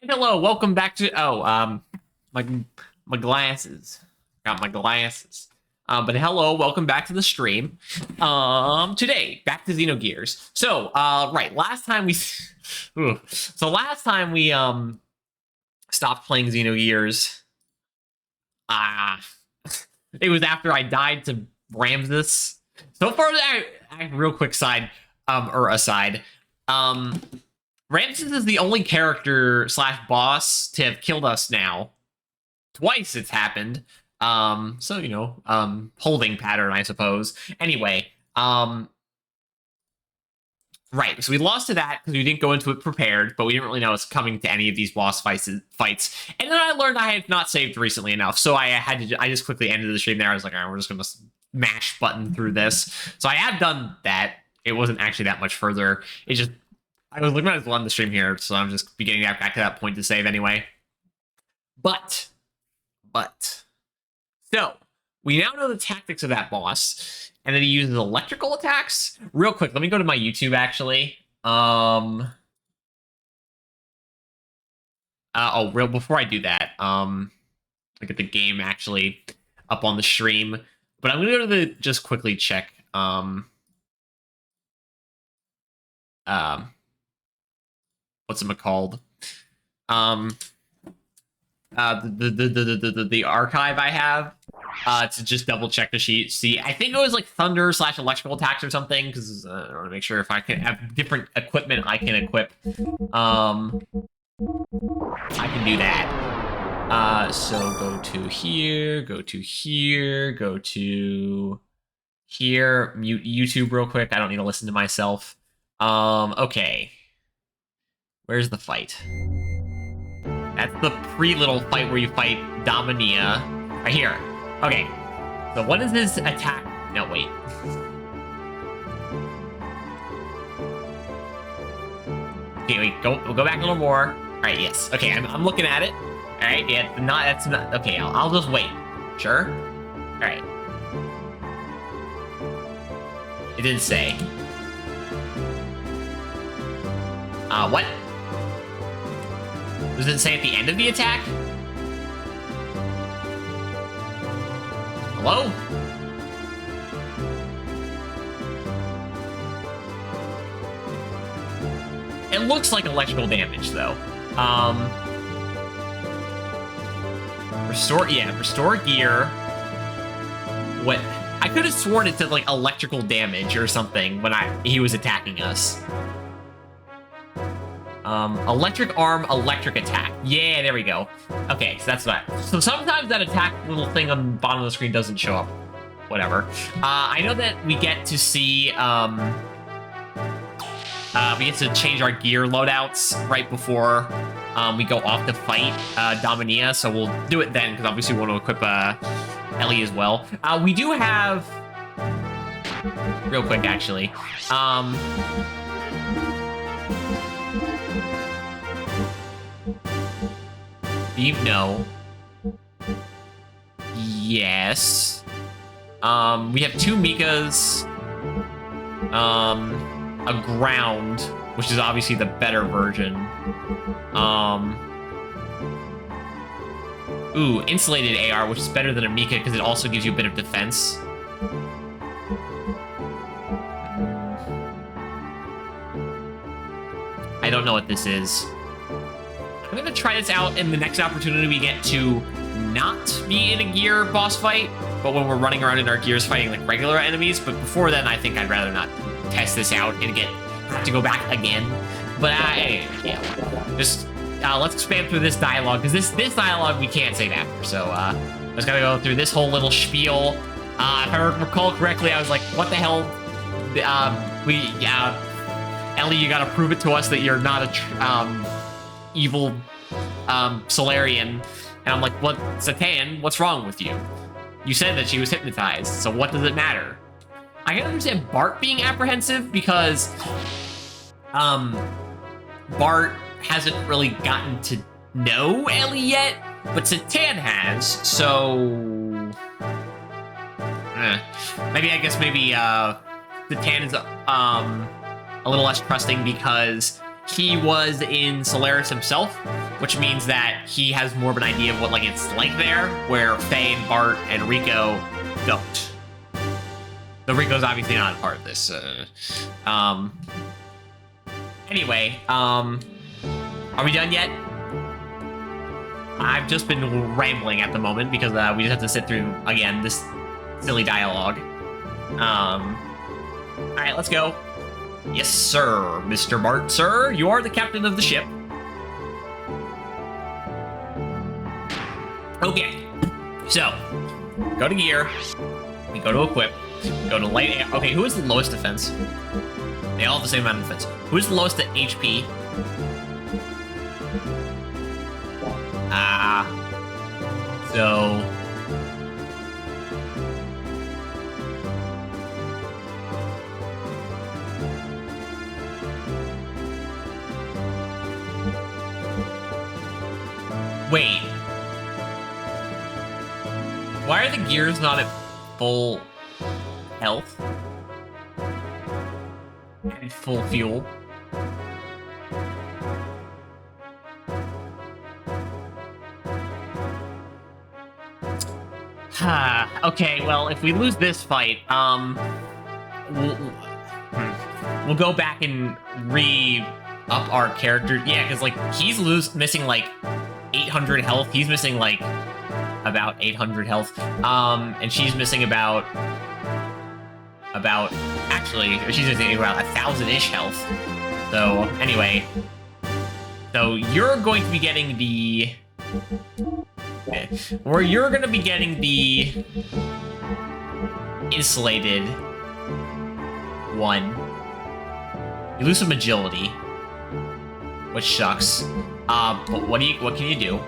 And hello, welcome back to my my glasses. Got my glasses. But hello, welcome back to the stream. Today back to Xenogears. So, right, last time we last time we stopped playing Xenogears. Ah, it was after I died to Ramses. So far, real quick side or aside. Ramses is the only character slash boss to have killed us now. Twice it's happened. So holding pattern, I suppose. Anyway, right. So we lost to that because we didn't go into it prepared, but we didn't really know it's coming to any of these boss fights. And then I learned I had not saved recently enough, so I just quickly ended the stream there. I was like, all right, we're just gonna mash button through this. So I have done that. It wasn't actually that much further. It just I was looking at the the stream here, so I'm just getting back to that point to save anyway. But, so we now know the tactics of that boss, and then he uses electrical attacks. Real quick, let me go to my YouTube actually. Before I do that, look at the game actually up on the stream. But I'm gonna go to just quickly check. What's it called? The archive I have to just double check the sheet. See, I think it was like thunder / electrical attacks or something because I want to make sure if I can have different equipment I can equip. I can do that. So go to here, go to here, go to here. Mute YouTube real quick. I don't need to listen to myself. Okay. Where's the fight? That's the pre-little fight where you fight Dominia. Right here. Okay. So what is his attack? No, wait. Okay, wait. Go back a little more. All right, yes. Okay, I'm looking at it. All right, yeah, that's not. Okay, I'll just wait. Sure. All right. It didn't say. What? Does it say at the end of the attack? Hello? It looks like electrical damage, though. Restore gear. What? I could have sworn it said, like, electrical damage or something when he was attacking us. Electric arm, electric attack. Yeah, there we go. Okay, so that's that. So sometimes that attack little thing on the bottom of the screen doesn't show up. Whatever. I know that we get to see, we get to change our gear loadouts right before we go off to fight Dominia, so we'll do it then, because obviously we want to equip Ellie as well. We do have... Real quick, actually. No. Yes. We have 2 Mikas. A ground, which is obviously the better version. Ooh, insulated AR, which is better than a Mika because it also gives you a bit of defense. I don't know what this is. I'm gonna try this out in the next opportunity we get to not be in a gear boss fight, but when we're running around in our gears fighting like regular enemies. But before then, I think I'd rather not test this out and have to go back again. But just let's expand through this dialogue, because this dialogue we can't save after. So I just gotta go through this whole little spiel. If I recall correctly, I was like, what the hell? Ellie, you gotta prove it to us that you're not a evil Solarian. And I'm like, what, Satan, what's wrong with you? You said that she was hypnotized, so what does it matter? I can understand Bart being apprehensive because Bart hasn't really gotten to know Ellie yet, but Satan has, so maybe Satan is a little less trusting because he was in Solaris himself, which means that he has more of an idea of what like it's like there, where Faye and Bart and Rico don't. Though Rico's obviously not a part of this. Anyway, are we done yet? I've just been rambling at the moment because we just have to sit through, again, this silly dialogue. Alright, let's go. Yes, sir, Mr. Bart, sir. You are the captain of the ship. Okay, so, go to gear. We go to equip. Go to light air. Okay, who is the lowest defense? They all have the same amount of defense. Who is the lowest at HP? So... Wait. Why are the gears not at full health? And full fuel? Okay, well, if we lose this fight, we'll go back and re-up our character. Yeah, because, like, he's missing, like, 800 health. He's missing, like, about 800 health. And she's missing about actually, she's missing about 1,000-ish health. So, anyway. So, you're going to be getting the... Or you're going to be getting the insulated one. You lose some agility, which sucks. But what can you do?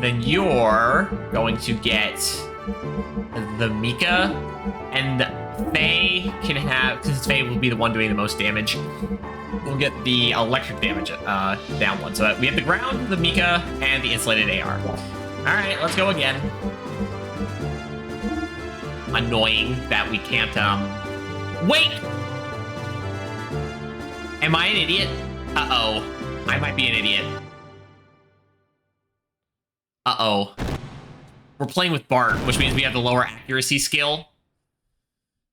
Then you're going to get the Mika, and Faye can have, since Faye will be the one doing the most damage, we'll get the electric damage down one. So we have the ground, the Mika, and the insulated AR. Alright, let's go again. Annoying that we can't, Wait! Am I an idiot? Uh-oh. I might be an idiot. Uh-oh. We're playing with Bart, which means we have the lower accuracy skill.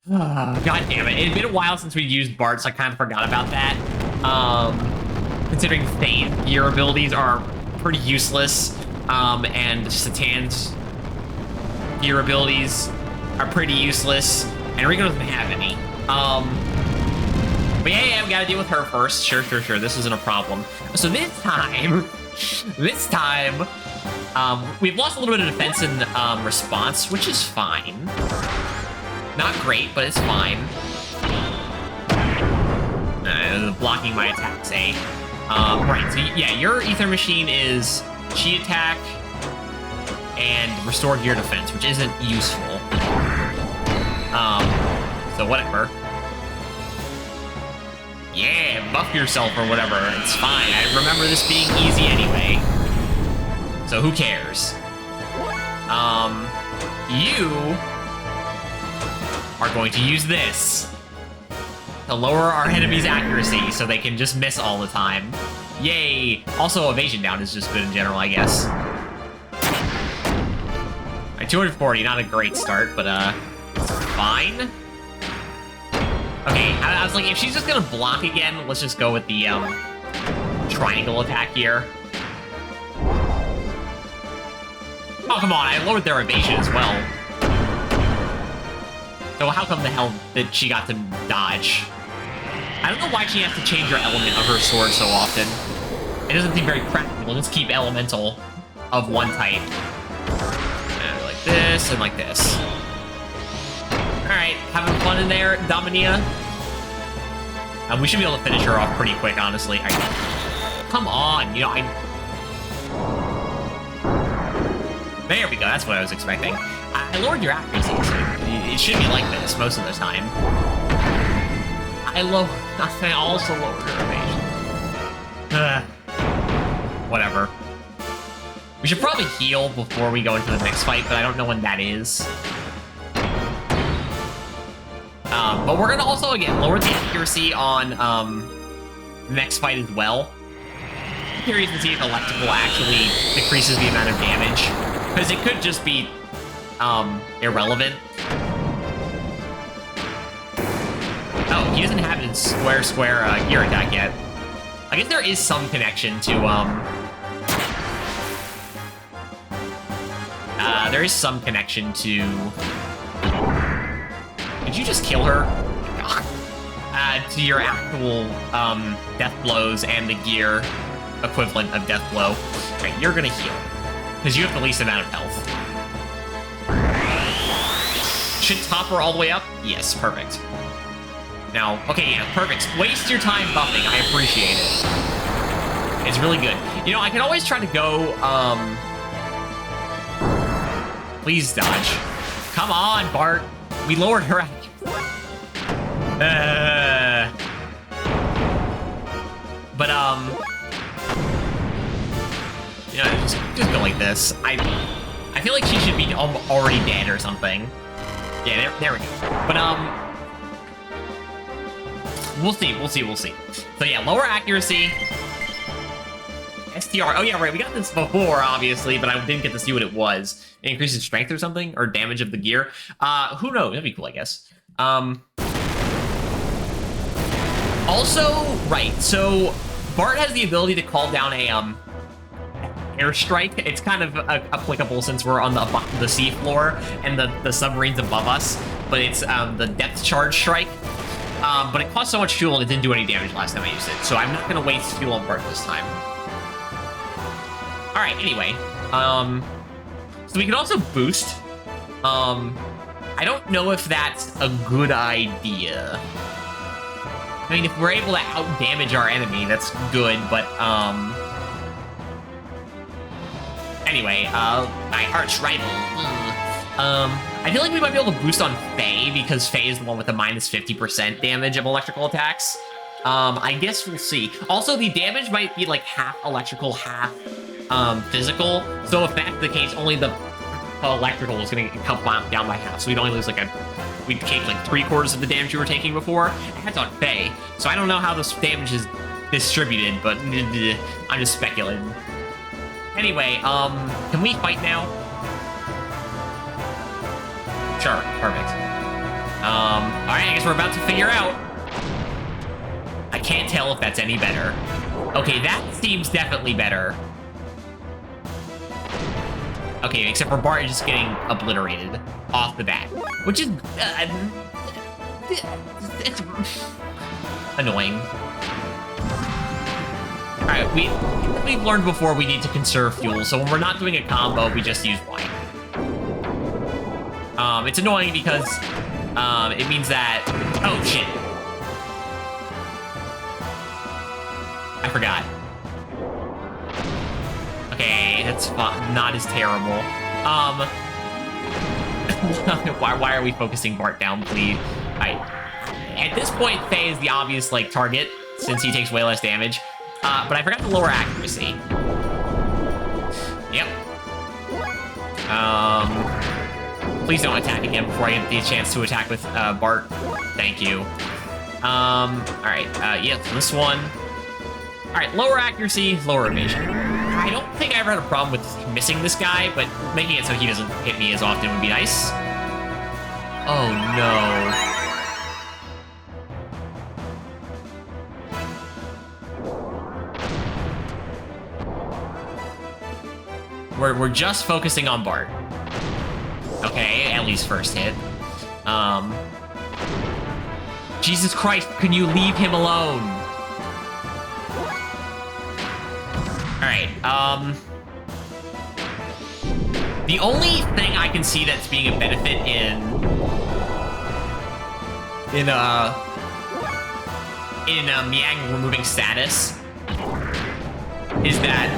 God damn it. It's been a while since we used Bart, so I kind of forgot about that. Considering Faye's gear abilities are pretty useless, and Satan's gear abilities are pretty useless, and Rico doesn't have any. But yeah, we gotta deal with her first. Sure. This isn't a problem. So this time, we've lost a little bit of defense and response, which is fine. Not great, but it's fine. Blocking my attacks, eh? Right, so yeah, your Ether Machine is Chi Attack and Restore Gear Defense, which isn't useful. So whatever. Yeah, buff yourself or whatever, it's fine. I remember this being easy anyway. So who cares? You are going to use this to lower our enemy's accuracy so they can just miss all the time. Yay! Also, evasion down is just good in general, I guess. Alright, 240, not a great start, but, fine. Okay, I was like, if she's just gonna block again, let's just go with the, triangle attack here. Oh, come on, I lowered their evasion as well. So how come the hell that she got to dodge? I don't know why she has to change her element of her sword so often. It doesn't seem very practical. Just keep elemental of one type. Like this and like this. Alright, having fun in there, Dominia? We should be able to finish her off pretty quick, honestly. Come on, you know, There we go, that's what I was expecting. I lowered your accuracy, so it should be like this most of the time. I also lowered your evasion. Whatever. We should probably heal before we go into the next fight, but I don't know when that is. But we're gonna also, again, lower the accuracy on next fight as well. I'm curious to see if electrical actually decreases the amount of damage, because it could just be irrelevant. Oh, he doesn't have his square gear attack yet. I guess there is some connection to there is some connection to. Did you just kill her? God. To your actual death blows and the gear equivalent of death blow. Okay, you're gonna heal because you have the least amount of health. Should top her all the way up? Yes, perfect. Now, okay, yeah, perfect. Waste your time buffing. I appreciate it. It's really good. You know, I can always try to go, Please dodge. Come on, Bart. We lowered her out. But, you know, just go like this. I feel like she should be already dead or something. Yeah, there we go. But, we'll see. So yeah, lower accuracy. STR. Oh yeah, right. We got this before, obviously, but I didn't get to see what it was. It increases strength or something, or damage of the gear. Who knows? That'd be cool, I guess. Also, right. So Bart has the ability to call down a airstrike. It's kind of applicable since we're on the sea floor and the submarine's above us. But it's the depth charge strike. But it cost so much fuel and it didn't do any damage last time I used it, so I'm not going to waste fuel on Bart this time. Alright, anyway. So we can also boost. I don't know if that's a good idea. I mean, if we're able to out-damage our enemy, that's good, but, anyway, my arch rival. I feel like we might be able to boost on Faye, because Faye is the one with the minus 50% damage of electrical attacks. I guess we'll see. Also, the damage might be like half electrical, half physical. So if that's the case, only the electrical is going to come down by half. So we'd only lose like we'd take like 3/4 of the damage we were taking before. That's on Faye. So I don't know how this damage is distributed, but I'm just speculating. Anyway, can we fight now? Sure, perfect. Alright, I guess we're about to figure out. I can't tell if that's any better. Okay, that seems definitely better. Okay, except for Bart just getting obliterated off the bat, which is it's annoying. All right, we've learned before we need to conserve fuel, so when we're not doing a combo, we just use Y. It's annoying because it means that oh shit, I forgot. Okay, that's not as terrible. Why are we focusing Bart down, please? At this point, Faye is the obvious, like, target, since he takes way less damage. But I forgot to lower accuracy. Yep. Please don't attack again before I get the chance to attack with, Bart. Thank you. Alright, yeah, this one. Alright, lower accuracy, lower evasion. I don't think I ever had a problem with missing this guy, but making it so he doesn't hit me as often would be nice. Oh no. We're just focusing on Bart. Okay, at least first hit. Jesus Christ, can you leave him alone? Alright, the only thing I can see that's being a benefit in Miang removing status is that,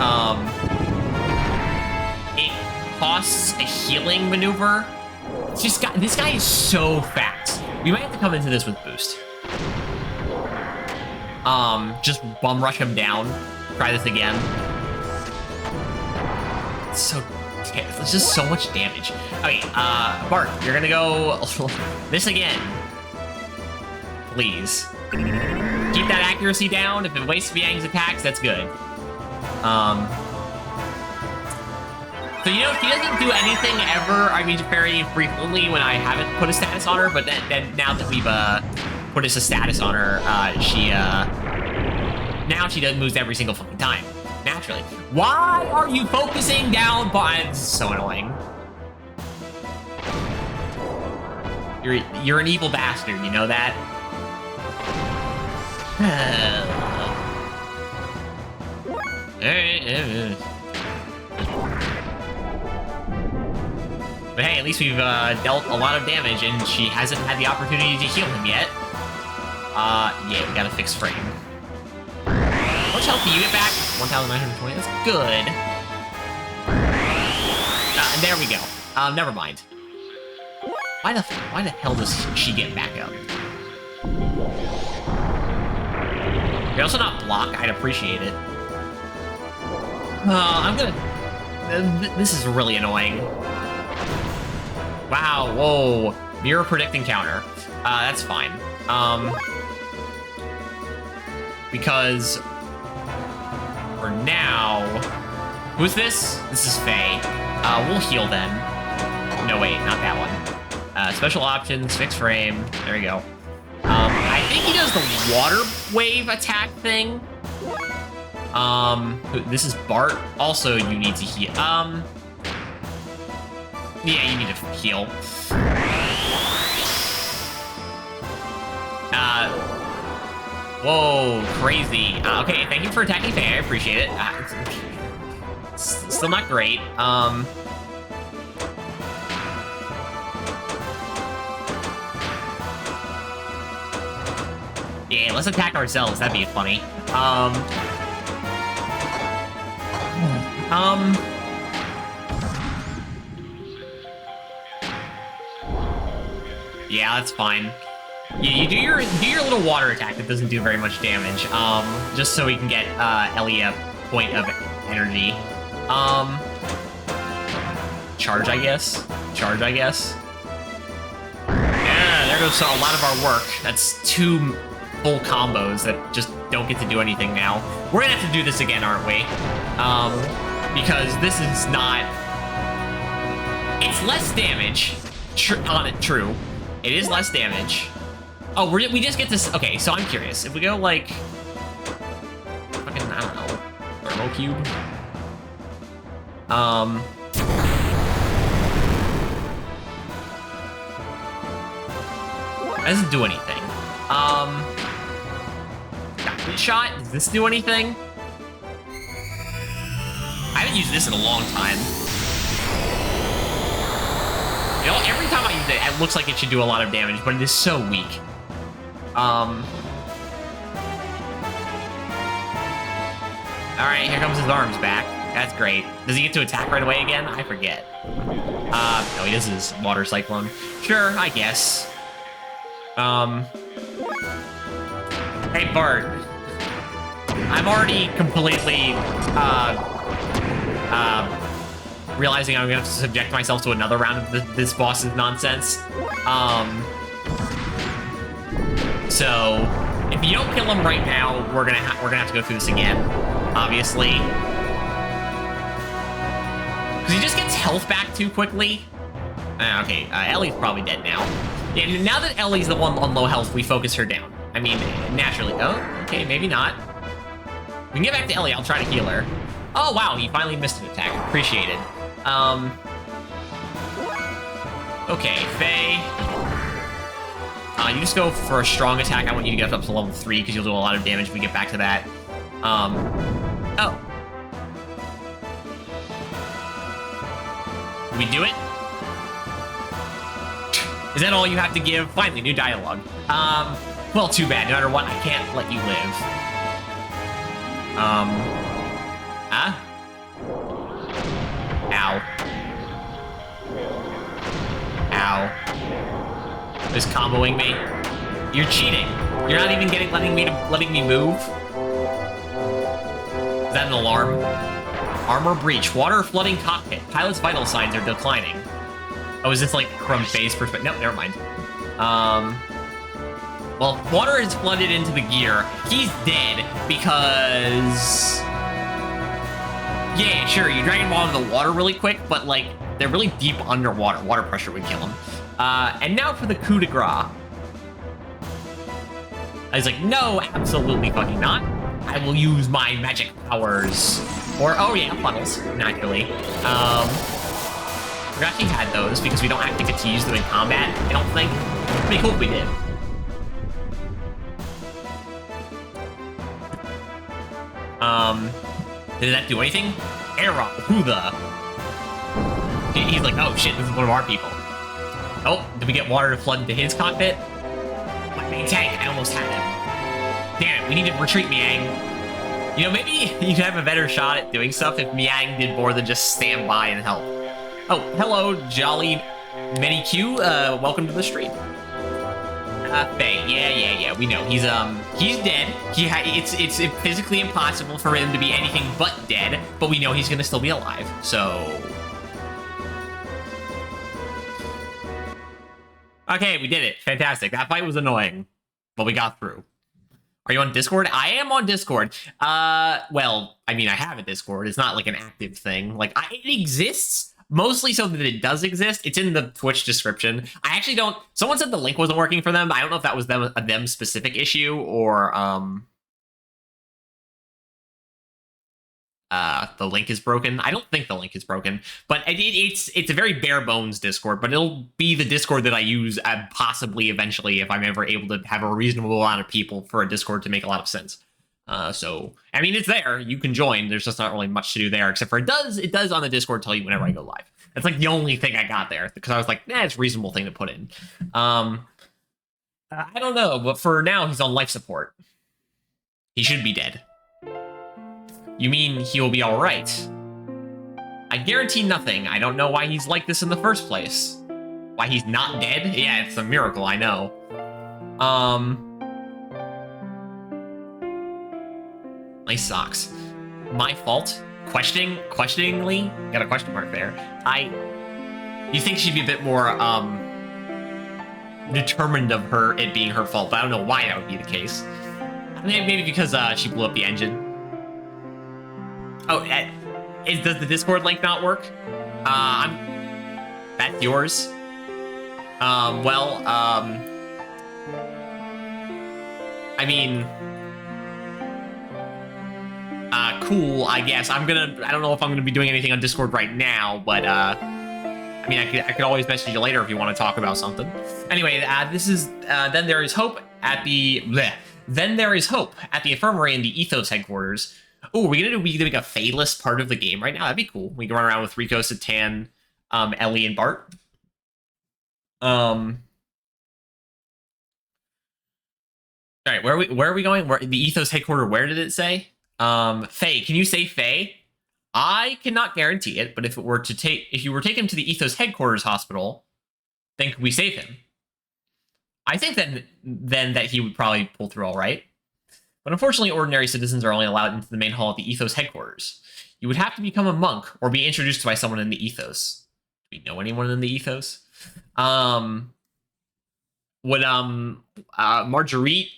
it costs a healing maneuver. It's just this guy is so fast. We might have to come into this with boost. Just bum rush him down. Try this again. It's just so much damage. Okay, Bart, you're gonna go this again. please. Keep that accuracy down. If it wastes Viang's attacks, that's good. So, you know, she doesn't do anything ever, I mean, very frequently when I haven't put a status on her, but then now that we've put a status on her, now she does moves every single fucking time, naturally. Why are you focusing down by... This is so annoying. You're an evil bastard, you know that? But hey, at least we've dealt a lot of damage, and she hasn't had the opportunity to heal him yet. Yeah, we gotta fix frame. How much health do you get back? 1,920, that's good. And there we go. Never mind. Why the hell does she get back up? You're also not block, I'd appreciate it. I'm gonna... This is really annoying. Wow, whoa. Mirror predicting counter. That's fine. Because... For now... Who's this? This is Faye. We'll heal then. No, wait, not that one. Special options, fixed frame. There we go. I think he does the water wave attack thing. This is Bart. Also, you need to heal. Yeah, you need to heal. Whoa, crazy. Okay, thank you for attacking Faye. I appreciate it. It's still not great. Yeah, let's attack ourselves. That'd be funny. Yeah, that's fine. You do your little water attack that doesn't do very much damage. Just so we can get Ellie a point of energy. Charge, I guess. Charge, I guess. Yeah, there goes a lot of our work. That's 2 full combos that just don't get to do anything now. We're gonna have to do this again, aren't we? Because this is not... It's less damage. True. It is less damage. Oh, we just get this... Okay, so I'm curious. If we go, like... Fucking, I don't know. Thermo cube? That doesn't do anything. Rapid shot? Does this do anything? I haven't used this in a long time. You know, every time I use it, it looks like it should do a lot of damage, but it is so weak. Alright, here comes his arms back. That's great. Does he get to attack right away again? I forget. No, he does his water cyclone. Sure, I guess. Hey, Bart. I'm already completely, realizing I'm gonna have to subject myself to another round of this boss's nonsense. So, if you don't kill him right now, we're gonna have to go through this again, obviously. Because he just gets health back too quickly. Okay, Ellie's probably dead now. Yeah, now that Ellie's the one on low health, we focus her down. I mean, naturally. Oh, okay, maybe not. We can get back to Ellie. I'll try to heal her. Oh, wow, he finally missed an attack. Appreciated. Okay, Faye. You just go for a strong attack. I want you to get up to level 3 because you'll do a lot of damage if we get back to that. Oh. Did we do it? Is that all you have to give? Finally, new dialogue. Well, too bad. No matter what, I can't let you live. Ow. Ow. Just comboing me. You're cheating. You're not even letting me move. Is that an alarm? Armor breach. Water flooding cockpit. Pilot's vital signs are declining. Oh, is this like from Faye's perspective? Nope, never mind. Well, water has flooded into the gear. He's dead because... Yeah, sure, you drag him out of the water really quick, but, like, they're really deep underwater. Water pressure would kill him. And now for the coup de grace. I was like, no, absolutely fucking not. I will use my magic powers. Or, oh yeah, funnels, naturally. Forgot he had those because we don't actually get to use them in combat, I don't think. Pretty cool if we did. Did that do anything? Arrow, who the? He's like, oh shit, this is one of our people. Oh, did we get water to flood into his cockpit? My main tank, I almost had him. Damn it, we need to retreat, Miang. You know, maybe you'd have a better shot at doing stuff if Miang did more than just stand by and help. Oh, hello, Jolly Many Q. Welcome to the stream. Faye, yeah, we know. He's dead. It's physically impossible for him to be anything but dead, but we know he's gonna still be alive, so... Okay, we did it. Fantastic. That fight was annoying, but we got through. Are you on Discord? I am on Discord. Well, I mean, I have a Discord. It's not like an active thing. Like, it exists, mostly so that it does exist. It's in the Twitch description. I actually don't... Someone said the link wasn't working for them. I don't know if that was a them specific issue or, the link is broken. I don't think the link is broken, but it's a very bare bones Discord, but it'll be the Discord that I use possibly eventually if I'm ever able to have a reasonable amount of people for a Discord to make a lot of sense. So, I mean, it's there. You can join. There's just not really much to do there, except for it does on the Discord tell you whenever I go live. That's like the only thing I got there, because I was like, it's a reasonable thing to put in. I don't know, but for now, he's on life support. He should be dead. You mean he will be alright? I guarantee nothing. I don't know why he's like this in the first place. Why he's not dead? Yeah, it's a miracle, I know. Nice socks. My fault? Questioningly? Got a question mark there. You think she'd be a bit more, determined of it being her fault, but I don't know why that would be the case. Maybe because, she blew up the engine. Oh, does the Discord link not work? That's yours? I mean... cool, I guess. I don't know if I'm gonna be doing anything on Discord right now, but, I mean, I could always message you later if you want to talk about something. Anyway, this is, Then There Is Hope at the... Then There Is Hope at the Infirmary in the Ethos headquarters. Oh, are we gonna make a Fadeless part of the game right now? That'd be cool. We can run around with Rico, Satan, Ellie, and Bart. All right, where are we going? The Ethos headquarters, where did it say? Faye, can you say Faye? I cannot guarantee it, but if you were to take him to the Ethos headquarters hospital, then could we save him? I think then that he would probably pull through all right. But unfortunately, ordinary citizens are only allowed into the main hall at the Ethos headquarters. You would have to become a monk or be introduced by someone in the Ethos. Do we know anyone in the Ethos? Would Marguerite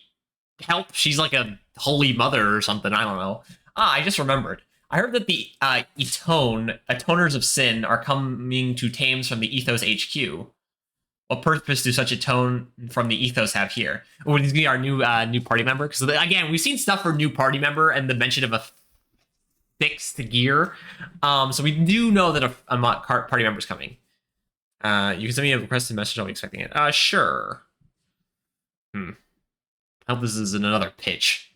help? She's like a holy mother or something. I don't know. I just remembered. I heard that the Atoners of Sin are coming to Thames from the Ethos HQ. What purpose do such a tone from the Ethos have here? Would this be our new party member? Because again, we've seen stuff for new party member and the mention of a fixed gear. So we do know that a party member's coming. You can send me a requested message. I'll be expecting it. Sure. I hope this isn't another pitch.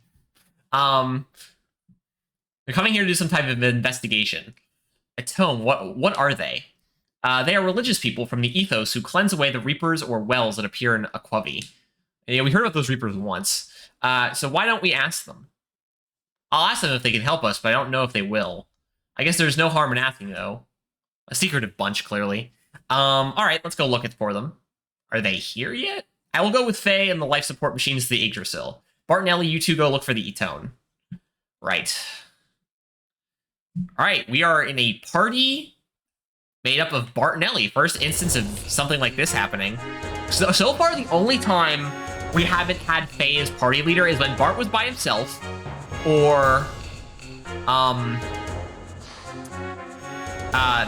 They're coming here to do some type of investigation. Atone, what are they? They are religious people from the Ethos who cleanse away the reapers or wells that appear in Aquavi. Yeah, we heard about those reapers once. So why don't we ask them? I'll ask them if they can help us, but I don't know if they will. I guess there's no harm in asking, though. A secretive bunch, clearly. Alright, let's go look for them. Are they here yet? I will go with Faye and the life support machines to the Yggdrasil. Bart and Ellie, you two go look for the Etone. Right. Alright, we are in a party made up of Bart and Ellie. First instance of something like this happening. So far, the only time we haven't had Faye as party leader is when Bart was by himself, or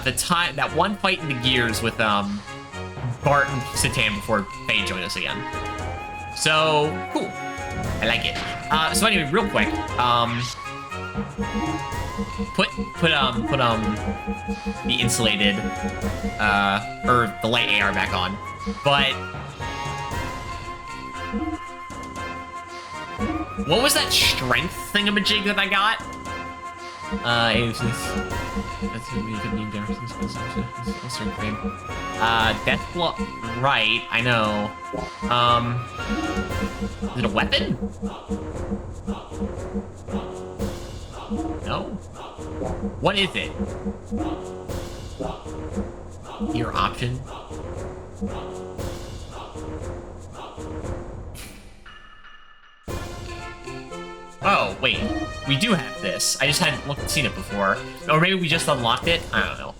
the time that one fight in the Gears with Bart and Satan before Faye joined us again. So cool, I like it. So anyway, real quick, put the insulated or the light AR back on, but what was that strength thingamajig that I got? It was this. That's gonna be a good name there. Death blow. Right, I know. Is it a weapon? No. What is it? Your option. Oh, wait. We do have this. I just hadn't seen it before. Or maybe we just unlocked it? I don't know.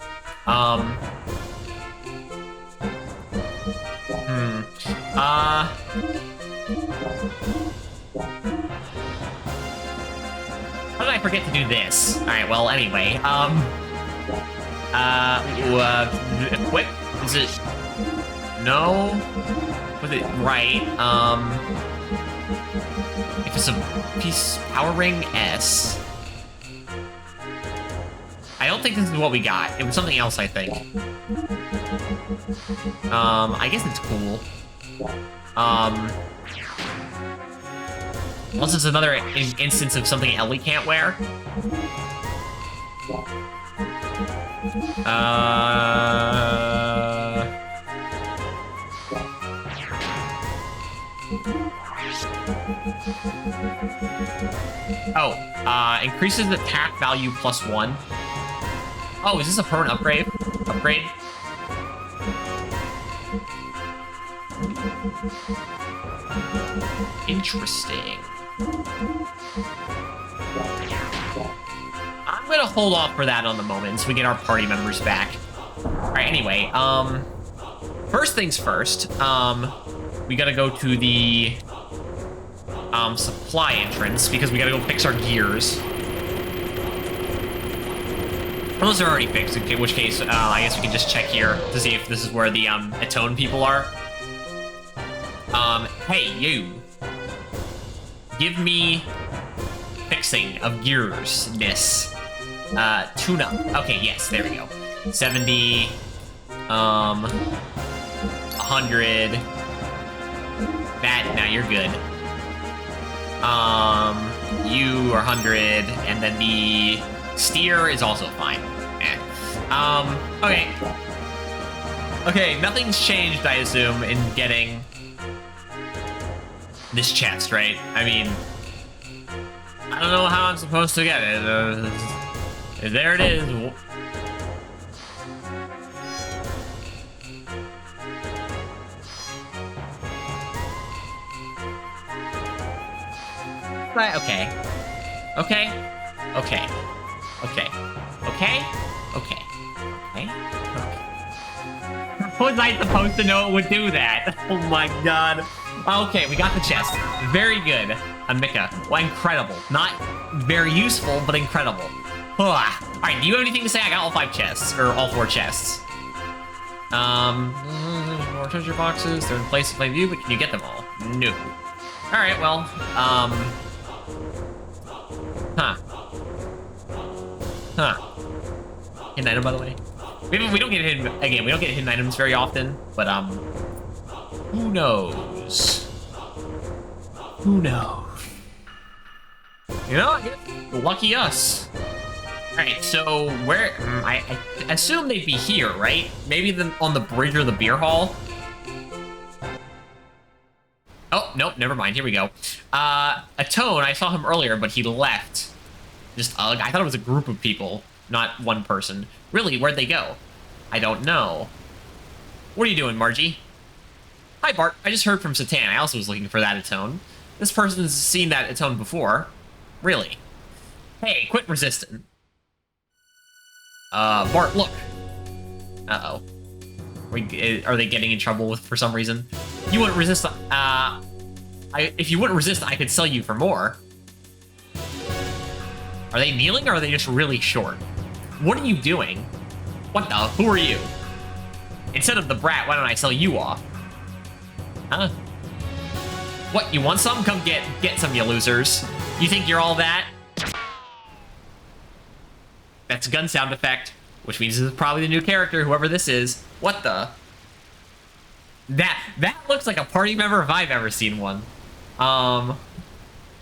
How did I forget to do this? Alright, well, anyway. Equip? Is it... No? Was it right? If it's a piece... Power Ring S. I don't think this is what we got. It was something else, I think. I guess it's cool. Unless it's another instance of something Ellie can't wear. Increases attack value +1. Oh, is this a permanent upgrade? Interesting. I'm gonna hold off for that on the moment so we get our party members back. Alright, anyway, first things first, we gotta go to the supply entrance because we gotta go fix our gears. Unless they're already fixed, in which case, I guess we can just check here to see if this is where the Atone people are. Hey, you. Give me fixing of gears-ness. Tune up. Okay, yes, there we go. 70, 100. That, now you're good. You are 100, and then the steer is also fine. Okay. Okay, nothing's changed, I assume, in getting this chest, right? I mean, I don't know how I'm supposed to get it. There it is. Right, okay. Okay. Okay. Okay. Okay. Okay. Okay. How was I supposed to know it would do that? Oh my god. Okay, we got the chest. Very good. Amika. Well, incredible. Not very useful, but incredible. Alright, do you have anything to say? I got all 5 chests. Or all 4 chests. More treasure boxes. They're in place of my view, but can you get them all? No. Alright, well, hidden item, by the way. We don't get hidden, again, we don't get hidden items very often, but, who knows? Who knows? You know, lucky us. Alright, so where, I assume they'd be here, right? Maybe on the bridge or the beer hall? Oh, nope, never mind, here we go. Atone, I saw him earlier, but he left. Just ugh, I thought it was a group of people, not one person. Really, where'd they go? I don't know. What are you doing, Margie? Hi, Bart. I just heard from Satan. I also was looking for that Atone. This person's seen that Atone before. Really? Hey, quit resisting. Bart, look. Uh-oh. Are they getting in trouble for some reason? You wouldn't resist, If you wouldn't resist, I could sell you for more. Are they kneeling, or are they just really short? What are you doing? What the? Who are you? Instead of the brat, why don't I sell you off? Huh? What, you want some? Come get some, you losers. You think you're all that? That's a gun sound effect, which means this is probably the new character, whoever this is. What the? That looks like a party member if I've ever seen one. Is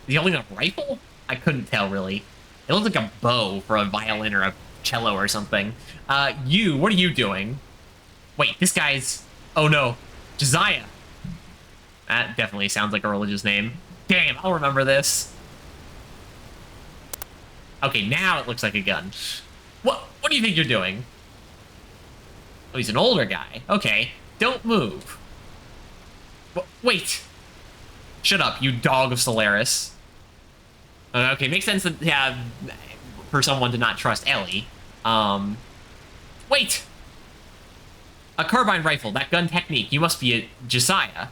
he holding a rifle? I couldn't tell, really. It looks like a bow for a violin or a cello or something. What are you doing? Wait, this guy's... Oh no, Josiah. That definitely sounds like a religious name. Damn, I'll remember this. Okay, now it looks like a gun. What do you think you're doing? Oh, he's an older guy. Okay, don't move. Wait. Shut up, you dog of Solaris. Okay, makes sense that, yeah, for someone to not trust Ellie. Wait! A carbine rifle, that gun technique, you must be a Josiah.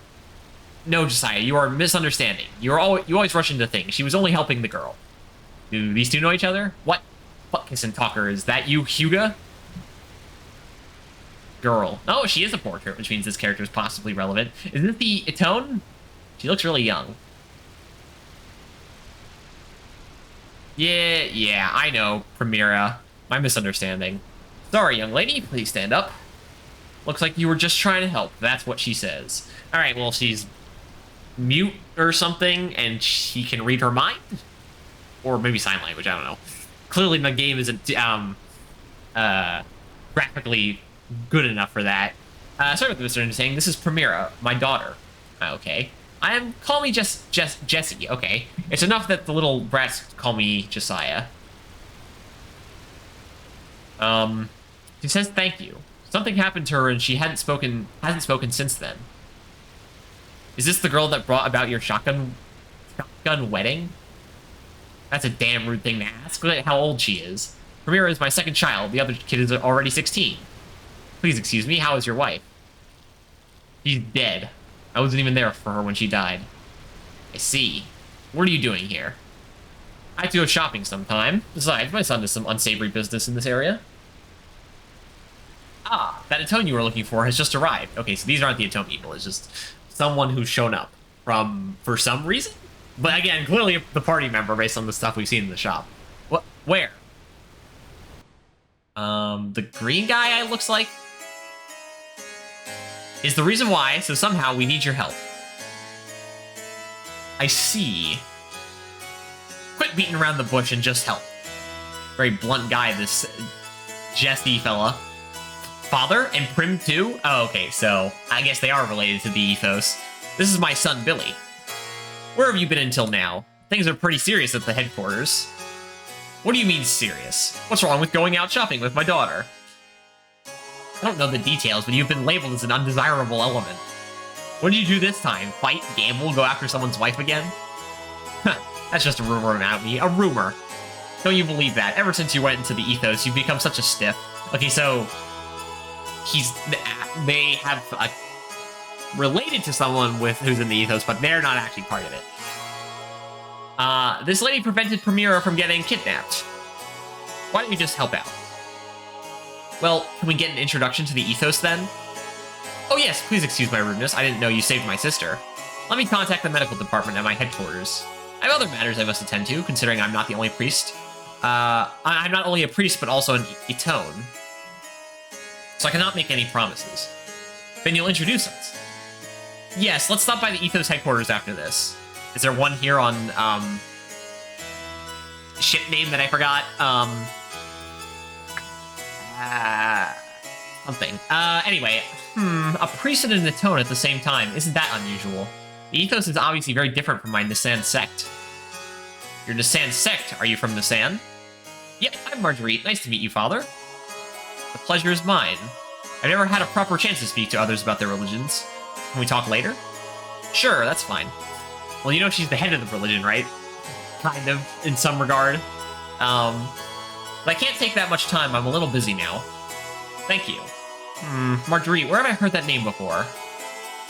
No, Josiah, you are misunderstanding. You always rush into things. She was only helping the girl. Do these two know each other? What? Fuck kiss and talker, is that you, Huga? Girl. Oh, she is a portrait, which means this character is possibly relevant. Is this the Itone? She looks really young. Yeah, I know, Primera. My misunderstanding. Sorry, young lady, please stand up. Looks like you were just trying to help. That's what she says. Alright, well, she's mute or something, and she can read her mind? Or maybe sign language, I don't know. Clearly the game isn't, graphically good enough for that. Sorry about the misunderstanding. This is Primera, my daughter. Okay. Call me just Jesse, okay. It's enough that the little brats call me Josiah. She says thank you. Something happened to her and she hasn't spoken since then. Is this the girl that brought about your shotgun wedding? That's a damn rude thing to ask. Look at how old she is. Primera is my second child. The other kid is already 16. Please excuse me, how is your wife? She's dead. I wasn't even there for her when she died. I see. What are you doing here? I have to go shopping sometime. Besides, my son does some unsavory business in this area. Ah, that Atone you were looking for has just arrived. Okay, so these aren't the Atone people. It's just someone who's shown up for some reason. But again, clearly the party member based on the stuff we've seen in the shop. What? Where? The green guy, looks like, is the reason why, so somehow we need your help. I see. Quit beating around the bush and just help. Very blunt guy, this Jesse fella. Father and Prim too? Oh, okay, so I guess they are related to the ethos. This is my son, Billy. Where have you been until now? Things are pretty serious at the headquarters. What do you mean serious? What's wrong with going out shopping with my daughter? I don't know the details, but you've been labeled as an undesirable element. What did you do this time? Fight, gamble, go after someone's wife again? Huh, that's just a rumor about me. A rumor. Don't you believe that? Ever since you went into the ethos, you've become such a stiff. Okay, so... they have related to someone who's in the ethos, but they're not actually part of it. This lady prevented Primera from getting kidnapped. Why don't you just help out? Well, can we get an introduction to the ethos then? Oh yes, please excuse my rudeness. I didn't know you saved my sister. Let me contact the medical department at my headquarters. I have other matters I must attend to, considering I'm not the only priest. I'm not only a priest, but also an Itone. So I cannot make any promises. Then you'll introduce us. Yes, let's stop by the ethos headquarters after this. Is there one here on, ship name that I forgot? Something. Anyway, a priest and an Atone at the same time. Isn't that unusual? The ethos is obviously very different from my Nisan sect. Your Nisan sect? Are you from Nisan? Yep, I'm Marguerite. Nice to meet you, Father. The pleasure is mine. I've never had a proper chance to speak to others about their religions. Can we talk later? Sure, that's fine. Well, you know she's the head of the religion, right? Kind of, in some regard. But I can't take that much time. I'm a little busy now. Thank you. Marguerite, where have I heard that name before?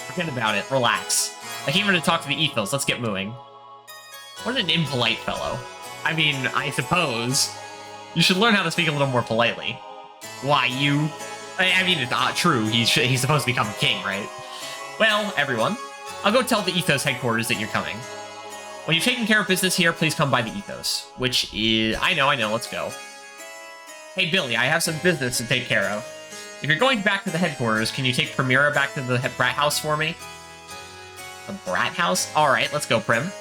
Forget about it. Relax. I came here to talk to the ethos. Let's get moving. What an impolite fellow. I mean, I suppose. You should learn how to speak a little more politely. Why, you... I mean, it's not true. He's supposed to become king, right? Well, everyone, I'll go tell the ethos headquarters that you're coming. When you've taken care of business here, please come by the ethos. Which is... I know, let's go. Hey, Billy, I have some business to take care of. If you're going back to the headquarters, can you take Primera back to the brat house for me? The brat house? Alright, let's go, Prim.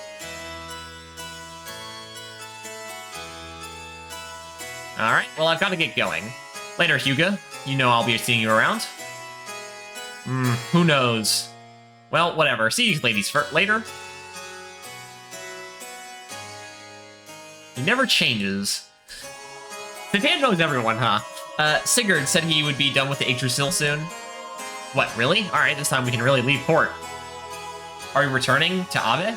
Alright, well, I've got to get going. Later, Hugo. You know I'll be seeing you around. Who knows? Well, whatever. See you ladies later. He never changes. The fan knows everyone, huh? Sigurd said he would be done with the Yggdrasil soon. What, really? Alright, this time we can really leave port. Are we returning to Abe?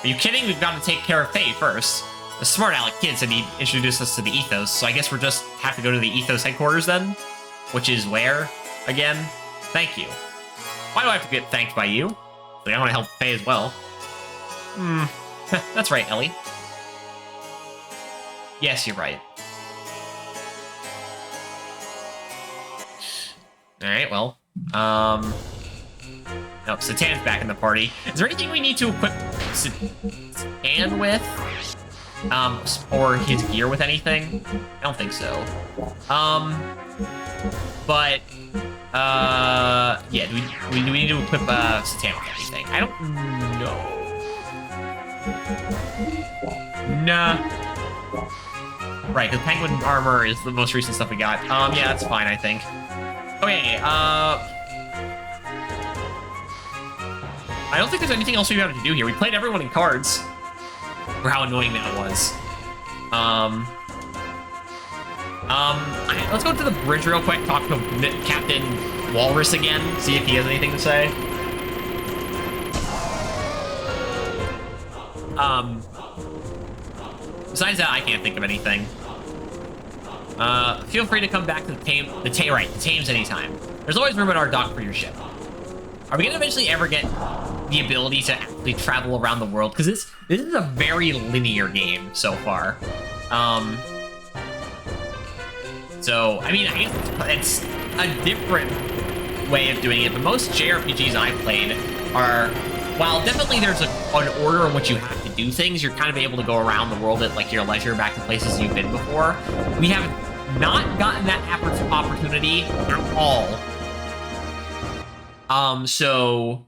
Are you kidding? We've got to take care of Faye first. The smart aleck kid said he'd introduce us to the ethos, so I guess we'll just have to go to the ethos headquarters then? Which is where? Again? Thank you. Why do I have to get thanked by you? Like, I want to help Faye as well. That's right, Ellie. Yes, you're right. Alright, well. Nope, Satan's back in the party. Is there anything we need to equip Satan with? Or his gear with anything? I don't think so. But, yeah, do we need to equip, Satan with anything? I don't know. Nah. Right, because penguin armor is the most recent stuff we got. Yeah, that's fine, I think. Okay, I don't think there's anything else we have to do here. We played everyone in cards. For how annoying that was. Let's go to the bridge real quick, talk to Captain Walrus again, see if he has anything to say. Besides that, I can't think of anything. Feel free to come back to the Thames anytime. There's always room at our dock for your ship. Are we gonna eventually ever get the ability to actually travel around the world? Because this is a very linear game so far. So, I mean, I guess it's a different way of doing it, but most JRPGs I've played are, while definitely there's an order in which you have to do things, you're kind of able to go around the world at, like, your leisure back to places you've been before. We have not gotten that opportunity at all. So...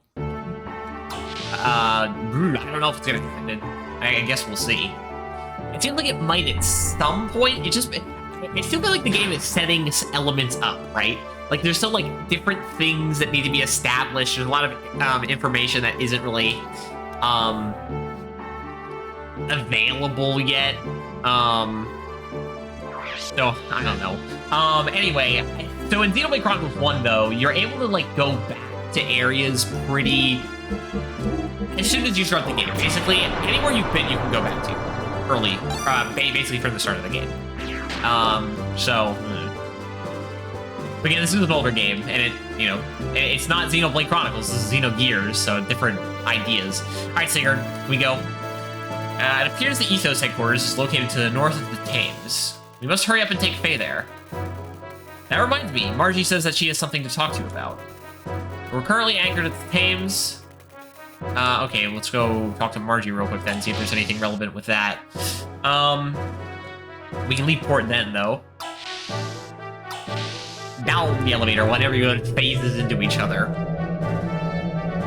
I don't know if it's gonna happen. I guess we'll see. It seems like it might at some point. It still feels like the game is setting elements up, right? Like there's still like different things that need to be established. There's a lot of information that isn't really available yet. So I don't know. Anyway, so in Xenoblade Chronicles 1 though, you're able to like go back to areas pretty as soon as you start the game. Basically, anywhere you've been, you can go back to early, basically from the start of the game. But again, this is an older game, and it's not Xenoblade Chronicles. This is Xenogears, so different ideas. All right, Sigurd, we go. It appears the Ethos headquarters is located to the north of the Thames. We must hurry up and take Faye there. That reminds me, Margie says that she has something to talk to you about. We're currently anchored at the Thames. Okay, let's go talk to Margie real quick then, see if there's anything relevant with that. We can leave port then, though. Down the elevator whenever you phases into each other.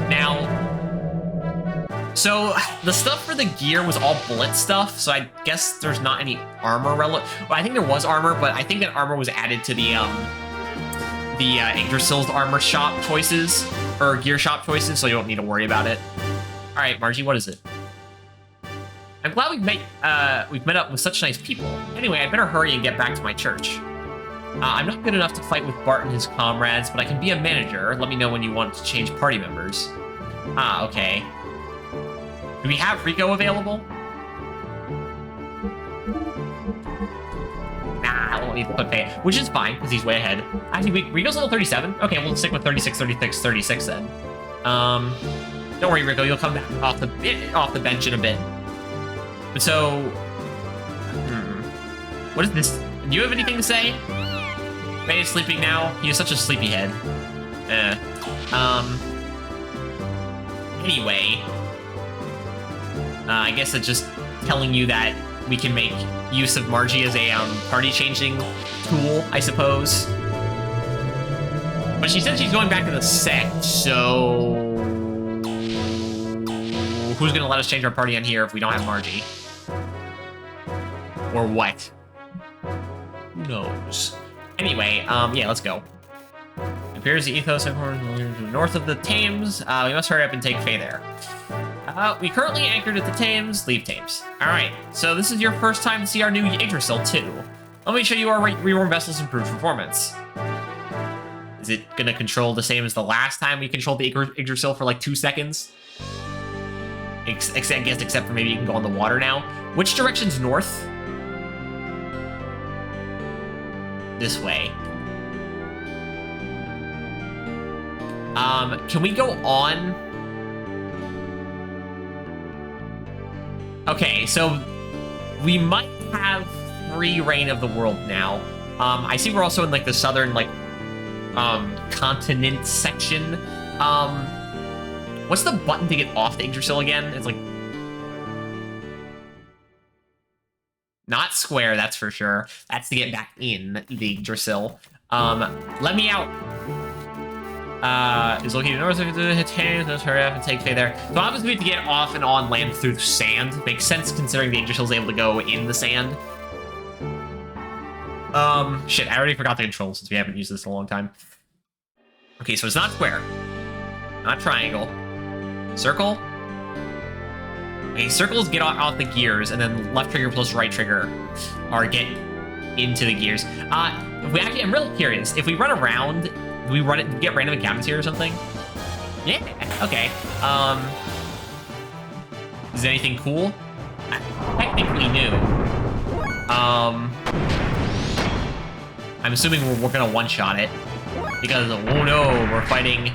Now, so the stuff for the gear was all bullet stuff, so I guess there's not any armor relevant. Well, I think there was armor, but I think that armor was added to the Yggdrasil's armor shop choices, or gear shop choices, so you don't need to worry about it. All right, Margie, what is it? I'm glad we've met up with such nice people. Anyway, I better hurry and get back to my church. I'm not good enough to fight with Bart and his comrades, but I can be a manager. Let me know when you want to change party members. Ah, okay. Do we have Rico available? Nah, I won't need to put Faye, which is fine, because he's way ahead. Actually, Rico's level 37? Okay, we'll stick with 36, 36, 36 then. Don't worry, Rico. You'll come back off the bench in a bit. But so, what is this? Do you have anything to say? May is sleeping now. He is such a sleepyhead. Anyway, I guess it's just telling you that we can make use of Margie as a party-changing tool, I suppose. But she said she's going back to the sect, so who's gonna let us change our party on here if we don't have Margie? Or what? Who knows? Anyway, yeah, let's go. It appears the Ethos north of the Thames. We must hurry up and take Faye there. We currently anchored at the Thames. Leave Thames. Alright, so this is your first time to see our new Yggdrasil too. Let me show you our reworm vessel's improved performance. Is it gonna control the same as the last time we controlled the Yggdrasil for like 2 seconds? I guess except for maybe you can go on the water now. Which direction's north? This way. Can we go on? Okay, so we might have free reign of the world now. I see we're also in like the southern like continent section. What's the button to get off the Yggdrasil again? It's like not square, that's for sure. That's to get back in the Yggdrasil. Let me out. Is located north of the Thames. Let's hurry up and take Faye there. So obviously we have to get off and on land through the sand. Makes sense considering the Yggdrasil is able to go in the sand. Shit, I already forgot the controls since we haven't used this in a long time. Okay, so it's not square. Not triangle. Circle. Okay, circles get off the gears, and then left trigger plus right trigger are get into the gears. If we actually, I'm really curious. If we run around, do we get random encounters here or something? Yeah, okay. Is anything cool? Technically new. I'm assuming we're gonna one-shot it. Because, oh no, we're fighting,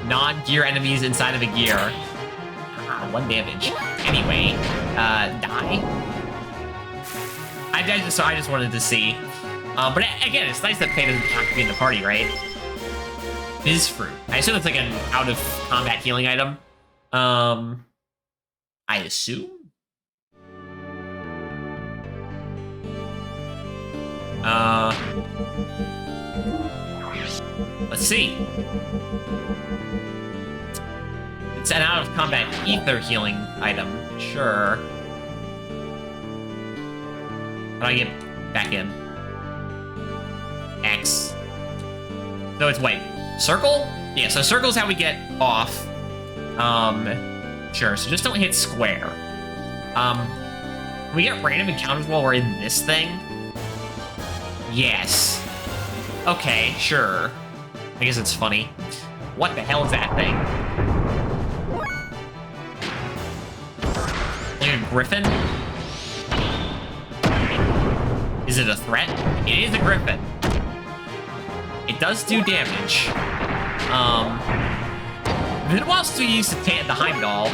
non-gear enemies inside of a gear. 1 damage. Anyway, die? I just wanted to see. But again, it's nice that Faye doesn't have to be in the party, right? Fizz fruit. I assume it's like an out-of-combat healing item. I assume? Let's see. It's an out-of-combat ether healing item. Sure. How do I get back in? X. So it's, wait, circle? Yeah, so circle's how we get off. Sure, so just don't hit square. Can we get random encounters while we're in this thing? Yes. Okay, sure. I guess it's funny. What the hell is that thing? Like a griffin? Is it a threat? It is a griffin. It does do damage. It's been a while since we used the Heimdall.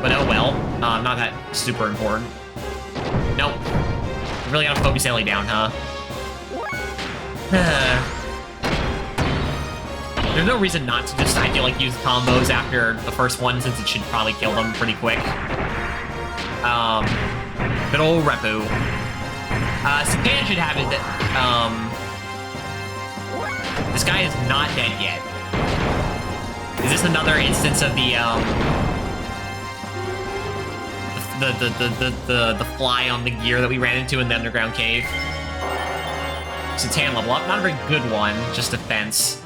But oh well. Not that super important. Nope. We really gotta focus Ellie down, huh? There's no reason not to just, I feel like, use combos after the first one, since it should probably kill them pretty quick. Good old Repu. Satan should have it that, this guy is not dead yet. Is this another instance of the fly on the gear that we ran into in the underground cave? Satan level up, not a very good one, just defense.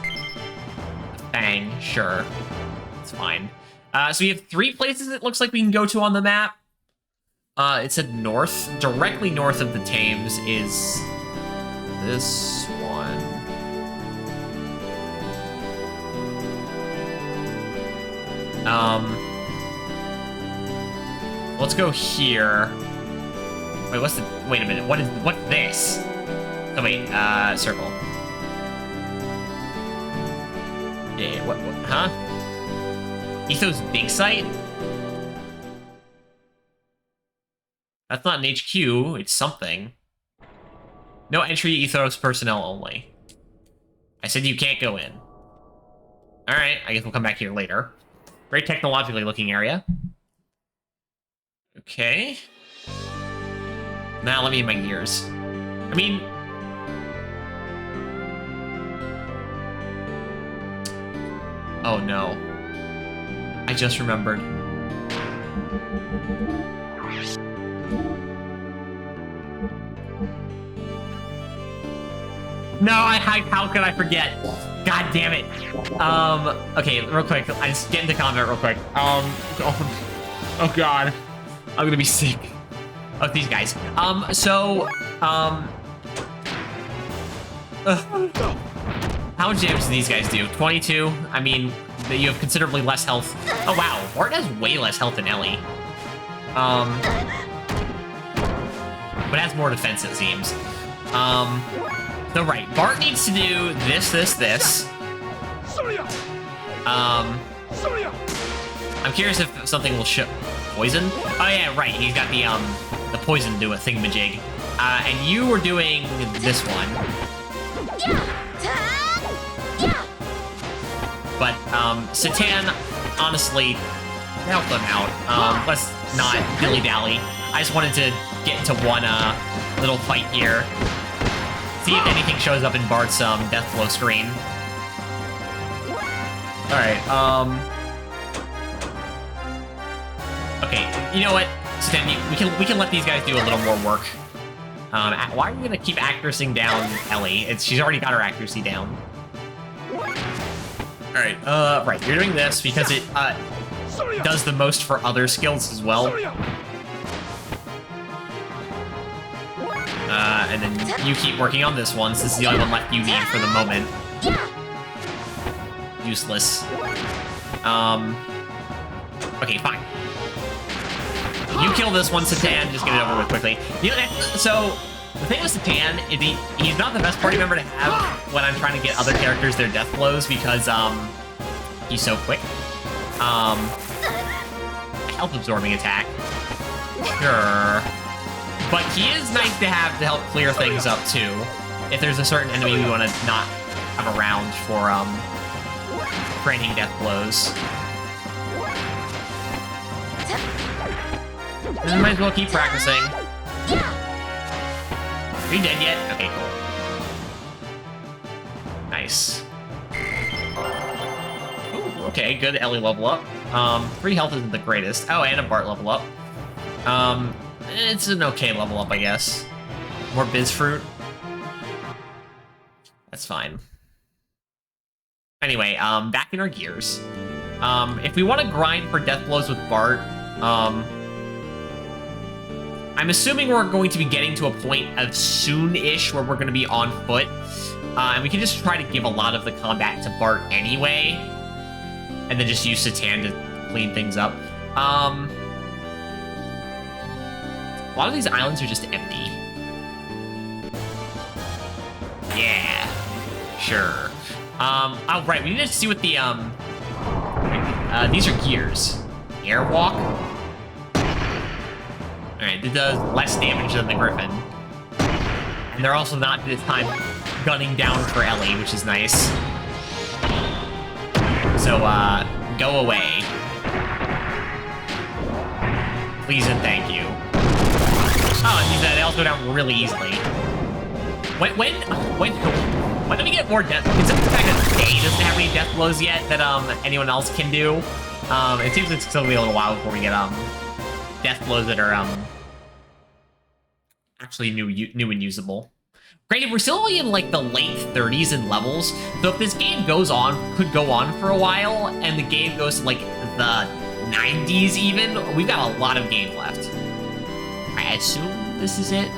Fang, sure. It's fine. So we have 3 places it looks like we can go to on the map. It said north. Directly north of the Thames is this one. Let's go here. Wait, wait a minute, what's this? Oh wait, circle. Yeah, what, huh? Ethos Dig Site? That's not an HQ, it's something. No entry, Ethos personnel only. I said you can't go in. Alright, I guess we'll come back here later. Very technologically looking area. Okay. Now let me in my gears. I mean... Oh no. I just remembered. No, how could I forget? God damn it. Okay, real quick. I just get into combat real quick. Oh god. I'm gonna be sick of these guys. How much damage do these guys do? 22? I mean, you have considerably less health. Oh wow, Bart has way less health than Ellie. But has more defense, it seems. So right, Bart needs to do this. I'm curious if something will show poison. Oh yeah, right. He's got the poison to do a thingamajig. And you were doing this one. But Satan, honestly, help them out. Let's not dilly dally. I just wanted to get into one little fight here. See if anything shows up in Bart's death flow screen. Alright, okay, you know what? Stan, we can let these guys do a little more work. Why are you gonna keep accuracying down Ellie? She's already got her accuracy down. Alright, right, you're doing this because it does the most for other skills as well. And then you keep working on this one, since this is the only one left you need for the moment. Useless. Okay, fine. You kill this one, Satan, just get it over with quickly. You know, so, the thing with Satan is he's not the best party member to have when I'm trying to get other characters their death blows, because, he's so quick. Health absorbing attack. Sure. But he is nice to have to help clear things up, too. If there's a certain enemy we want to not have around for, granting death blows. And might as well keep practicing. Are you dead yet? Okay, cool. Nice. Ooh, okay, good Ellie level up. 3 health isn't the greatest. Oh, and a Bart level up. It's an okay level up, I guess. More Biz Fruit. That's fine. Anyway, back in our gears. If we want to grind for death blows with Bart, I'm assuming we're going to be getting to a point of soon-ish where we're going to be on foot. And we can just try to give a lot of the combat to Bart anyway. And then just use Satan to clean things up. A lot of these islands are just empty. Yeah, sure. Oh, right, we need to see what the, these are gears. Airwalk? Alright, it does less damage than the Griffin. And they're also not, this time, gunning down for Ellie, which is nice. So, go away. Please and thank you. Oh, and they also go down really easily. When do we get more death? Considering the fact that Day doesn't have any death blows yet that anyone else can do, it seems it's gonna be a little while before we get death blows that are actually new and usable. Granted, we're still only in like the late 30s in levels, so if this game could go on for a while, and the game goes to like the 90s even, we've got a lot of game left. I assume this is it.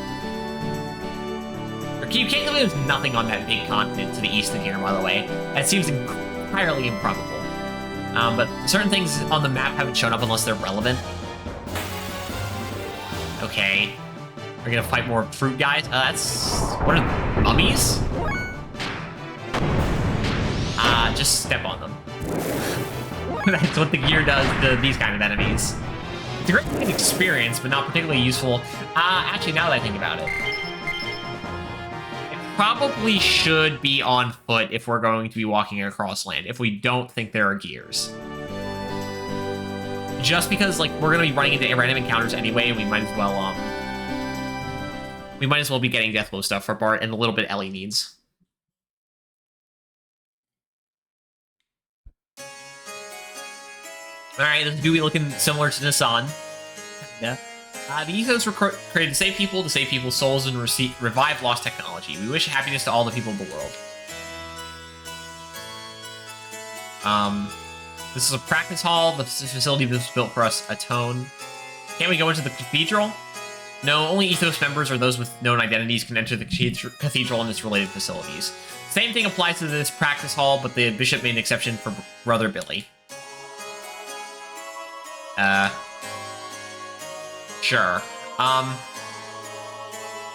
You can't tell me there's nothing on that big continent to the east of here, by the way. That seems entirely improbable. But certain things on the map haven't shown up unless they're relevant. Okay. We're gonna fight more fruit guys? What are mummies? just step on them. That's what the gear does to these kind of enemies. It's a great experience, but not particularly useful. Actually, now that I think about it, it probably should be on foot if we're going to be walking across land, if we don't think there are gears. Just because, like, we're going to be running into random encounters anyway, and we might as well be getting Deathblow stuff for Bart and a little bit Ellie needs. Alright, this Gooey looking similar to Nissan. Yeah. The ethos were created to save people's souls, and revive lost technology. We wish happiness to all the people of the world. This is a practice hall. The facility was built for us atone. Can't we go into the cathedral? No, only ethos members or those with known identities can enter the cathedral and its related facilities. Same thing applies to this practice hall, but the bishop made an exception for Brother Billy. Sure.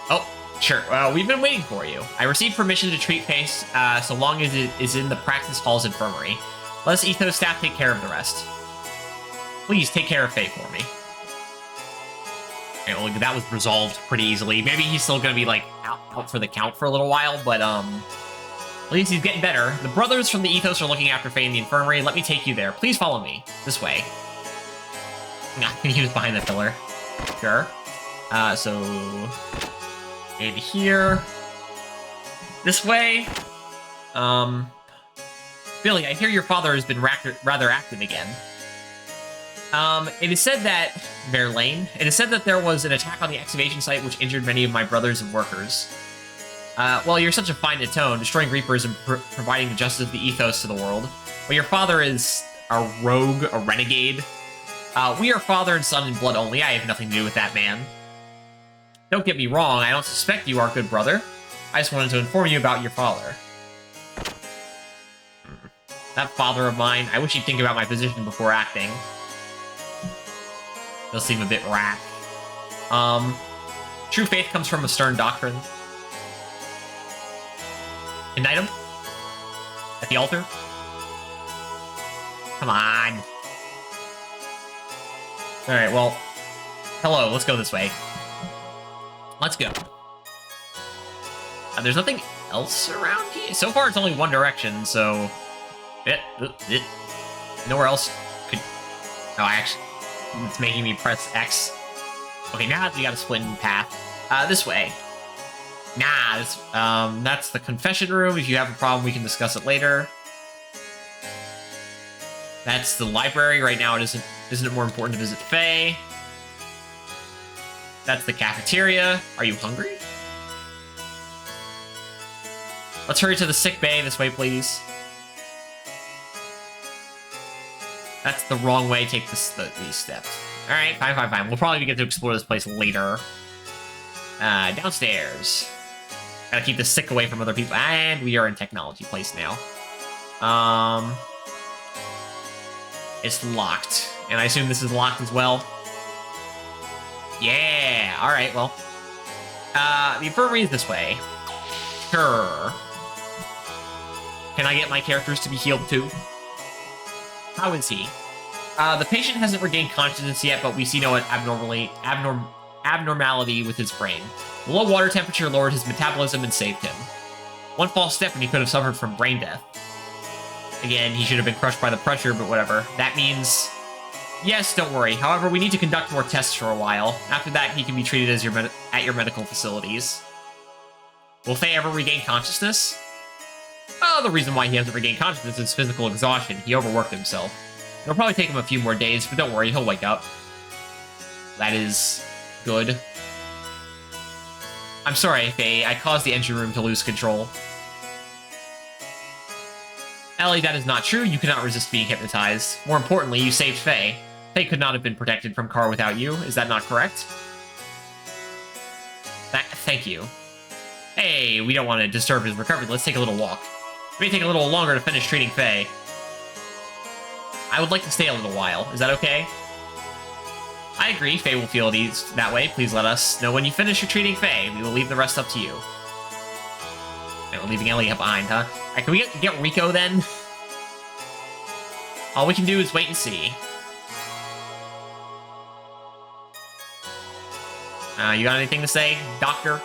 Oh, sure. We've been waiting for you. I received permission to treat Pace, so long as it is in the practice hall's infirmary. Let us ethos staff take care of the rest. Please take care of Faye for me. Okay, well, that was resolved pretty easily. Maybe he's still gonna be, like, out for the count for a little while, but, at least he's getting better. The brothers from the ethos are looking after Faye in the infirmary. Let me take you there. Please follow me. This way. He was behind the pillar. Sure. So... in here. This way. Billy, I hear your father has been rather active again. It is said that... Verlaine. It is said that there was an attack on the excavation site which injured many of my brothers and workers. Well, you're such a fine atone, destroying Reapers and providing the justice of the ethos to the world. But your father is a rogue, a renegade. We are father and son in blood only. I have nothing to do with that man. Don't get me wrong, I don't suspect you are a good brother. I just wanted to inform you about your father. That father of mine, I wish he'd think about my position before acting. Does seem a bit rash. True faith comes from a stern doctrine. Indict him? At the altar? Come on. Alright, well... hello, let's go this way. Let's go. There's nothing else around here? So far, it's only one direction, so... nowhere else could... oh, actually... it's making me press X. Okay, now we gotta split in path. This way. Nah, this, that's the confession room. If you have a problem, we can discuss it later. That's the library. Right now, isn't it more important to visit Faye? That's the cafeteria. Are you hungry? Let's hurry to the sick bay. This way, please. That's the wrong way. Take these steps. Alright, fine. We'll probably get to explore this place later. Downstairs. Gotta keep the sick away from other people. And we are in technology place now. It's locked. And I assume this is locked as well. Yeah! Alright, well. The infirmary is this way. Sure. Can I get my characters to be healed too? How is he? The patient hasn't regained consciousness yet, but we see no abnormality with his brain. The low water temperature lowered his metabolism and saved him. One false step and he could have suffered from brain death. Again, he should have been crushed by the pressure, but whatever. That means... yes, don't worry. However, we need to conduct more tests for a while. After that, he can be treated as at your medical facilities. Will Faye ever regain consciousness? Oh, the reason why he hasn't regained consciousness is physical exhaustion. He overworked himself. It'll probably take him a few more days, but don't worry, he'll wake up. That is... good. I'm sorry, Faye. I caused the engine room to lose control. Ellie, that is not true. You cannot resist being hypnotized. More importantly, you saved Faye. Faye could not have been protected from Car without you. Is that not correct? Thank you. Hey, we don't want to disturb his recovery. Let's take a little walk. It may take a little longer to finish treating Faye. I would like to stay a little while. Is that okay? I agree. Faye will feel at ease that way. Please let us know when you finish your treating Faye. We will leave the rest up to you. Okay, we're leaving Ellie behind, huh? Alright, can we get Rico then? All we can do is wait and see. You got anything to say, doctor?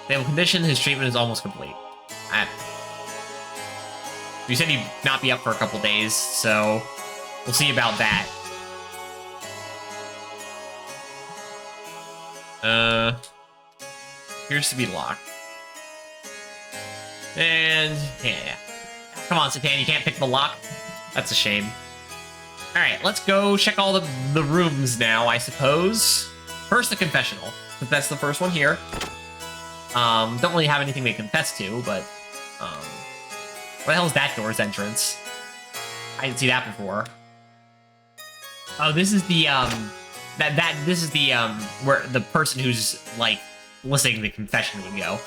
Stable condition, his treatment is almost complete. You said he'd not be up for a couple days, so we'll see about that. Appears to be locked. And, yeah. Come on, Satan, you can't pick the lock? That's a shame. Alright, let's go check all the rooms now, I suppose. First, the confessional. That's the first one here. Don't really have anything to confess to, but, what the hell is that door's entrance? I didn't see that before. Oh, this is the, this is the, where the person who's, like, listening to the confession would go.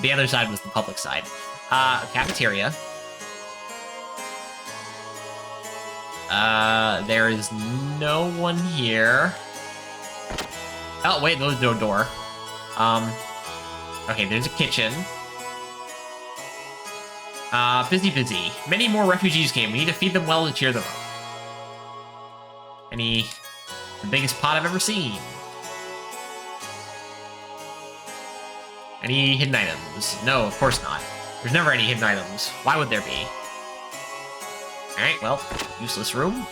The other side was the public side. Cafeteria. There is no one here. Oh, wait, there's no door. Okay, there's a kitchen. Busy. Many more refugees came. We need to feed them well and cheer them up. The biggest pot I've ever seen. Any hidden items? No, of course not. There's never any hidden items. Why would there be? Alright, well, useless room.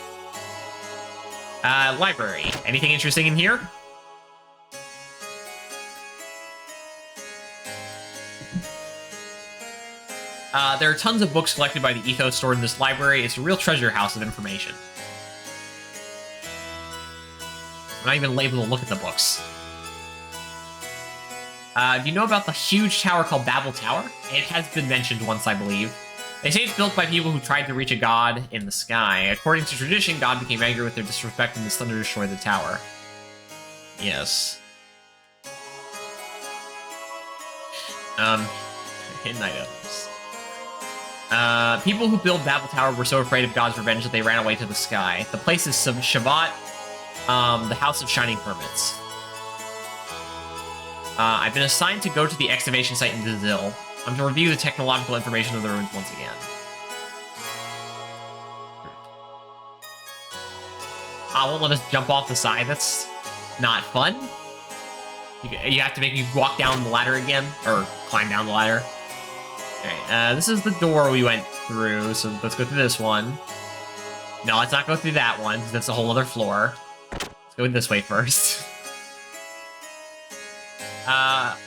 Library. Anything interesting in here? There are tons of books collected by the Ethos stored in this library. It's a real treasure house of information. I'm not even able to look at the books. Do you know about the huge tower called Babel Tower? It has been mentioned once, I believe. They say it's built by people who tried to reach a god in the sky. According to tradition, God became angry with their disrespect and his thunder destroyed the tower. Yes. Hidden items. People who built Babel Tower were so afraid of God's revenge that they ran away to the sky. The place is Shabbat, the House of Shining Permits. I've been assigned to go to the excavation site in Dazil. I'm to review the technological information of the ruins once again. I won't let us jump off the side. That's not fun. You have to make me walk down the ladder again, or climb down the ladder. Okay, this is the door we went through, so let's go through this one. No, let's not go through that one, because that's a whole other floor. Let's go this way first.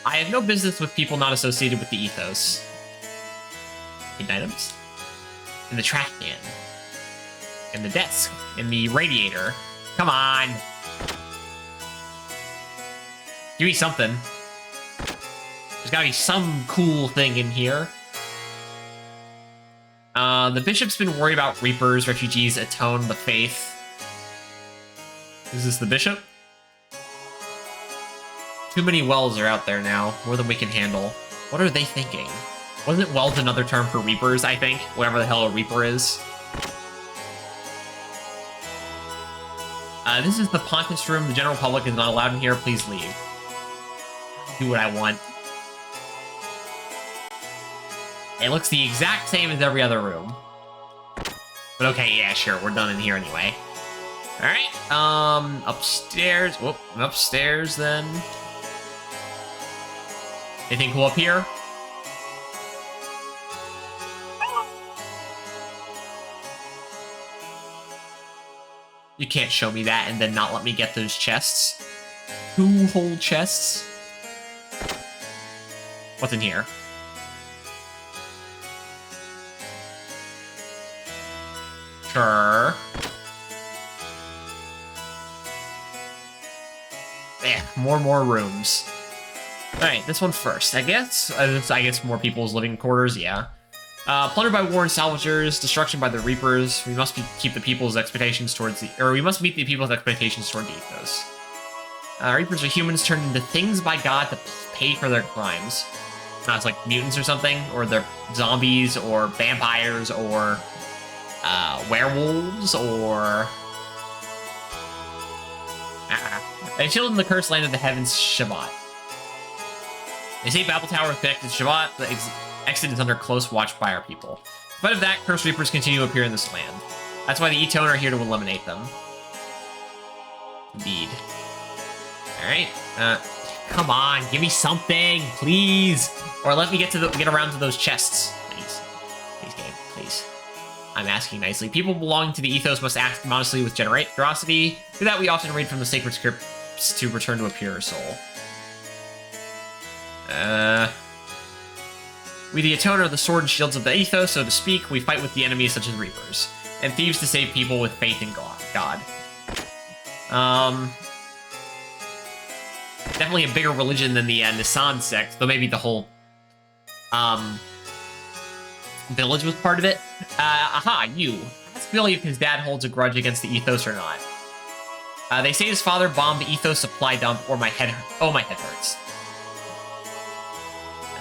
I have no business with people not associated with the Ethos. Hidden items? In the trash can. In the desk. In the radiator. Come on! Give me something. There's gotta be some cool thing in here. The bishop's been worried about Reapers, refugees, atone, the faith. Is this the bishop? Too many wells are out there now, more than we can handle. What are they thinking? Wasn't wells another term for Reapers, I think? Whatever the hell a Reaper is. This is the Pontiff's room. The general public is not allowed in here. Please leave. Do what I want. It looks the exact same as every other room. But okay, yeah, sure, we're done in here anyway. Alright, upstairs. Whoop, upstairs then. Anything cool up here? You can't show me that and then not let me get those chests. 2 whole chests? What's in here? Sure. Yeah, more rooms. Alright, this one first. I guess more people's living quarters, yeah. Plundered by war and salvagers, destruction by the Reapers. We must keep the people's expectations towards the... Or we must meet the people's expectations toward the Ethos. Reapers are humans turned into things by God to pay for their crimes. It's like mutants or something, or they're zombies, or vampires, or... werewolves, or... They chilled in the cursed land of the heavens, Shabbat. They say Babel Tower is connected to Shabbat. The exit is under close watch by our people. In spite of that, cursed reapers continue to appear in this land. That's why the Etone are here to eliminate them. Indeed. Alright. Come on, give me something, please. Or let me get around to those chests. Please. Please, game. Please. I'm asking nicely. People belonging to the ethos must act modestly with generosity. For that, we often read from the sacred scripts to return to a pure soul. We the Etone are the sword and shields of the ethos, so to speak. We fight with the enemies such as Reapers. And thieves to save people with faith in God. Definitely a bigger religion than the Nissan sect, though maybe the whole village was part of it. Aha, you. Ask Billy if his dad holds a grudge against the ethos or not. They say his father bombed the ethos supply dump, or my head hurts.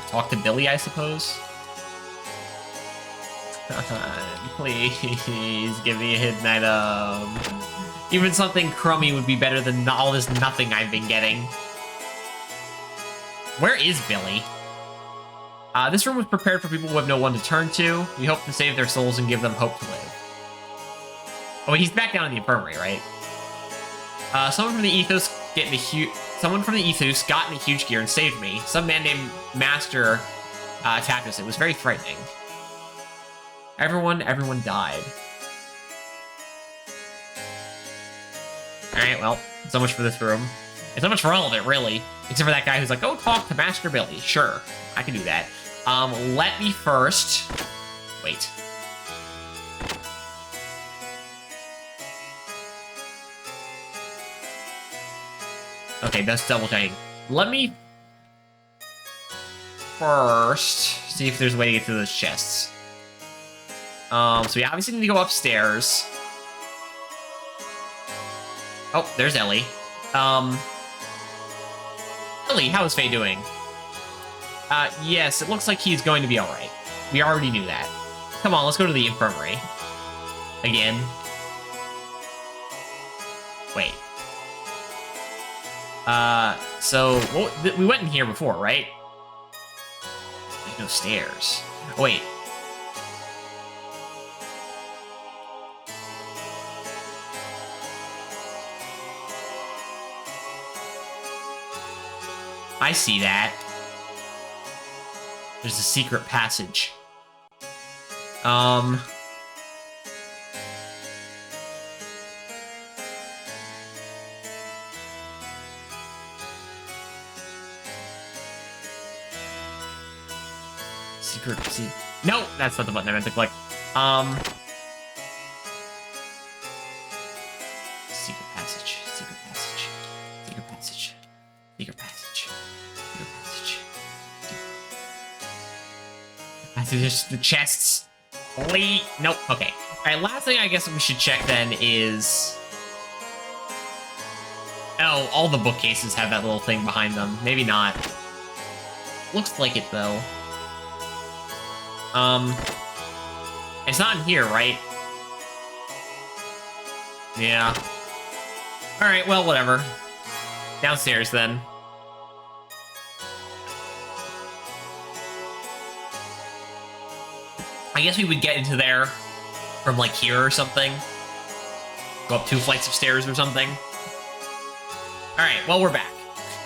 Talk to Billy, I suppose. Please give me a hidden item. Even something crummy would be better than all this nothing I've been getting. Where is Billy? This room was prepared for people who have no one to turn to. We hope to save their souls and give them hope to live. Oh, he's back down in the infirmary, right? Someone from the ethos got in a huge gear and saved me. Some man named Master attacked us. It was very frightening. Everyone died. Alright, well, so much for this room. It's not much for all of it, really. Except for that guy who's like, go talk to Master Billy. Sure, I can do that. Let me first... Wait. Okay, that's double checking. Let me first see if there's a way to get to those chests. So we obviously need to go upstairs. Oh, there's Ellie. Ellie, how is Faye doing? Yes, it looks like he's going to be alright. We already knew that. Come on, let's go to the infirmary. Again. Wait. So, we went in here before, right? There's no stairs. Oh, wait. I see that. There's a secret passage. No, that's not the button I meant to click. Secret passage. Secret passage. Secret passage. Secret passage. Secret passage. Passages to the chests. Holy. Nope. Okay. Alright, last thing I guess we should check then is... Oh, all the bookcases have that little thing behind them. Maybe not. Looks like it, though. It's not in here, right? Yeah. Alright, well, whatever. Downstairs, then. I guess we would get into there from, like, here or something. Go up 2 flights of stairs or something. Alright, well, we're back.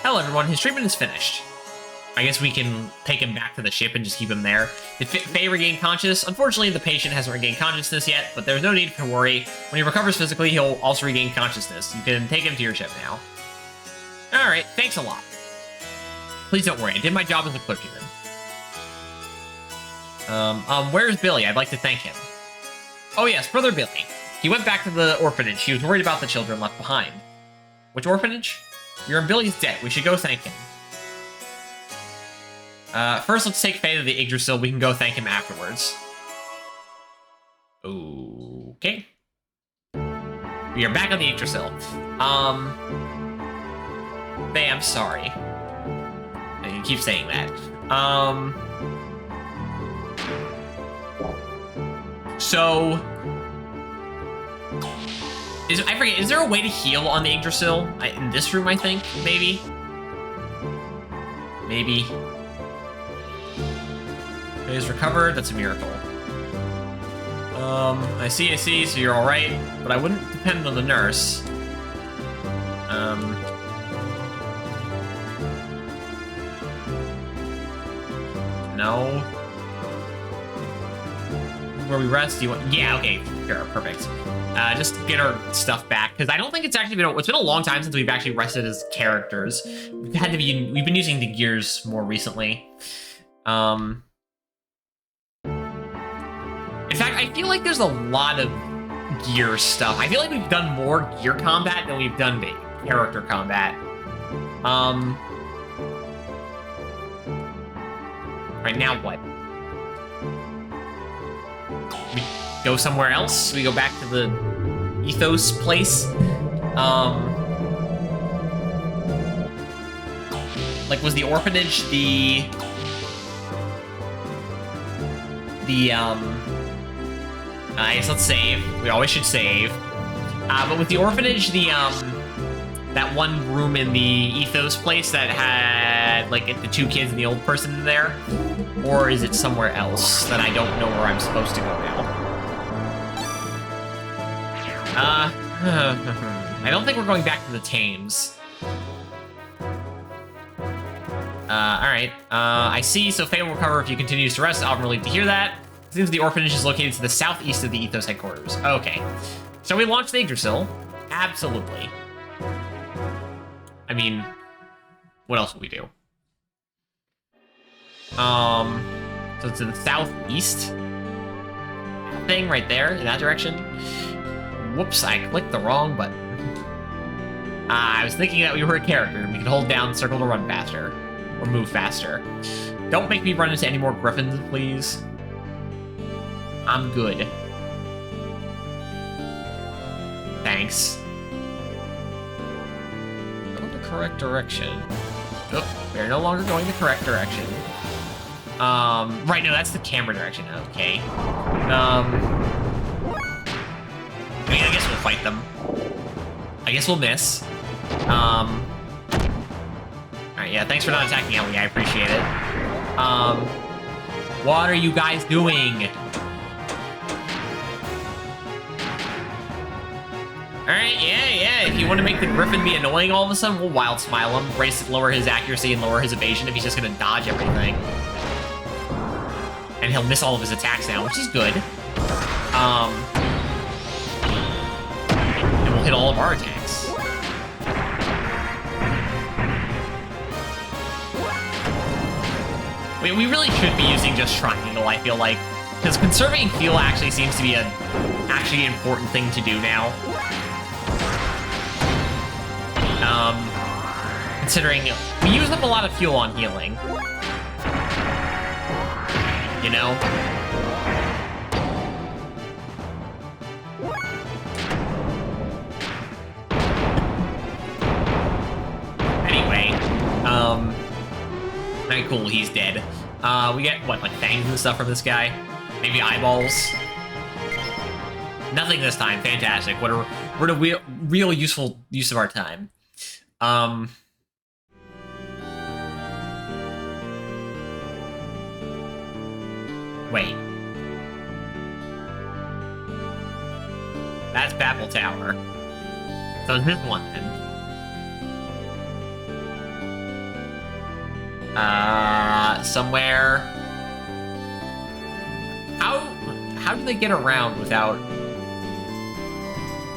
Hello, everyone. His treatment is finished. I guess we can take him back to the ship and just keep him there. Did Faye regain consciousness? Unfortunately, the patient hasn't regained consciousness yet, but there's no need to worry. When he recovers physically, he'll also regain consciousness. You can take him to your ship now. Alright, thanks a lot. Please don't worry, I did my job as a clergyman. Where's Billy? I'd like to thank him. Oh yes, Brother Billy. He went back to the orphanage. He was worried about the children left behind. Which orphanage? You're in Billy's debt. We should go thank him. First, let's take Faye to the Yggdrasil. We can go thank him afterwards. Okay. We are back on the Yggdrasil. Faye, I'm sorry. And you keep saying that. So... I forget, is there a way to heal on the Yggdrasil? In this room, I think? Maybe? Maybe. He is recovered. That's a miracle. I see, so you're alright, but I wouldn't depend on the nurse. No. Where we rest? Do you want? Yeah, okay, sure, perfect. Just get our stuff back, because I don't think it's actually been. It's been a long time since we've actually rested as characters. We've been using the gears more recently. In fact, I feel like there's a lot of gear stuff. I feel like we've done more gear combat than we've done character combat. Right now, what? We go somewhere else? We go back to the Ethos place? Like, was the orphanage I guess let's save. We always should save. But with the orphanage, that one room in the Ethos place that had, like, the two kids and the old person in there? Or is it somewhere else that I don't know where I'm supposed to go now? I don't think we're going back to the Thames. Alright. I see, so Faye will recover if you continues to rest. I'm relieved to hear that. It seems the orphanage is located to the southeast of the Ethos headquarters. Okay. Shall we launch the Yggdrasil? Absolutely. I mean, what else will we do? So it's in the southeast. That thing right there, in that direction. Whoops, I clicked the wrong button. I was thinking that we were a character and we could hold down circle to run faster. Or move faster. Don't make me run into any more griffins, please. I'm good. Thanks. Go the correct direction. Oh, we're no longer going the correct direction. Right, no, that's the camera direction. Okay. I mean, I guess we'll fight them. I guess we'll miss. Alright, yeah, thanks for not attacking Ellie, I appreciate it. What are you guys doing? Alright, yeah, if you want to make the Griffin be annoying all of a sudden, we'll Wild Smile him, lower his accuracy and lower his evasion if he's just gonna dodge everything. And he'll miss all of his attacks now, which is good. And we'll hit all of our attacks. We really should be using just Triangle, I feel like. Because conserving fuel actually seems to be an important thing to do now. Considering we use up a lot of fuel on healing. You know? Anyway, alright, cool, he's dead. We get, what, like fangs and stuff from this guy? Maybe eyeballs? Nothing this time, fantastic. What a real useful use of our time. Wait. That's Babel Tower. So this one then. Somewhere. How do they get around without?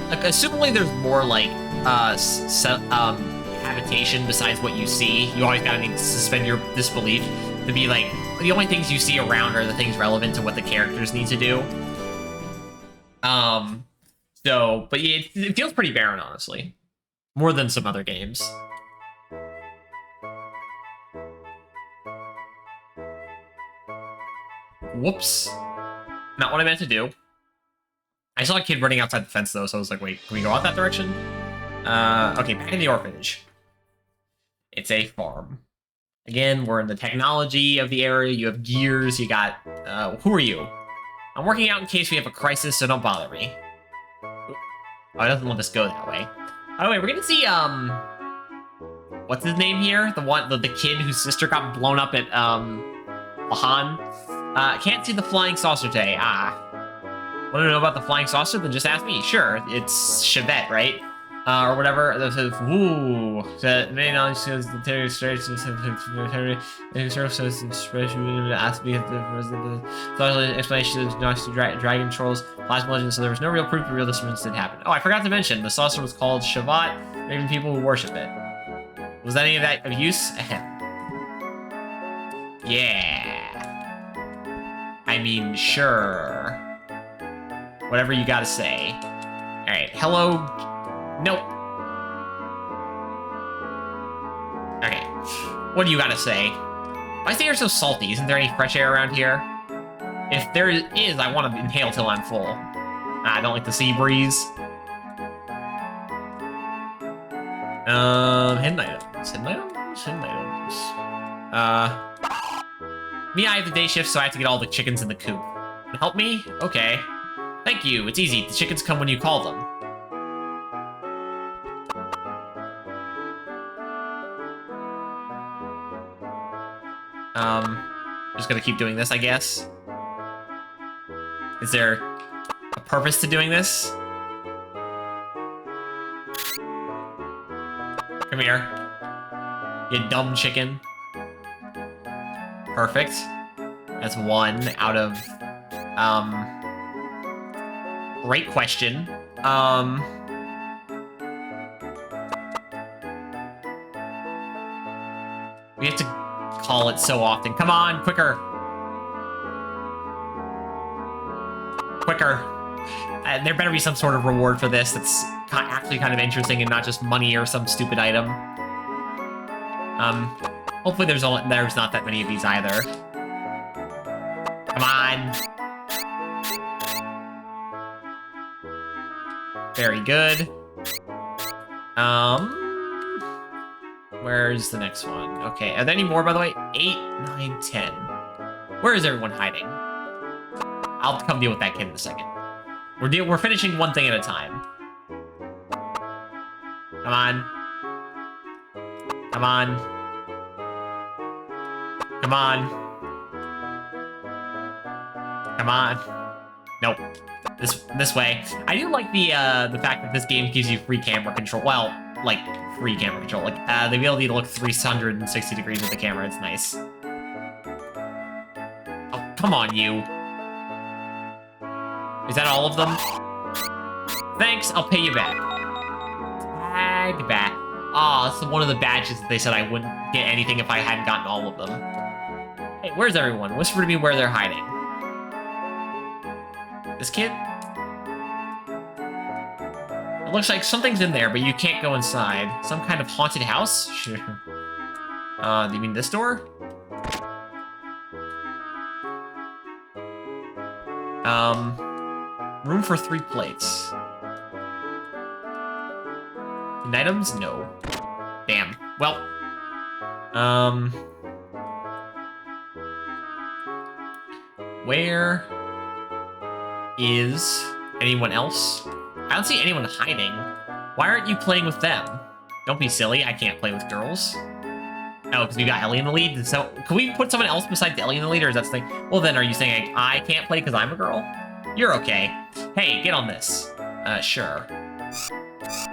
Like, assumingly there's more like habitation besides what you see. You always gotta need to suspend your disbelief to be like the only things you see around are the things relevant to what the characters need to do. So, but yeah, it feels pretty barren, honestly, more than some other games. Whoops. Not what I meant to do. I saw a kid running outside the fence, though, so I was like, wait, can we go out that direction? Okay, back in the orphanage. It's a farm. Again, we're in the technology of the area. You have gears, you got... who are you? I'm working out in case we have a crisis, so don't bother me. Oh, it doesn't let us go that way. By the way, we're gonna see, what's his name here? The kid whose sister got blown up at, Lahan. Can't see the flying saucer today. Want to know about the flying saucer? Then just ask me. Sure, it's Chevette, right? Or whatever. Ooh. That may not says the Terry Straits says expression asked me if the explanation is not to dragon trolls plasma legends, so there was no real proof of real disturbance did happen. Oh, I forgot to mention the saucer was called Shavat, even people who worship it. Was any of that of use? Yeah. I mean, sure. Whatever you gotta say. Alright, hello. Nope. Okay. What do you gotta say? Why is the air so salty? Isn't there any fresh air around here? If there is, I want to inhale till I'm full. I don't like the sea breeze. Hidden items. Hidden items? Hidden items. Me, I have the day shift, so I have to get all the chickens in the coop. Help me? Okay. Thank you. It's easy. The chickens come when you call them. Just gonna keep doing this, I guess. Is there a purpose to doing this? Come here. You dumb chicken. Perfect. That's one out of, great question. We have to call it so often. Come on, quicker. Quicker. There better be some sort of reward for this that's actually kind of interesting and not just money or some stupid item. Hopefully there's not that many of these either. Come on. Very good. Where's the next one? Okay, are there any more, by the way? 8, 9, 10. Where is everyone hiding? I'll come deal with that kid in a second. We're finishing one thing at a time. Come on. Come on. Come on. Come on. Nope. This way. I do like the fact that this game gives you free camera control. Well, like free camera control. Like the ability to look 360 degrees with the camera. It's nice. Oh, come on, you. Is that all of them? Thanks, I'll pay you back. Tag back. Aw, this is one of the badges that they said I wouldn't get anything if I hadn't gotten all of them. Hey, where's everyone? Whisper to me where they're hiding. This kid? It looks like something's in there, but you can't go inside. Some kind of haunted house? Sure. Do you mean this door? Room for 3 plates. And items? No. Damn. Well. Where is anyone else? I don't see anyone hiding. Why aren't you playing with them? Don't be silly, I can't play with girls. Oh, because we got Ellie in the lead? So, can we put someone else besides Ellie in the lead, or is that something? Well then, are you saying I can't play because I'm a girl? You're okay. Hey, get on this. Sure.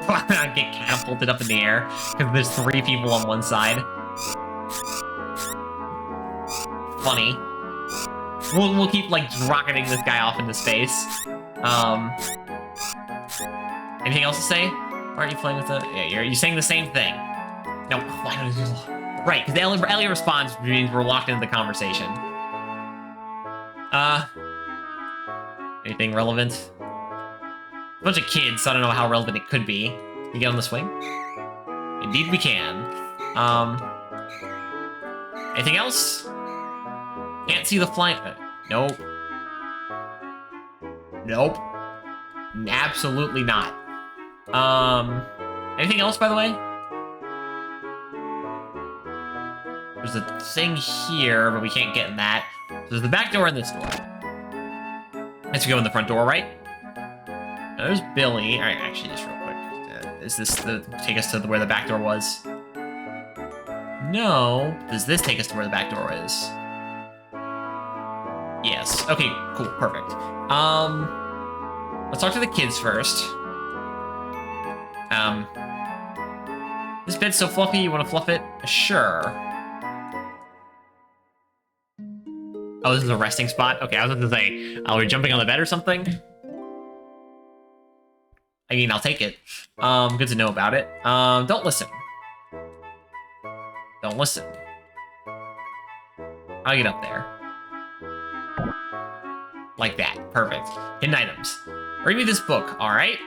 I get catapulted up in the air, because there's 3 people on one side. Funny. We'll keep, like, rocketing this guy off into space. Anything else to say? Why aren't you playing with the... Yeah, you're saying the same thing. No, why don't you... Right, because Ellie responds, which means we're locked into the conversation. Anything relevant? A bunch of kids, so I don't know how relevant it could be. Can we get on the swing? Indeed we can. Anything else? Can't see the flying... Nope. Nope. Absolutely not. Anything else, by the way? There's a thing here, but we can't get in that. So there's the back door and this door. Let's go in the front door, right? Now, there's Billy. All right, actually, just real quick. Is this take us to where the back door was? No. Does this take us to where the back door is? Yes. Okay, cool, perfect. Let's talk to the kids first. This bed's so fluffy, you want to fluff it? Sure. Oh, this is a resting spot? Okay, I was going to say, are we jumping on the bed or something? I mean, I'll take it. Good to know about it. Don't listen. Don't listen. I'll get up there. Like that. Perfect. Hidden items. Read me this book, alright?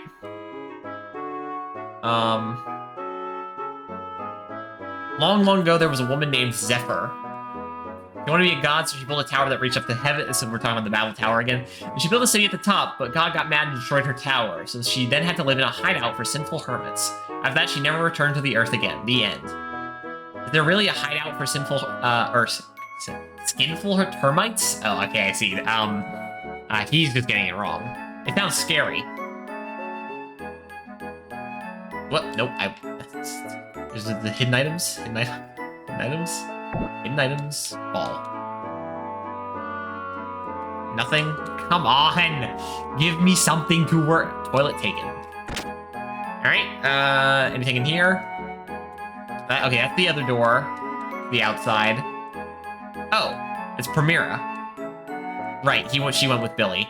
Long, long ago, there was a woman named Zephyr. She wanted to be a god, so she built a tower that reached up to heaven. So we're talking about the Battle Tower again. And she built a city at the top, but God got mad and destroyed her tower. So she then had to live in a hideout for sinful hermits. After that, she never returned to the earth again. The end. Is there really a hideout for sinful, skinful termites? Oh, okay, I see. He's just getting it wrong. It sounds scary. What? Nope. Is it the hidden items? Hidden items? Hidden items. Ball. Nothing? Come on! Give me something to work. Toilet taken. Alright, anything in here? Okay, that's the other door. The outside. Oh, it's Primera. Right, she went with Billy.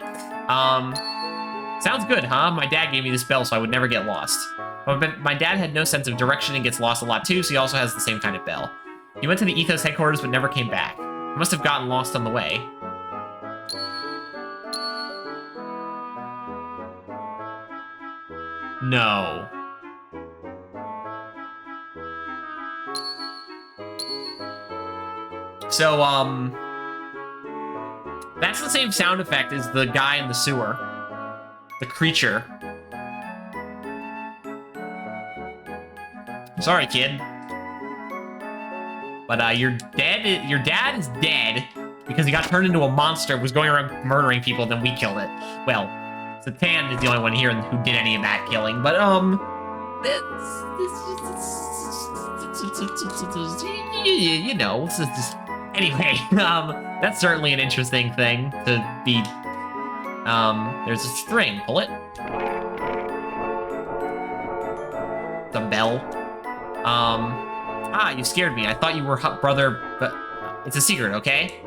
Sounds good, huh? My dad gave me this bell so I would never get lost. But my dad had no sense of direction and gets lost a lot too, so he also has the same kind of bell. He went to the Ethos headquarters but never came back. He must have gotten lost on the way. No. So, that's the same sound effect as the guy in the sewer. The creature. Sorry, kid. But, your dad is dead because he got turned into a monster, was going around murdering people, then we killed it. Well, Satan is the only one here who did any of that killing, but, you know, it's just, anyway, that's certainly an interesting thing to be, there's a string, pull it. The bell. You scared me. I thought you were brother, but it's a secret, okay?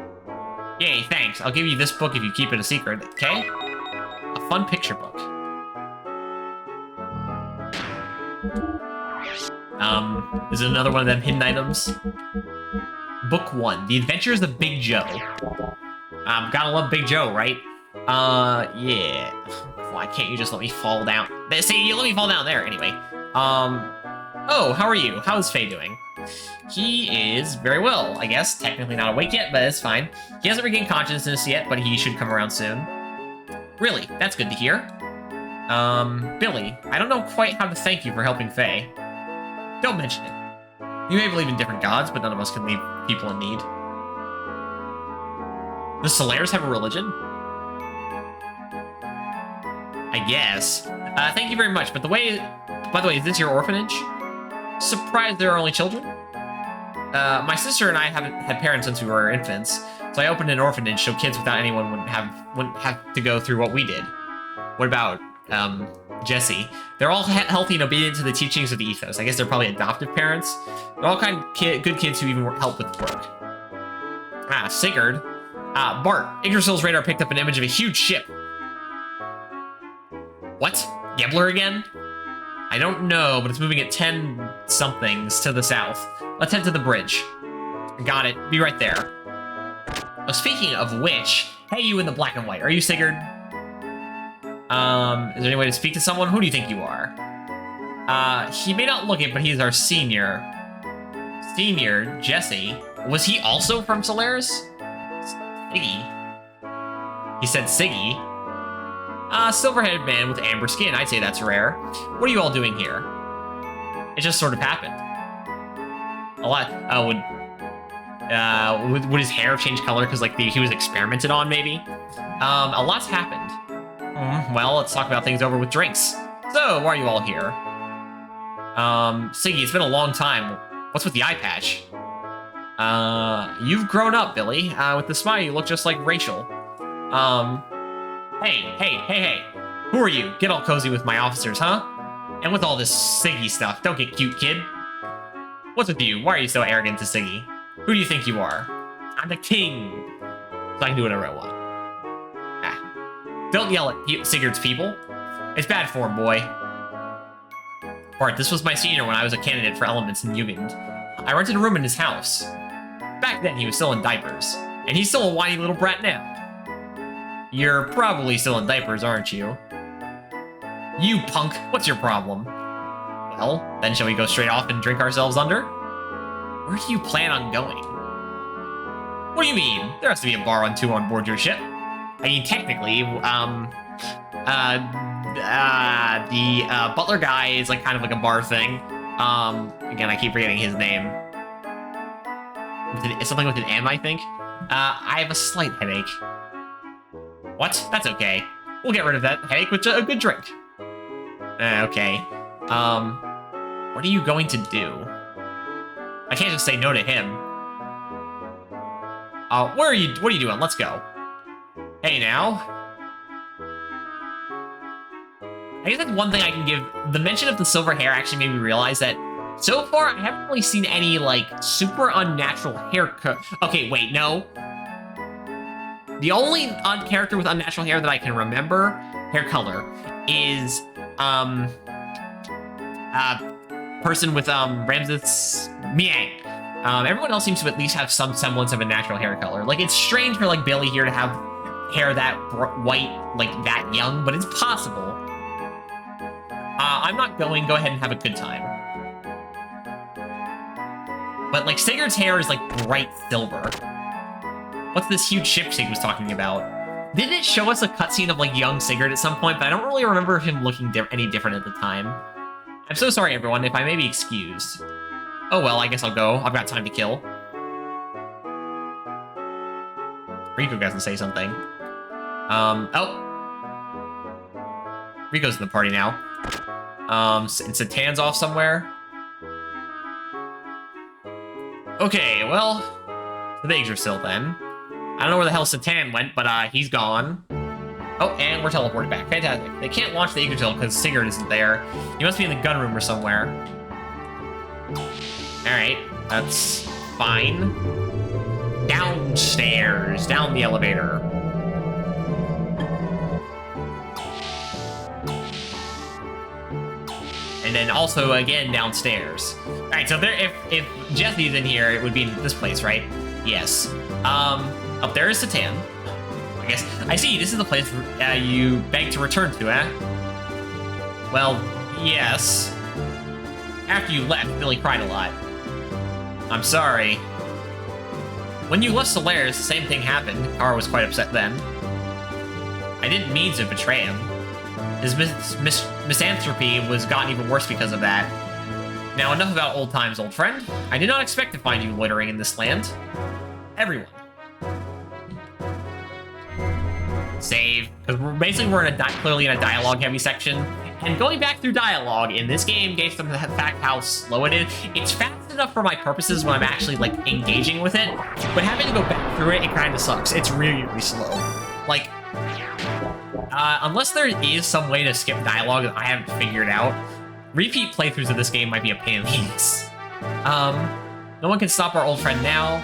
Yay, thanks. I'll give you this book if you keep it a secret, okay? A fun picture book. Is it another one of them hidden items? Book 1, The Adventures of Big Joe. Gotta love Big Joe, right? Yeah. Why can't you just let me fall down? See, you let me fall down there, anyway. Oh, how are you? How is Faye doing? He is very well, I guess. Technically not awake yet, but it's fine. He hasn't regained consciousness yet, but he should come around soon. Really? That's good to hear. Billy, I don't know quite how to thank you for helping Faye. Don't mention it. You may believe in different gods, but none of us can leave people in need. The Solaires have a religion? I guess. Thank you very much, but by the way, is this your orphanage? Surprised there are only children? My sister and I haven't had parents since we were infants, so I opened an orphanage so kids without anyone wouldn't have to go through what we did. What about, Jesse? They're all healthy and obedient to the teachings of the Ethos. I guess they're probably adoptive parents. They're all kind of good kids who even help with work. Sigurd. Bart, Yggdrasil's radar picked up an image of a huge ship. What? Gebler again? I don't know, but it's moving at 10-somethings to the south. Let's head to the bridge. Got it. Be right there. Oh, speaking of which, hey, you in the black and white. Are you Sigurd? Is there any way to speak to someone? Who do you think you are? He may not look it, but he's our senior. Senior, Jesse. Was he also from Solaris? Siggy. He said Siggy. Silver-headed man with amber skin. I'd say that's rare. What are you all doing here? It just sort of happened. A lot. Would his hair change color because like he was experimented on? Maybe. A lot's happened. Well, let's talk about things over with drinks. So, why are you all here? Siggy, it's been a long time. What's with the eye patch? You've grown up, Billy. With the smile, you look just like Rachel. Hey. Who are you? Get all cozy with my officers, huh? And with all this Siggy stuff, don't get cute, kid. What's with you? Why are you so arrogant to Siggy? Who do you think you are? I'm the king, so I can do whatever I want. Ah. Don't yell at Sigurd's people. It's bad form, boy. Bart, this was my senior when I was a candidate for elements in Jugend. I rented a room in his house. Back then, he was still in diapers. And he's still a whiny little brat now. You're probably still in diapers, aren't you? You punk, what's your problem? Well, then shall we go straight off and drink ourselves under? Where do you plan on going? What do you mean? There has to be a bar or two on board your ship. I mean, technically, the butler guy is like kind of like a bar thing. Again, I keep forgetting his name. It's something with an M, I think. I have a slight headache. What? That's okay. We'll get rid of that headache with a good drink. Okay. What are you going to do? I can't just say no to him. What are you doing? Let's go. Hey, now. I guess that's one thing I can give. The mention of the silver hair actually made me realize that so far I haven't really seen any, like, super unnatural haircut. Okay, wait, no. The only character with unnatural hair that I can remember, hair color, is, person with, Ramses Miang. Everyone else seems to at least have some semblance of a natural hair color. Like, it's strange for, like, Bailey here to have hair that white, like, that young, but it's possible. I'm not going. Go ahead and have a good time. But, like, Sigurd's hair is, like, bright silver. What's this huge ship Sig was talking about? Didn't it show us a cutscene of, like, young Sigurd at some point? But I don't really remember him looking any different at the time. I'm so sorry, everyone, if I may be excused. Oh, well, I guess I'll go. I've got time to kill. Rico doesn't say something. Oh. Rico's in the party now. And Satan's off somewhere. Okay, well, the eggs are still then. I don't know where the hell Satan went, but he's gone. Oh, and we're teleported back. Fantastic. They can't launch the Yggdrasil because Sigurd isn't there. He must be in the gun room or somewhere. Alright, that's fine. Downstairs, down the elevator. And then also, again, downstairs. Alright, so there, if Jesse's in here, it would be in this place, right? Yes. Up there is Satan. I guess. I see, this is the place you begged to return to, eh? Well, yes. After you left, Billy cried a lot. I'm sorry. When you left Solaris, the same thing happened. Kara was quite upset then. I didn't mean to betray him. His misanthropy was gotten even worse because of that. Now, enough about old times, old friend. I did not expect to find you loitering in this land. Everyone. Save. Because we're in clearly in a dialogue-heavy section. And going back through dialogue in this game, based on the fact how slow it is, it's fast enough for my purposes when I'm actually, like, engaging with it. But having to go back through it, it kind of sucks. It's really, really slow. Like, unless there is some way to skip dialogue that I haven't figured out, repeat playthroughs of this game might be a pain in the ass. No one can stop our old friend now.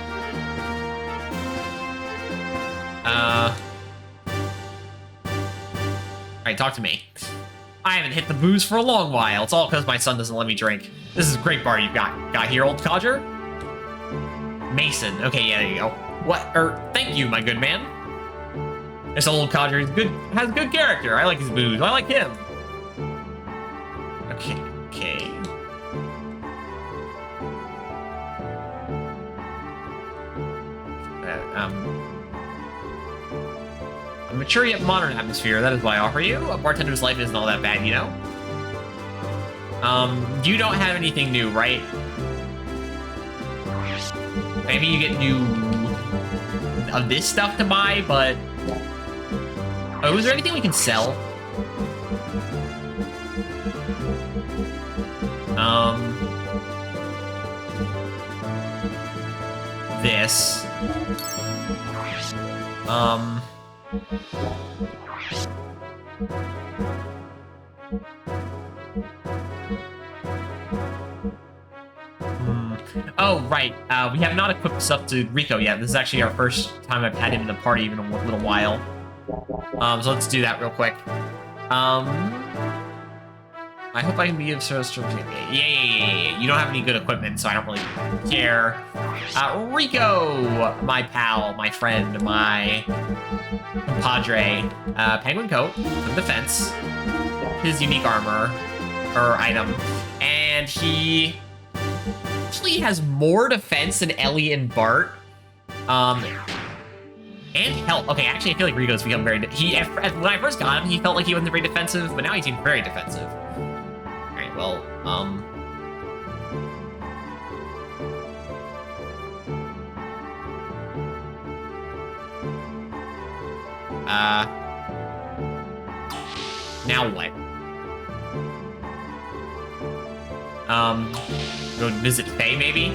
Alright, talk to me. I haven't hit the booze for a long while. It's all because my son doesn't let me drink. This is a great bar you've got here, old codger. Mason. Okay, yeah, there you go. What? Thank you, my good man. This old codger is good, has good character. I like his booze. I like him. Okay. A mature yet modern atmosphere, that is what I offer you. A bartender's life isn't all that bad, you know? You don't have anything new, right? Maybe you get new of this stuff to buy, but... Oh, is there anything we can sell? This. Oh, right. We have not equipped stuff to Rico yet. This is actually our first time I've had him in the party even a little while. So let's do that real quick. I hope I can be of service to... Yeah. You don't have any good equipment, so I don't really care. Rico, my pal, my friend, my compadre. Penguin coat, some defense, his unique armor, or item, and he actually has more defense than Ellie and Bart. And health. Okay, actually, I feel like Rico's become very... When I first got him, he felt like he wasn't very defensive, but now he seems very defensive. Alright, well, now what? Go visit Faye, maybe?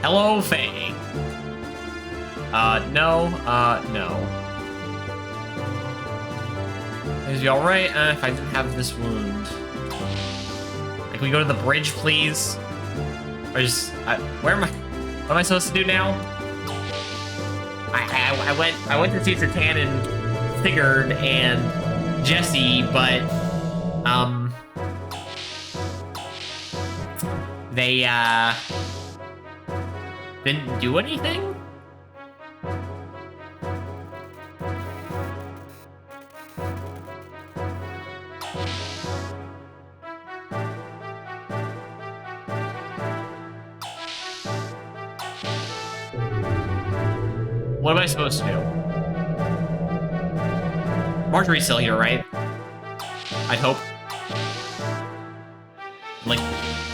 Hello, Faye. No. Is he alright? If I didn't have this wound. Like, can we go to the bridge, please? Or just... where am I... What am I supposed to do now? I went to see Satan and Sigurd and Jesse, but... They, didn't do anything? What am I supposed to do? Marjorie's still here, right? I hope. Like,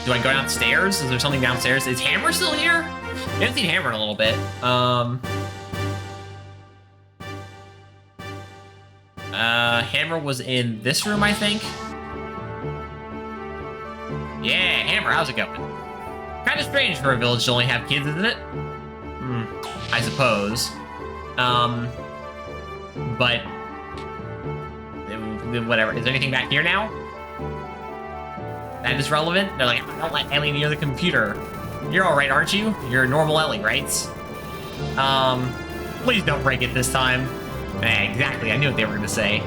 do I go downstairs? Is there something downstairs? Is Hammer still here? We haven't seen Hammer in a little bit. Hammer was in this room, I think. Yeah, Hammer, how's it going? Kind of strange for a village to only have kids, isn't it? I suppose. But whatever. Is there anything back here now? That is relevant? They're like, don't let Ellie near the computer. You're alright, aren't you? You're a normal Ellie, right? Please don't break it this time. Exactly, I knew what they were gonna say.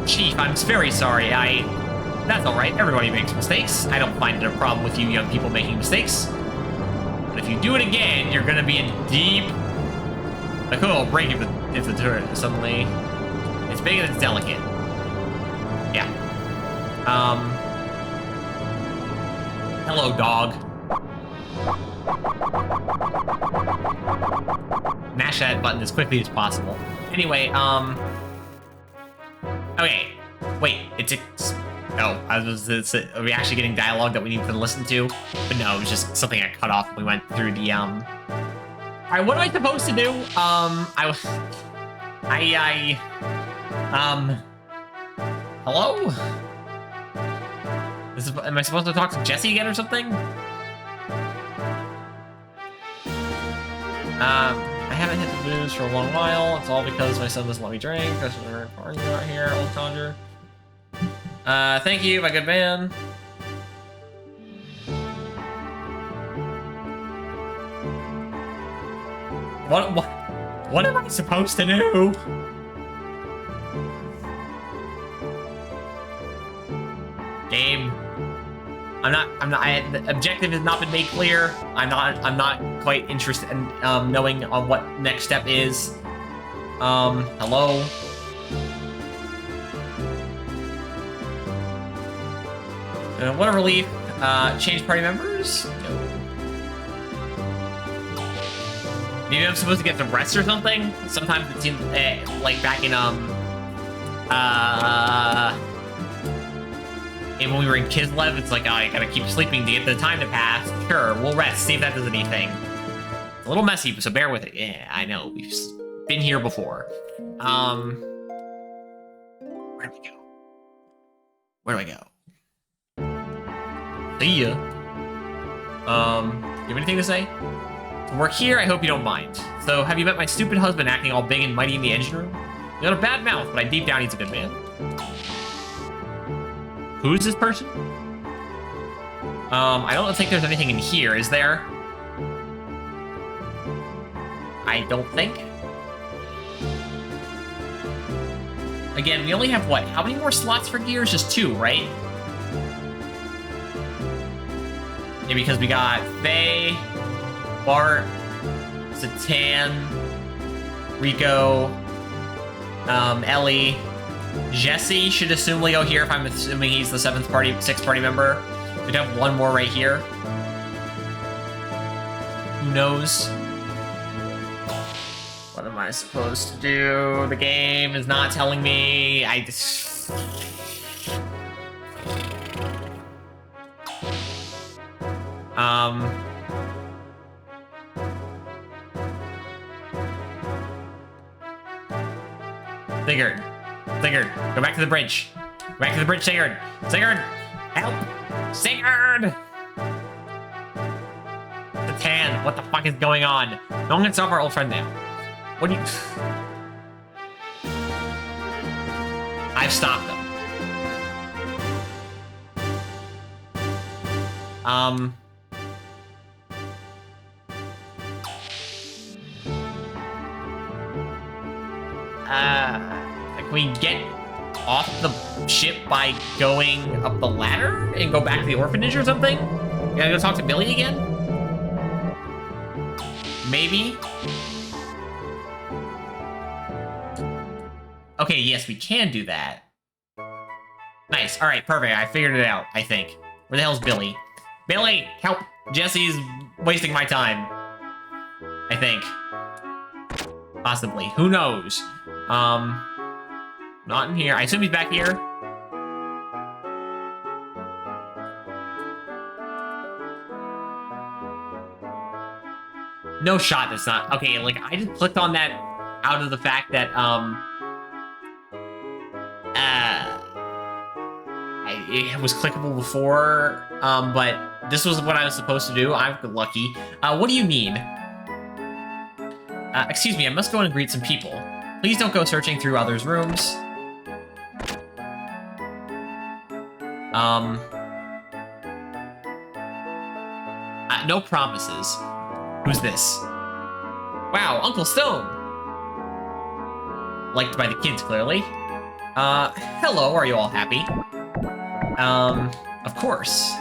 Chief, I'm very sorry. That's alright, everybody makes mistakes. I don't find it a problem with you young people making mistakes. But if you do it again, you're gonna be in deep... Like, oh, break if the turret is suddenly... It's big and it's delicate. Yeah. Hello, dog. Mash that button as quickly as possible. Anyway, okay. Wait, oh, are we actually getting dialogue that we need to listen to? But no, it was just something I cut off when we went through the, Alright, what am I supposed to do? Hello? Am I supposed to talk to Jesse again or something? I haven't hit the booze for a long while. It's all because my son doesn't let me drink. That's what we're arguing out here, old conjure. Thank you, my good man. What am I supposed to do? Game. The objective has not been made clear. I'm not quite interested in knowing on what next step is. Hello? What a relief. Change party members? No. Maybe I'm supposed to get some rest or something? Sometimes it seems like back in when we were in Kislev, it's like, oh, I gotta keep sleeping to get the time to pass. Sure, we'll rest, see if that does anything. A little messy, so bear with it. Yeah, I know, we've been here before. Where do we go? Where do I go? See ya. You have anything to say? We're here, I hope you don't mind. So, have you met my stupid husband acting all big and mighty in the engine room? You got a bad mouth, but deep down he's a good man. Who's this person? I don't think there's anything in here, is there? I don't think. Again, we only have, what, how many more slots for gears? Just 2, right? Yeah, because we got Faye, Bart, Satan, Rico, Ellie, Jesse should assumably go here if I'm assuming he's the 6th party member. We'd have 1 more right here. Who knows? What am I supposed to do? The game is not telling me. I just... Sigurd. Sigurd, go back to the bridge. Go back to the bridge, Sigurd. Sigurd, help! Sigurd! The tan, what the fuck is going on? No one can stop our old friend now. What do you... I've stopped them. Can we get off the ship by going up the ladder and go back to the orphanage or something? You gotta go talk to Billy again? Maybe? Okay, yes, we can do that. Nice, alright, perfect. I figured it out, I think. Where the hell's Billy? Billy, help! Jesse's wasting my time. I think. Possibly. Who knows? Not in here. I assume he's back here. No shot that's not... Okay, like, I just clicked on that out of the fact that, it was clickable before, but this was what I was supposed to do. I'm lucky. What do you mean? Excuse me, I must go and greet some people. Please don't go searching through others' rooms. No promises. Who's this? Wow, Uncle Stone! Liked by the kids, clearly. Hello, are you all happy? Of course.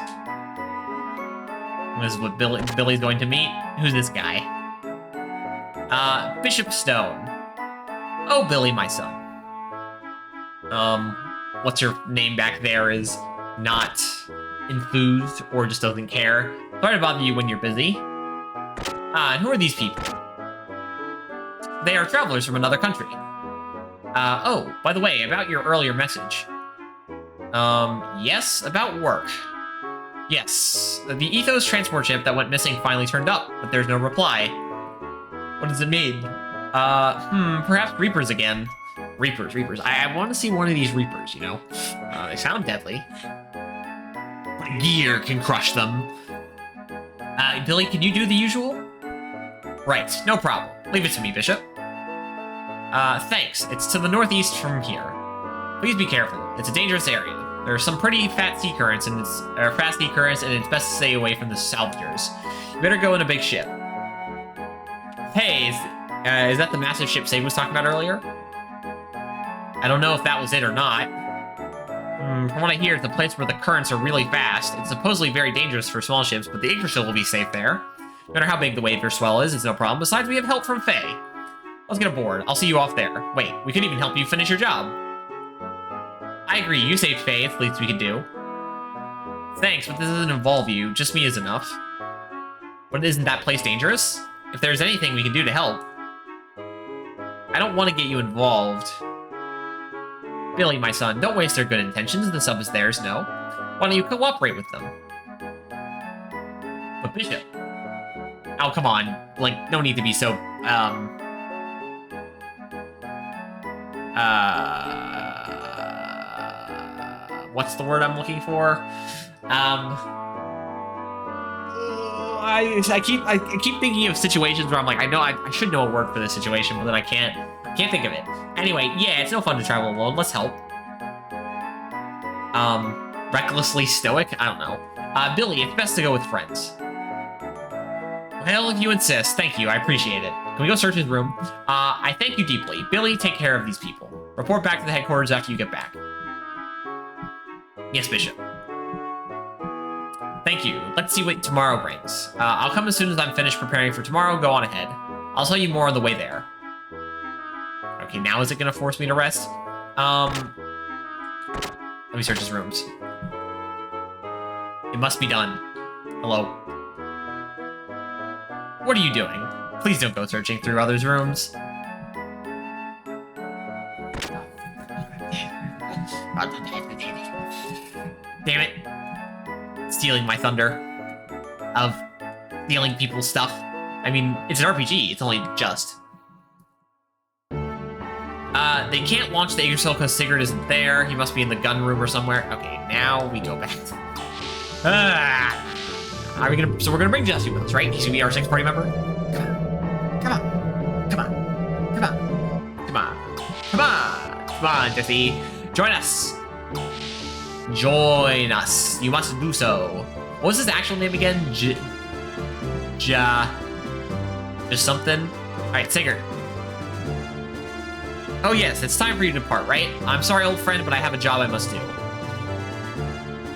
This is what Billy's going to meet. Who's this guy? Bishop Stone. Oh, Billy, my son. What's your name back there is not enthused or just doesn't care. Sorry to bother you when you're busy. And who are these people? They are travelers from another country. Oh, by the way, about your earlier message. Yes, about work. Yes, the Ethos transport ship that went missing finally turned up, but there's no reply. What does it mean? Perhaps Reapers again. Reapers. I want to see one of these Reapers, you know? They sound deadly. But a gear can crush them. Billy, can you do the usual? Right, no problem. Leave it to me, Bishop. Thanks. It's to the northeast from here. Please be careful. It's a dangerous area. There are some pretty fast sea currents, and it's best to stay away from the salvagers. You better go in a big ship. Hey, is that the massive ship Sage was talking about earlier? I don't know if that was it or not. From what I hear, it's a place where the currents are really fast. It's supposedly very dangerous for small ships, but the Yggdrasil will be safe there. No matter how big the wave or swell is, it's no problem. Besides, we have help from Faye. Let's get aboard. I'll see you off there. Wait, we could even help you finish your job. I agree, you saved Faye. It's the least we can do. Thanks, but this doesn't involve you. Just me is enough. But isn't that place dangerous? If there's anything we can do to help. I don't want to get you involved. Billy, my son, don't waste their good intentions. The sub is theirs, no. Why don't you cooperate with them? But Bishop... Oh, come on. Like, no need to be so, what's the word I'm looking for? I keep thinking of situations where I'm like, I know I should know a word for this situation, but then I can't think of it. Anyway, yeah, it's no fun to travel alone. Let's help. Recklessly stoic? I don't know. Billy, it's best to go with friends. Well, if you insist. Thank you, I appreciate it. Can we go search his room? I thank you deeply. Billy, take care of these people. Report back to the headquarters after you get back. Yes, Bishop. Thank you. Let's see what tomorrow brings. I'll come as soon as I'm finished preparing for tomorrow. Go on ahead. I'll tell you more on the way there. Okay, now is it gonna force me to rest? Let me search his rooms. It must be done. Hello. What are you doing? Please don't go searching through others' rooms. Damn it. Stealing my thunder. Of stealing people's stuff. I mean, it's an RPG. It's only just. They can't launch the Yggdrasil because Sigurd isn't there. He must be in the gun room or somewhere. Okay, now we go back. Are we gonna? So we're gonna bring Jesse with us, right? He's gonna be our 6th party member. Come on, come on, come on, come on, come on, come on, Jesse. Join us. Join us. You must do so. What was his actual name again? Just something. All right, Sigurd. Oh yes, it's time for you to depart, right? I'm sorry, old friend, but I have a job I must do.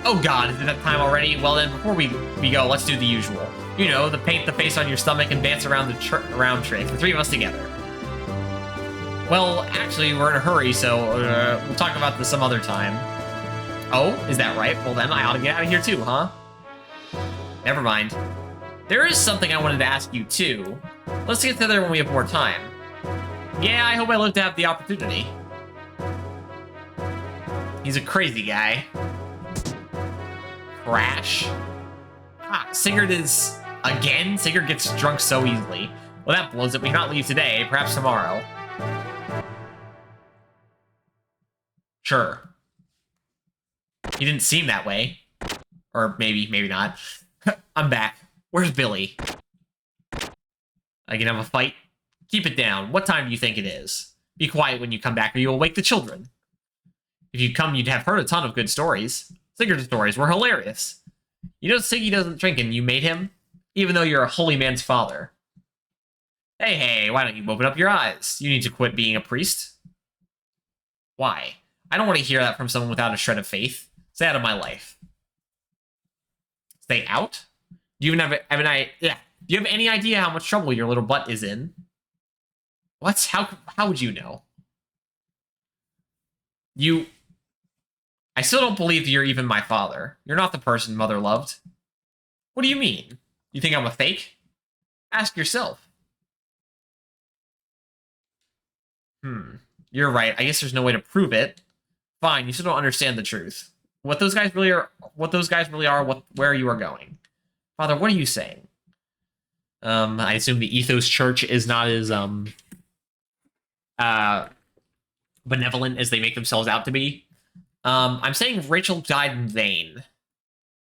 Oh god, is it that time already? Well then, before we go, let's do the usual. You know, the paint the face on your stomach and dance around the round trick. The 3 of us together. Well, actually, we're in a hurry, so we'll talk about this some other time. Oh, is that right? Well then, I ought to get out of here too, huh? Never mind. There is something I wanted to ask you too. Let's get together when we have more time. Yeah, I hope I live to have the opportunity. He's a crazy guy. Crash? Ah, Sigurd is... Again? Sigurd gets drunk so easily. Well, that blows it. We cannot leave today. Perhaps tomorrow. Sure. He didn't seem that way. Or maybe, maybe not. I'm back. Where's Billy? I can have a fight? Keep it down. What time do you think it is? Be quiet when you come back or you'll wake the children. If you'd come, you'd have heard a ton of good stories. Sigurd's stories were hilarious. You know Siggy doesn't drink and you made him? Even though you're a holy man's father. Hey, why don't you open up your eyes? You need to quit being a priest. Why? I don't want to hear that from someone without a shred of faith. Stay out of my life. Stay out? Do you even have do you have any idea how much trouble your little butt is in? What? How would you know? I still don't believe you're even my father. You're not the person Mother loved. What do you mean? You think I'm a fake? Ask yourself. You're right. I guess there's no way to prove it. Fine, you still don't understand the truth. What those guys really are, where you are going. Father, what are you saying? I assume the Ethos Church is not as, benevolent as they make themselves out to be. I'm saying Rachel died in vain.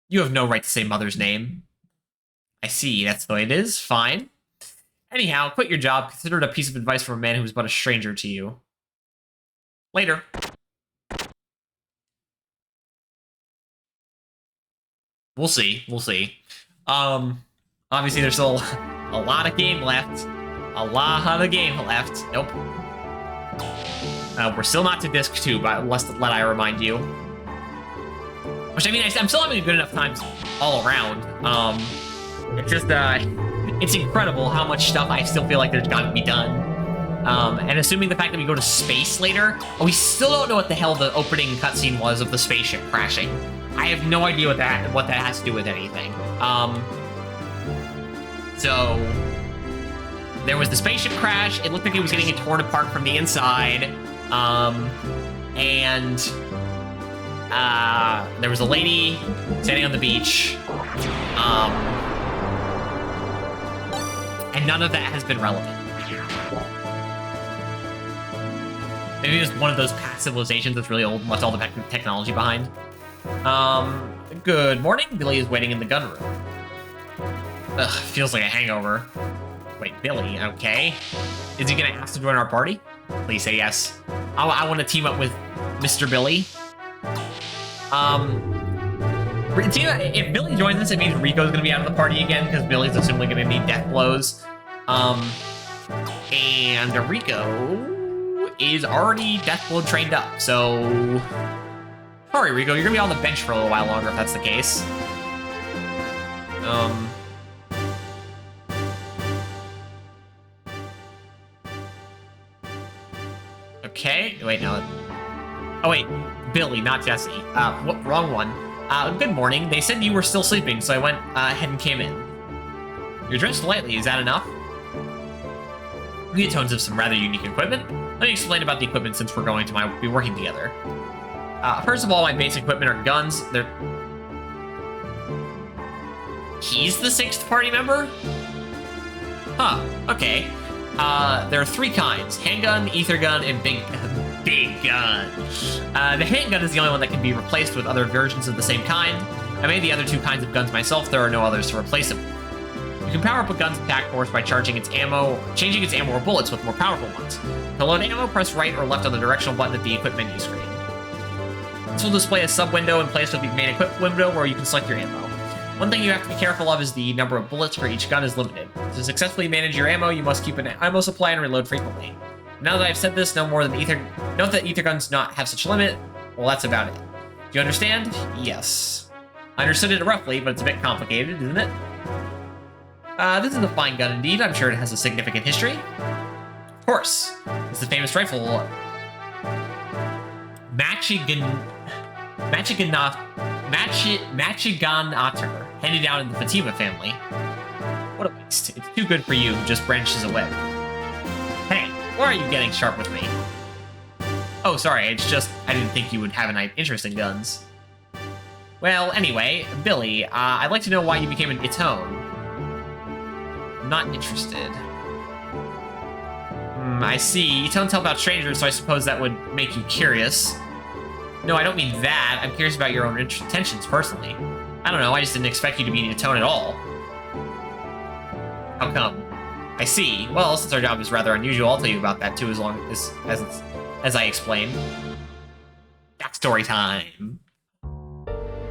You have no right to say Mother's name. I see, that's the way it is. Fine. Anyhow, quit your job. Consider it a piece of advice from a man who was but a stranger to you. Later. We'll see. We'll see. Obviously there's still a lot of game left. A lot of game left. Nope. We're still not to disc 2, but let I remind you. Which, I mean, I'm still having a good enough time all around. It's just, it's incredible how much stuff I still feel like there's got to be done. And assuming the fact that we go to space later, we still don't know what the hell the opening cutscene was of the spaceship crashing. I have no idea what that has to do with anything. So there was the spaceship crash. It looked like it was getting torn apart from the inside. And there was a lady standing on the beach. And none of that has been relevant. Maybe it was one of those past civilizations that's really old and left all the technology behind. Good morning. Billy is waiting in the gun room. Ugh, feels like a hangover. Wait, Billy, okay. Is he gonna ask to join our party? Please say yes. I want to team up with Mr. Billy. If Billy joins us, it means Rico's gonna be out of the party again, because Billy's assumably gonna need death blows. And Rico is already death blow trained up, so... Sorry, Rico, you're gonna be on the bench for a little while longer if that's the case. Okay, wait, no. Oh, wait, Billy, not Jesse. What, wrong one. Good morning. They said you were still sleeping, so I went ahead and came in. You're dressed lightly, is that enough? We get tones of some rather unique equipment. Let me explain about the equipment since we're going to be working together. First of all, my basic equipment are guns. He's the 6th party member? Huh, okay. There are 3 kinds: handgun, ether gun, and big gun. The handgun is the only one that can be replaced with other versions of the same kind. I made the other 2 kinds of guns myself. There are no others to replace them. You can power up a gun's attack force by changing its ammo or bullets with more powerful ones. To load ammo, press right or left on the directional button at the equip menu screen. This will display a sub-window in place with the main equip window where you can select your ammo. One thing you have to be careful of is the number of bullets for each gun is limited. To successfully manage your ammo, you must keep an ammo supply and reload frequently. Now that I've said this, note that ether guns do not have such a limit. Well, that's about it. Do you understand? Yes. I understood it roughly, but it's a bit complicated, isn't it? This is a fine gun indeed. I'm sure it has a significant history. Of course. It's the famous rifle Machiganator, handed down in the Fatima family. What a waste. It's too good for you who just branches a web. Hey, why are you getting sharp with me? Oh, sorry, it's just I didn't think you would have an interest in guns. Well, anyway, Billy, I'd like to know why you became an Itone. I'm not interested. I see. Itones help out strangers, so I suppose that would make you curious. No, I don't mean that. I'm curious about your own intentions, personally. I don't know, I just didn't expect you to be an Itone at all. How come? I see. Well, since our job is rather unusual, I'll tell you about that too, as I explain. Backstory time.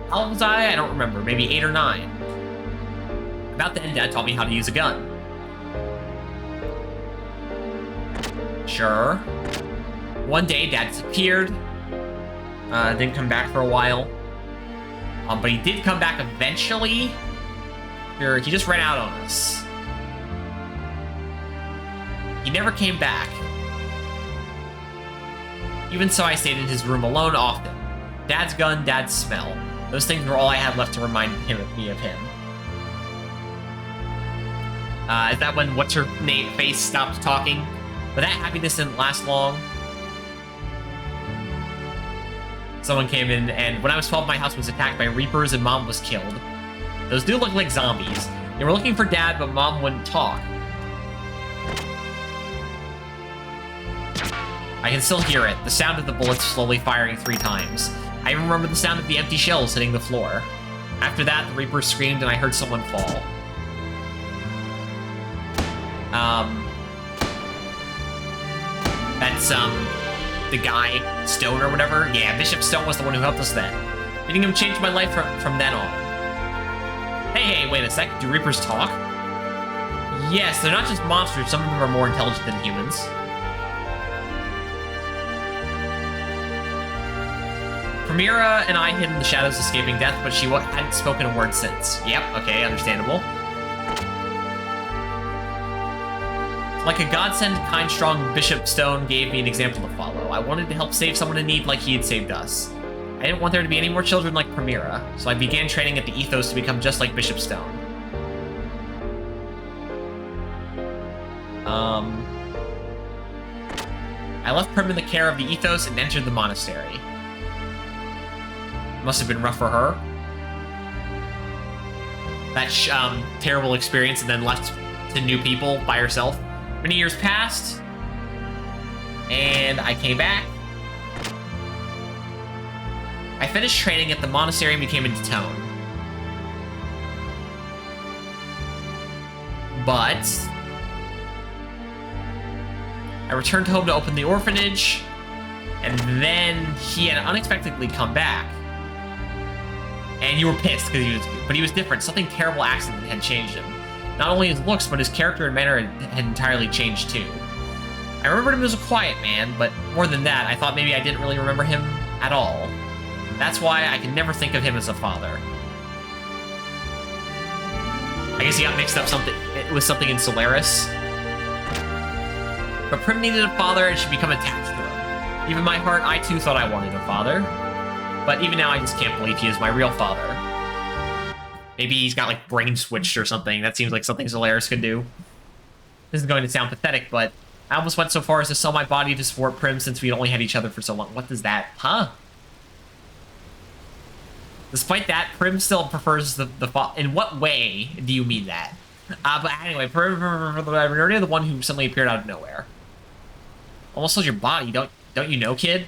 How old was I? I don't remember. Maybe 8 or 9. About then, Dad taught me how to use a gun. Sure. One day, Dad disappeared. Didn't come back for a while. But he did come back eventually. He just ran out on us. He never came back. Even so, I stayed in his room alone often. Dad's gun, Dad's smell. Those things were all I had left to remind me of him. Is that when what's-her-name face stopped talking? But that happiness didn't last long. Someone came in, and when I was 12, my house was attacked by Reapers and Mom was killed. Those do look like zombies. They were looking for Dad, but Mom wouldn't talk. I can still hear it, the sound of the bullets slowly firing 3 times. I even remember the sound of the empty shells hitting the floor. After that, the Reapers screamed and I heard someone fall. That's, the guy, Stone or whatever? Yeah, Bishop Stone was the one who helped us then. Meeting him changed my life from then on. Hey, wait a sec, do Reapers talk? Yes, they're not just monsters, some of them are more intelligent than humans. Primera and I hid in the shadows escaping death, but she hadn't spoken a word since. Yep, okay, understandable. Like a godsend, kind, strong Bishop Stone gave me an example to follow. I wanted to help save someone in need like he had saved us. I didn't want there to be any more children like Primera, so I began training at the Ethos to become just like Bishop Stone. I left Prim in the care of the Ethos and entered the monastery. Must have been rough for her. That terrible experience and then left to new people by herself. Many years passed, and I came back. I finished training at the monastery and became a Detone. But I returned home to open the orphanage, and then he had unexpectedly come back. And you were pissed because he was different. Something terrible accident had changed him. Not only his looks, but his character and manner had entirely changed too. I remembered him as a quiet man, but more than that, I thought maybe I didn't really remember him at all. That's why I could never think of him as a father. I guess he got mixed up with something in Solaris. But Prim needed a father and should become attached to him. Even in my heart, I too thought I wanted a father. But even now, I just can't believe he is my real father. Maybe he's got, like, brain switched or something. That seems like something Solaris could do. This is going to sound pathetic, but I almost went so far as to sell my body to support Prim since we only had each other for so long. What does that... Huh? Despite that, Prim still prefers the in what way do you mean that? But anyway, Prim, you're the one who suddenly appeared out of nowhere. Almost sold your body, don't you know, kid?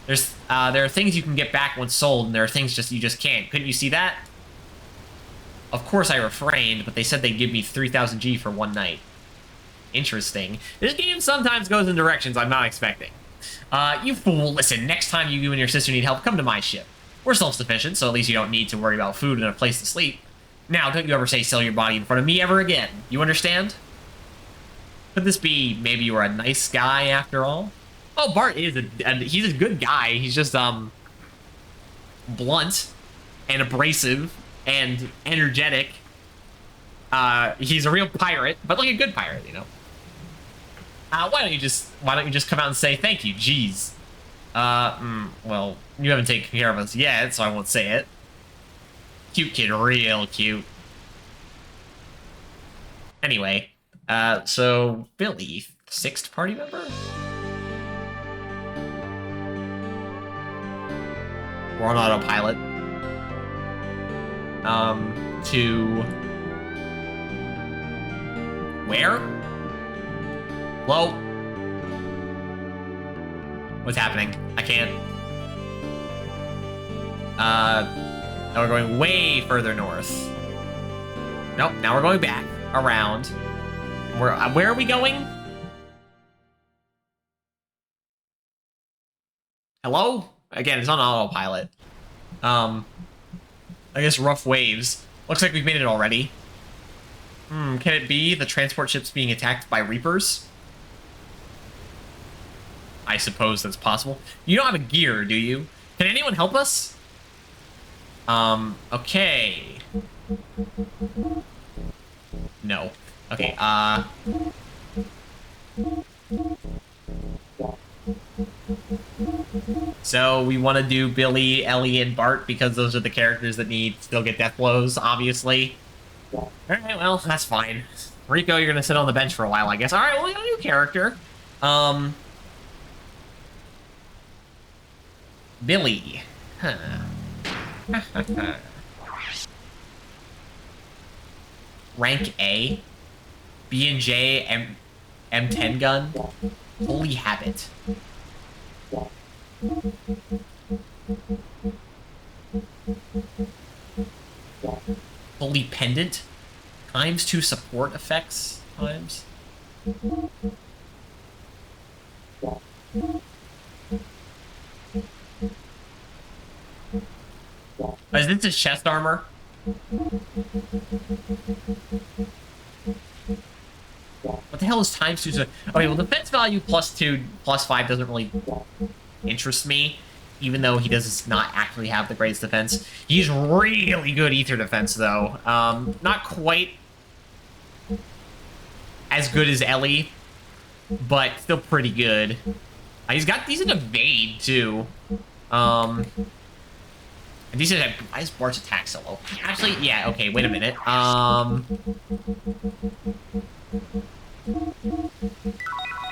There are things you can get back once sold, and there are things you just can't. Couldn't you see that? Of course I refrained, but they said they'd give me 3,000 G for one night. Interesting. This game sometimes goes in directions I'm not expecting. You fool, listen, next time you and your sister need help, come to my ship. We're self-sufficient, so at least you don't need to worry about food and a place to sleep. Now, don't you ever say sell your body in front of me ever again. You understand? Could this be maybe you were a nice guy after all? Oh, Bart is he's a good guy. He's just, blunt and abrasive and energetic. He's a real pirate, but like a good pirate, you know? Why don't you just come out and say thank you? Jeez. Well, you haven't taken care of us yet, so I won't say it. Cute kid, real cute. Anyway, so Billy, 6th party member? We're on autopilot. To... Where? Hello? What's happening? I can't. Now we're going way further north. Nope, now we're going back, around. Where are we going? Hello? Again, it's on autopilot. I guess rough waves. Looks like we've made it already. Can it be the transport ship's being attacked by Reapers? I suppose that's possible. You don't have a gear, do you? Can anyone help us? Okay. No. Okay, so we want to do Billy, Ellie, and Bart because those are the characters that still get death blows, obviously. Alright, well, that's fine. Rico, you're gonna sit on the bench for a while, I guess. Alright, well, we got a new character. Billy. Huh. Rank A. B&J M10 gun. Holy habit. Holy pendant. ×2 support effects. Times. Is this his chest armor? What the hell is ×2? Okay, well, defense value +2, +5 doesn't really interest me, even though he does not actually have the greatest defense. He's really good ether defense, though. Not quite as good as Ellie, but still pretty good. He's got decent evade, too. And decent at... Why is Bart's attack so low? Actually, yeah, okay, wait a minute.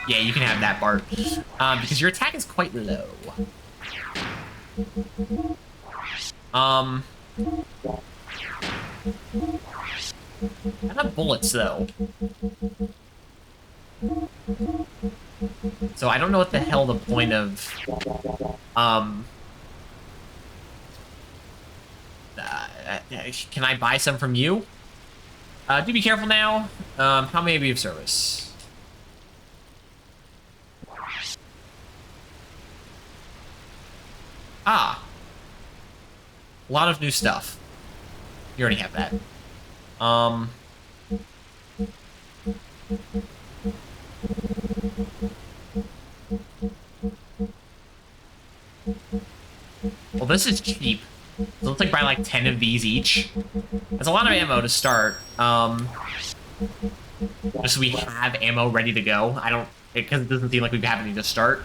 Yeah, you can have that, Bart. Because your attack is quite low. I have bullets, though. So I don't know what the hell the point of... can I buy some from you? Do be careful now. How may I be of service? Ah. A lot of new stuff. You already have that. Well, this is cheap. So let's like buy like 10 of these each. That's a lot of ammo to start. Just so we have ammo ready to go. Because it doesn't seem like we have any to start.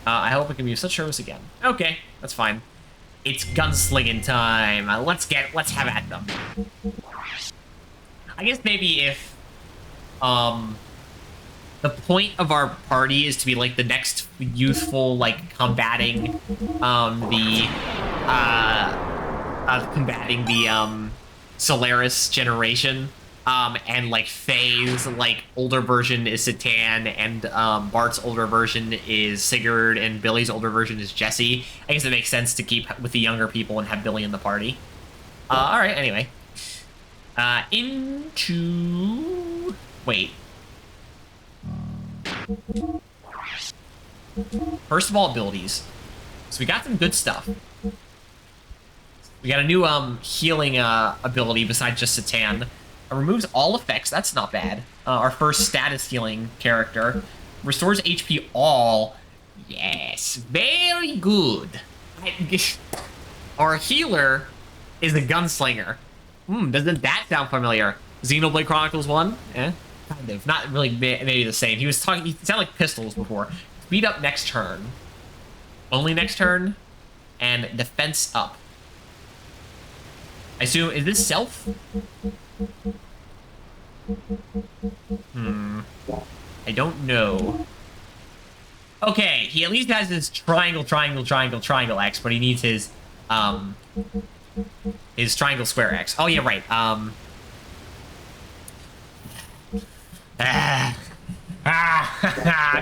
I hope we can use such service again. Okay, that's fine. It's gunslinging time. Let's have at them. I guess maybe if the point of our party is to be like the next youthful, like combating the Solaris generation. And like Faye's like older version is Satan, and Bart's older version is Sigurd, and Billy's older version is Jesse. I guess it makes sense to keep with the younger people and have Billy in the party. All right. Anyway, wait. First of all, abilities. So we got some good stuff. We got a new healing ability besides just Satan. Removes all effects. That's not bad. Our first status healing character. Restores HP all. Yes, very good. Our healer is a gunslinger. Doesn't that sound familiar? Xenoblade Chronicles 1? Eh? Kind of. Not really maybe the same. He sounded like pistols before. Speed up next turn. Only next turn. And defense up. I assume, is this self? I don't know. Okay, he at least has his triangle X, but he needs his triangle square X. Oh yeah, right.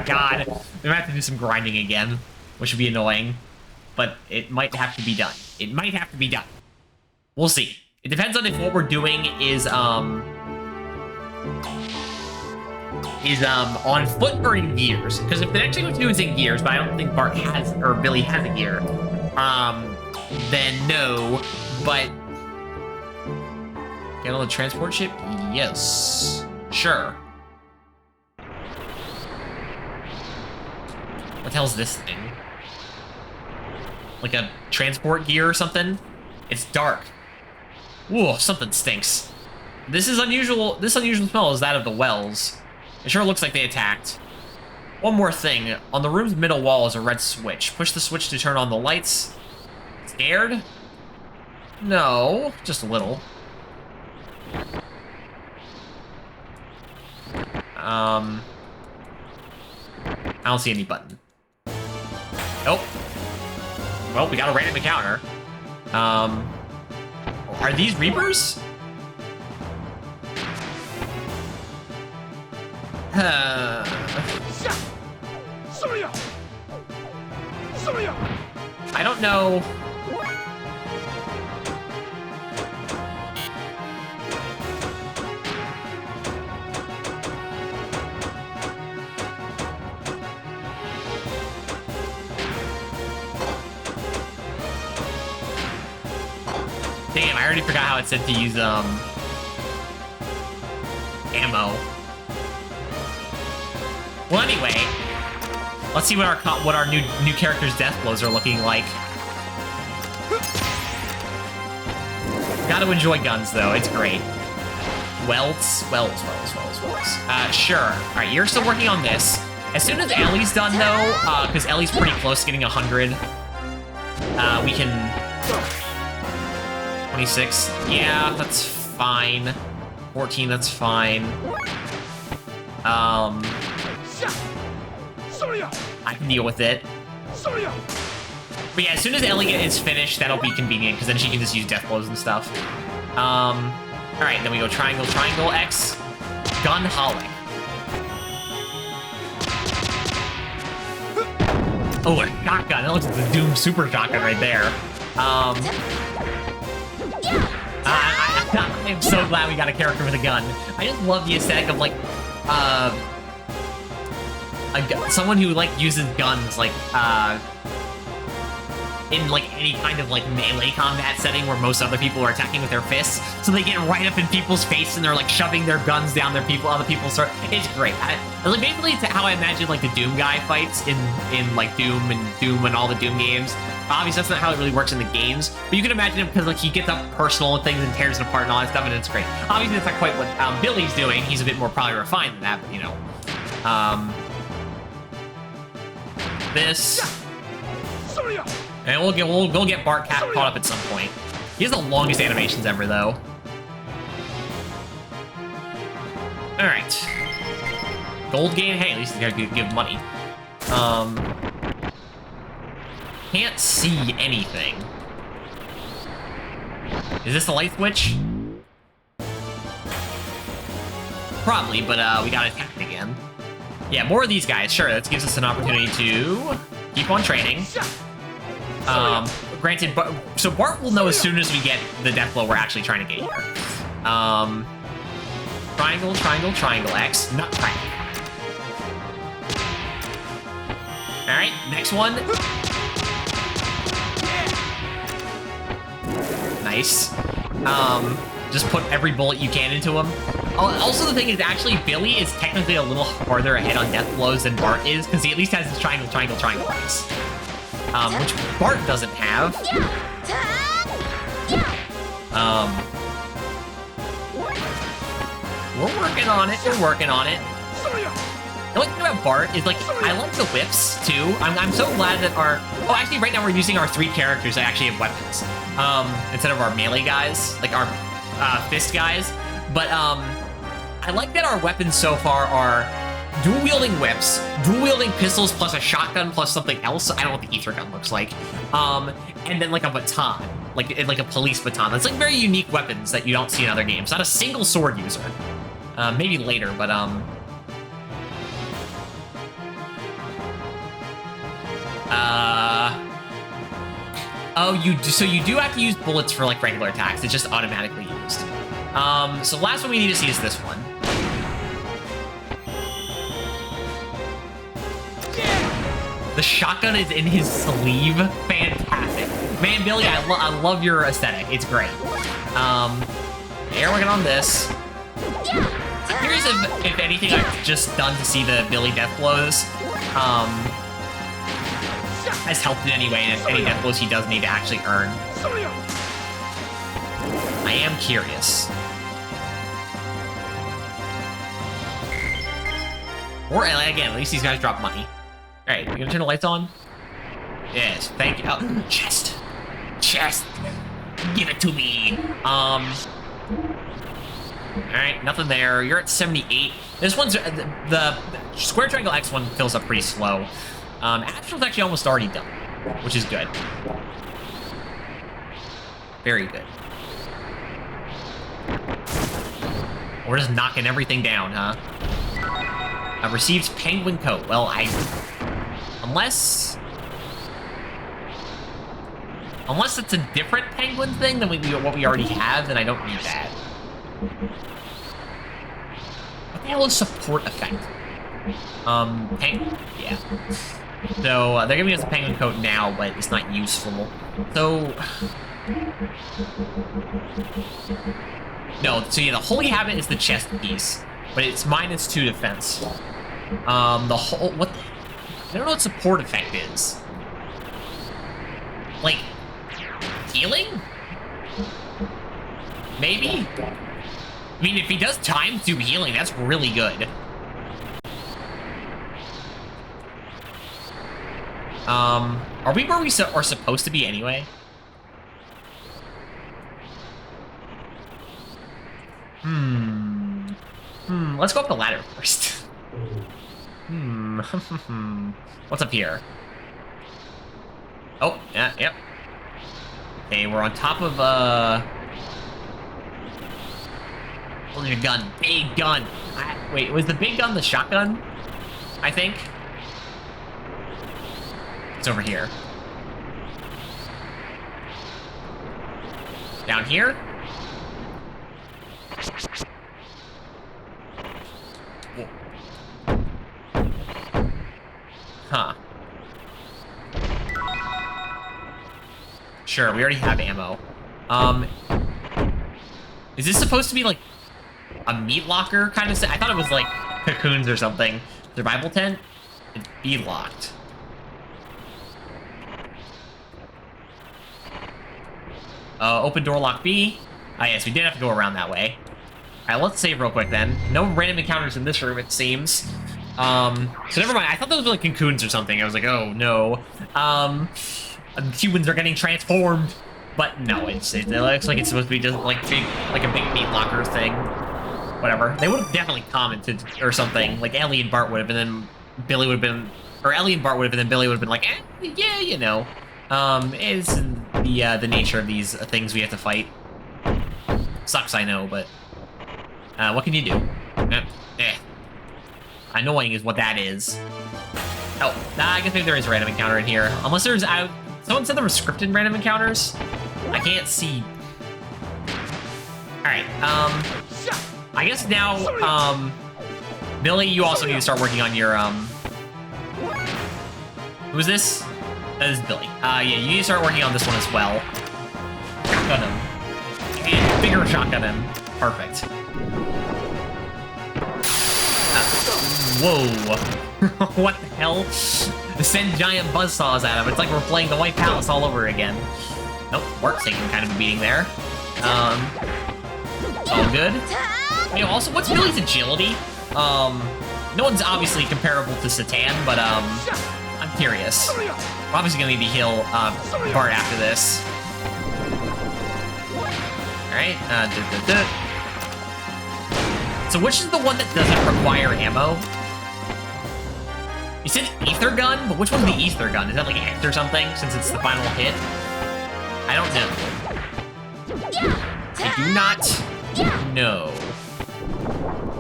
God, we might have to do some grinding again, which would be annoying, but it might have to be done. It might have to be done. We'll see. It depends on if what we're doing is on foot or in gears. Because if the next thing we do is in gears, but I don't think Bart has, or Billy has a gear, then no. But get on the transport ship? Yes. Sure. What the hell's this thing? Like a transport gear or something? It's dark. Ooh, something stinks. This unusual smell is that of the wells. It sure looks like they attacked. One more thing. On the room's middle wall is a red switch. Push the switch to turn on the lights. Scared? No, just a little. I don't see any button. Nope. Well, we got a random encounter. Are these Reapers? I don't know. Damn, I already forgot how it said to use ammo. Well, anyway, let's see what our new character's death blows are looking like. Gotta enjoy guns though; it's great. Welds. Sure. All right, you're still working on this. As soon as Ellie's done though, because Ellie's pretty close to getting 100, we can. 26. Yeah, that's fine. 14. That's fine. I can deal with it. But yeah, as soon as Ellie is finished, that'll be convenient, because then she can just use death blows and stuff. Alright, then we go triangle, X, gun, holic. Oh, a shotgun. That looks like the Doom super shotgun right there. I'm so glad we got a character with a gun. I just love the aesthetic of, like, someone who, like, uses guns, like, in, like, any kind of, like, melee combat setting where most other people are attacking with their fists, so they get right up in people's face and they're, like, shoving their guns down their other people's throat. It's great. Like, basically, it's how I imagine, like, the Doom guy fights in like, Doom and all the Doom games. Obviously, that's not how it really works in the games, but you can imagine it because, like, he gets up personal with things and tears it apart and all that stuff, and it's great. Obviously, that's not quite what Billy's doing. He's a bit more probably refined than that, but, you know. This... And we'll go get Bart caught up at some point. He has the longest animations ever, though. Alright. Gold gain? Hey, at least he's gonna give money. Can't see anything. Is this the light switch? Probably, but we got attacked again. Yeah, more of these guys. Sure, that gives us an opportunity to keep on training. Granted, so Bart will know as soon as we get the death blow we're actually trying to get here. Triangle, triangle, triangle, X, not triangle. Alright, next one. Nice. Just put every bullet you can into him. Also, the thing is, actually, Billy is technically a little farther ahead on death blows than Bart is, because he at least has his triangle, triangle, triangle X. Which Bart doesn't have. We're working on it. We're working on it. The only thing about Bart is, like, I like the whips, too. I'm so glad that our... Oh, actually, right now we're using our 3 characters that actually have weapons. Instead of our melee guys, like our fist guys. But, I like that our weapons so far are dual-wielding whips, dual-wielding pistols plus a shotgun plus something else. I don't know what the ether gun looks like. And then, like, a baton. Like a police baton. That's, like, very unique weapons that you don't see in other games. Not a single sword user. Maybe later, but, oh, so you do have to use bullets for, like, regular attacks. It's just automatically used. So the last one we need to see is this one. The shotgun is in his sleeve. Fantastic. Man, Billy, I love your aesthetic. It's great. They're working on this. I'm curious if anything I've just done to see the Billy death blows has helped in any way, and if any death blows he does need to actually earn. I am curious. Or, again, at least these guys drop money. Alright, you gonna turn the lights on? Yes, thank you. Oh, chest! Chest! Give it to me! Alright, nothing there. You're at 78. This one's... The square triangle X one fills up pretty slow. Astral's actually almost already done, which is good. Very good. We're just knocking everything down, huh? I've received penguin coat. Well, unless it's a different penguin thing than what we already have, then I don't need that. What the hell is support effect? Penguin? Yeah. So, they're giving us a penguin coat now, but it's not useful. So... No, so yeah, the holy habit is the chest piece, but it's -2 defense. The whole... What the... I don't know what support effect is. Like... Healing? Maybe? I mean, if he does ×2 healing, that's really good. Are we where we are supposed to be anyway? Let's go up the ladder first. What's up here? Oh, yeah, yep. Okay, we're on top of, holding a gun. Big gun. Wait, was the big gun the shotgun? I think. It's over here. Down here? Huh. Sure, we already have ammo. Is this supposed to be like a meat locker kind of set? I thought it was like cocoons or something. Survival tent? It'd be locked. Open door lock B. Ah, yes, we did have to go around that way. Alright, let's save real quick then. No random encounters in this room, it seems. So never mind. I thought those were like cocoons or something. I was like, oh no. Humans are getting transformed. But no, it looks like it's supposed to be just like a big meat locker thing. Whatever. They would have definitely commented or something. Like Ellie and Bart would have, and then Billy would have been, or Ellie and Bart would have, and then Billy would have been like, yeah, you know. It's the nature of these things we have to fight. Sucks, I know, but what can you do? Annoying is what that is. Oh, I guess maybe there is a random encounter in here. Unless there's someone said there were scripted random encounters. I can't see. All right. I guess now, Billy, you also need to start working on your Who's this? That is Billy. Yeah, you need to start working on this one as well. Shotgun him. And bigger shotgun him. Perfect. Whoa. What the hell? Send giant buzzsaws at him. It's like we're playing the White Palace all over again. Nope, Bart's taking kind of a beating there. All good. You know, also, what's Billy's agility? No one's obviously comparable to Satan, but I'm curious. We're obviously gonna need to heal Bart after this. Alright, So which is the one that doesn't require ammo? You said ether gun, but which one's the ether gun? Is that like X or something, since it's the final hit? I don't know. I do not know.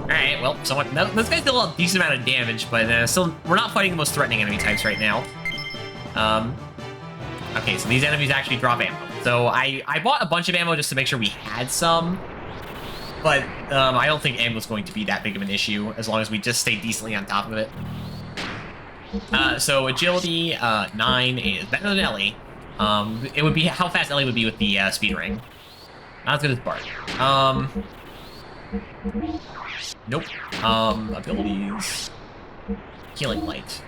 Alright, well, somewhat. No, this guy's still a decent amount of damage, but still, we're not fighting the most threatening enemy types right now. Okay, so these enemies actually drop ammo. So I bought a bunch of ammo just to make sure we had some. But I don't think ammo's going to be that big of an issue as long as we just stay decently on top of it. So agility 9 is better than Ellie. It would be how fast Ellie would be with the speed ring. Not as good as Bart. Nope. Abilities. Healing light.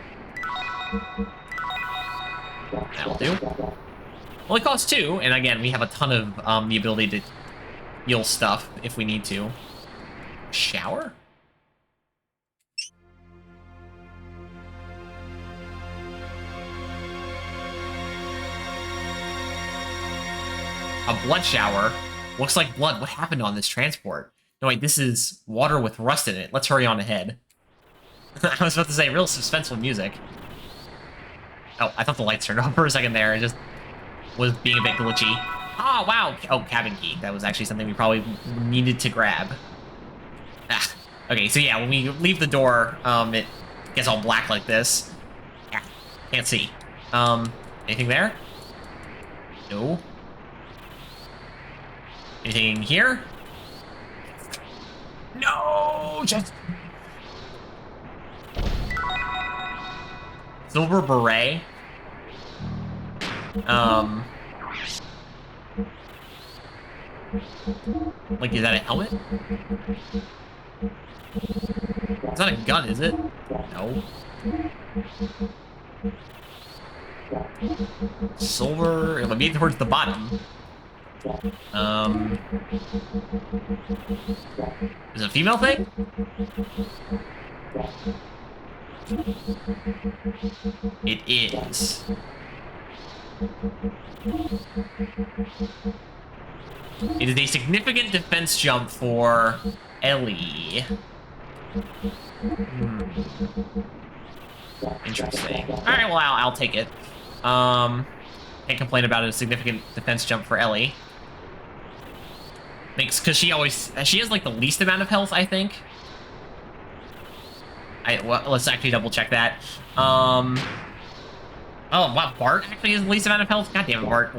That'll do. Well, it costs 2, and again, we have a ton of the ability to heal stuff if we need to. Shower? A blood shower? Looks like blood. What happened on this transport? No, wait, this is water with rust in it. Let's hurry on ahead. I was about to say, real suspenseful music. Oh, I thought the lights turned off for a second there. It just was being a bit glitchy. Oh, wow. Oh, cabin key. That was actually something we probably needed to grab. Ah. Okay, so yeah, when we leave the door, it gets all black like this. Yeah, can't see. Anything there? No. Anything here? No! Just... Silver beret? Like, is that a helmet? It's not a gun, is it? No. Silver... It'll be towards the bottom. Is it a female thing? It is. It is a significant defense jump for Ellie. Interesting. Alright, well, I'll take it. Can't complain about a significant defense jump for Ellie. Because she has like the least amount of health, I think. Well, let's actually double check that. Oh, wow, Bart actually has the least amount of health? God damn it, Bart.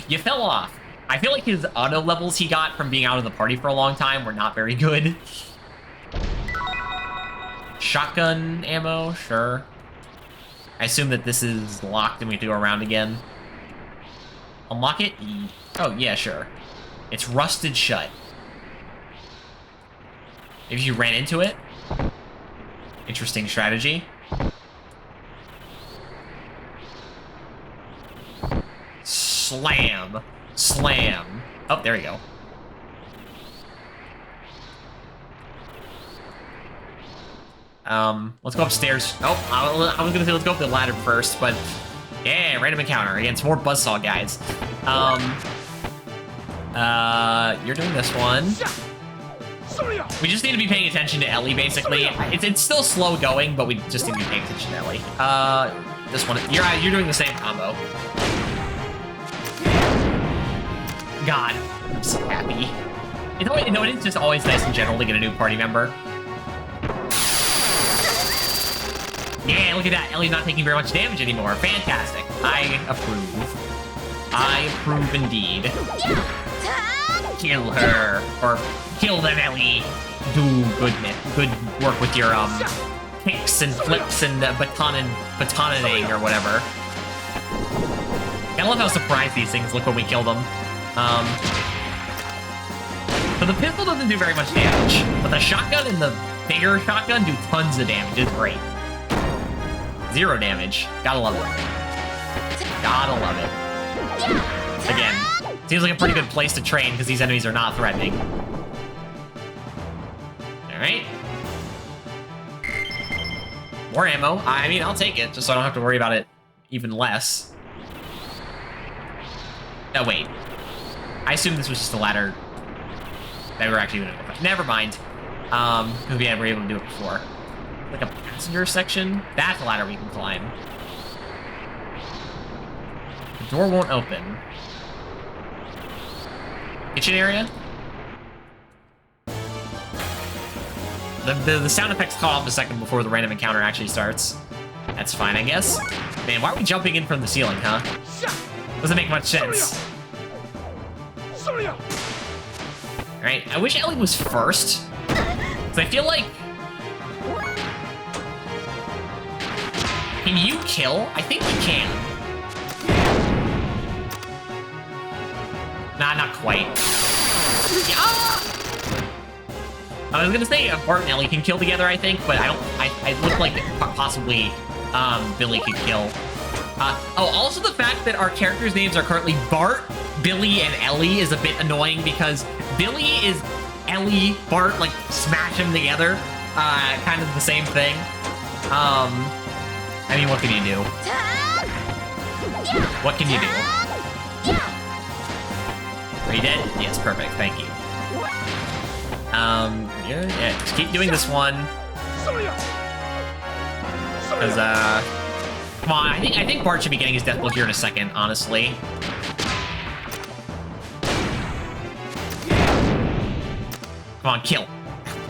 You fell off. I feel like his auto levels he got from being out of the party for a long time were not very good. Shotgun ammo, sure. I assume that this is locked and we have to go around again. Unlock it? Oh, yeah, sure. It's rusted shut. Maybe you ran into it? Interesting strategy. Slam. Slam. Oh, there you go. Let's go upstairs. Oh, I was gonna say let's go up the ladder first, but yeah, random encounter against more buzzsaw guys. You're doing this one. We just need to be paying attention to Ellie, basically. It's still slow going, but we just need to be paying attention to Ellie. This one, you're doing the same combo. God, I'm so happy. You know, it's just always nice in general to get a new party member. Yeah, look at that. Ellie's not taking very much damage anymore. Fantastic. I approve. I approve indeed. Kill her. Or kill them, Ellie. Do good work with your kicks and flips and batoning or whatever. I love how surprised these things look when we kill them. So the pistol doesn't do very much damage, but the shotgun and the bigger shotgun do tons of damage. It's great. 0 damage. Gotta love it. Gotta love it. Again, seems like a pretty good place to train because these enemies are not threatening. Alright. More ammo. I mean, I'll take it, just so I don't have to worry about it even less. Oh, wait. I assume this was just a ladder that we were actually gonna open. Never mind. Because we were able to do it before. Like a passenger section? That's a ladder we can climb. The door won't open. Kitchen area? The sound effects caught off a second before the random encounter actually starts. That's fine, I guess. Man, why are we jumping in from the ceiling, huh? Doesn't make much sense. Alright, I wish Ellie was first. Because I feel like... Can you kill? I think you can. Nah, not quite. Yeah! I was gonna say Bart and Ellie can kill together, I think, but I look like possibly Billy could kill. Oh, also the fact that our characters' names are currently Bart, Billy, and Ellie is a bit annoying because Billy is Ellie, Bart, like smash them together. Kind of the same thing. I mean, what can you do? What can you do? Are you dead? Yes, perfect. Thank you. Yeah, just keep doing this one. Because, come on, I think Bart should be getting his death blow here in a second, honestly. Come on, kill.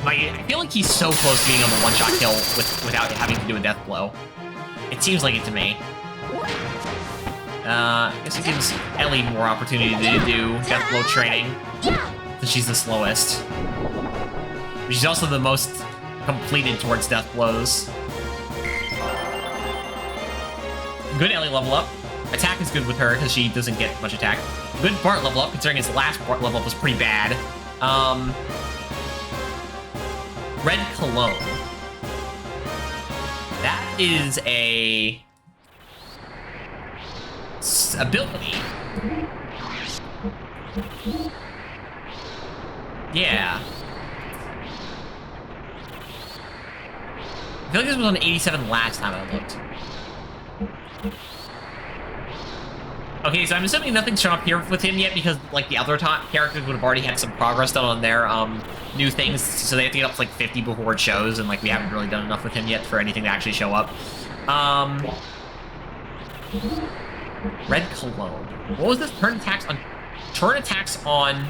I feel like he's so close to being able to one-shot kill without having to do a death blow. It seems like it to me. I guess it gives Ellie more opportunity to do death blow training, since she's the slowest. But she's also the most completed towards death blows. Good Ellie level up. Attack is good with her because she doesn't get much attack. Good Bart level up, considering his last Bart level up was pretty bad. Red Cologne. That is a ability. Yeah. I feel like this was on 87 last time I looked. Okay, so I'm assuming nothing's shown up here with him yet because, like, the other characters would have already had some progress done on their new things, so they have to get up to, like, 50 before it shows, and, like, we haven't really done enough with him yet for anything to actually show up. Red Cologne. What was this? Turn attacks on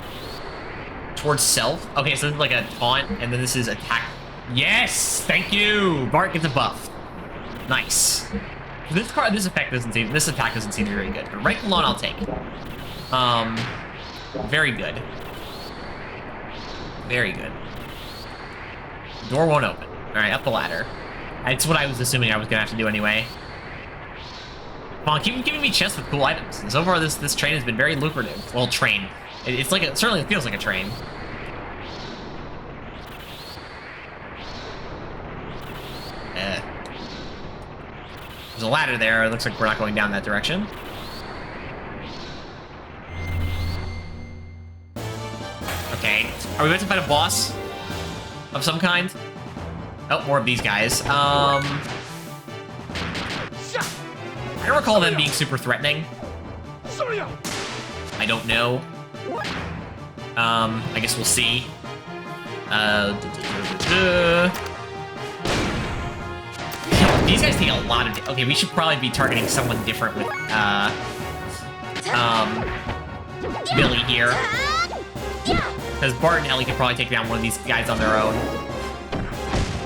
towards self? Okay, so this is like a taunt, and then this is attack. Yes! Thank you! Bart gets a buff. Nice. This attack doesn't seem very good, but Red Cologne I'll take. Very good. Very good. Door won't open. Alright, up the ladder. That's what I was assuming I was gonna have to do anyway. Come on, keep giving me chests with cool items. And so far, this train has been very lucrative. Well, train. It's like it certainly feels like a train. There's a ladder there. It looks like we're not going down that direction. Okay. Are we about to fight a boss of some kind? Oh, more of these guys. I don't recall them being super threatening. I don't know. I guess we'll see. These guys take a lot of... Okay, we should probably be targeting someone different with, Billy here. Because Bart and Ellie could probably take down one of these guys on their own.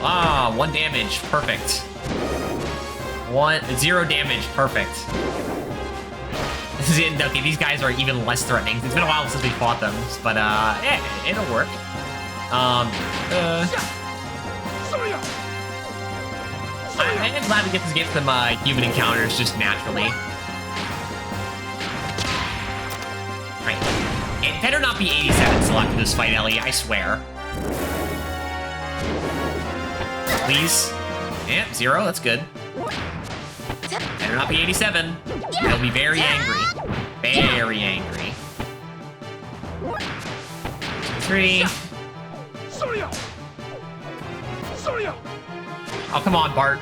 Ah, 1 damage. Perfect. 0 damage. Perfect. Okay, these guys are even less threatening. It's been a while since we fought them, but, yeah, it'll work. I'm glad we get to get some human encounters just naturally. Right. It better not be 87 still after this fight, Ellie, I swear. Please. Yeah, 0, that's good. Better not be 87. I'll be very angry. Very angry. 3. Oh, come on, Bart.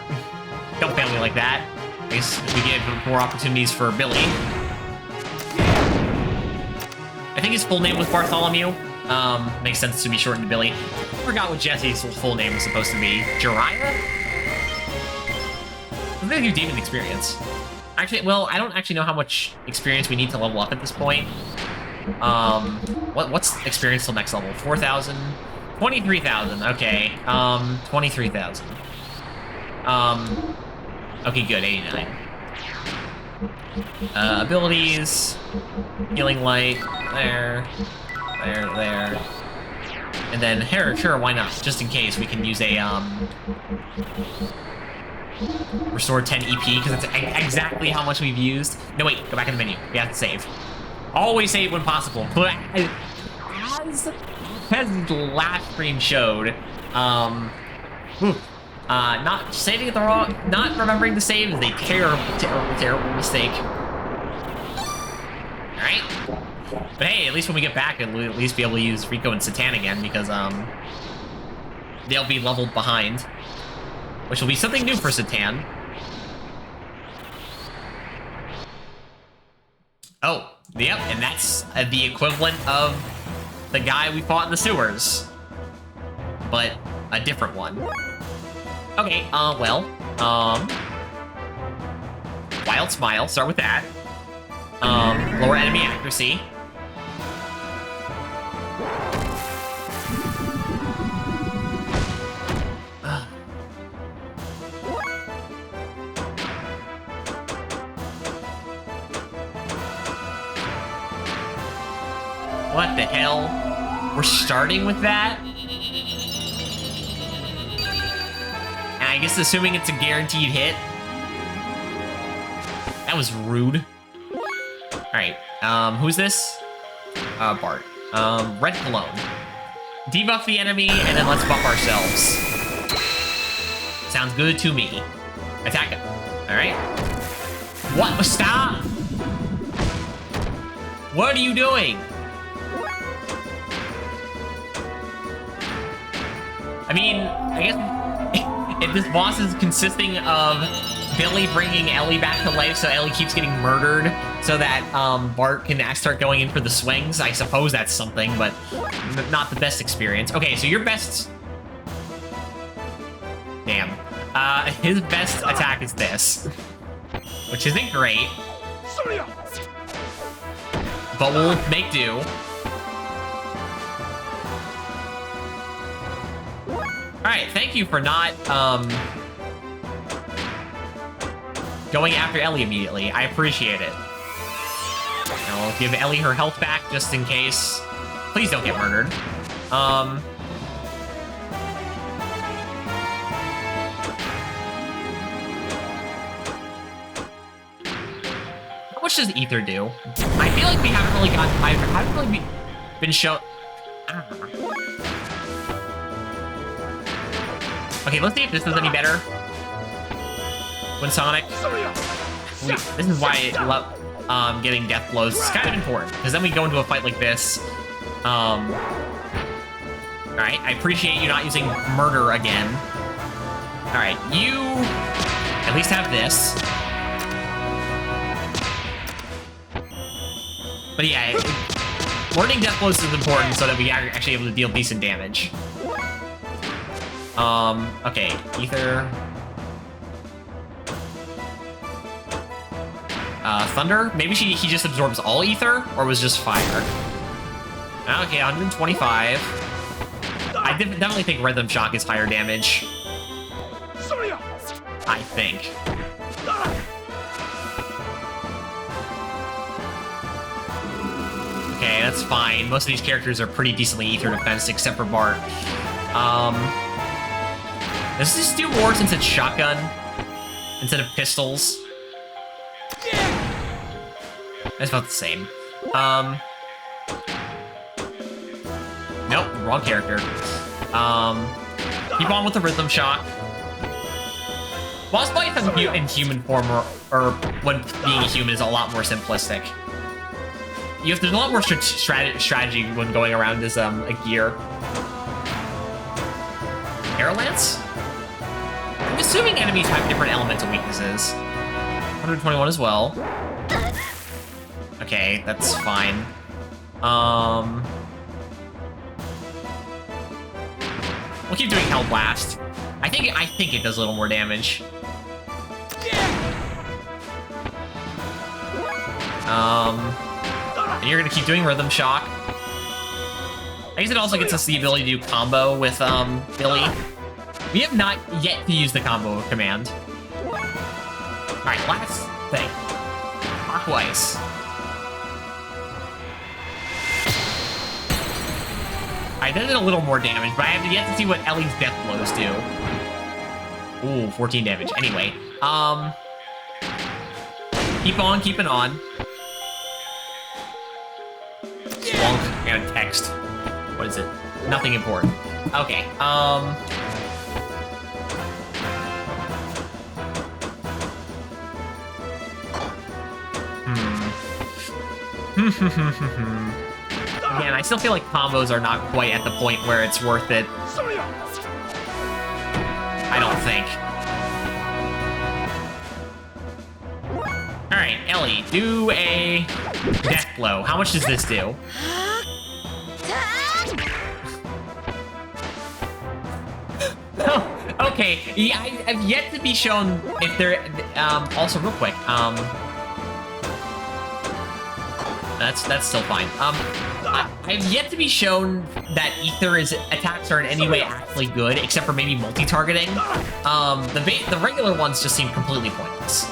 Don't fail me like that. At least we give more opportunities for Billy. I think his full name was Bartholomew. Makes sense to be shortened to Billy. I forgot what Jesse's full name was supposed to be. Jiraiya? I'm gonna do demon experience. Actually, well, I don't actually know how much experience we need to level up at this point. What's experience till next level? 4,000? 23,000, okay. 23,000. Okay, good, 89. Abilities. Healing light. There. And then, sure, why not? Just in case, we can use a, restore 10 EP, because that's exactly how much we've used. No, wait, go back in the menu. We have to save. Always save when possible. But as the last stream showed, not saving at the wrong, not remembering to save is a terrible mistake. Alright. But hey, at least when we get back, we'll at least be able to use Rico and Satan again, because, they'll be leveled behind. Which will be something new for Satan. Oh, yep, and that's the equivalent of the guy we fought in the sewers. But a different one. Okay, well, Wild Smile, start with that. Lower enemy accuracy. What the hell? We're starting with that? And I guess assuming it's a guaranteed hit. That was rude. Alright, who's this? Bart. Red Cologne. Debuff the enemy, and then let's buff ourselves. Sounds good to me. Attack him. Alright. What? Stop! What are you doing? I mean, I guess if this boss is consisting of Billy bringing Ellie back to life so Ellie keeps getting murdered so that Bart can start going in for the swings, I suppose that's something, but not the best experience. Okay, so your best... Damn. His best attack is this, which isn't great, but we'll make do. Alright, thank you for not, going after Ellie immediately. I appreciate it. I'll give Ellie her health back just in case. Please don't get murdered. How much does Ether do? I feel like we haven't really gotten. I haven't really been shown. Okay, let's see if this is any better. When Sonic. This is why getting death blows is kind of important, because then we go into a fight like this. Alright, I appreciate you not using murder again. Alright, you at least have this. But yeah, learning death blows is important so that we are actually able to deal decent damage. Okay, Ether. Thunder? Maybe he just absorbs all Ether, or was just fire? Okay, 125. I definitely think Rhythm Shock is higher damage. I think. Okay, that's fine. Most of these characters are pretty decently Ether defense, except for Bart. Does this do more since it's shotgun instead of pistols? It's about the same. Nope, wrong character. Keep on with the Rhythm Shock. Boss fights in human form, or when being a human, is a lot more simplistic. There's a lot more strategy when going around as a gear. Air Lance? I'm assuming enemies have different elemental weaknesses. 121 as well. Okay, that's fine. We'll keep doing Hell Blast. I think it does a little more damage. And you're gonna keep doing Rhythm Shock. I guess it also gets us the ability to do combo with Billy. We have not yet to use the combo command. Alright, last thing. Aqua Ice. I did a little more damage, but I have yet to see what Ellie's death blows do. Ooh, 14 damage. Anyway, keep on keeping on. Swunk. I got a text. What is it? Nothing important. Okay, Again, I still feel like combos are not quite at the point where it's worth it. I don't think. Alright, Ellie, do a death blow. How much does this do? Okay, yeah, I've yet to be shown if there, also real quick, that's still fine. I've yet to be shown that Ether's attacks are in any way actually good, except for maybe multi-targeting. The regular ones just seem completely pointless.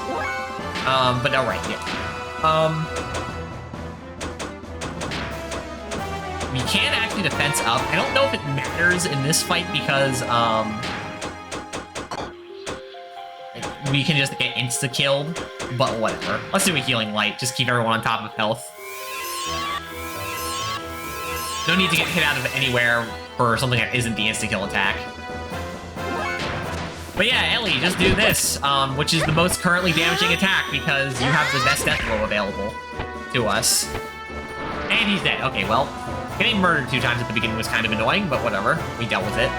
But alright, yeah. We can actually defense up. I don't know if it matters in this fight because, we can just get insta-killed, but whatever. Let's do a Healing Light, just keep everyone on top of health. No need to get hit out of anywhere for something that isn't the insta-kill attack. But yeah, Ellie, just do this, which is the most currently damaging attack because you have the best death blow available to us. And he's dead. Okay, well, getting murdered 2 times at the beginning was kind of annoying, but whatever. We dealt with it.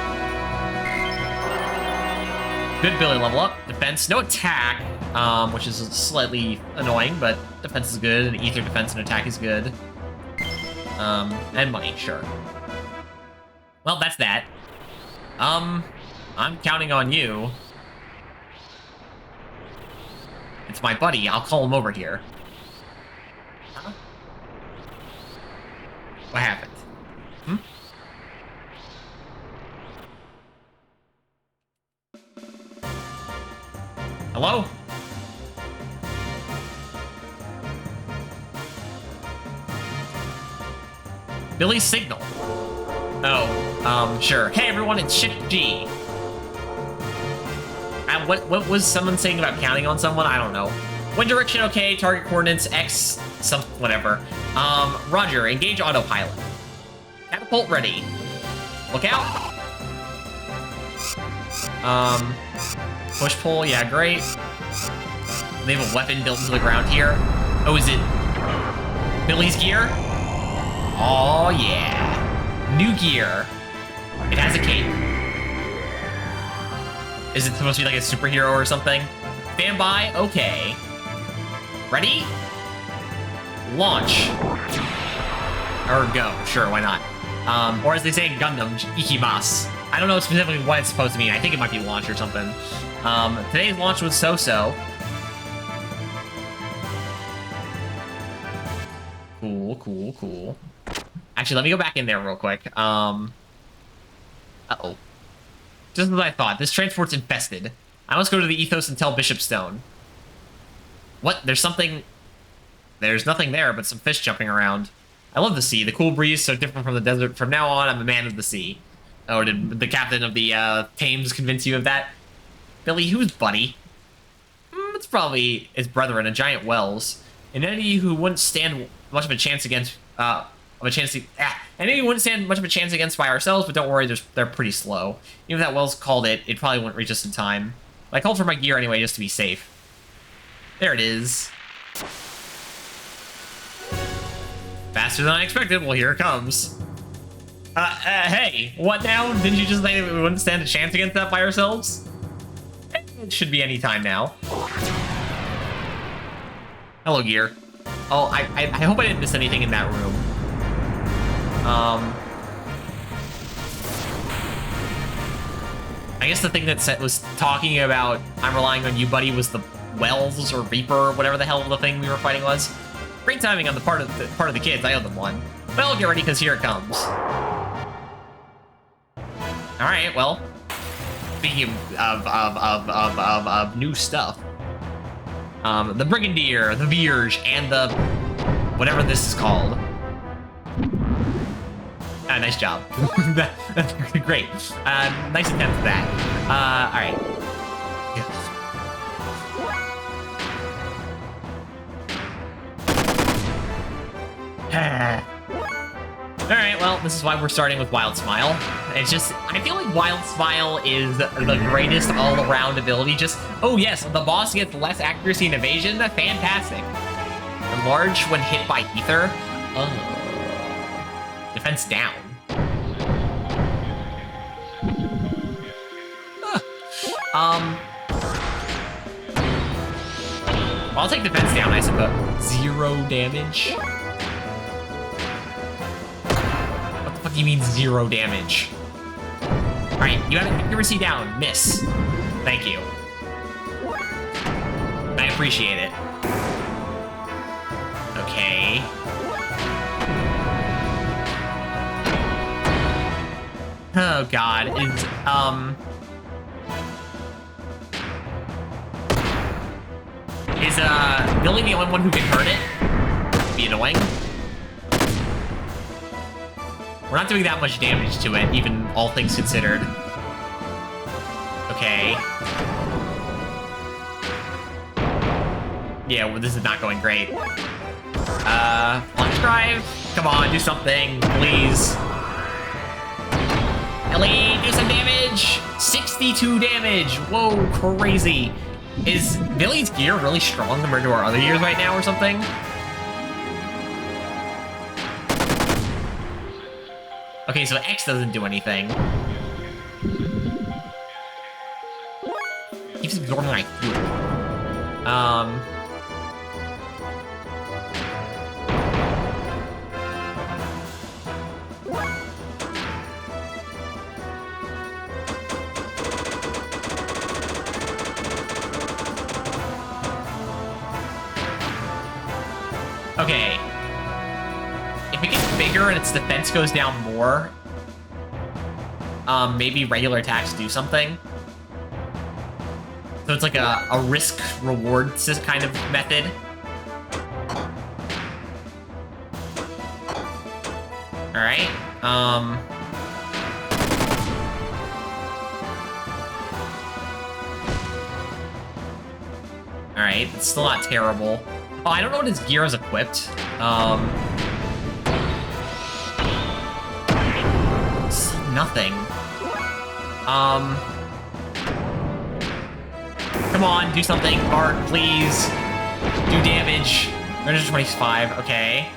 Good Billy level up. Defense, no attack, which is slightly annoying, but defense is good, and Ether defense and attack is good. And money, sure. Well, that's that. I'm counting on you. It's my buddy. I'll call him over here. Huh? What happened? Hmm? Hello? Billy's signal. Oh, sure. Hey everyone, it's Shift G. What was someone saying about counting on someone? I don't know. Wind direction, okay. Target coordinates, X, some, whatever. Roger, engage autopilot. Catapult ready. Look out. Push pull, yeah, great. They have a weapon built into the ground here. Oh, is it Billy's gear? Oh, yeah. New gear. It has a cape. Is it supposed to be like a superhero or something? Stand by, okay. Ready? Launch. Or go, sure, why not? Or as they say in Gundam, ikimasu. I don't know specifically what it's supposed to mean. I think it might be launch or something. Today's launch was so-so. Cool, cool, cool. Actually, let me go back in there real quick. Uh-oh. Just as I thought, this transport's infested. I must go to the Ethos and tell Bishop Stone. What? There's something... There's nothing there but some fish jumping around. I love the sea. The cool breeze, so different from the desert. From now on, I'm a man of the sea. Oh, did the captain of the Thames convince you of that? Billy, who's Buddy? It's probably his brother in a giant Wells. An entity who wouldn't stand much of a chance against... an entity who wouldn't stand much of a chance against by ourselves, but don't worry, they're pretty slow. Even if that Wells called it, it probably wouldn't reach us in time. But I called for my gear anyway, just to be safe. There it is. Faster than I expected. Well, here it comes. Hey, what now? Didn't you just say that we wouldn't stand a chance against that by ourselves? It should be any time now. Hello, gear. Oh, I hope I didn't miss anything in that room. I guess the thing that was talking about I'm relying on you, buddy, was the Wells or Reaper or whatever the hell the thing we were fighting was. Great timing on the part of the kids. I owe them one. Well, get ready because here it comes. All right. Well, speaking of new stuff, the Brigadier, the Vierge, and the whatever this is called. Ah, nice job. That's great. Nice attempt at that. All right. Alright, well, this is why we're starting with Wild Smile. It's just, I feel like Wild Smile is the greatest all-around ability. Just, oh yes, the boss gets less accuracy and evasion. Fantastic. Enlarge when hit by ether. Defense down. I'll take defense down, I suppose. 0 damage. What do you mean 0 damage? Alright, you have accuracy down. Miss. Thank you. I appreciate it. Okay. Oh god. It's, Is Billy the only one who can hurt it? Be annoying. We're not doing that much damage to it, even all things considered. Okay. Yeah, well, this is not going great. Flash drive? Come on, do something, please. Ellie, do some damage! 62 damage! Whoa, crazy. Is Billy's gear really strong compared to our other gears right now or something? Okay, so X doesn't do anything. Keeps absorbing my fuel. Okay. If it gets bigger and its defense goes down more, maybe regular attacks do something. So it's like a risk-reward kind of method. Alright, Alright, it's still not terrible. Oh, I don't know what his gear is equipped. Nothing. Come on, do something, Bart, please. Do damage. 125, okay.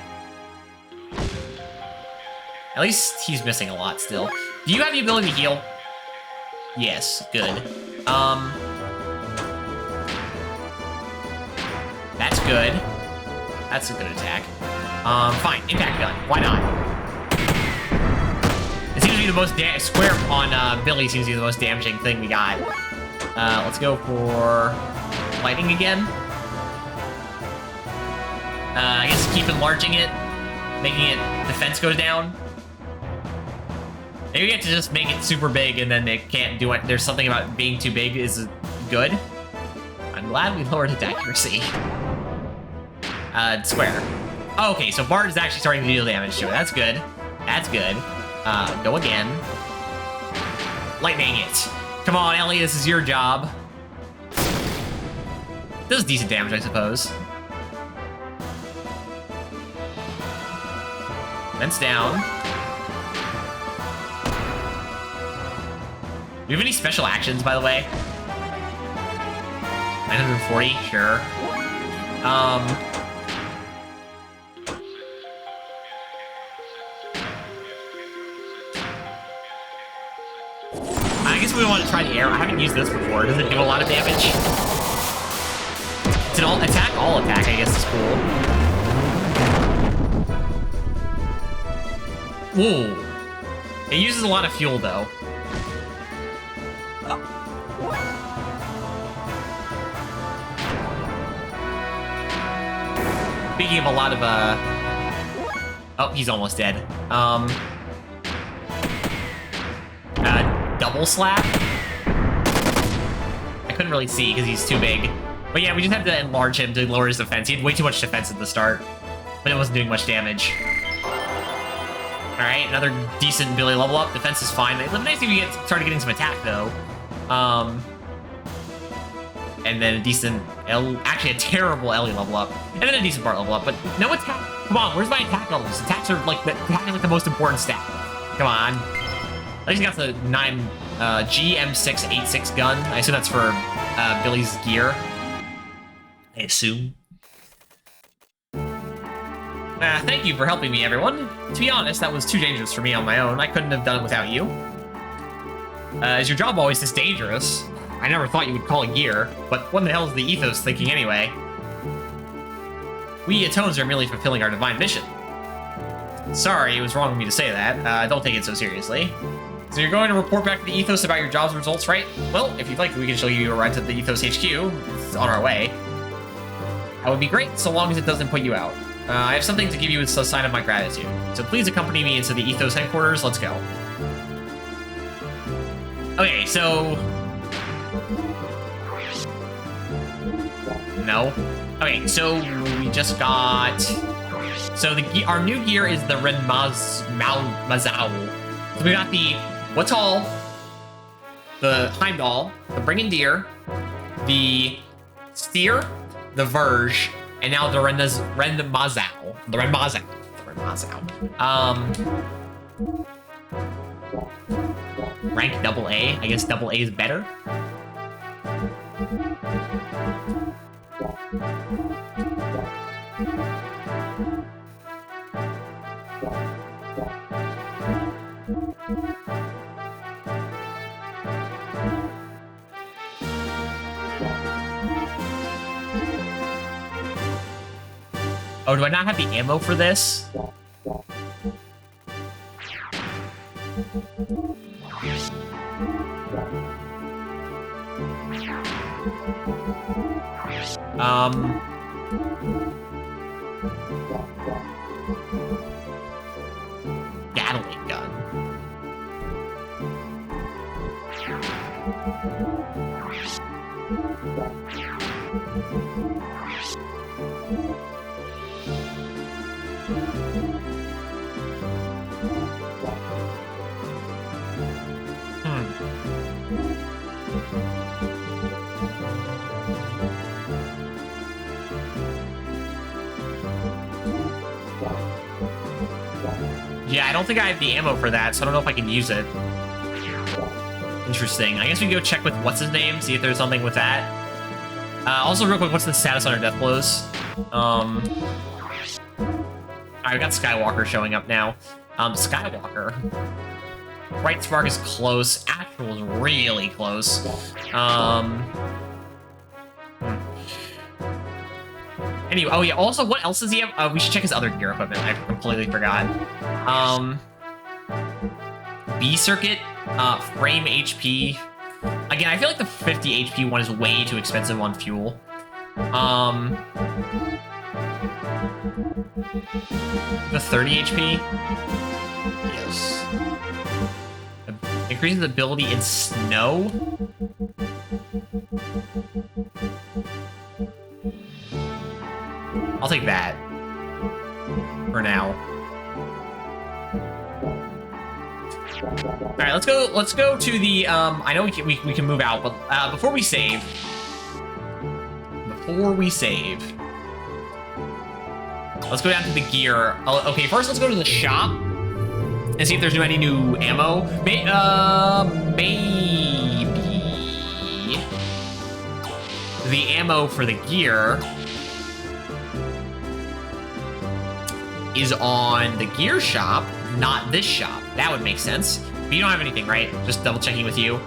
At least he's missing a lot still. Do you have the ability to heal? Yes, good. That's good. That's a good attack. Fine, impact gun. Why not? It seems to be the most square on Billy seems to be the most damaging thing we got. Let's go for lightning again. I guess keep enlarging it, making it defense goes down. Maybe we have to just make it super big and then it can't do it. There's something about being too big is good. I'm glad we lowered its accuracy. Square. Oh, okay, so Bart is actually starting to deal damage to it. That's good. That's good. Go again. Lightning it. Come on, Ellie, this is your job. Does decent damage, I suppose. Vents down. Do we have any special actions, by the way? 940, sure. I guess we want to try the arrow. I haven't used this before. Does it do a lot of damage? It's an all attack, I guess is cool. Ooh. It uses a lot of fuel, though. Speaking of a lot of, oh, he's almost dead. Double slap? I couldn't really see because he's too big. But yeah, we just have to enlarge him to lower his defense. He had way too much defense at the start, but it wasn't doing much damage. Alright, another decent Billy level up. Defense is fine. It would be nice if you started getting some attack, though. And then a decent, actually a terrible Ellie level up. And then a decent Bart level up, but no attack. Come on, where's my attack levels? Attacks are like, the most important stat. Come on. At least he got the 9 GM686 gun. I assume that's for Billy's gear. I assume. Thank you for helping me, everyone. To be honest, that was too dangerous for me on my own. I couldn't have done it without you. Is your job always this dangerous? I never thought you would call it gear, but what the hell is the ethos thinking anyway? We Atones are merely fulfilling our divine mission. Sorry, it was wrong of me to say that. Don't take it so seriously. So you're going to report back to the Ethos about your job's results, right? Well, if you'd like, we can show you a ride to the Ethos HQ. It's on our way. That would be great, so long as it doesn't put you out. I have something to give you as a sign of my gratitude. So please accompany me into the Ethos headquarters. Let's go. Okay, so... No. Okay, so we just got... So our new gear is the Ren Mazao. So we got the Watal, the Heimdall, the Bringing Deer, the Steer, the Verge, and now the Ren Mazao. The Ren Mazao. The Ren Mazao. Rank AA. I guess AA is better. Oh, do I not have the ammo for this? Gatling gun. Yeah, I don't think I have the ammo for that, so I don't know if I can use it. Interesting. I guess we can go check with what's-his-name, see if there's something with that. Also, real quick, what's the status on our death blows? Alright, we got Skywalker showing up now. Skywalker. Bright Spark is close. Astral is really close. Anyway, oh yeah, also, what else does he have? We should check his other gear equipment. I completely forgot. B circuit, frame HP. Again, I feel like the 50 HP one is way too expensive on fuel. The 30 HP? Yes. Increases ability in snow? I'll take that. For now. Alright, let's go to the, I know we can move out, but, before we save, let's go down to the gear. Okay, first let's go to the shop and see if there's any new ammo. Maybe the ammo for the gear is on the gear shop, not this shop. That would make sense. But you don't have anything, right? Just double checking with you.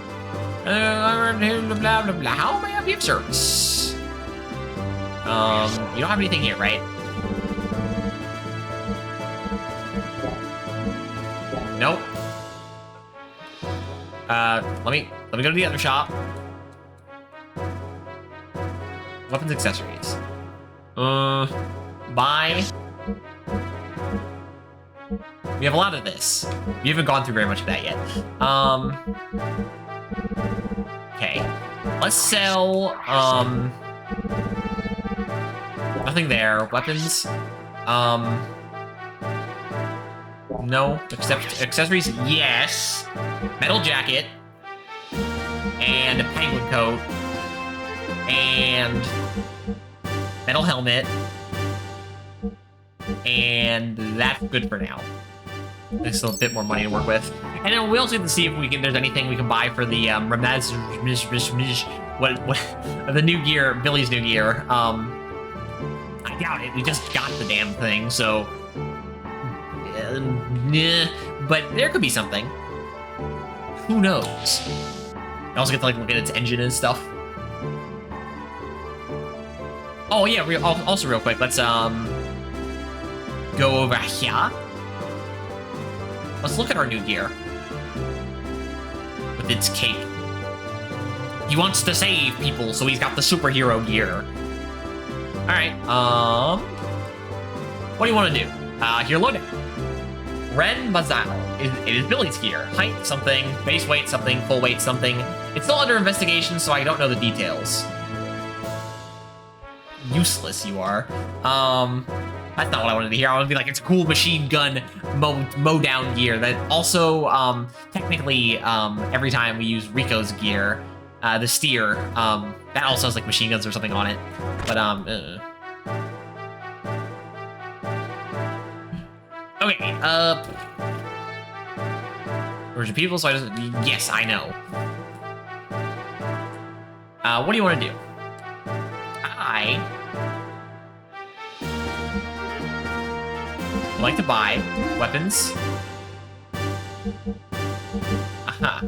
Blah, blah, blah. How may I be of service? You don't have anything here, right? Nope. Let me go to the other shop. Weapons, accessories. Buy. We have a lot of this. We haven't gone through very much of that yet. Okay. Let's sell, nothing there. Weapons. No. Except accessories, yes. Metal jacket. And a penguin coat. And metal helmet. And that's good for now. There's still a bit more money to work with. And then we also have to see if there's anything we can buy for the the new gear, Billy's new gear. I doubt it. We just got the damn thing, so but there could be something. Who knows? I also get to like look at its engine and stuff. Oh yeah, also real quick, let's go over here. Let's look at our new gear. With its cape. He wants to save people, so he's got the superhero gear. Alright, what do you want to do? Here, load it. Ren Bazal. It is Billy's gear. Height, something. Base weight, something. Full weight, something. It's still under investigation, so I don't know the details. Useless you are. That's not what I wanted to hear. I wanted to be like, it's a cool machine gun mow down gear. That also, technically, every time we use Rico's gear, the steer, that also has like machine guns or something on it. But, okay, where's your people? So I just, yes, I know. What do you want to do? I like to buy weapons. Aha.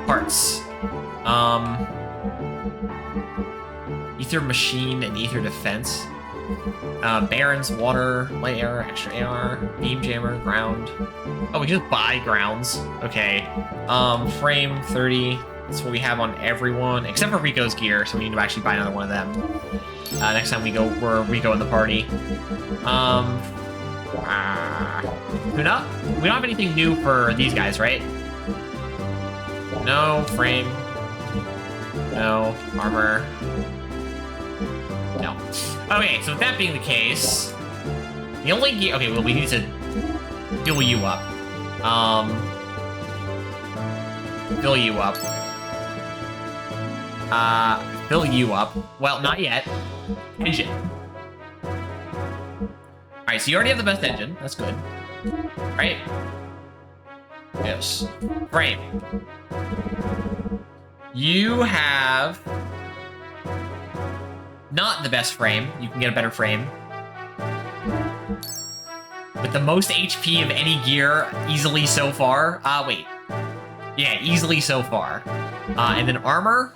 Parts. Ether machine and ether defense. Barons, water, light air, extra AR, beam jammer, ground. Oh, we can just buy grounds. Okay. Frame 30. That's what we have on everyone, except for Rico's gear, so we need to actually buy another one of them. Next time we go, we're Rico in the party. We don't have anything new for these guys, right? No, frame. No, armor. No. Okay, so with that being the case, the only gear, okay, well, we need to fill you up. Fill you up. Fill you up. Well, not yet. Engine. Alright, so you already have the best engine. That's good. Right? Yes. Frame. You have... not the best frame. You can get a better frame. With the most HP of any gear easily so far. Wait. Yeah, easily so far. And then armor.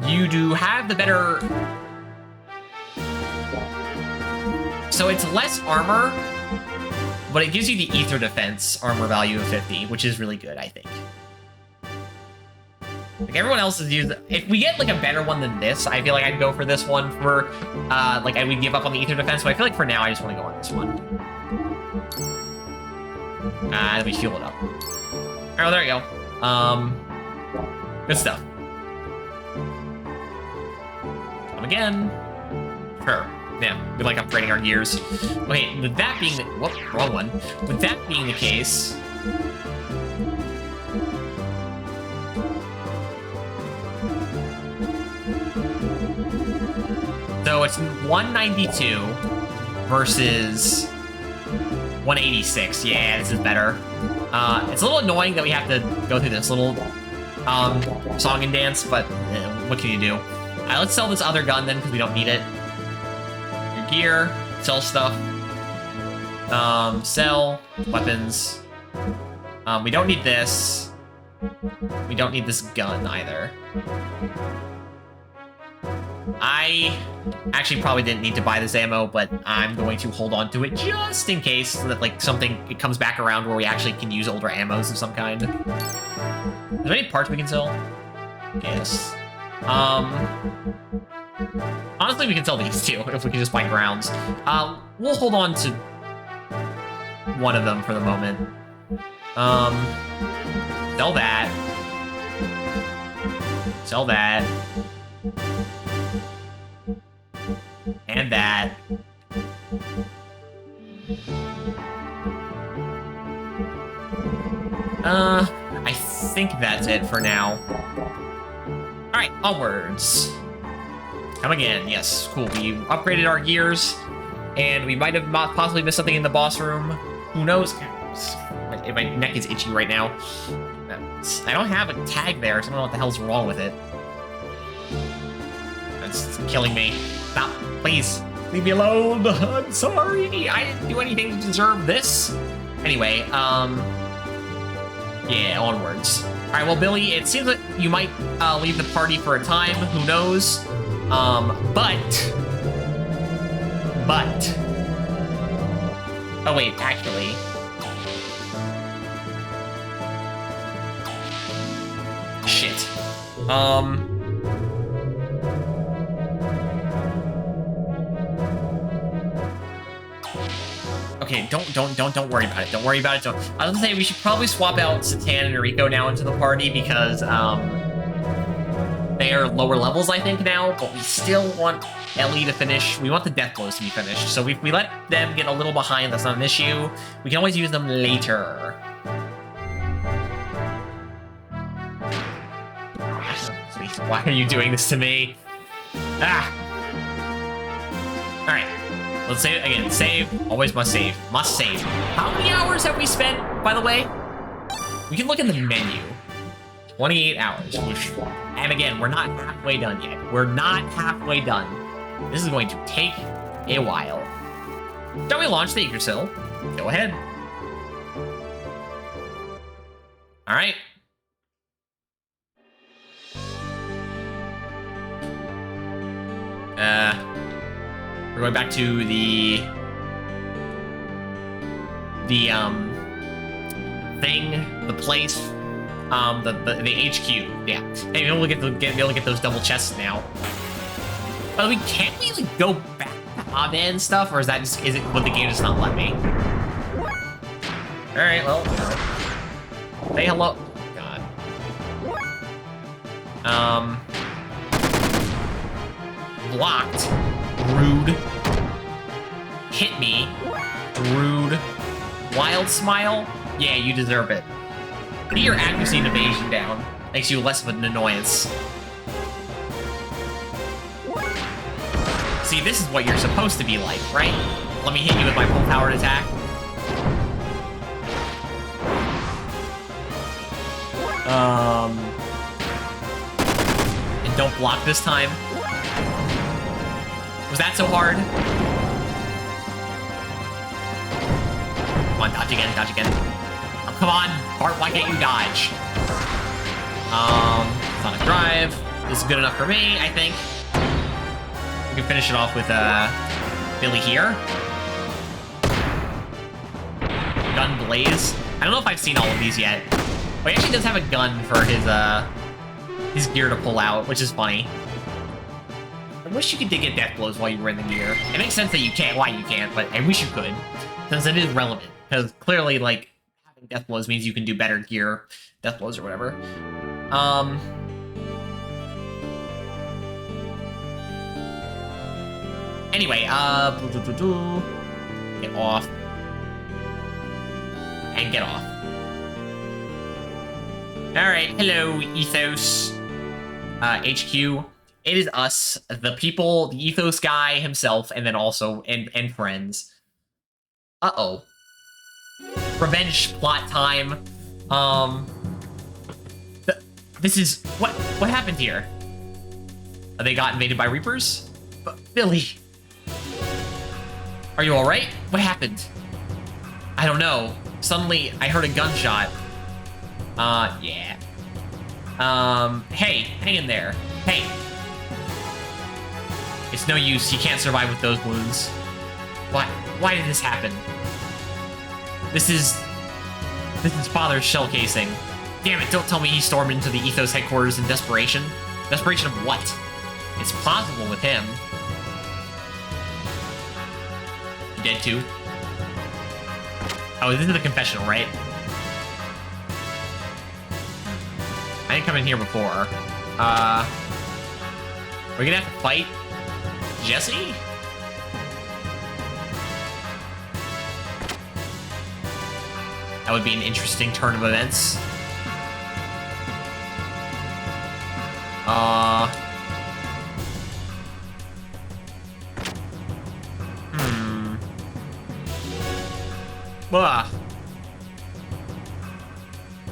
You do have the better... so it's less armor, but it gives you the ether defense armor value of 50, which is really good, I think. Like, everyone else is used... if we get, like, a better one than this, I feel like I'd go for this one for, like, I would give up on the ether defense, but I feel like for now, I just want to go on this one. Let me fuel it up. Oh, there you go. Good stuff. Come again. Sure. Yeah, we like upgrading our gears. Okay, with that being the... whoop, wrong one. With that being the case... so it's 192 versus 186. Yeah, this is better. It's a little annoying that we have to go through this little song and dance, but what can you do? Let's sell this other gun then, because we don't need it. Your gear, sell stuff. Sell weapons. We don't need this. We don't need this gun either. I actually probably didn't need to buy this ammo, but I'm going to hold on to it just in case that, like, it comes back around where we actually can use older ammos of some kind. Is there any parts we can sell? Yes. Honestly, we can sell these too, if we can just buy grounds. We'll hold on to one of them for the moment. Sell that. Sell that. And that. I think that's it for now. Alright, onwards. Come again, yes, cool. We upgraded our gears, and we might have possibly missed something in the boss room. Who knows? My neck is itchy right now. I don't have a tag there, so I don't know what the hell's wrong with it. That's killing me. Stop, please. Leave me alone. I'm sorry. I didn't do anything to deserve this. Anyway, yeah, onwards. All right, well, Billy, it seems like you might leave the party for a time. Who knows? But... oh, wait, actually... shit. Okay, don't worry about it. Don't worry about it. I was gonna say we should probably swap out Satan and Enrico now into the party because they are lower levels, I think, now, but we still want Ellie to finish. We want the death blows to be finished. So if we let them get a little behind, that's not an issue. We can always use them later. Why are you doing this to me? Ah! Alright. Let's save it again. Save. Always must save. Must save. How many hours have we spent, by the way? We can look in the menu. 28 hours. And again, we're not halfway done yet. We're not halfway done. This is going to take a while. Shall we launch the Yggdrasil? Go ahead. Alright. We're going back to the thing, the place, the HQ. Yeah, and maybe we'll be able to get those double chests now. But we can't really go back to Abed and stuff, or is it what the game does not let me? All right, well, say hello. God. Blocked. Rude. Hit me. Rude. Wild smile? Yeah, you deserve it. Put your accuracy and evasion down. Makes you less of an annoyance. See, this is what you're supposed to be like, right? Let me hit you with my full-powered attack. And don't block this time. Was that so hard? Come on, dodge again, dodge again. Oh, come on, Bart, why can't you dodge? Sonic Drive. This is good enough for me, I think. We can finish it off with, Billy here. Gun Blaze. I don't know if I've seen all of these yet. But he actually does have a gun for his gear to pull out, which is funny. I wish you could get death blows while you were in the gear. It makes sense that you can't, why you can't, but I wish you could. Since it is relevant. Because clearly, like, having death blows means you can do better gear. Death blows or whatever. Anyway, get off. And get off. Alright, hello, Ethos. HQ. It is us, the people, the Ethos guy himself, and then also, and friends. Uh-oh. Revenge plot time. This is, what happened here? They got invaded by Reapers? But Billy. Are you alright? What happened? I don't know. Suddenly, I heard a gunshot. Yeah. Hey, hang in there. Hey. It's no use, you can't survive with those wounds. Why did this happen? This is Father's shell casing. Damn it, don't tell me he stormed into the Ethos headquarters in desperation. Desperation of what? It's plausible with him. You dead too? Oh, this is the confessional, right? I didn't come in here before. We're gonna have to fight Jesse? That would be an interesting turn of events.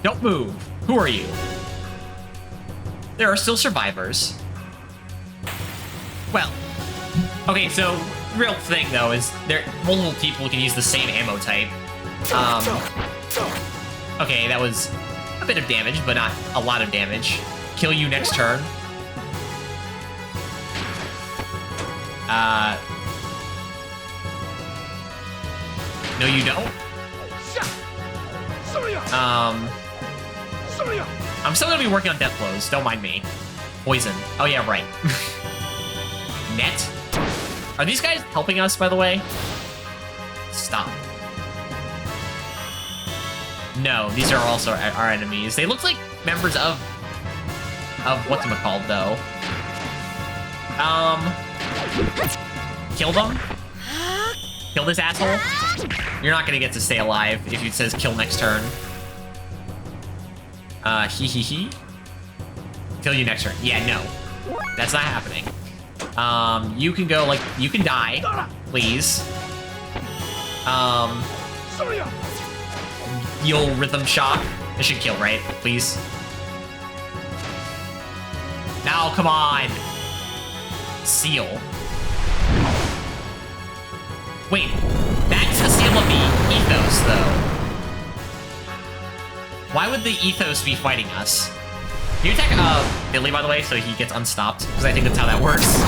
Don't move. Who are you? There are still survivors. Well, okay, so real thing though is there multiple people can use the same ammo type. Okay, that was a bit of damage, but not a lot of damage. Kill you next turn. No, you don't. I'm still gonna be working on death blows. Don't mind me. Poison. Oh yeah, right. Net. Are these guys helping us, by the way? Stop. No, these are also our enemies. They look like members of whatchamacallit, though. Kill them? Kill this asshole? You're not gonna get to stay alive if it says kill next turn. He. Kill you next turn. Yeah, no. That's not happening. You can go, like, you can die, please. You'll rhythm shock. This should kill, right? Please. Now, come on. Seal. Wait, that's the seal of the Ethos, though. Why would the Ethos be fighting us? Can you attack Billy, by the way, so he gets unstopped? Because I think that's how that works.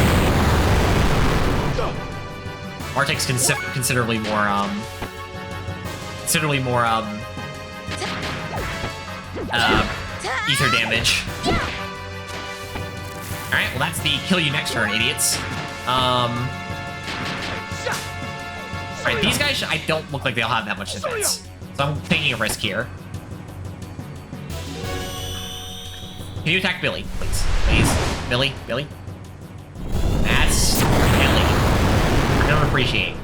Arctic's considerably more ether damage. Alright, well that's the kill you next turn, idiots. Alright, these guys, I don't look like they'll have that much defense. So I'm taking a risk here. Can you attack Billy, please? Please? Billy? Billy? That's Billy. I don't appreciate.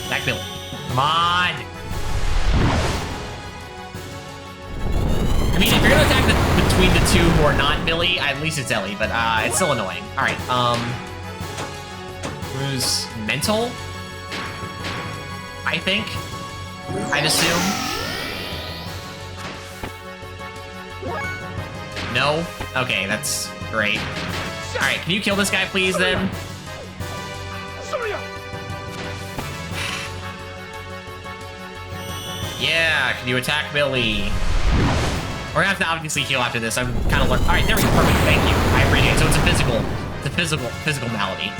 Attack Billy. Come on! I mean, if you're gonna attack the between the two who are not Billy. At least it's Ellie, but it's still annoying. All right. Who's mental? I think. I'd assume. No? Okay, that's great. All right, can you kill this guy, please, then? Yeah, can you attack Billy? We're gonna have to obviously heal after this. I'm kind of learning. All right, there we go. Perfect. Thank you. I appreciate it. So it's a physical malady.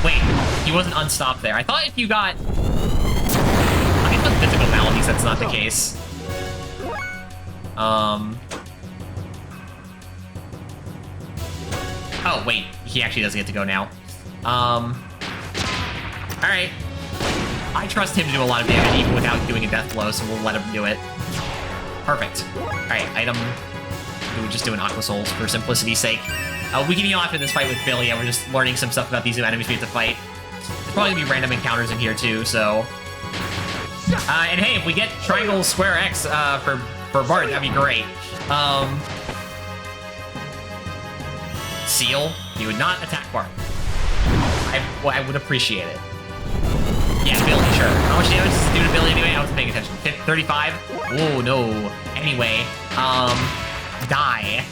Wait, he wasn't unstopped there. I thought if you got, I think with physical maladies, that's not the case. Oh wait, he actually does get to go now. All right. I trust him to do a lot of damage even without doing a death blow, so we'll let him do it. Perfect. Alright, item. We would just do an Aqua Souls for simplicity's sake. We can heal after this fight with Billy, and we're just learning some stuff about these new enemies we have to fight. There's probably gonna be random encounters in here too, so. And hey, if we get triangle square X for Bart, that'd be great. Seal, you would not attack Bart. I would appreciate it. Yeah, Billy, sure. How much damage does it do to Billy anyway? I wasn't paying attention. 35? Oh, no. Anyway, die.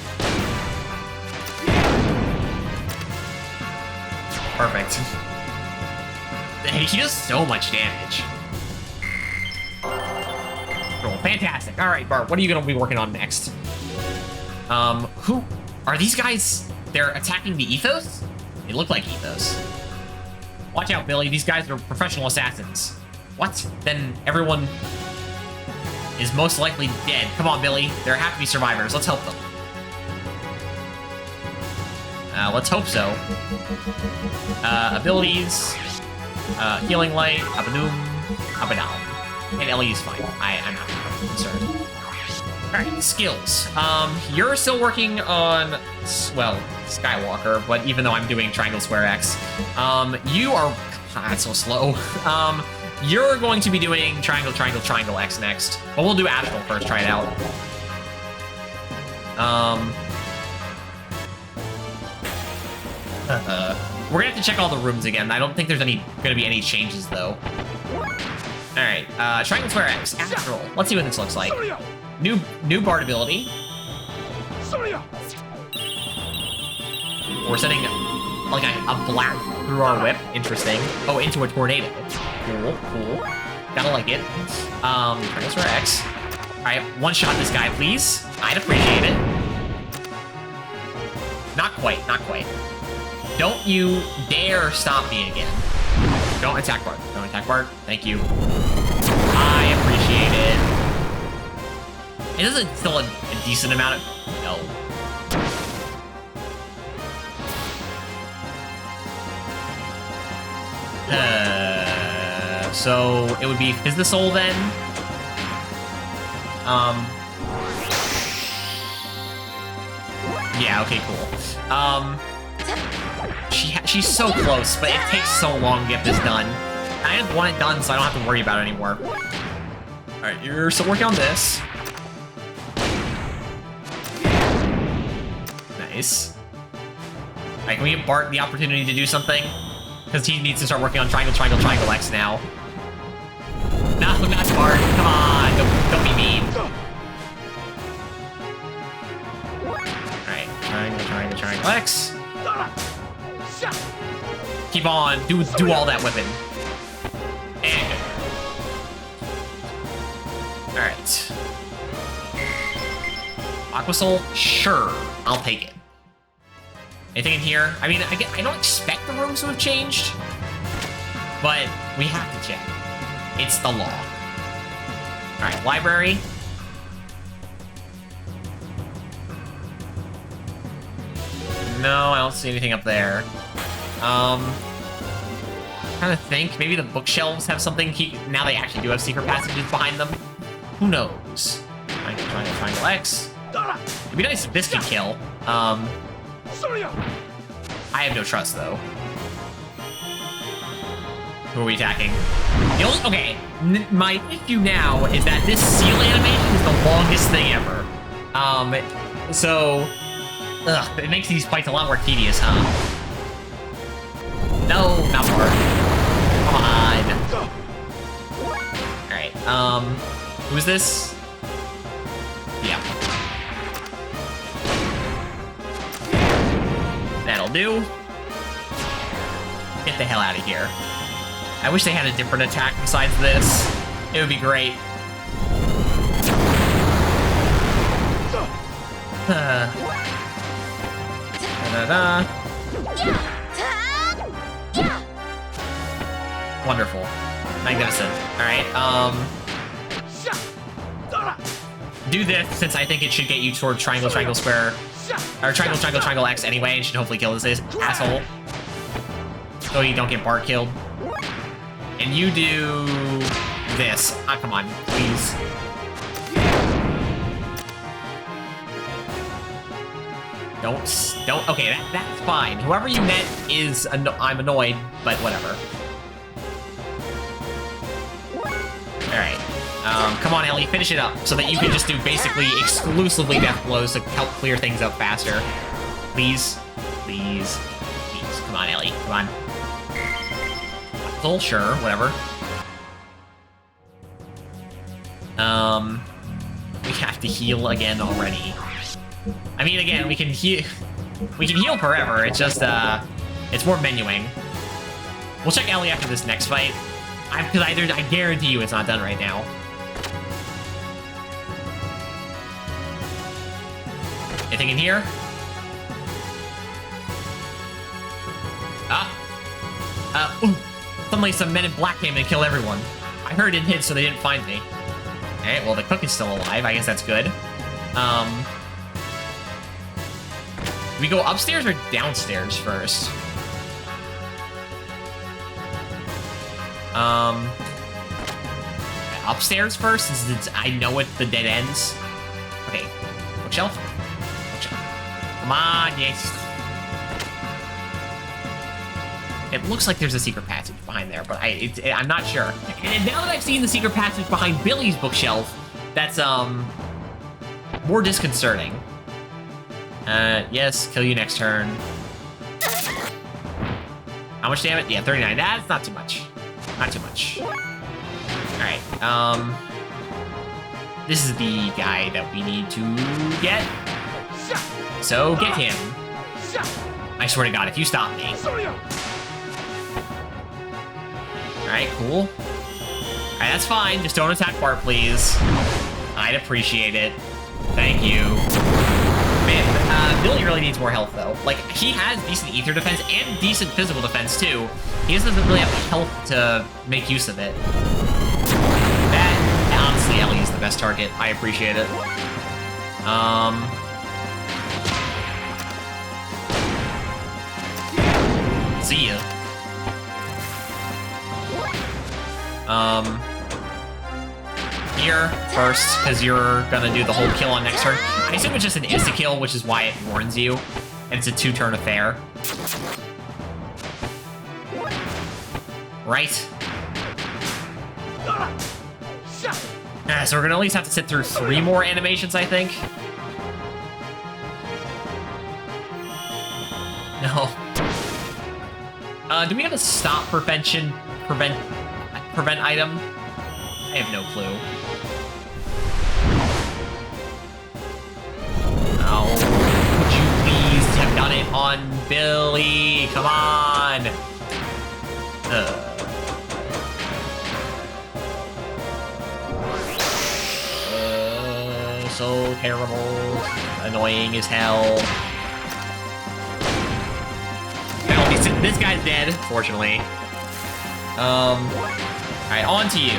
Perfect. He does so much damage. Cool. Fantastic. All right, Bart, what are you going to be working on next? Who? Are these guys, they're attacking the Ethos? They look like Ethos. Watch out, Billy. These guys are professional assassins. What? Then everyone is most likely dead. Come on, Billy. There have to be survivors. Let's help them. Let's hope so. Abilities. Healing Light. Abanoom. Abadam. And Ellie is fine. I'm not concerned. Alright, skills. You're still working on, well, Skywalker, but even though I'm doing Triangle Square X, you are, that's so slow. You're going to be doing Triangle, Triangle, Triangle X next. But we'll do Astral first, try it out. We're gonna have to check all the rooms again. I don't think there's gonna be any changes, though. Alright, Triangle Square X, Astral. Let's see what this looks like. New Bard ability. We're sending like a black through our whip. Interesting. Oh, into a tornado. Cool, cool. Gotta like it. Triangle Square X. Alright, one shot this guy, please. I'd appreciate it. Not quite, not quite. Don't you dare stop me again. Don't attack Bart. Don't attack Bart. Thank you. I appreciate it. It isn't still a decent amount of... No. So it would be Physisol then? Yeah, okay, cool. She's so close, but it takes so long to get this done. I just want it done so I don't have to worry about it anymore. Alright, you're still working on this. Nice. Alright, can we give Bart the opportunity to do something? Because he needs to start working on Triangle, Triangle, Triangle X now. No, not Bart. Come on, don't be mean. Alright, Triangle, Triangle, Triangle X. Keep on, do all that whipping. And good. Alright. Aqua Soul? Sure, I'll take it. Anything in here? I mean, I don't expect the rooms to have changed, but we have to check. It's the law. Alright, library. No, I don't see anything up there. Trying to think, maybe the bookshelves have something. Now they actually do have secret passages behind them. Who knows? Triangle X. It'd be nice if this could kill. I have no trust, though. Who are we attacking? Okay, My issue now is that this seal animation is the longest thing ever. It makes these fights a lot more tedious, huh? No, not more. Come on. Alright, who's this? Yeah. That'll do. Get the hell out of here. I wish they had a different attack besides this. It would be great. Wonderful. Magnificent. Alright, do this, since I think it should get you toward triangle, triangle, square. Or triangle, triangle, triangle, X anyway. It should hopefully kill this asshole. So you don't get Bart killed. And you do this. Ah, come on, please. Don't. Okay, that's fine. Whoever you met is. I'm annoyed, but whatever. All right. Come on, Ellie, finish it up so that you can just do basically exclusively death blows to help clear things up faster. Please, please, please. Come on, Ellie. Come on. Sure, whatever. We have to heal again already. I mean, again, we can heal forever. It's just, it's more menuing. We'll check Ellie after this next fight. Because I guarantee you it's not done right now. Anything in here? Ooh. Suddenly some men in black came and killed everyone. I heard it hit, so they didn't find me. Alright, well, the cook is still alive. I guess that's good. Do we go upstairs or downstairs first? Upstairs first, since I know it, the dead ends. Okay, bookshelf? Bookshelf. Come on, yes. It looks like there's a secret passage behind there, but I'm not sure. And now that I've seen the secret passage behind Billy's bookshelf, that's, more disconcerting. Yes, kill you next turn. How much damage? Yeah, 39. That's not too much. Not too much. Alright, this is the guy that we need to get. So, get him. I swear to God, if you stop me. Alright, cool. Alright, that's fine. Just don't attack Bart, please. I'd appreciate it. Thank you. Man, Billy really needs more health, though. Like, he has decent ether defense and decent physical defense, too. He just doesn't really have health to make use of it. That, honestly, Ellie is the best target. I appreciate it. See ya. Here first, because you're gonna do the whole kill on next turn. I assume it's just an insta-kill, which is why it warns you. And it's a 2-turn affair. Right? So we're gonna at least have to sit through 3 more animations, I think. No. Do we have a stop prevent item? I have no clue. Oh, would you please have done it on Billy? Come on! So terrible. Annoying as hell. Well, this guy's dead, fortunately. Alright, on to you.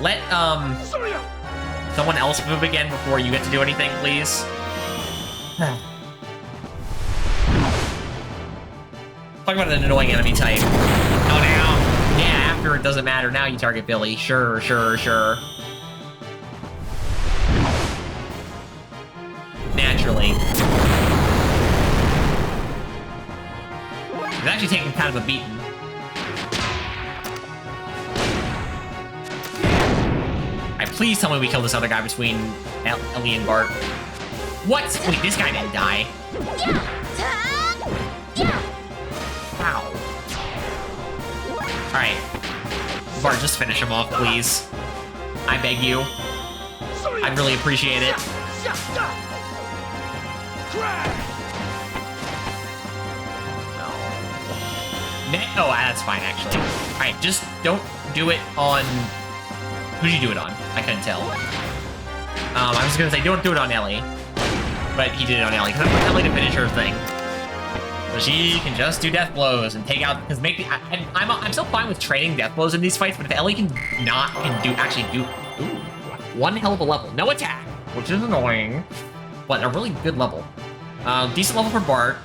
Let, someone else move again before you get to do anything, please. Talk about an annoying enemy type. Oh, now. Yeah, after it doesn't matter. Now you target Billy. Sure, sure, sure. Naturally. He's actually taking kind of a beating. please tell me we kill this other guy between Ellie and Bart. What? Wait, this guy didn't die. Wow. Alright. Bart, just finish him off, please. I beg you. I'd really appreciate it. Oh, that's fine, actually. Alright, just don't do it on... Who'd you do it on? I couldn't tell. I was gonna say, don't do it on Ellie. But he did it on Ellie, because I want Ellie to finish her thing. So she can just do death blows and take out... Because I'm still fine with trading death blows in these fights, but if Ellie actually do... Ooh, one hell of a level. No attack, which is annoying. But a really good level. Decent level for Bart.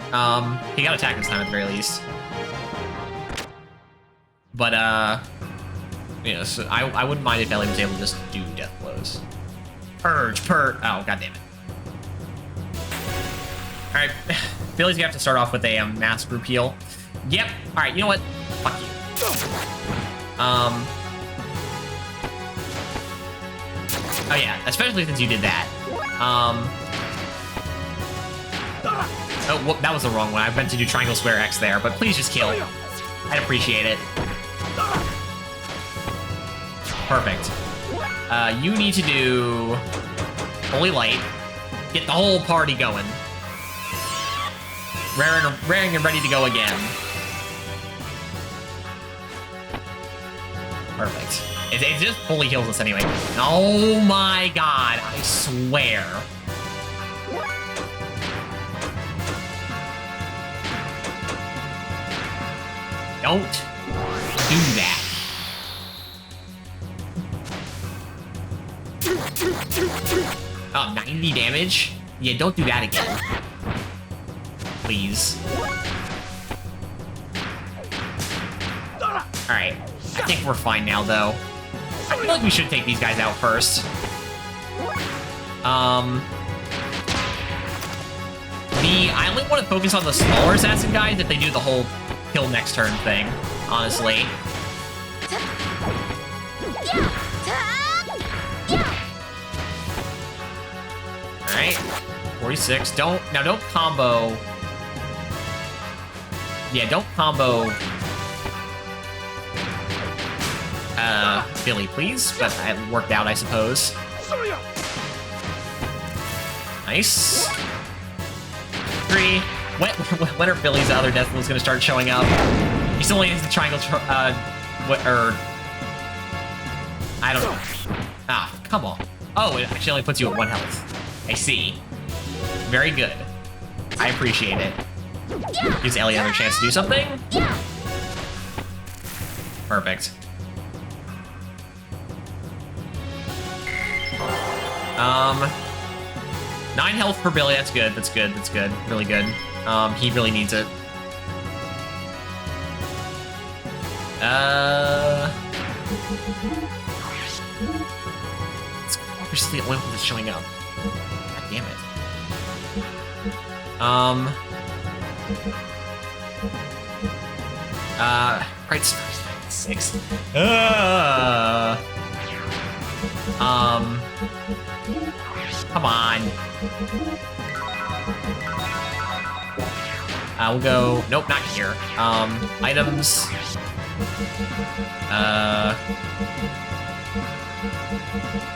He got attack this time at the very least. But, yeah, so I wouldn't mind if Ellie was able to just do death blows. Purge. Oh, goddammit. Alright, Billy's gonna have to start off with a mass group heal. Yep. Alright, you know what? Fuck you. Oh yeah, especially since you did that. Oh, whoop, that was the wrong one. I meant to do triangle, square, X there, but please just kill. I'd appreciate it. Perfect. You need to do Holy Light. Get the whole party going. Raring and ready to go again. Perfect. It just fully heals us anyway. Oh my god, I swear. Don't do that. Oh, 90 damage? Yeah, don't do that again. Please. Alright. I think we're fine now, though. I feel like we should take these guys out first. I only want to focus on the smaller assassin guys if they do the whole kill next turn thing, honestly. Alright. 46. Don't combo. Yeah, don't combo. Billy, please. But it worked out, I suppose. Nice. 3. When are Billy's other death blows gonna start showing up? He still only has the triangle, I don't know. Ah, come on. Oh, it actually only puts you at 1 health. I see. Very good. I appreciate it. Gives Ellie another chance to do something. Perfect. 9 health for Billy. That's good. That's good. That's good. Really good. He really needs it. It's obviously the only one that's showing up. God damn it. Right, 6. Come on. We'll go... Nope, not here. Items.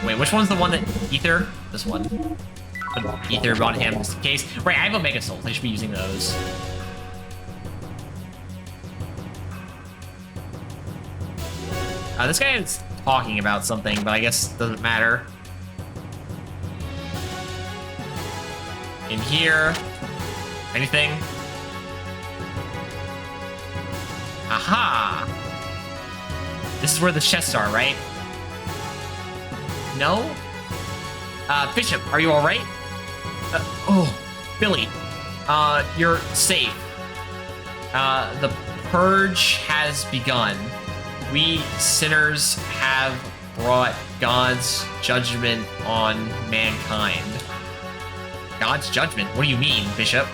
Wait, which one's the one that... Ether? This one. Put Ether on him, just in case. Right, I have Omega Souls. I should be using those. This guy is talking about something, but I guess it doesn't matter. In here. Anything? Aha! This is where the chests are, right? No? Bishop, are you alright? Oh, Billy. You're safe. The purge has begun. We sinners have brought God's judgment on mankind. God's judgment? What do you mean, Bishop?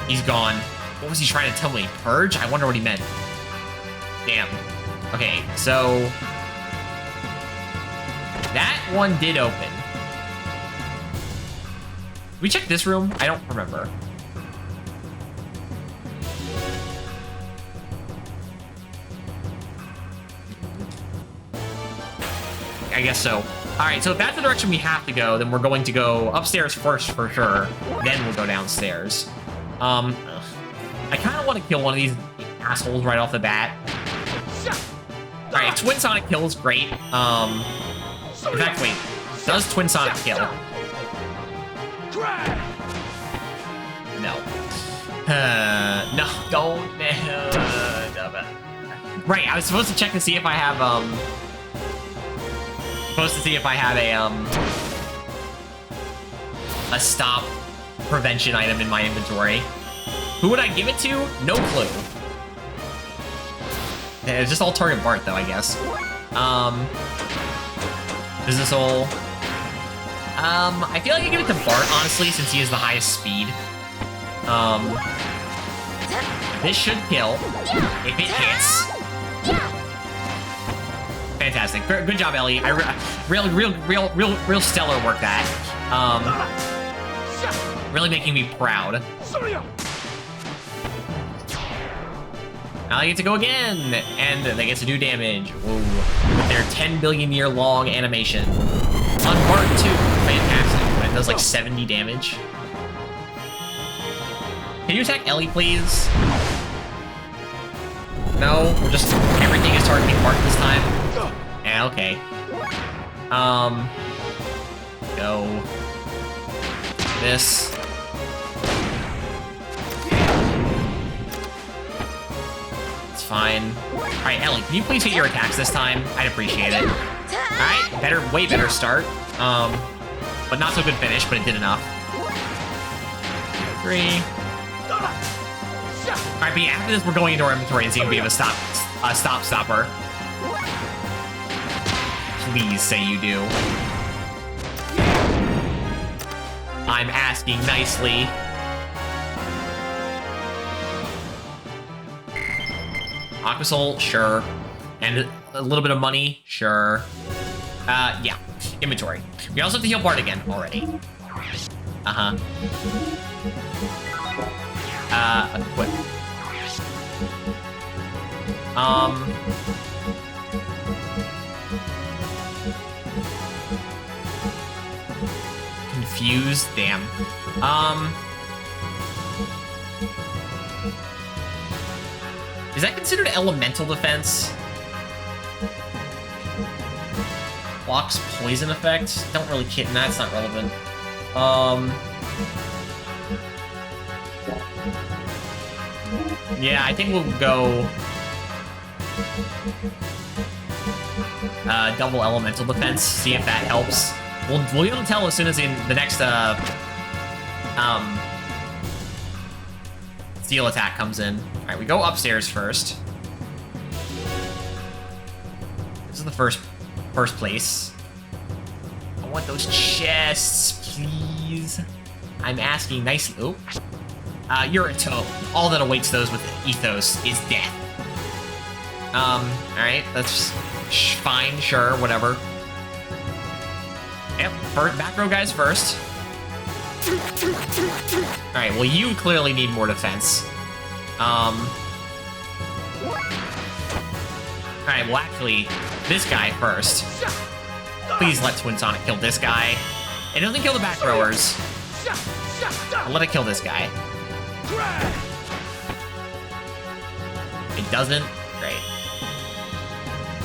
He's gone. What was he trying to tell me? Purge? I wonder what he meant. Damn. Okay, so... That one did open. Did we check this room? I don't remember. I guess so. Alright, so if that's the direction we have to go, then we're going to go upstairs first for sure. Then we'll go downstairs. I kind of want to kill one of these assholes right off the bat. Alright, Twin Sonic kill is great. In fact, wait. Does Twin Sonic kill? No. No, don't. Right, I was supposed to check to see if I have, a stop prevention item in my inventory. Who would I give it to? No clue. It's just all target Bart, though, I guess. Business Hole. I feel like I give it to Bart, honestly, since he has the highest speed. This should kill. If it hits. Fantastic. Good job, Ellie. Real stellar work that. Really making me proud. Now they get to go again, and they get to do damage. Whoa. With their 10 billion year long animation. On Bart 2. Fantastic. It does like 70 damage. Can you attack Ellie, please? No, we're just, everything is targeting Bart this time. Yeah, okay. Go. This. It's fine. Alright, Ellie, can you please hit your attacks this time? I'd appreciate it. Alright, way better start. But not so good finish, but it did enough. 3. Alright, but yeah, after this, we're going into our inventory and seeing if we have a stopper. Please say you do. I'm asking nicely. Aquasol, sure. And a little bit of money, sure. Yeah. Inventory. We also have to heal Bart again already. Equip. Confused, damn. Is that considered elemental defense? Blocks poison effect? Don't really kid, that's not relevant. Yeah, I think we'll go double elemental defense, see if that helps. We'll be able to tell as soon as the next steel attack comes in. Alright, we go upstairs first. This is the first place. I want those chests, please. I'm asking nicely. Oh. You're a toe. All that awaits those with ethos is death. Alright, that's fine, sure, whatever. Yep, back row guys first. Alright, well, you clearly need more defense. Alright, well, actually, this guy first. Please let Twin Sonic kill this guy. It doesn't kill the back rowers. I'll let it kill this guy. It doesn't? Great.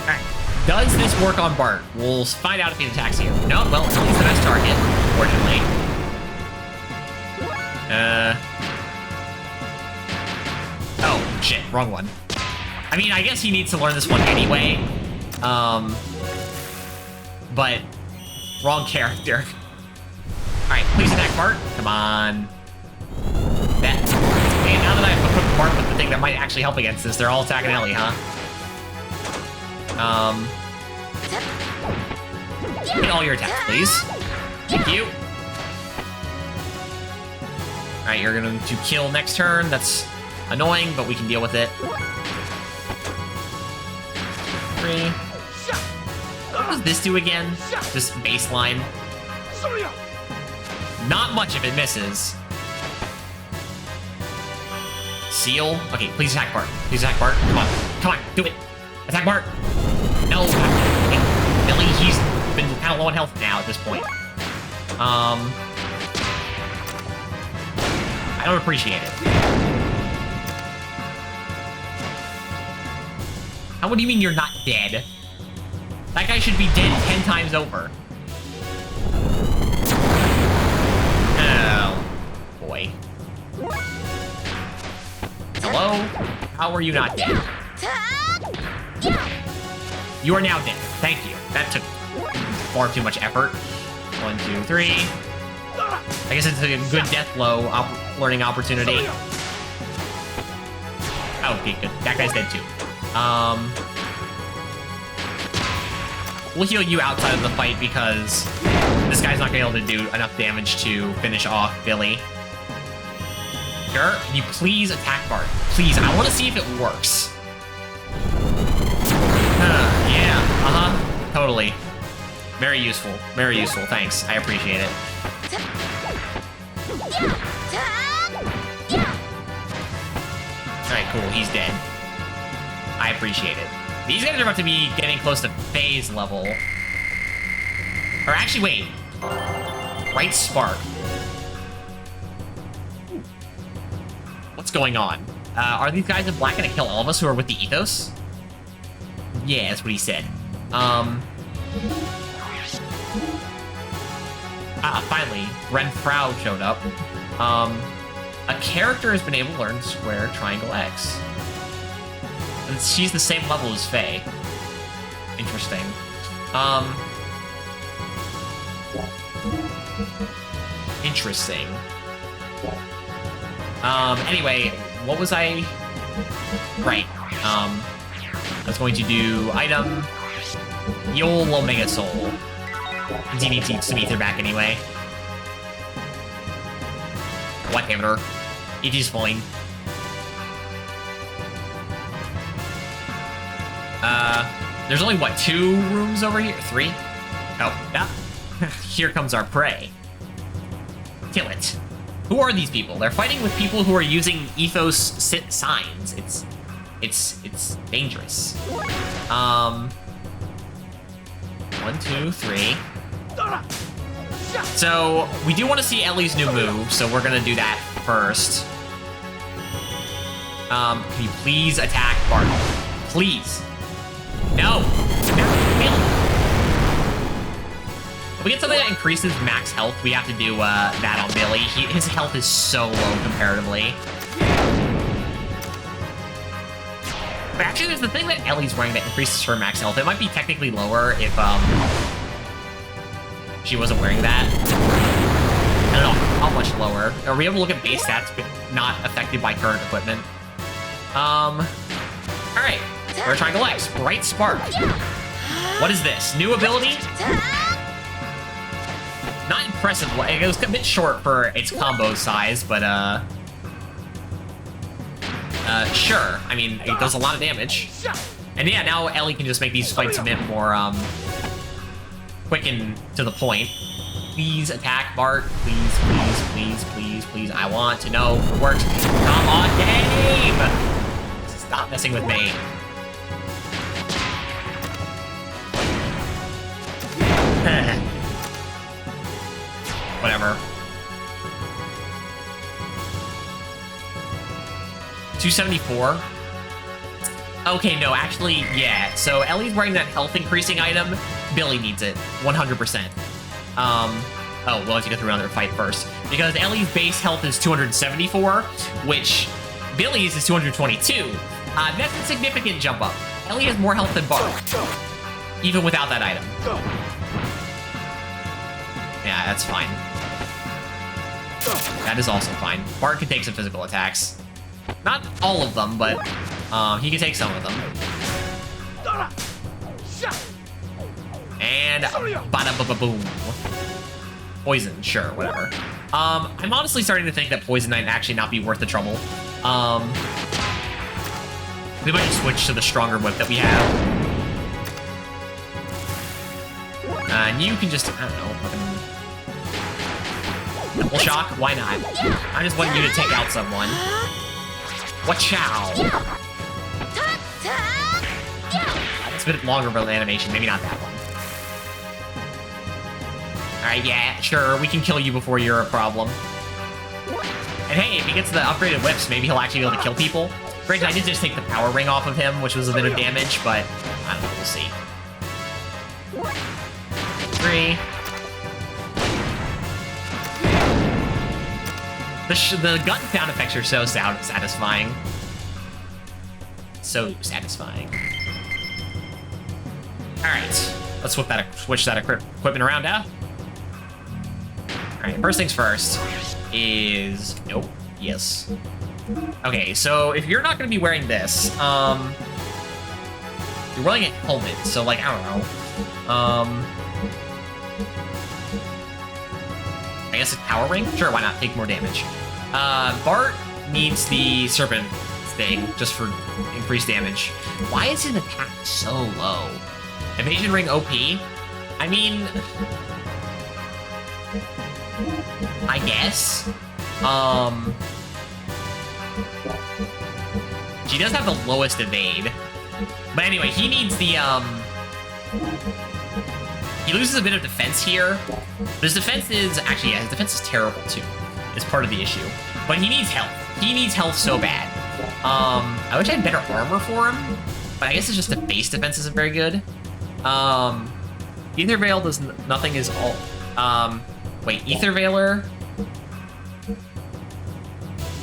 Alright. Does this work on Bart? We'll find out if he attacks you. No, well, he's the best target, unfortunately. Oh, shit, wrong one. I mean, I guess he needs to learn this one anyway. But wrong character. Alright, please attack Bart. Come on. That. Okay, now that I've equipped Bart with the thing that might actually help against this, they're all attacking Ellie, huh? Hit all your attacks, please. Thank you. Alright, you're going to kill next turn. That's annoying, but we can deal with it. 3. does this do again? Just baseline. Not much if it misses. Seal. Okay, please attack Bart. Please attack Bart. Come on. Come on. Do it. Attack Bart. No. Billy, he's been kind of low on health now at this point. I don't appreciate it. How, what do you mean you're not dead? That guy should be dead 10 times over. Oh, boy. Hello? How are you not dead? You are now dead. Thank you. That took far too much effort. 1, 2, 3. I guess it's a good death blow learning opportunity. Oh, okay, good. That guy's dead too. We'll heal you outside of the fight because this guy's not gonna be able to do enough damage to finish off Billy. Sure, can you please attack Bart? Please, I want to see if it works. Yeah, totally. Very useful, thanks. I appreciate it. Alright, cool, he's dead. I appreciate it. These guys are about to be getting close to phase level. Or actually, wait. Right spark. What's going on? Are these guys in black gonna kill all of us who are with the ethos? Yeah, that's what he said. Finally, Renfrau showed up. A character has been able to learn square, triangle, X. And she's the same level as Faye. Interesting. Interesting. Anyway, what was I... Right. I was going to do item... Yol Omega Soul. DD needs to meet her back anyway. What, damn her? It is fine. There's only, what, 2 rooms over here? 3? Oh, yeah. Here comes our prey. Kill it. Who are these people? They're fighting with people who are using ethos signs. It's dangerous. 1, 2, 3. So, we do want to see Ellie's new move, so we're gonna do that first. Can you please attack Bart? Please. No! Really? If we get something that increases max health, we have to do that on Billy. His health is so low comparatively. But actually, there's the thing that Ellie's wearing that increases her max health. It might be technically lower if she wasn't wearing that. I don't know how much lower. Are we able to look at base stats but not affected by current equipment? Alright. We're trying to X. Bright Spark. What is this? New ability? Not impressive. It was a bit short for its combo size, but, sure. I mean, it does a lot of damage. And yeah, now Ellie can just make these fights a bit more, quick and to the point. Please attack Bart. Please, please, please, please, please. I want to know if it works. Come on, game! Stop messing with me. Whatever. 274? Okay, no, actually, yeah. So Ellie's wearing that health increasing item. Billy needs it, 100%. Oh, we'll have to go through another fight first. Because Ellie's base health is 274, which Billy's is 222. That's a significant jump up. Ellie has more health than Bart, even without that item. Yeah, that's fine. That is also fine. Bart can take some physical attacks. Not all of them, but he can take some of them. And bada-ba-ba-boom. Poison, sure, whatever. I'm honestly starting to think that poison might actually not be worth the trouble. We might just switch to the stronger whip that we have. And you can just, I don't know, fucking... Double shock? Why not? I just wanted you to take out someone. Watch out! It's a bit longer of an animation, maybe not that one. Alright, yeah, sure, we can kill you before you're a problem. And hey, if he gets the upgraded whips, maybe he'll actually be able to kill people. Granted, I did just take the power ring off of him, which was a bit of damage, but I don't know, we'll see. 3. The gun sound effects are so satisfying. So satisfying. Alright, let's switch that equipment around now. Alright, first things first is... Nope. Yes. Okay, so if you're not going to be wearing this, you're wearing a helmet, so, like, I don't know. I guess a power ring? Sure, why not? Take more damage. Bart needs the serpent thing, just for increased damage. Why is his attack so low? Evasion ring OP? I mean... I guess? She does have the lowest evade. But anyway, he needs the, he loses a bit of defense here. But his defense is... Actually, yeah, his defense is terrible, too. It's part of the issue. But he needs health. He needs health so bad. I wish I had better armor for him. But I guess it's just the base defense isn't very good. Ether Veil does nothing is all... wait, Ether Veiler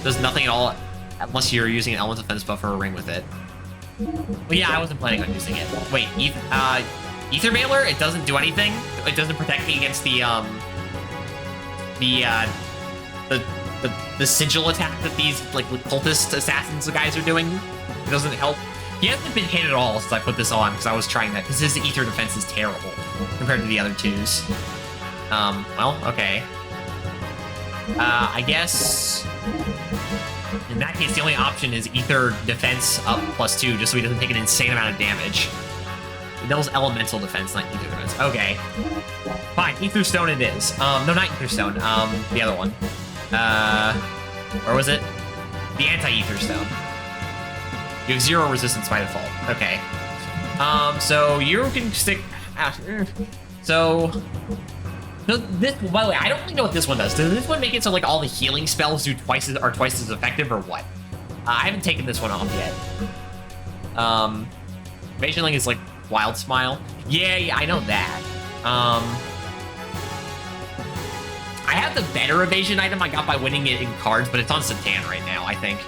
does nothing at all unless you're using an element defense buff or a ring with it. Well, yeah, I wasn't planning on using it. Wait, Ether Veiler, it doesn't do anything. It doesn't protect me against the sigil attack that these, like, cultist assassins guys are doing. It doesn't help. He hasn't been hit at all since I put this on, because I was trying that, because his ether defense is terrible compared to the other twos. Well, okay. I guess... In that case, the only option is ether defense up +2, just so he doesn't take an insane amount of damage. That was elemental defense, not ether defense. Okay. Fine, ether stone it is. No, not ether stone. The other one. Where was it? The anti-ether stone. You have 0 resistance by default. Okay. So you can stick... So... This, by the way, I don't really know what this one does. Does this one make it so, like, all the healing spells are twice as effective, or what? I haven't taken this one off yet. Evasion Link is, like, Wild Smile. Yeah, I know that. I have the better evasion item I got by winning it in cards, but it's on Satan right now, I think.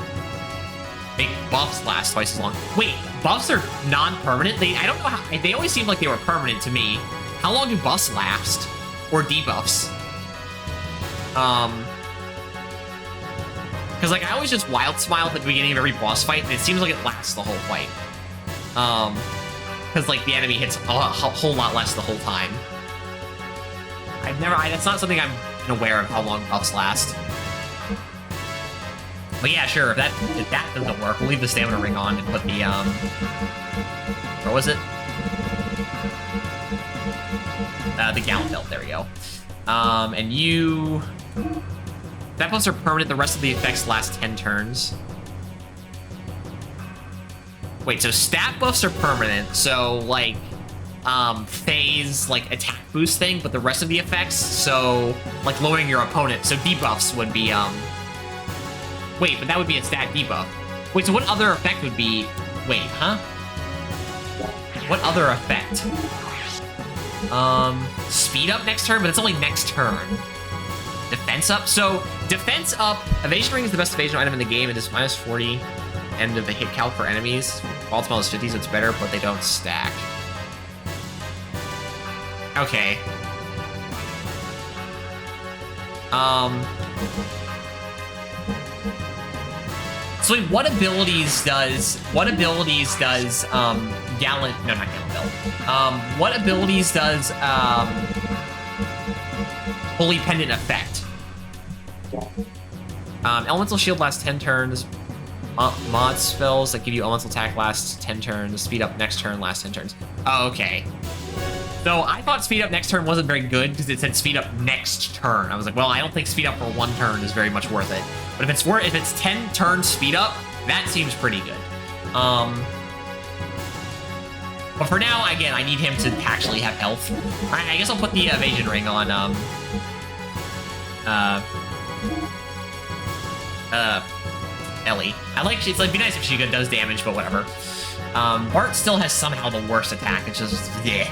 Make buffs last twice as long. Wait, buffs are non-permanent? I don't know how... They always seemed like they were permanent to me. How long do buffs last? Or debuffs? Because, like, I always just Wild Smile at the beginning of every boss fight, and it seems like it lasts the whole fight. Because, like, the enemy hits a whole lot less the whole time. That's not something I'm aware of how long buffs last. But yeah, sure, if that doesn't work, we'll leave the stamina ring on and put the, where was it? The Gallant Belt, there we go. And you... That buffs are permanent, the rest of the effects last 10 turns. Wait, so stat buffs are permanent, so, like, phase, like, attack boost thing, but the rest of the effects, so, like, lowering your opponent, so debuffs would be, Wait, but that would be a stat debuff. Wait, so what other effect would be... Wait, huh? What other effect? Speed up next turn, but it's only next turn. Defense up? So, defense up, evasion ring is the best evasion item in the game. It is minus 40 end of the hit count for enemies. Wild Smile is 50, so it's better, but they don't stack. Okay. So wait, what abilities does Gallant, no, not Gallant Belt. What abilities does, Holy Pendant affect? Elemental Shield lasts 10 turns. Mod spells that give you elemental attack lasts 10 turns. Speed up next turn lasts 10 turns. Oh, okay. So I thought speed up next turn wasn't very good because it said speed up next turn. I was like, well, I don't think speed up for one turn is very much worth it. But if it's 10 turns speed up, that seems pretty good. But for now, again, I need him to actually have health. Alright, I guess I'll put the evasion ring on, Ellie. It's like, be nice if she does damage, but whatever. Bart still has somehow the worst attack. It's just, yeah.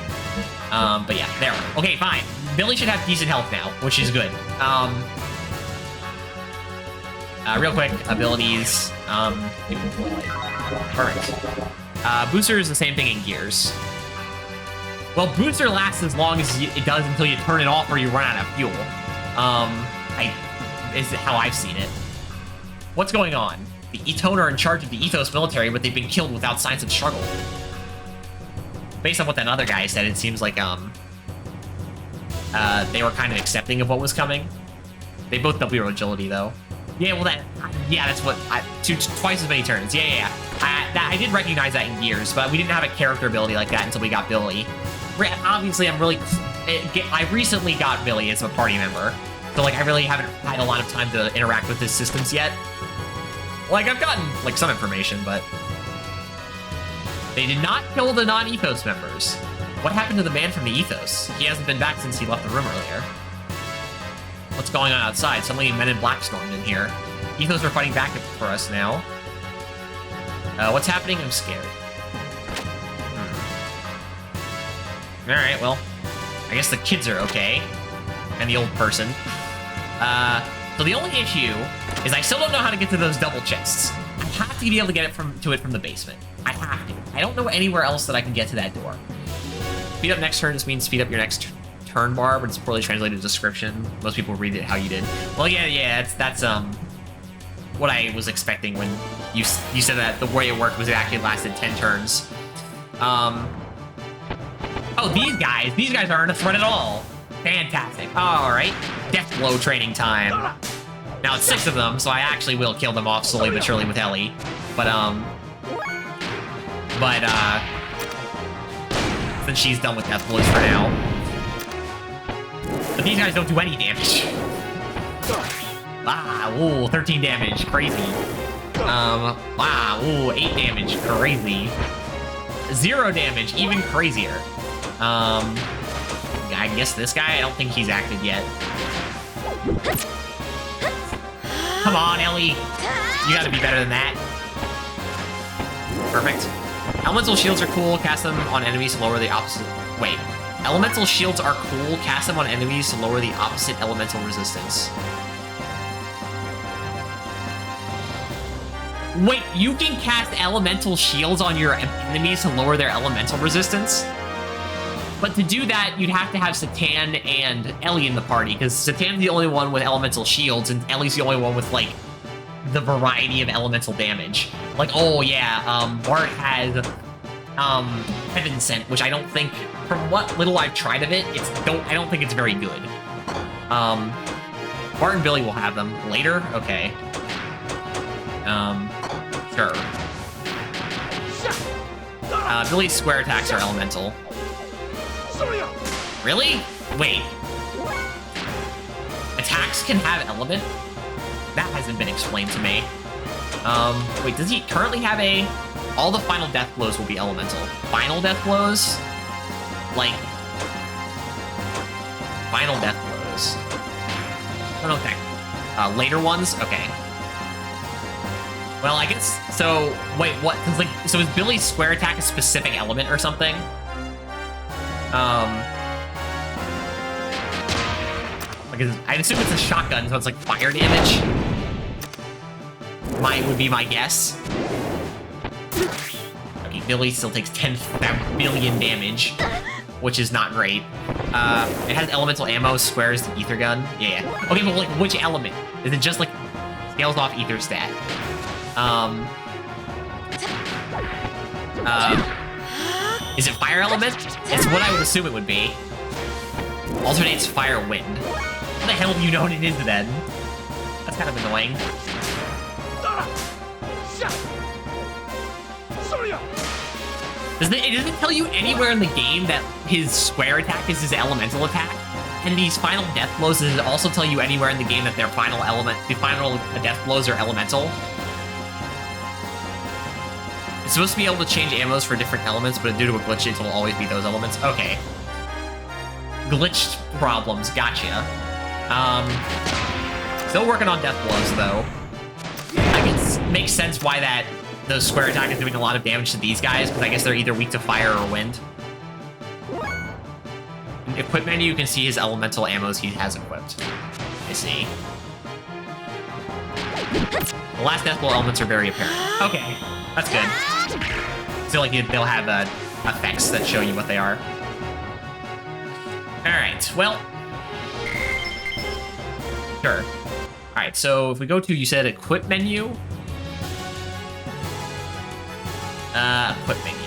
But yeah, there. Okay, fine. Billy should have decent health now, which is good. Real quick, abilities. Perfect. Booster is the same thing in Gears. Well, Booster lasts as long as it does until you turn it off or you run out of fuel. Is how I've seen it. What's going on? The Etone are in charge of the Ethos military, but they've been killed without signs of struggle. Based on what that other guy said, it seems like, they were kind of accepting of what was coming. They both W agility, though. Yeah, well, that's what, twice as many turns. Yeah. I did recognize that in Gears, but we didn't have a character ability like that until we got Billy. Obviously, I recently got Billy as a party member, so, like, I really haven't had a lot of time to interact with his systems yet. Like, I've gotten, like, some information, but they did not kill the non-Ethos members. What happened to the man from the Ethos? He hasn't been back since he left the room earlier. What's going on outside? Suddenly Men in Black stormed in here. Ethos are fighting back for us now. What's happening? I'm scared. Alright, well, I guess the kids are okay. And the old person. So the only issue is I still don't know how to get to those double chests. I have to be able to get it from the basement. I have to. I don't know anywhere else that I can get to that door. Speed up next turn just means speed up your next turn bar, but it's poorly translated description. Most people read it how you did. Well, yeah, that's what I was expecting when you said that the way it worked was it actually lasted 10 turns. Oh, these guys aren't a threat at all. Fantastic. All right, death blow training time. Now it's 6 of them, so I actually will kill them off slowly but surely with Ellie. But since she's done with death blows for now. But these guys don't do any damage. Ooh, 13 damage, crazy. Ooh, 8 damage, crazy. 0 damage, even crazier. I guess this guy, I don't think he's active yet. Come on, Ellie. You gotta be better than that. Perfect. Elemental shields are cool, cast them on enemies to lower the opposite... Wait. Elemental shields are cool, cast them on enemies to lower the opposite elemental resistance. Wait, you can cast elemental shields on your enemies to lower their elemental resistance? But to do that, you'd have to have Satan and Ellie in the party, because Satan's the only one with elemental shields, and Ellie's the only one with, like, the variety of elemental damage. Like, oh yeah, Bart has, Heaven Sent, which I don't think, from what little I've tried of it, I don't think it's very good. Bart and Billy will have them later? Okay. Sure. Billy's square attacks are elemental. Really? Wait. Attacks can have element? That hasn't been explained to me. Wait, does he currently have a... All the final death blows will be elemental. Final death blows? Like... Final death blows. Oh, okay. Later ones? Okay. Well, I guess... So, wait, what? Like, so is Billy's square attack a specific element or something? Like, I'd assume it's a shotgun, so it's like fire damage. Would be my guess. Okay, Billy still takes 10 billion damage, which is not great. It has elemental ammo, squares the ether gun. Yeah. Okay, but like, which element? Is it just like scales off ether stat? Is it fire element? It's what I would assume it would be. Alternates fire wind. How the hell do you know what it is then? That's kind of annoying. It doesn't tell you anywhere in the game that his square attack is his elemental attack. And these final death blows, does it also tell you anywhere in the game that their final death blows are elemental? It's supposed to be able to change ammos for different elements, but due to a glitch, it'll always be those elements. Okay. Glitched problems, gotcha. Still working on death blows, though. I can make sense why those square attack is doing a lot of damage to these guys, because I guess they're either weak to fire or wind. In the equip menu, you can see his elemental ammos he has equipped. I see. The last death blow elements are very apparent. Okay, that's good. Still, like, they'll have effects that show you what they are. Alright, well... Sure. Alright, so if we go to, you said, equip menu? Equip menu.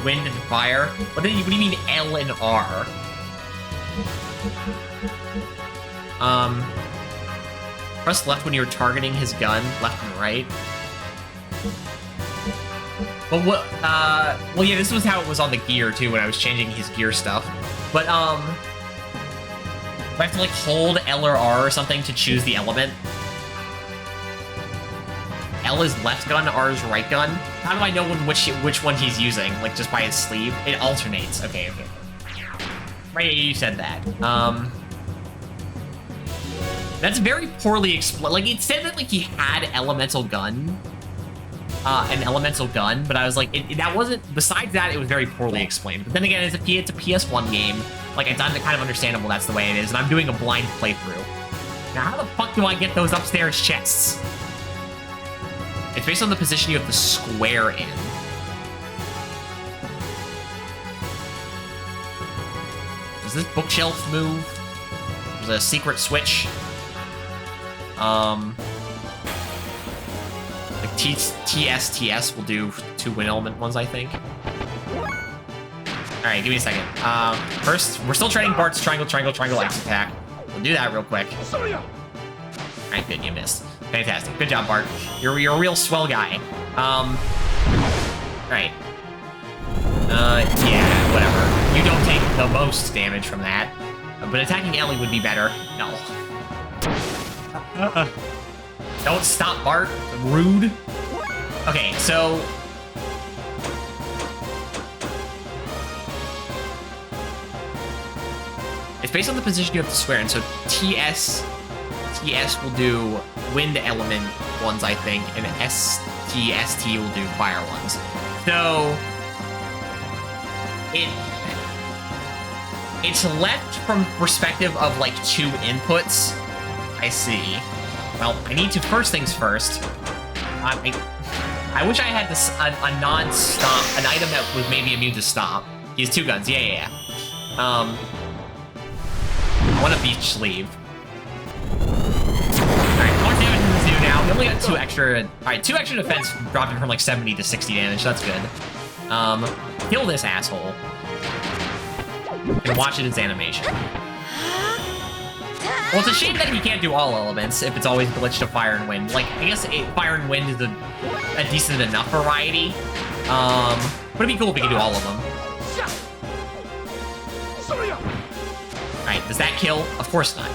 Wind and fire? What do you mean L and R? Press left when you're targeting his gun, left and right. But what, well, yeah, this was how it was on the gear, too, when I was changing his gear stuff. But, do I have to, like, hold L or R or something to choose the element? L is left gun, R is right gun? How do I know which one he's using? Like, just by his sleeve? It alternates. Okay, okay. Right, you said that. That's very poorly explained. Like, it said that, like, he had elemental gun. An elemental gun, but I was like, that wasn't, besides that, it was very poorly explained. But then again, it's a PS1 game. Like, it's kind of understandable that's the way it is, and I'm doing a blind playthrough. Now, how the fuck do I get those upstairs chests? It's based on the position you have the square in. Does this bookshelf move? There's a secret switch. Like TSTS will do 2 wind element ones, I think. Alright, give me a second. First, we're still trading Bart's triangle, X attack. We'll do that real quick. Alright, good, you missed. Fantastic. Good job, Bart. You're a real swell guy. Right. Yeah, whatever. You don't take the most damage from that. But attacking Ellie would be better. No. Don't stop, Bart. Rude. Okay, so... It's based on the position you have to swear in, so TS will do wind element ones, I think, and ST will do fire ones. So... It's left from perspective of, like, 2 inputs. I see. Well, I need to, first things first. I wish I had this, a non-stop, an item that was maybe immune to stop. He has 2 guns, yeah. One of each sleeve. Alright, how much damage does this do now? We only got 2 extra, alright, 2 extra defense dropped it from like 70 to 60 damage, that's good. Kill this asshole. And watch it as animation. Well, it's a shame that he can't do all elements if it's always glitched to fire and wind. Like, I guess fire and wind is a decent enough variety. But it'd be cool if he could do all of them. Alright, does that kill? Of course not.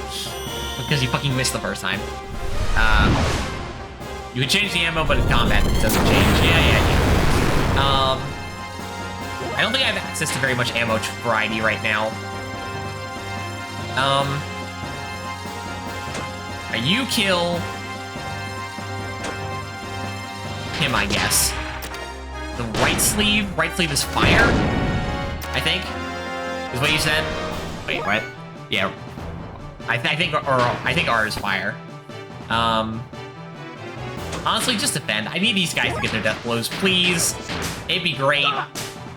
Because you fucking missed the first time. You can change the ammo, but in combat it doesn't change. Yeah. I don't think I have access to very much ammo variety right now. You kill him, I guess. The right sleeve is fire, I think, is what you said. Wait, what? Yeah, I think R is fire. Honestly, just defend. I need these guys to get their death blows, please. It'd be great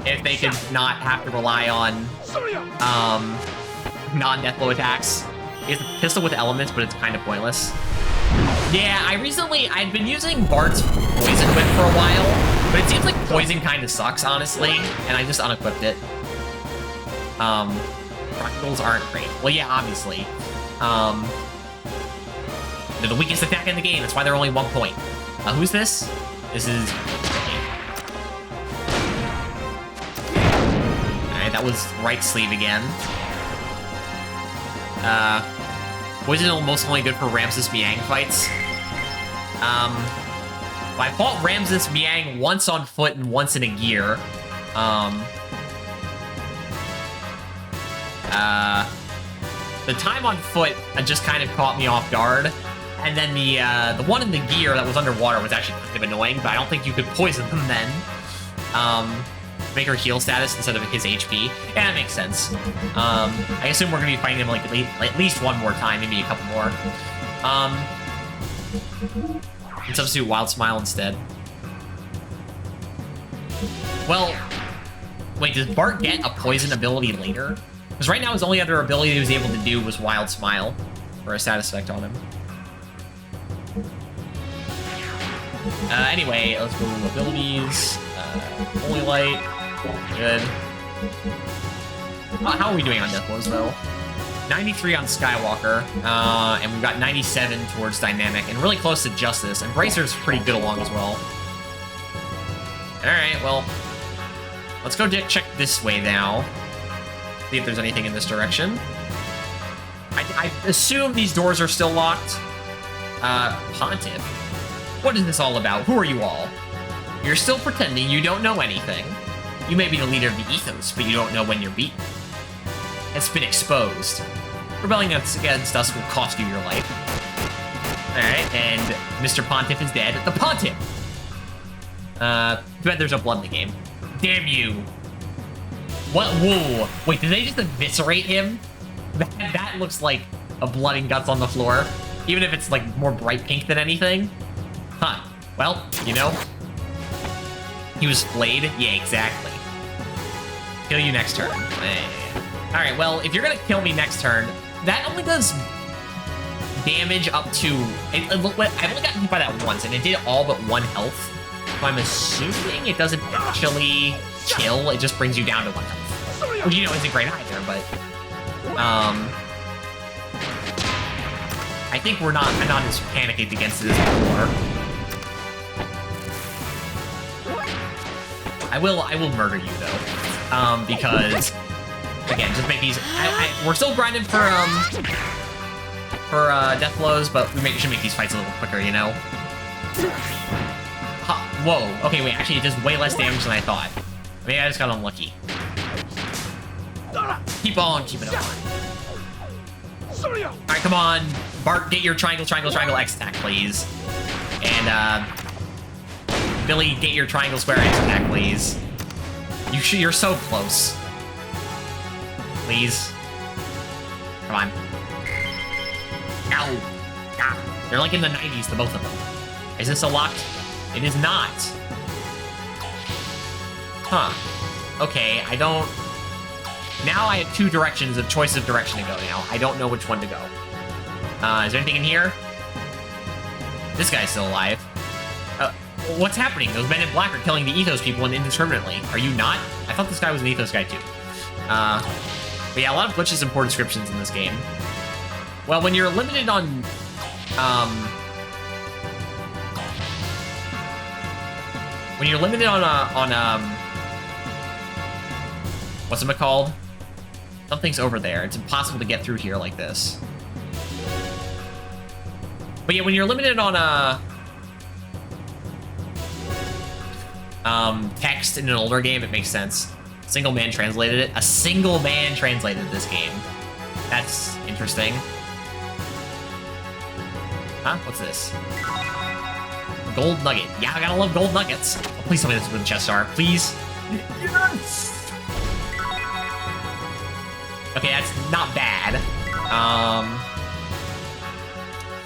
if they could not have to rely on non-death blow attacks. It's a pistol with elements, but it's kind of pointless. Yeah, I've been using Bart's Poison Whip for a while, but it seems like poison kind of sucks, honestly, and I just unequipped it. Crocodiles aren't great. Well, yeah, obviously. They're the weakest attack in the game. That's why they're only 1 point. Who's this? This is... Alright, that was right sleeve again. Poison almost only good for Ramses Miang fights. I fought Ramses Miang once on foot and once in a gear. The time on foot just kind of caught me off guard. And then the one in the gear that was underwater was actually kind of annoying, but I don't think you could poison them then. Make her heal status instead of his HP. Yeah, that makes sense. I assume we're going to be fighting him like at least one more time, maybe a couple more. Let's substitute Wild Smile instead. Well, wait, does Bart get a poison ability later? Because right now his only other ability he was able to do was Wild Smile, or a status effect on him. Anyway, let's go abilities. Holy Light. Good. How are we doing on Death Blows, though? 93 on Skywalker, and we've got 97 towards Dynamic, and really close to Justice, and Bracer's pretty good along as well. Alright, well, let's go check this way now. See if there's anything in this direction. I assume these doors are still locked. Pontiff? What is this all about? Who are you all? You're still pretending you don't know anything. You may be the leader of the Ethos, but you don't know when you're beaten. It's been exposed. Rebelling against us will cost you your life. Alright, and Mr. Pontiff is dead. The Pontiff! Too bad there's no blood in the game. Damn you! What? Whoa! Wait, did they just eviscerate him? That looks like a blood and guts on the floor. Even if it's, like, more bright pink than anything. Huh. Well, you know. He was flayed? Yeah, exactly. Kill you next turn. Alright, well, if you're gonna kill me next turn, that only does damage up to... I've only gotten hit by that once, and it did all but 1 health. So I'm assuming it doesn't actually kill, it just brings you down to 1 health. Which, you know, isn't great either, but... I think I'm not as panicked against it as before. I will murder you, though. Because... Again, just make these... we're still grinding for death blows, but we should make these fights a little quicker, you know? Whoa. Okay, wait. Actually, it does way less damage than I thought. Maybe I just got unlucky. Keep on keeping on. Alright, come on. Bart, get your triangle, X attack, please. And, Billy, get your triangle, square, X attack, please. You're so close. Please. Come on. Ow. Ah. They're like in the 90s, the both of them. Is this a locked? It is not. Huh. Okay, I don't... Now I have 2 directions, a choice of direction to go now. I don't know which one to go. Is there anything in here? This guy's still alive. What's happening? Those men in black are killing the Ethos people indiscriminately. Are you not? I thought this guy was an Ethos guy, too. But yeah, a lot of glitches and poor descriptions in this game. Well, when you're limited on, what's it called? Something's over there. It's impossible to get through here like this. But yeah, when you're limited on, text in an older game, it makes sense. Single man translated it. A single man translated this game. That's interesting. Huh? What's this? Gold nugget. Yeah, I gotta love gold nuggets. Oh, please tell me this is where the chests are. Please. Yes! Okay, that's not bad.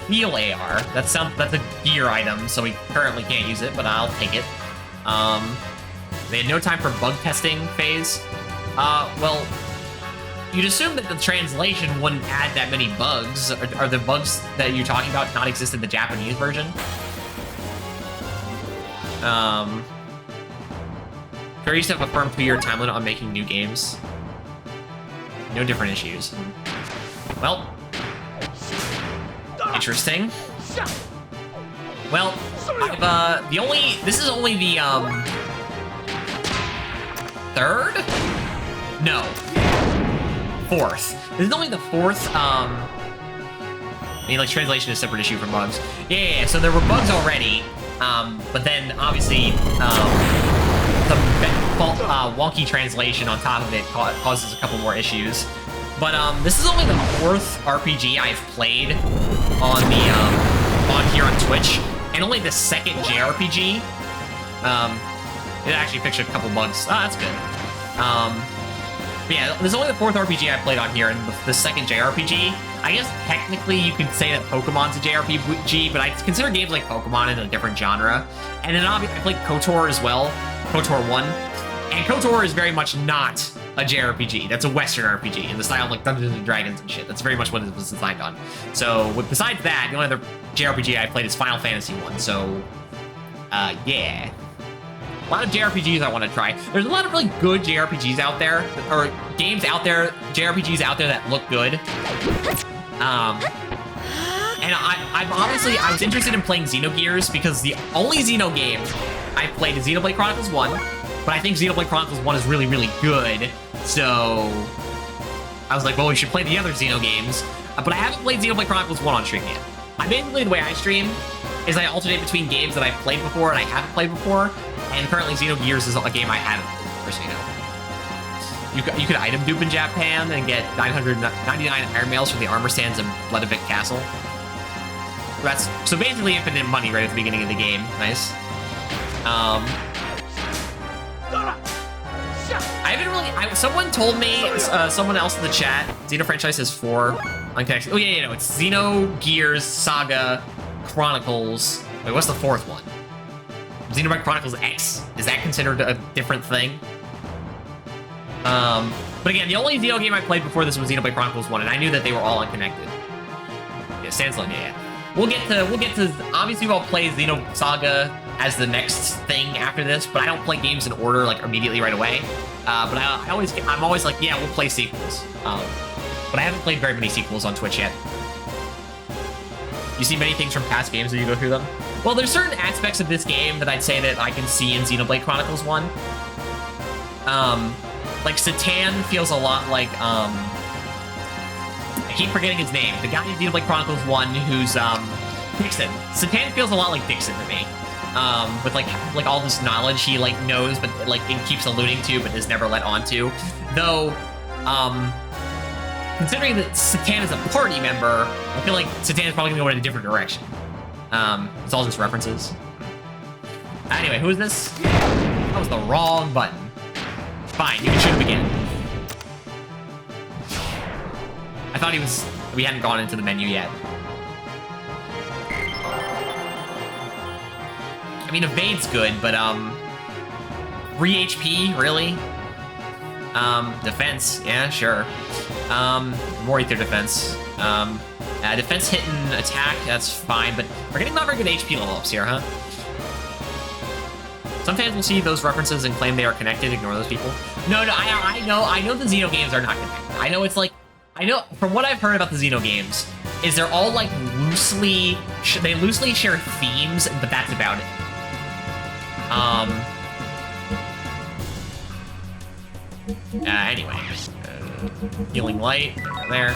Heal AR. That's a gear item, so we currently can't use it, but I'll take it. They had no time for bug testing phase. Well, you'd assume that the translation wouldn't add that many bugs. Are the bugs that you're talking about not exist in the Japanese version? Sure used to have a firm 2-year time limit on making new games. No different issues. Well, interesting. Well, this is only the, third? No. Fourth. This is only the fourth, I mean, like, translation is a separate issue from bugs. Yeah, so there were bugs already, but then, obviously, the wonky translation on top of it causes a couple more issues. But, this is only the fourth RPG I've played on the, on here on Twitch, and only the second JRPG. It actually fixed a couple bugs. Oh, that's good. But yeah, this is only the fourth RPG I played on here, and the second JRPG. I guess technically you could say that Pokemon's a JRPG, but I consider games like Pokemon in a different genre. And then obviously I played KOTOR as well, KOTOR 1. And KOTOR is very much not a JRPG. That's a Western RPG in the style of like Dungeons and Dragons and shit. That's very much what it was designed on. So besides that, the only other JRPG I played is Final Fantasy 1. So, yeah. A lot of JRPGs I want to try. There's a lot of really good JRPGs out there, or games out there, JRPGs out there that look good. And I was interested in playing Xenogears because the only Xeno game I played is Xenoblade Chronicles 1, but I think Xenoblade Chronicles 1 is really, really good, so I was like, well, we should play the other Xeno games, but I haven't played Xenoblade Chronicles 1 on stream yet. Basically, the way I stream is I alternate between games that I've played before and I haven't played before, and currently Xenogears is a game I haven't played before, so you know. You could item dupe in Japan and get 999 iron mails from the armor stands in Bloodavik Castle. So basically infinite money right at the beginning of the game. Nice. I haven't really... someone told me, someone else in the chat, Xeno franchise has 4 unconnected... Oh, yeah, no, it's Xenogears Saga Chronicles... Wait, what's the 4th one? Xenoblade Chronicles X. Is that considered a different thing? But again, the only Xeno game I played before this was Xenoblade Chronicles 1, and I knew that they were all unconnected. Yeah, Sandsline, yeah. We'll get to, obviously we'll play Xeno Saga as the next thing after this, but I don't play games in order, like, immediately right away. But I'm always like, yeah, we'll play sequels. But I haven't played very many sequels on Twitch yet. You see many things from past games as you go through them? Well, there's certain aspects of this game that I'd say that I can see in Xenoblade Chronicles 1. Like, Satan feels a lot like, I keep forgetting his name. The guy in Xenoblade Chronicles 1 who's, Dixon. Satan feels a lot like Dixon to me. With, like all this knowledge he, like, knows, but, like, it keeps alluding to, but is never let on to. Though, considering that Satan is a party member, I feel like Satan is probably gonna go in a different direction. It's all just references. Anyway, who is this? That was the wrong button. Fine, you can shoot him again. I thought we hadn't gone into the menu yet. I mean, evade's good, but, 3 HP, really? Defense, yeah, sure. More ether defense. Defense, hit, and attack, that's fine, but we're getting not very good HP level ups here, huh? Sometimes we'll see those references and claim they are connected, ignore those people. No, I know the Xeno games are not connected. I know it's like, from what I've heard about the Xeno games, is they're all like they loosely share themes, but that's about it. Anyway, healing light there.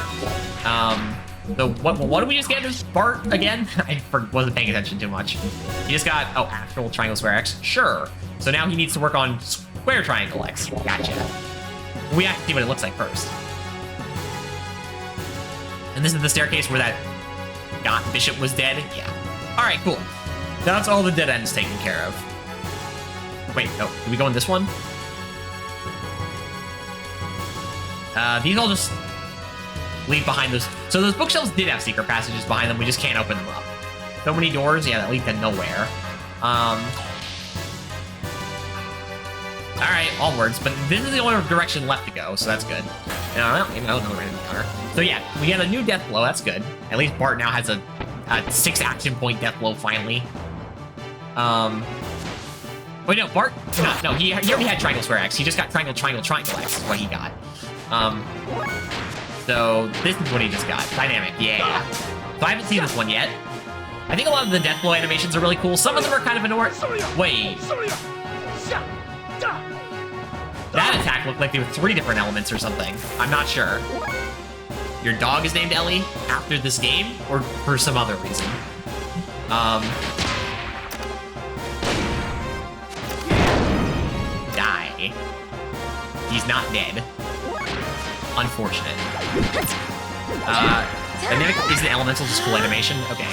What did we just get? This Bart again? I wasn't paying attention too much. He just got actual triangle square X. Sure. So now he needs to work on square triangle X. Gotcha. We have to see what it looks like first. And this is the staircase where that bishop was dead. Yeah. All right, cool. That's all the dead ends taken care of. Wait, no. Did we go in this one? These all just lead behind those. So those bookshelves did have secret passages behind them. We just can't open them up. So many doors. Yeah, that lead to nowhere. All right, onwards. But this is the only direction left to go, so that's good. I don't know where to encounter. So yeah, we got a new death blow. That's good. At least Bart now has a 6 action point death blow finally. Wait, no, Bart. No, he already had triangle square X. He just got triangle X. Is what he got. So this is what he just got. Dynamic, yeah. So I haven't seen this one yet. I think a lot of the death blow animations are really cool. Some of them are kind of annoying. Wait. That attack looked like there were 3 different elements or something. I'm not sure. Your dog is named Ellie after this game or for some other reason? Die. He's not dead. Unfortunate. Dynamic is an elemental just cool animation? Okay.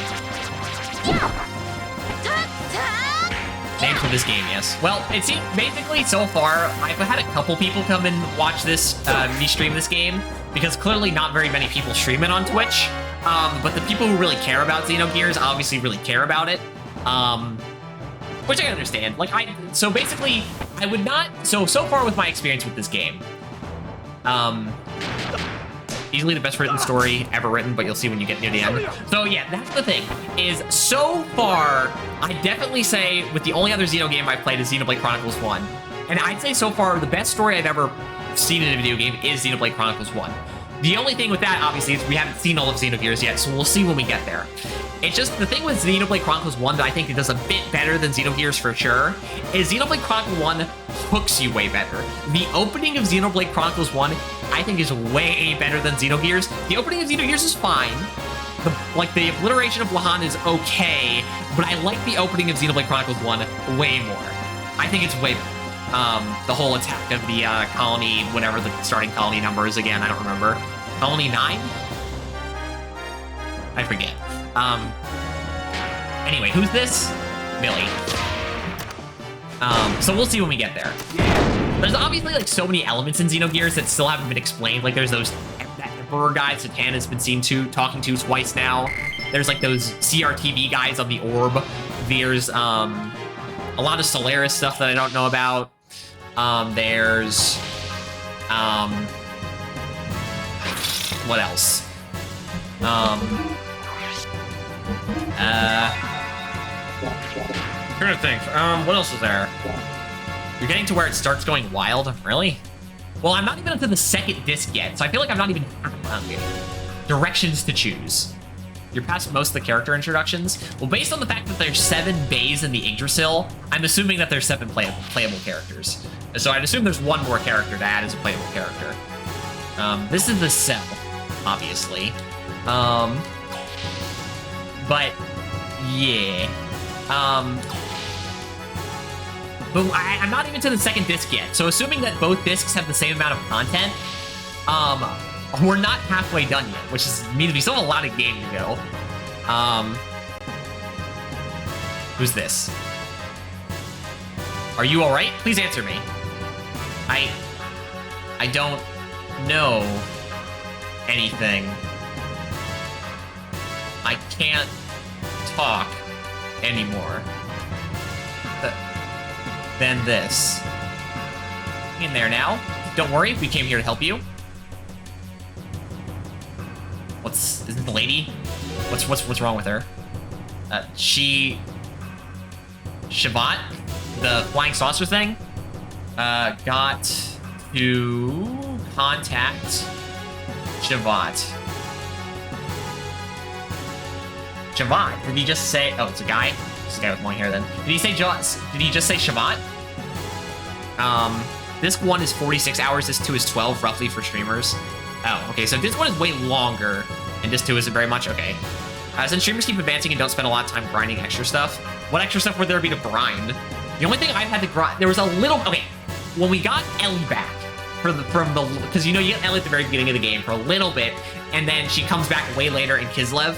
Name for this game, yes. Well, it seems basically so far, I've had a couple people come and watch this, me stream this game, because clearly not very many people stream it on Twitch. But the people who really care about Xenogears obviously really care about it. Which I understand. Like, so basically, I would not, so far with my experience with this game, easily the best written story ever written, but you'll see when you get near the end. So yeah, that's the thing, is so far, I definitely say, with the only other Xeno game I've played is Xenoblade Chronicles 1. And I'd say so far, the best story I've ever seen in a video game is Xenoblade Chronicles 1. The only thing with that, obviously, is we haven't seen all of Xenogears yet, so we'll see when we get there. It's just, the thing with Xenoblade Chronicles 1 that I think it does a bit better than Xenogears for sure, is Xenoblade Chronicles 1 hooks you way better. The opening of Xenoblade Chronicles 1, I think, is way better than Xenogears. The opening of Xenogears is fine. The obliteration of Lahan is okay, but I like the opening of Xenoblade Chronicles 1 way more. I think it's way better. The whole attack of the colony, whatever the starting colony number is again, I don't remember. Colony 9? I forget. Anyway, who's this? Billy. So we'll see when we get there. There's obviously, like, so many elements in Xenogears that still haven't been explained. Like, there's that Emperor guy Satan has been seen talking to twice now. There's, like, those CRTV guys on the orb. There's, a lot of Solaris stuff that I don't know about. There's, what else? I'm trying to think. What else is there? You're getting to where it starts going wild? Really? Well, I'm not even up to the second disc yet, so I feel like I'm not even directions to choose. You're past most of the character introductions. Well, based on the fact that there's 7 bays in the Yggdrasil, I'm assuming that there's 7 playable characters. So I'd assume there's 1 more character to add as a playable character. This is the cell, obviously. But, yeah. But I'm not even to the second disc yet, so assuming that both discs have the same amount of content, we're not halfway done yet, which means we still have a lot of game to go. Who's this? Are you alright? Please answer me. I don't know anything. I can't talk anymore. Than this. In there now. Don't worry, we came here to help you. Is it the lady? What's wrong with her? Shavat, the flying saucer thing, got to contact Shavat. Shavat, did he just say? Oh, it's a guy. It's a guy with long hair. Then did he say Did he just say Shavat? This one is 46 hours. This 2 is 12, roughly, for streamers. Oh, okay. So this one is way longer, and this 2 isn't very much. Okay. Since streamers keep advancing and don't spend a lot of time grinding extra stuff, what extra stuff would there be to grind? The only thing I've had to grind, there was a little. Okay, when we got Ellie back because you know you get Ellie at the very beginning of the game for a little bit, and then she comes back way later in Kislev.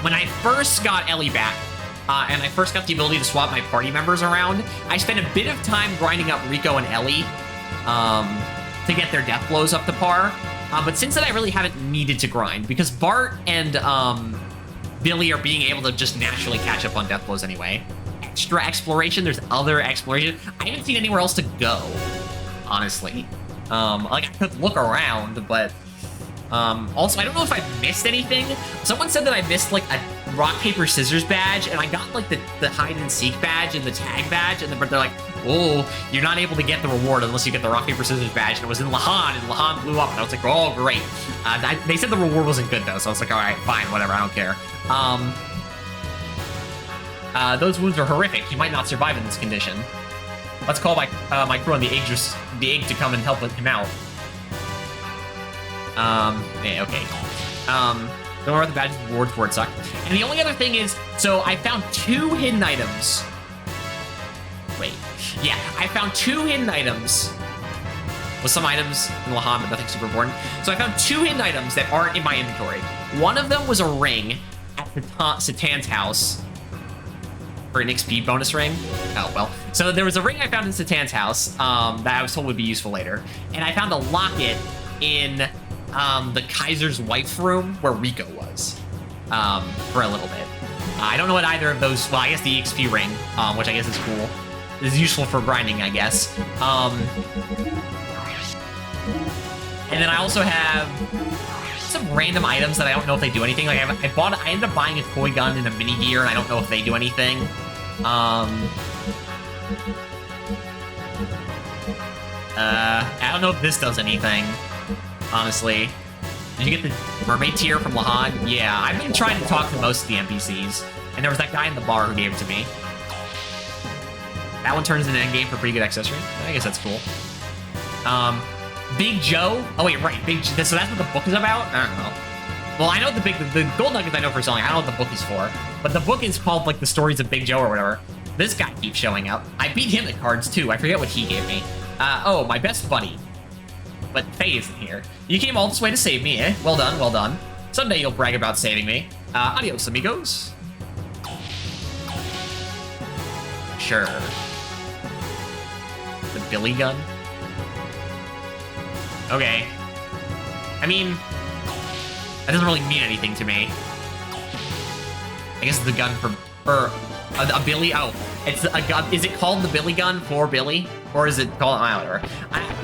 When I first got Ellie back, and I first got the ability to swap my party members around, I spent a bit of time grinding up Rico and Ellie to get their death blows up to par. But since then, I really haven't needed to grind, because Bart and Billy are being able to just naturally catch up on death blows anyway. Extra exploration, there's other exploration. I haven't seen anywhere else to go, honestly. Like, I could look around, but... also, I don't know if I missed anything. Someone said that I missed, like, a rock, paper, scissors badge, and I got like the hide and seek badge and the tag badge, and they're like, oh, you're not able to get the reward unless you get the rock, paper, scissors badge, and it was in Lahan, and Lahan blew up, and I was like, oh, great. They said the reward wasn't good, though, so I was like, all right, fine, whatever, I don't care. Those wounds are horrific. You might not survive in this condition. Let's call my crew on the egg to come and help him out. Yeah, okay. Don't worry about the badge rewards where it sucked. And the only other thing is, so I found 2 hidden items. Wait. Yeah, I found 2 hidden items. With some items in Lahan, but nothing super important. So I found 2 hidden items that aren't in my inventory. One of them was a ring at Satan's house. For an XP bonus ring. Oh, well. So there was a ring I found in Satan's house that I was told would be useful later. And I found a locket in the Kaiser's wife room where Rico was for a little bit. I don't know what either of those... Well, I guess the XP ring, which I guess is cool. Is useful for grinding, I guess. And then I also have some random items that I don't know if they do anything. Like I ended up buying a toy gun and a mini gear, and I don't know if they do anything. I don't know if this does anything, honestly. Did you get the mermaid tier from Lahan? Yeah, I've been trying to talk to most of the NPCs, and there was that guy in the bar who gave it to me. That one turns into endgame for pretty good accessory. I guess that's cool. Big Joe? Oh wait, right, so that's what the book is about? I don't know. Well, I know the gold nuggets I know for selling. I don't know what the book is for. But the book is called, like, the stories of Big Joe or whatever. This guy keeps showing up. I beat him at cards, too. I forget what he gave me. Oh, my best buddy. But Faye isn't here. You came all this way to save me, eh? Well done, well done. Someday you'll brag about saving me. Adios, amigos. Sure. The Billy gun? Okay. I mean, that doesn't really mean anything to me. I guess it's the gun for, or a Billy. Oh, it's a gun. Is it called the Billy gun for Billy, or is it called? Whatever.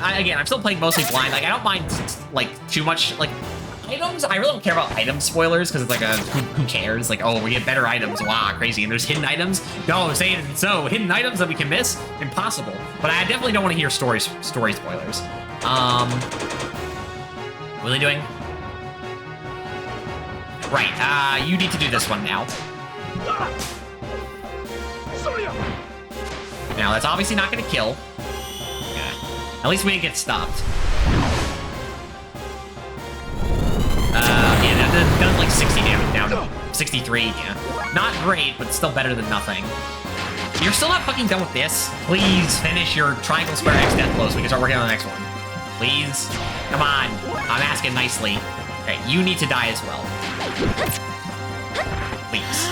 Again, I'm still playing mostly blind. Like I don't mind like too much like items. I really don't care about item spoilers because it's like who cares? Like oh, we get better items. Wow, crazy. And there's hidden items. No, say it so. Hidden items that we can miss? Impossible. But I definitely don't want to hear story spoilers. What are they doing? Right, you need to do this one now. Now, that's obviously not gonna kill. Yeah. At least we didn't get stopped. Yeah, that does like 60 damage down to 63, yeah. Not great, but still better than nothing. You're still not fucking done with this? Please finish your triangle, square, X death blow so we can start working on the next one. Please? Come on. I'm asking nicely. Okay, you need to die as well. Please.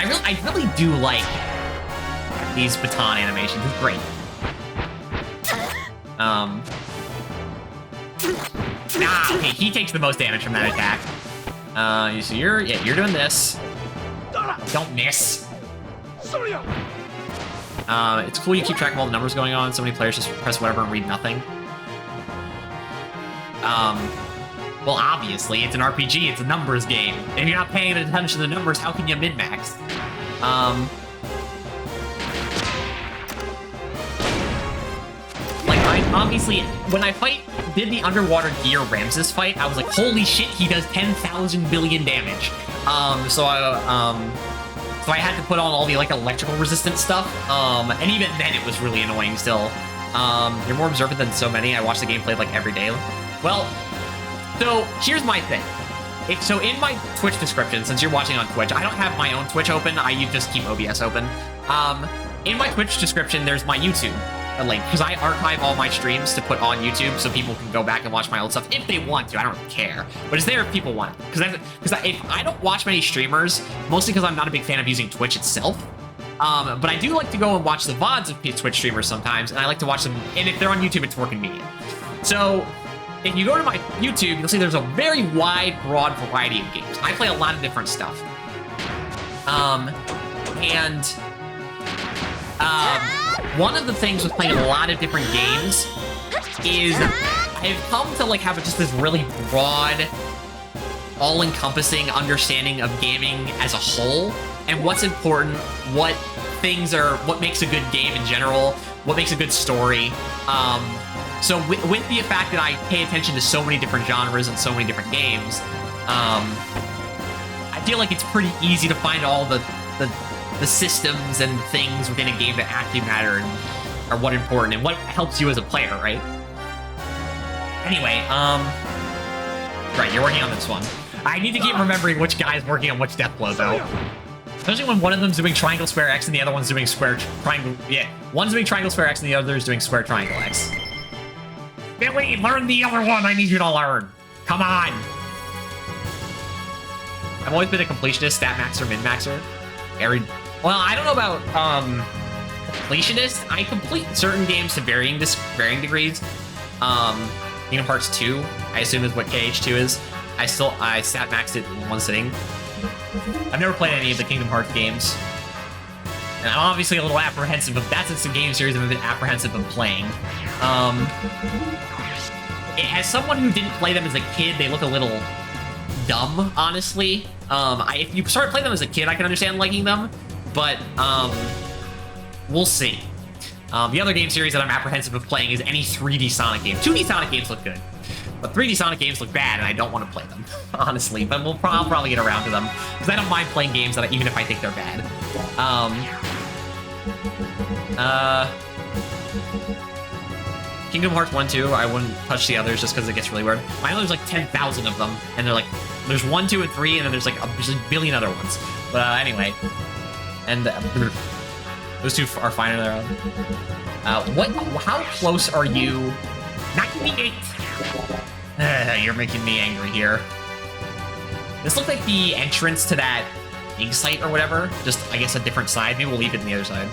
I really do like these baton animations. It's great. Okay, he takes the most damage from that attack. So you're doing this. Don't miss. It's cool you keep track of all the numbers going on. So many players just press whatever and read nothing. Well, obviously, it's an RPG, it's a numbers game. If you're not paying attention to the numbers, how can you min-max? Like, I obviously, when I did the underwater gear Ramses fight, I was like, holy shit, he does 10,000 billion damage. So I had to put on all the, like, electrical resistant stuff, and even then it was really annoying still. You're more observant than so many. I watch the gameplay, like, every day. Well, so here's my thing. So in my Twitch description, since you're watching on Twitch, I don't have my own Twitch open. I just keep OBS open. In my Twitch description, there's my YouTube link, because I archive all my streams to put on YouTube so people can go back and watch my old stuff if they want to. I don't really care, but it's there if people want it. Because I don't watch many streamers, mostly because I'm not a big fan of using Twitch itself. But I do like to go and watch the VODs of Twitch streamers sometimes, and I like to watch them, and if they're on YouTube, it's more convenient. So if you go to my YouTube, you'll see there's a very wide, broad variety of games. I play a lot of different stuff. One of the things with playing a lot of different games is I've come to like have just this really broad all-encompassing understanding of gaming as a whole and what's important, what makes a good game in general, what makes a good story. So with the fact that I pay attention to so many different genres and so many different games, I feel like it's pretty easy to find all the systems and things within a game that actually matter and are what important and what helps you as a player, right? Anyway, right, you're working on this one. I need to keep remembering which guy's working on which death blow, though. Especially when one of them's doing triangle square X and the other one's doing square triangle. Yeah, one's doing triangle square X and the other is doing square triangle X. Billy, learn the other one. I need you to learn. Come on. I've always been a completionist, stat maxer, min maxer. Well, I don't know about completionist. I complete certain games to varying degrees. Kingdom Hearts 2, I assume is what KH2 is. I stat maxed it in one sitting. I've never played any of the Kingdom Hearts games. And I'm obviously a little apprehensive of that's just a game series I've been apprehensive of playing. As someone who didn't play them as a kid, they look a little dumb, honestly. If you start playing them as a kid, I can understand liking them, but we'll see. The other game series that I'm apprehensive of playing is any 3D Sonic game. 2D Sonic games look good, but 3D Sonic games look bad, and I don't want to play them, honestly. But I'll probably get around to them, because I don't mind playing games that even if I think they're bad. Kingdom Hearts 1, 2, I wouldn't touch the others just because it gets really weird. I know there's like 10,000 of them, and they're like, there's 1, 2, and 3, and then there's like there's a billion other ones. But anyway, and those two are fine on their own. How close are you? 98! You're making me angry here. This looked like the entrance to that dig site or whatever. Just, I guess, a different side. Maybe we'll leave it on the other side.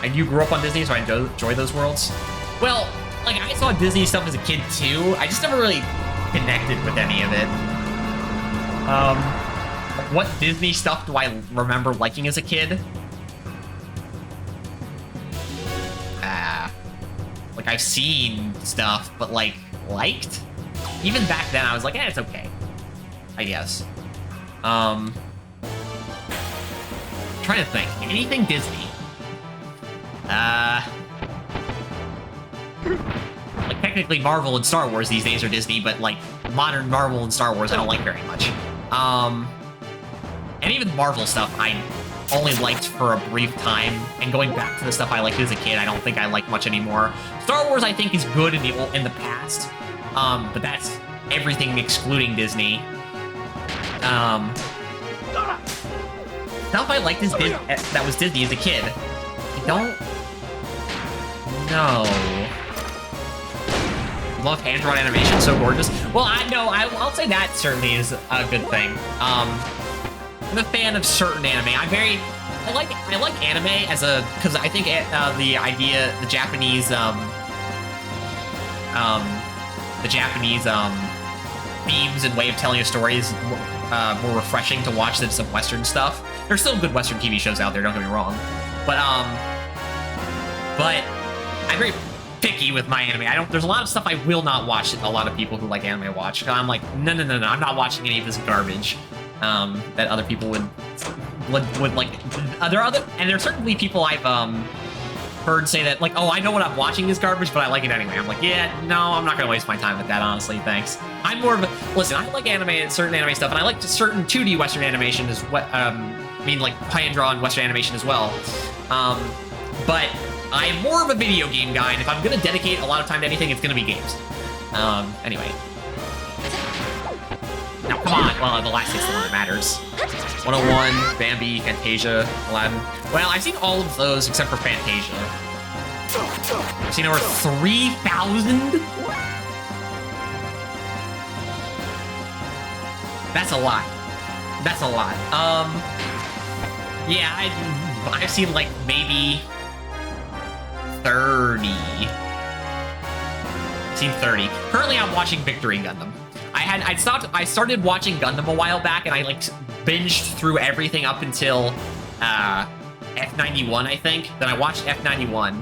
And you grew up on Disney, so I enjoy those worlds. Well, like, I saw Disney stuff as a kid, too. I just never really connected with any of it. What Disney stuff do I remember liking as a kid? Like, I've seen stuff, but, like, liked? Even back then, I was like, it's okay. I guess. Trying to think. Anything Disney? Like, technically Marvel and Star Wars these days are Disney, but, like, modern Marvel and Star Wars I don't like very much. And even Marvel stuff I only liked for a brief time, and going back to the stuff I liked as a kid, I don't think I like much anymore. Star Wars I think is good in the past, but that's everything excluding Disney. Stuff I liked that was Disney as a kid. I don't know. Love hand-drawn animation, so gorgeous. Well, I'll say that certainly is a good thing. I'm a fan of certain anime. I like anime because I think the Japanese themes and way of telling a story is more refreshing to watch than some Western stuff. There's still good Western TV shows out there, don't get me wrong, but I'm very picky with my anime. There's a lot of stuff I will not watch that a lot of people who like anime watch. I'm like, no, I'm not watching any of this garbage that other people would like. There are certainly people I've heard say that, like, oh, I know what I'm watching is garbage, but I like it anyway. I'm like, yeah, no, I'm not gonna waste my time with that, honestly, thanks. I'm more of a, listen, I like anime and certain anime stuff, and I like certain 2D Western animation as well, like hand-drawn Western animation as well. But I am more of a video game guy, and if I'm gonna dedicate a lot of time to anything, it's gonna be games. Anyway. Now, come on. Well, the last six the one that matters. 101, Bambi, Fantasia, Aladdin. Well, I've seen all of those except for Fantasia. I've seen over 3,000? That's a lot. That's a lot. Yeah, I've seen, like, maybe 30. I've seen 30. Currently, I'm watching Victory Gundam. I started watching Gundam a while back, and I, like, binged through everything up until F91, I think. Then I watched F91,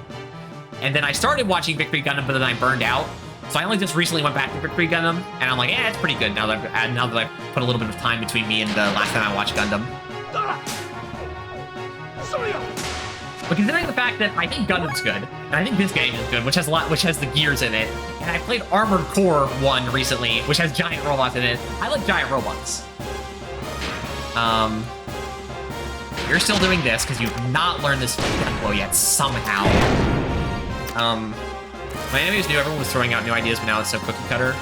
and then I started watching Victory Gundam, but then I burned out. So I only just recently went back to Victory Gundam, and I'm like, yeah, it's pretty good now that I've put a little bit of time between me and the last time I watched Gundam. But considering the fact that I think Gundam's good, and I think this game is good, which has the gears in it, and I played Armored Core 1 recently, which has giant robots in it. I like giant robots. You're still doing this because you've not learned this tempo yet somehow. When animes knew everyone was throwing out new ideas, but now it's so cookie cutter.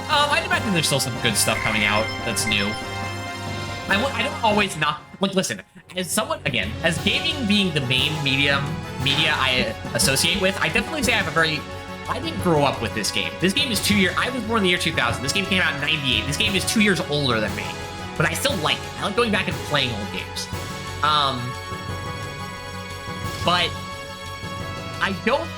I'd imagine there's still some good stuff coming out that's new. I don't always not like listen. As someone again, as gaming being the main media I associate with, I definitely say I have a very. I didn't grow up with this game. This game is 2 years. I was born in the year 2000. This game came out in '98. This game is 2 years older than me, but I still like it. I like going back and playing old games. But I don't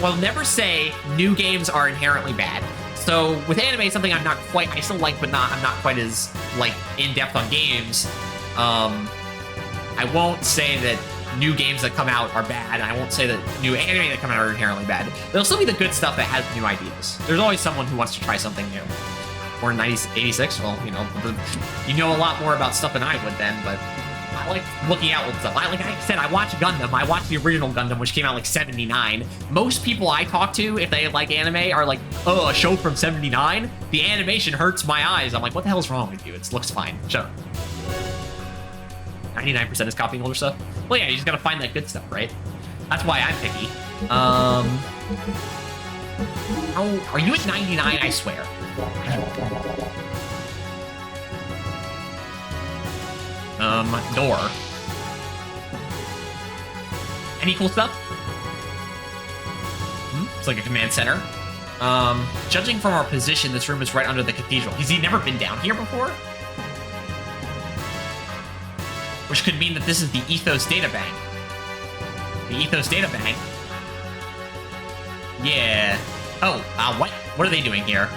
will never say new games are inherently bad. So with anime, something I still like, but I'm not quite as like in depth on games. I won't say that new games that come out are bad. I won't say that new anime that come out are inherently bad. There'll still be the good stuff that has new ideas. There's always someone who wants to try something new. Or in 86, well, you know a lot more about stuff than I would then, but I like looking out with stuff. Like I said, I watched Gundam. I watched the original Gundam, which came out like 79. Most people I talk to, if they like anime, are like, oh, a show from 79? The animation hurts my eyes. I'm like, what the hell's wrong with you? It looks fine. Shut up. 99% is copying older stuff. Well, yeah, you just gotta find that good stuff, right? That's why I'm picky. Oh, are you at 99? I swear. Door. Any cool stuff? It's like a command center. Judging from our position, this room is right under the cathedral. Has he never been down here before? Which could mean that this is the Ethos data bank. The Ethos data bank? Yeah. Oh, what? What are they doing here?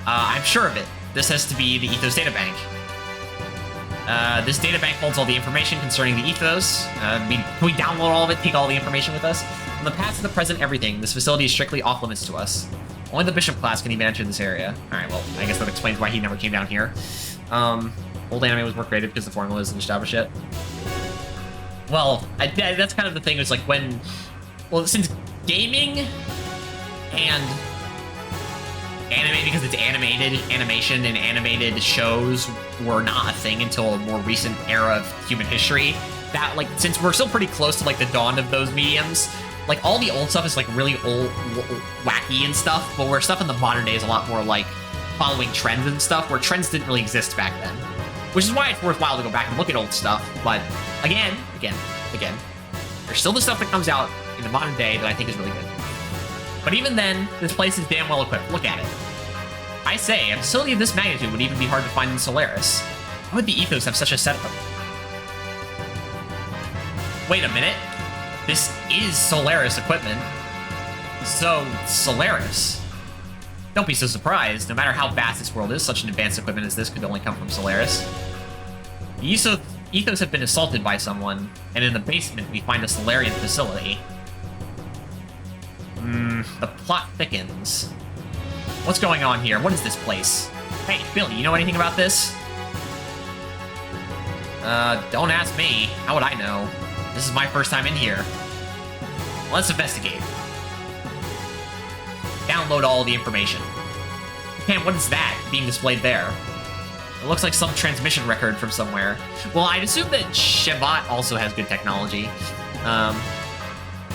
I'm sure of it. This has to be the Ethos data bank. This data bank holds all the information concerning the Ethos. Can we download all of it, take all the information with us? From the past to the present, everything. This facility is strictly off limits to us. Only the Bishop class can even enter this area. Alright, well, I guess that explains why he never came down here. Old anime was more creative because the formula isn't established yet. Well, that's kind of the thing, is like when... Well, since gaming and anime, because it's animation and animated shows were not a thing until a more recent era of human history, that, like, since we're still pretty close to, like, the dawn of those mediums, like, all the old stuff is, like, really old, wacky and stuff, but where stuff in the modern day is a lot more, like, following trends and stuff, where trends didn't really exist back then. Which is why it's worthwhile to go back and look at old stuff, but again, there's still the stuff that comes out in the modern day that I think is really good. But even then, this place is damn well equipped. Look at it. I say, a facility of this magnitude would even be hard to find in Solaris. Why would the Ethos have such a setup? Wait a minute. This is Solaris equipment. So, Solaris. Don't be so surprised. No matter how vast this world is, such an advanced equipment as this could only come from Solaris. The Ethos have been assaulted by someone, and in the basement we find a Solarian facility. The plot thickens. What's going on here? What is this place? Hey, Billy, you know anything about this? Don't ask me. How would I know? This is my first time in here. Let's investigate. Download all the information. Man, what is that being displayed there? It looks like some transmission record from somewhere. Well, I'd assume that Shevat also has good technology. I'll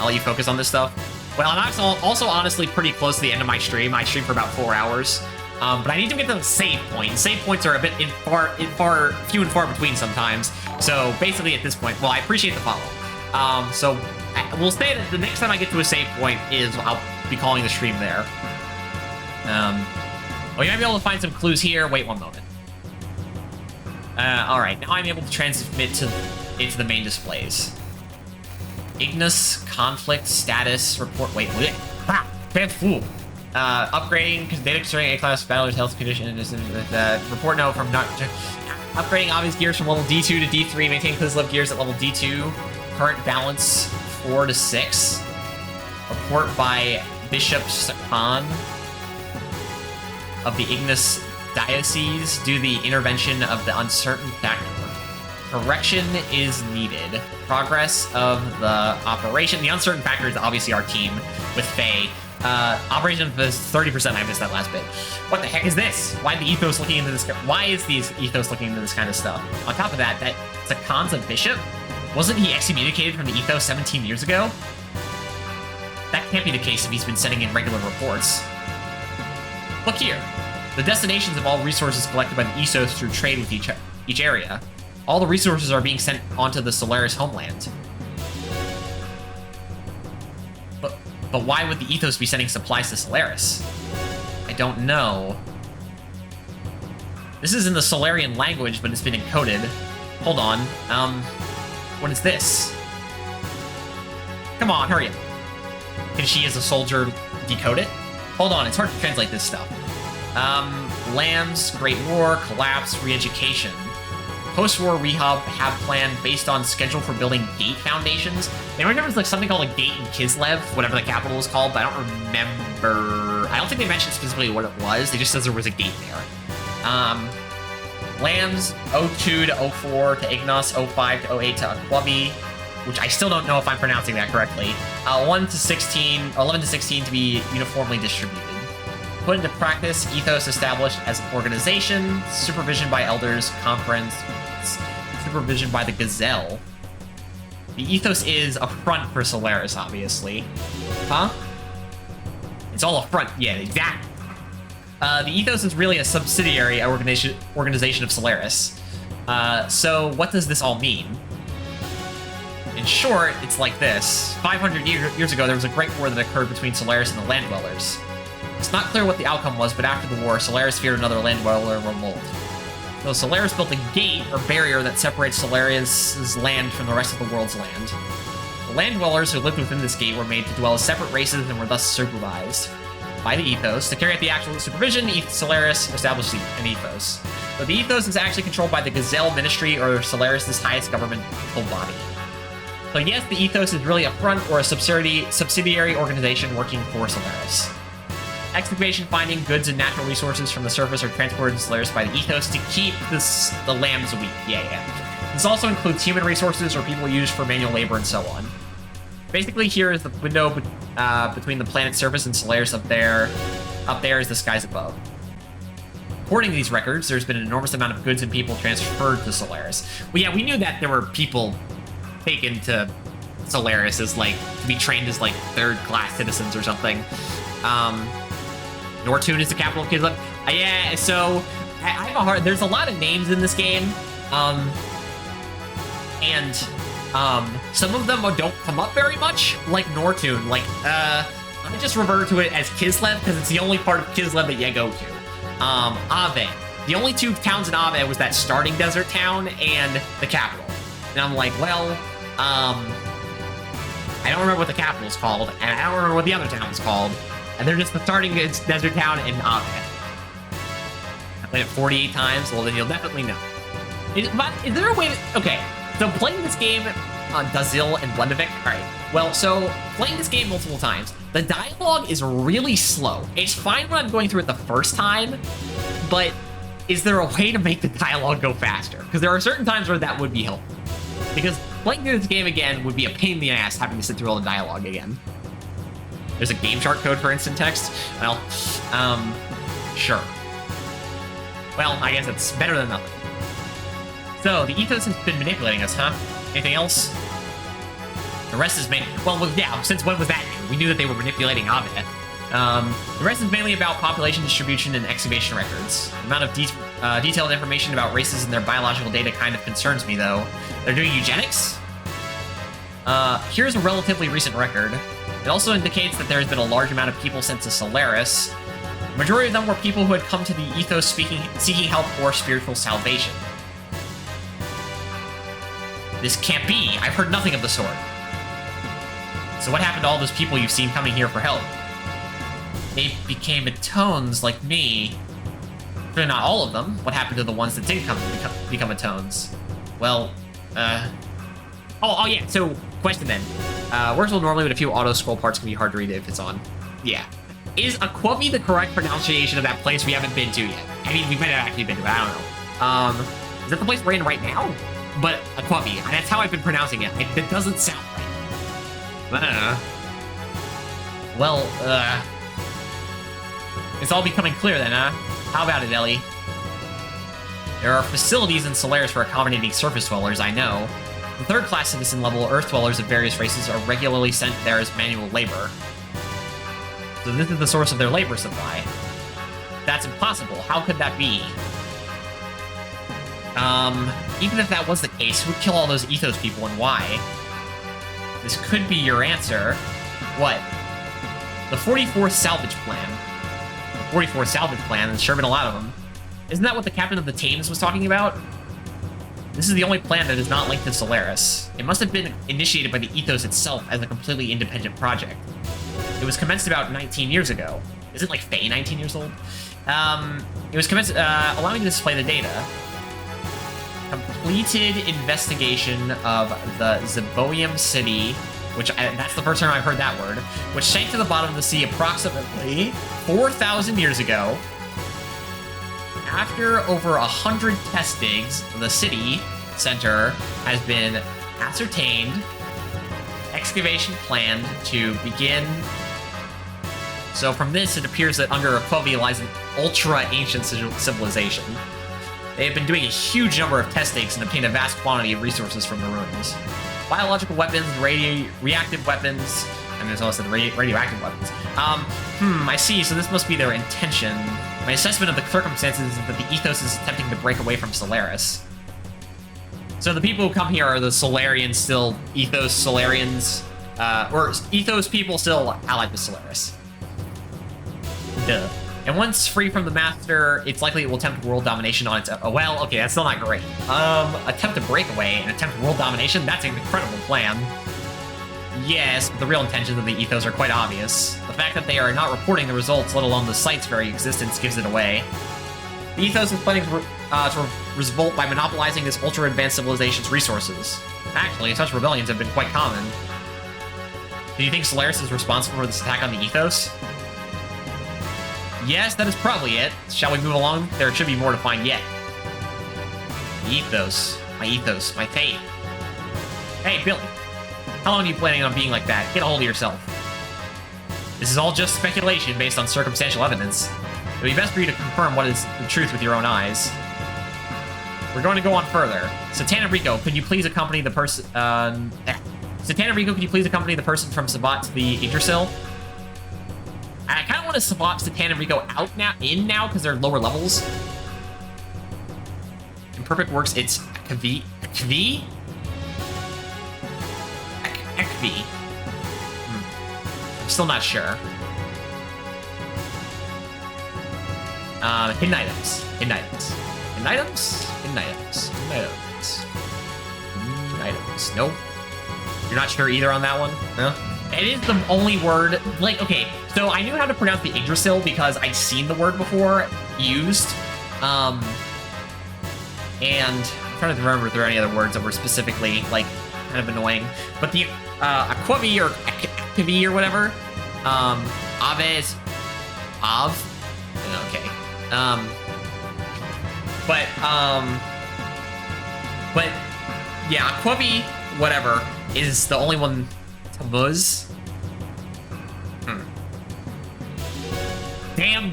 let you focus on this stuff. Well, I'm also honestly pretty close to the end of my stream. I stream for about 4 hours. But I need to get to the save point. Save points are a bit few and far between sometimes. So basically at this point, well, I appreciate the follow. So we'll say that the next time I get to a save point is I'll be calling the stream there. Oh, you might be able to find some clues here. Wait one moment. Alright, now I'm able to transmit into the main displays. Ignis, conflict, status, report, wait, fool. Upgrading, data concerning A-class battlers' health condition, report note from upgrading obvious gears from level D2 to D3, maintain close level gears at level D2, current balance 4 to 6. Report by bishops Khan of the Ignis Diocese due to the intervention of the uncertain factor. Correction is needed. Progress of the operation. The uncertain factor is obviously our team with Faye. Operation was 30%. I missed that last bit. What the heck is this? Why the ethos looking into this? Why is the ethos looking into this kind of stuff? On top of that, Sakan's a bishop. Wasn't he excommunicated from the ethos 17 years ago? That can't be the case if he's been sending in regular reports. Look here. The destinations of all resources collected by the ethos through trade with each area. All the resources are being sent onto the Solaris homeland. But why would the ethos be sending supplies to Solaris? I don't know. This is in the Solarian language, but it's been encoded. Hold on. What is this? Come on, hurry up. Can she, as a soldier, decode it? Hold on, it's hard to translate this stuff. Lambs, Great War, Collapse, Re-education. Post-war rehab have plan based on schedule for building gate foundations. I remember there's like something called a gate in Kislev, whatever the capital is called, but I don't remember. I don't think they mentioned specifically what it was. They just says there was a gate there. Lambs 02 to 04 to Ignos, 05 to 08 to Aquabi, which I still don't know if I'm pronouncing that correctly. 11 to 16 to be uniformly distributed. Put into practice, ethos established as an organization, supervision by elders, conference, supervision by the Gazelle. The ethos is a front for Solaris, obviously. Huh? It's all a front. Yeah, exactly. The ethos is really a subsidiary organization of Solaris. So what does this all mean? In short, it's like this. 500 years ago, there was a great war that occurred between Solaris and the Land Dwellers. It's not clear what the outcome was, but after the war, Solaris feared another Land Dweller revolt. So Solaris built a gate, or barrier, that separates Solaris' land from the rest of the world's land. The Land Dwellers who lived within this gate were made to dwell as separate races and were thus supervised by the ethos. To carry out the actual supervision, Solaris established an ethos. But the ethos is actually controlled by the Gazelle Ministry, or Solaris' highest governmental body. So yes, the ethos is really a front or a subsidiary organization working for Solaris. Excavation, finding goods and natural resources from the surface are transported to Solaris by the ethos to keep the lambs weak. Yeah. This also includes human resources or people used for manual labor and so on. Basically, here is the window between the planet's surface and Solaris up there. Up there is the skies above. According to these records, there's been an enormous amount of goods and people transferred to Solaris. Well, yeah, we knew that there were people taken to Solaris as, like, to be trained as, like, third-class citizens or something. Nortune is the capital of Kislev. Yeah, so I have a hard. There's a lot of names in this game, and some of them don't come up very much, like Nortune. Like, I just refer to it as Kislev because it's the only part of Kislev that you go to. Ave. The only two towns in Ave was that starting desert town and the capital. And I'm like, well, I don't remember what the capital is called, and I don't remember what the other town is called. And they're just the starting desert town in Ave. I played it 48 times, well then you'll definitely know. Is there a way that, okay, so playing this game on Dazil and Blendavik, alright, well, so playing this game multiple times, the dialogue is really slow. It's fine when I'm going through it the first time, but is there a way to make the dialogue go faster? Because there are certain times where that would be helpful. Because playing through this game again would be a pain in the ass having to sit through all the dialogue again. There's a game chart code for instant text? Well, sure. Well, I guess it's better than nothing. So, the ethos has been manipulating us, huh? Anything else? The rest is mainly... Well, yeah, since when was that new? We knew that they were manipulating Avia. The rest is mainly about population distribution and excavation records. The amount of detailed information about races and their biological data kind of concerns me, though. They're doing eugenics? Here's a relatively recent record. It also indicates that there has been a large amount of people sent to Solaris. The majority of them were people who had come to the ethos seeking help or spiritual salvation. This can't be. I've heard nothing of the sort. So what happened to all those people you've seen coming here for help? They became atones like me. But not all of them. What happened to the ones that did become atones? Well, Oh yeah, so, question then. Works well normally, but a few auto-scroll parts can be hard to read if it's on. Yeah. Is Aquavi the correct pronunciation of that place we haven't been to yet? I mean, we might have actually been to it, I don't know. Is that the place we're in right now? But Aquavi, and that's how I've been pronouncing it. It doesn't sound right. Well, it's all becoming clear then, huh? How about it, Ellie? There are facilities in Solaris for accommodating surface dwellers, I know. The third-class citizen level Earth dwellers of various races are regularly sent there as manual labor. So this is the source of their labor supply. That's impossible. How could that be? Even if that was the case, who would kill all those Ethos people and why? This could be your answer. What? The 44th salvage plan. The 44th salvage plan, there's sure been a lot of them. Isn't that what the captain of the Thames was talking about? This is the only plan that is not linked to Solaris. It must have been initiated by the Ethos itself as a completely independent project. It was commenced about 19 years ago. Isn't like Faye 19 years old? It was commenced, allowing me to display the data. Completed investigation of the Zeboium City, which that's the first time I've heard that word, which sank to the bottom of the sea approximately 4,000 years ago. After over 100 test digs, the city center has been ascertained, excavation planned to begin. So from this, it appears that under Aquavi lies an ultra-ancient civilization. They have been doing a huge number of test digs and obtained a vast quantity of resources from the ruins. Biological weapons, reactive weapons, and there's also the radioactive weapons. I see, so this must be their intention. My assessment of the circumstances is that the Ethos is attempting to break away from Solaris. So the people who come here are the Solarians still, Ethos Solarians, or Ethos people still allied with Solaris. Duh. And once free from the Master, it's likely it will attempt world domination on its own. Oh, well, okay, that's still not great. Attempt a breakaway and attempt world domination? That's an incredible plan. Yes, but the real intentions of the Ethos are quite obvious. The fact that they are not reporting the results, let alone the site's very existence, gives it away. The Ethos is planning to revolt by monopolizing this ultra-advanced civilization's resources. Actually, such rebellions have been quite common. Do you think Solaris is responsible for this attack on the Ethos? Yes, that is probably it. Shall we move along? There should be more to find yet. The Ethos, my fate. Hey, Billy. How long are you planning on being like that? Get a hold of yourself. This is all just speculation based on circumstantial evidence. It would be best for you to confirm what is the truth with your own eyes. We're going to go on further. Satana Rico, could you please accompany the person... Satana Rico, could you please accompany the person from Sabat to the Yggdrasil? I kind of want to swap Satana and Rico out now, because they're lower levels. In Perfect Works, it's Akvi? Akvi? Akvi. I'm still not sure. Hidden items. Hidden items. Hidden items? Hidden items. Hidden items. Hidden items. Nope. You're not sure either on that one? No? It is the only word, like, okay, so I knew how to pronounce the Yggdrasil because I'd seen the word before used, and I'm trying to remember if there are any other words that were specifically, like, kind of annoying, but the, Aquavi or Akvi or whatever, Ave is Av, okay, but, yeah, Aquavi, whatever, is the only one. Tamuz. Damn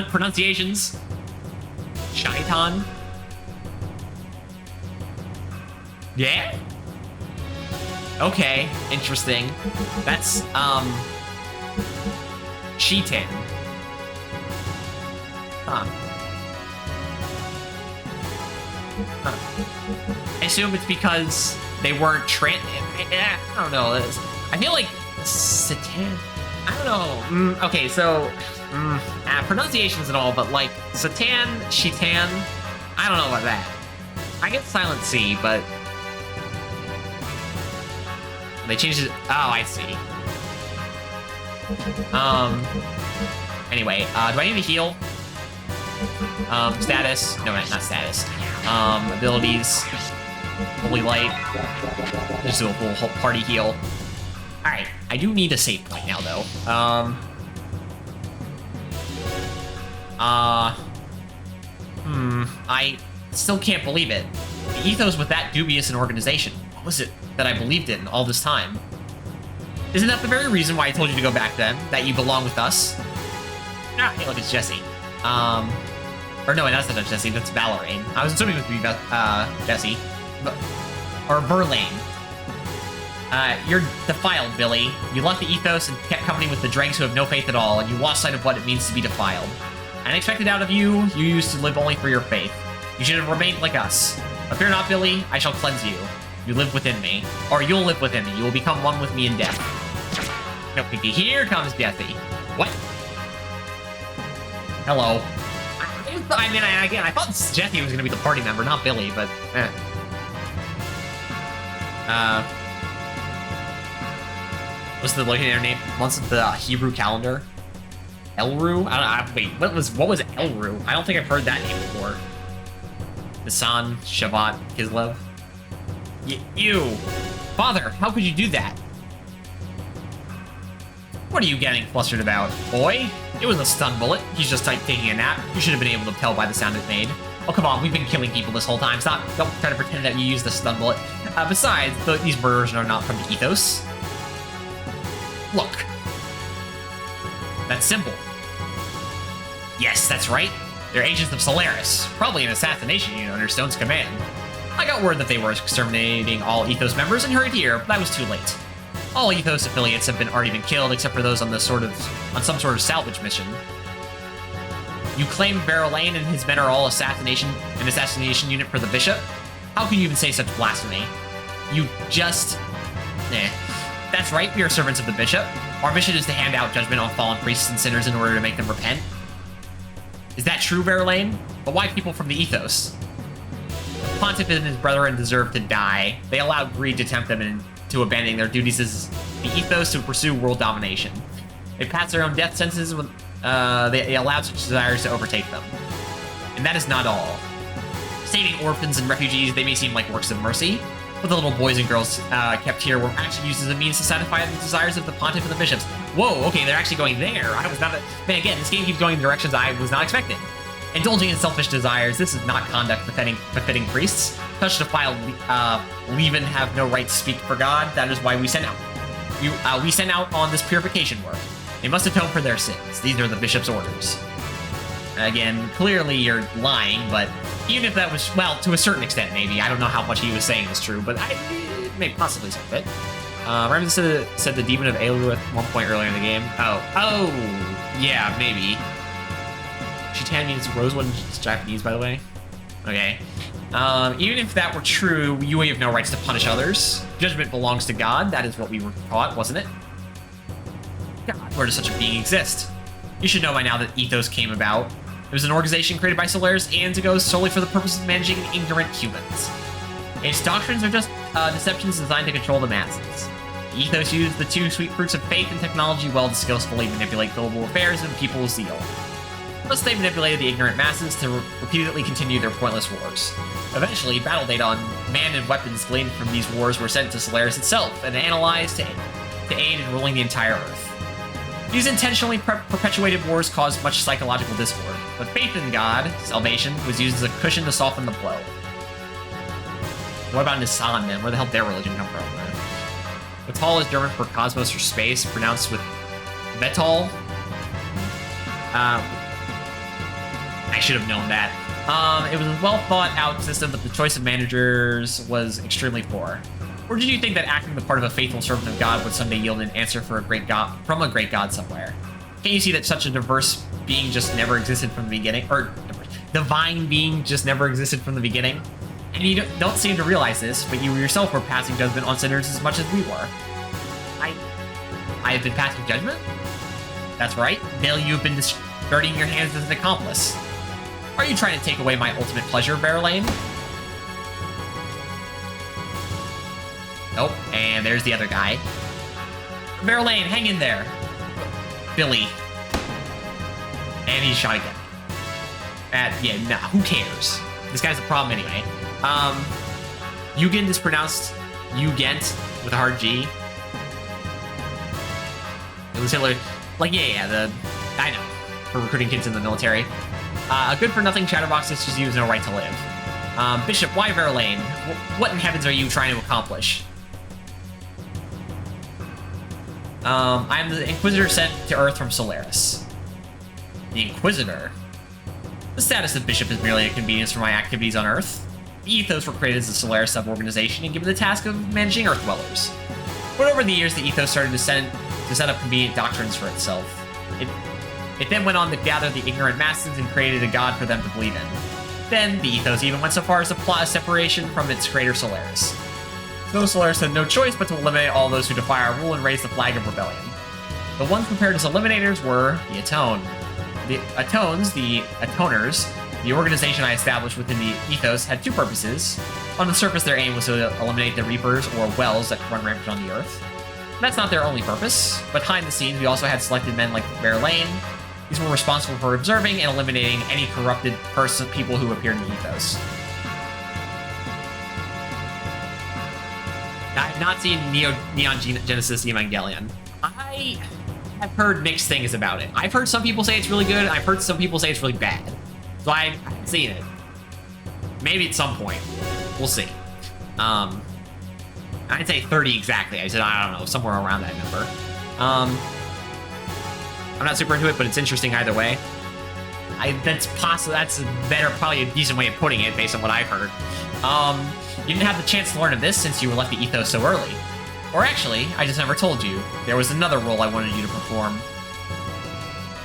pronunciations. Shaitan. Yeah? Okay, interesting. That's, Cheatin. Huh. I assume it's because they weren't I don't know. I feel like Satan. I don't know. Okay, so pronunciations and all, but like Satan, Shitan. I don't know about that. I get silent C, but they changed it. Oh, I see. Anyway, do I need to heal? Status? No, not status. Abilities. Holy Light. Just do a full party heal. Alright, I do need a save point now, though. I still can't believe it. The Ethos with that dubious an organization. What was it that I believed in all this time? Isn't that the very reason why I told you to go back then? That you belong with us? Ah, hey, look, it's Jesse. Or no, that's not Jesse, that's Valorane. I was assuming it would be Jesse. Or Verlaine. You're defiled, Billy. You left the Ethos and kept company with the dregs who have no faith at all, and you lost sight of what it means to be defiled. Unexpected out of you, you used to live only for your faith. You should have remained like us. But fear not, Billy, I shall cleanse you. You live within me. Or you'll live within me. You will become one with me in death. No, Pinky, here comes Jesse. What? Hello. I mean, again, I thought Jesse was going to be the party member, not Billy, but... What's the looking at her name? Months of the Hebrew calendar? Elru? Wait, what was Elru? I don't think I've heard that name before. Nisan, Shavat, Kislev. You! Father, how could you do that? What are you getting flustered about, boy? It was a stun bullet. He's just taking a nap. You should have been able to tell by the sound it made. Oh, come on, we've been killing people this whole time. Stop, don't try to pretend that you used the stun bullet. Besides, these murderers are not from the Ethos. Look. That's simple. Yes, that's right. They're agents of Solaris, probably an assassination unit under Stone's command. I got word that they were exterminating all Ethos members and hurried here, but I was too late. All Ethos affiliates have already been killed, except for those on some sort of salvage mission. You claim Verlaine and his men are all an assassination unit for the Bishop? How can you even say such blasphemy? You just... That's right, we are servants of the Bishop. Our mission is to hand out judgment on fallen priests and sinners in order to make them repent. Is that true, Verlaine? But why people from the Ethos? The Pontiff and his brethren deserve to die. They allowed greed to tempt them into abandoning their duties as the Ethos to pursue world domination. They passed their own death sentences when they allowed such desires to overtake them. And that is not all. Saving orphans and refugees, they may seem like works of mercy, but the little boys and girls kept here were actually used as a means to satisfy the desires of the Pontiff and the Bishops. Whoa, okay, they're actually going there. I was not... Man, again, this game keeps going in directions I was not expecting. Indulging in selfish desires, this is not conduct befitting priests. Such defiled leaven have no right to speak for God. That is why we sent out. We sent out on this purification work. They must atone for their sins. These are the Bishop's orders. Again, clearly you're lying, but even if that was, well, to a certain extent, maybe. I don't know how much he was saying is true, but maybe possibly some of it. Ramses said the Demon of Elu at one point earlier in the game. Oh, yeah, maybe. Shitan means Rosewood in Japanese, by the way. Okay. Even if that were true, you have no rights to punish others. Judgment belongs to God. That is what we were taught, wasn't it? God, where does such a being exist? You should know by now that Ethos came about. It was an organization created by Solaris and goes solely for the purpose of managing ignorant humans. Its doctrines are just deceptions designed to control the masses. The Ethos used the two sweet fruits of faith and technology well to skillfully manipulate global affairs and people's zeal. Thus, they manipulated the ignorant masses to repeatedly continue their pointless wars. Eventually, battle data on man and weapons gleaned from these wars were sent to Solaris itself and analyzed to aid in ruling the entire Earth. These intentionally perpetuated wars caused much psychological discord, but faith in God, salvation, was used as a cushion to soften the blow. What about Nisan, then? Where the hell did their religion come from? Vital is German for cosmos or space, pronounced with Vetal. I should have known that. It was a well-thought-out system, but the choice of managers was extremely poor. Or did you think that acting the part of a faithful servant of God would someday yield an answer for a great God from a great God somewhere? Can't you see that such a diverse being just never existed from the beginning? Or divine being just never existed from the beginning? And you don't seem to realize this, but you yourself were passing judgment on sinners as much as we were. I have been passing judgment? That's right. Bill, you've been dirtying your hands as an accomplice. Are you trying to take away my ultimate pleasure, Verlaine? Nope, and there's the other guy. Verlaine, hang in there. Billy. And he's shot again. Yeah, nah, who cares? This guy's the problem anyway. Ugent is pronounced Ugent with a hard G. the Sailor, like, I know, for recruiting kids in the military. A good-for-nothing chatterbox such as you has no right to live. Bishop, why Verlaine? What in heavens are you trying to accomplish? I am the Inquisitor sent to Earth from Solaris. The Inquisitor? The status of Bishop is merely a convenience for my activities on Earth. The Ethos were created as a Solaris sub-organization and given the task of managing Earth dwellers. But over the years, the Ethos started to set up convenient doctrines for itself. It then went on to gather the ignorant masses and created a god for them to believe in. Then, the Ethos even went so far as to plot a separation from its creator Solaris. So Solaris had no choice but to eliminate all those who defy our rule and raise the flag of rebellion. The ones prepared as eliminators were the Atone. The Atoners, the organization I established within the Ethos, had two purposes. On the surface, their aim was to eliminate the Reapers, or Wells, that run rampant on the Earth. That's not their only purpose. Behind the scenes, we also had selected men like Verlaine. These were responsible for observing and eliminating any corrupted people who appeared in the Ethos. I have not seen Neon Genesis Evangelion. I have heard mixed things about it. I've heard some people say it's really good, and I've heard some people say it's really bad. So I haven't seen it. Maybe at some point. We'll see. I'd say 30 exactly. I said, I don't know, somewhere around that number. I'm not super into it, but it's interesting either way. That's probably a decent way of putting it based on what I've heard. You didn't have the chance to learn of this since you were left the Ethos so early. Or actually, I just never told you. There was another role I wanted you to perform.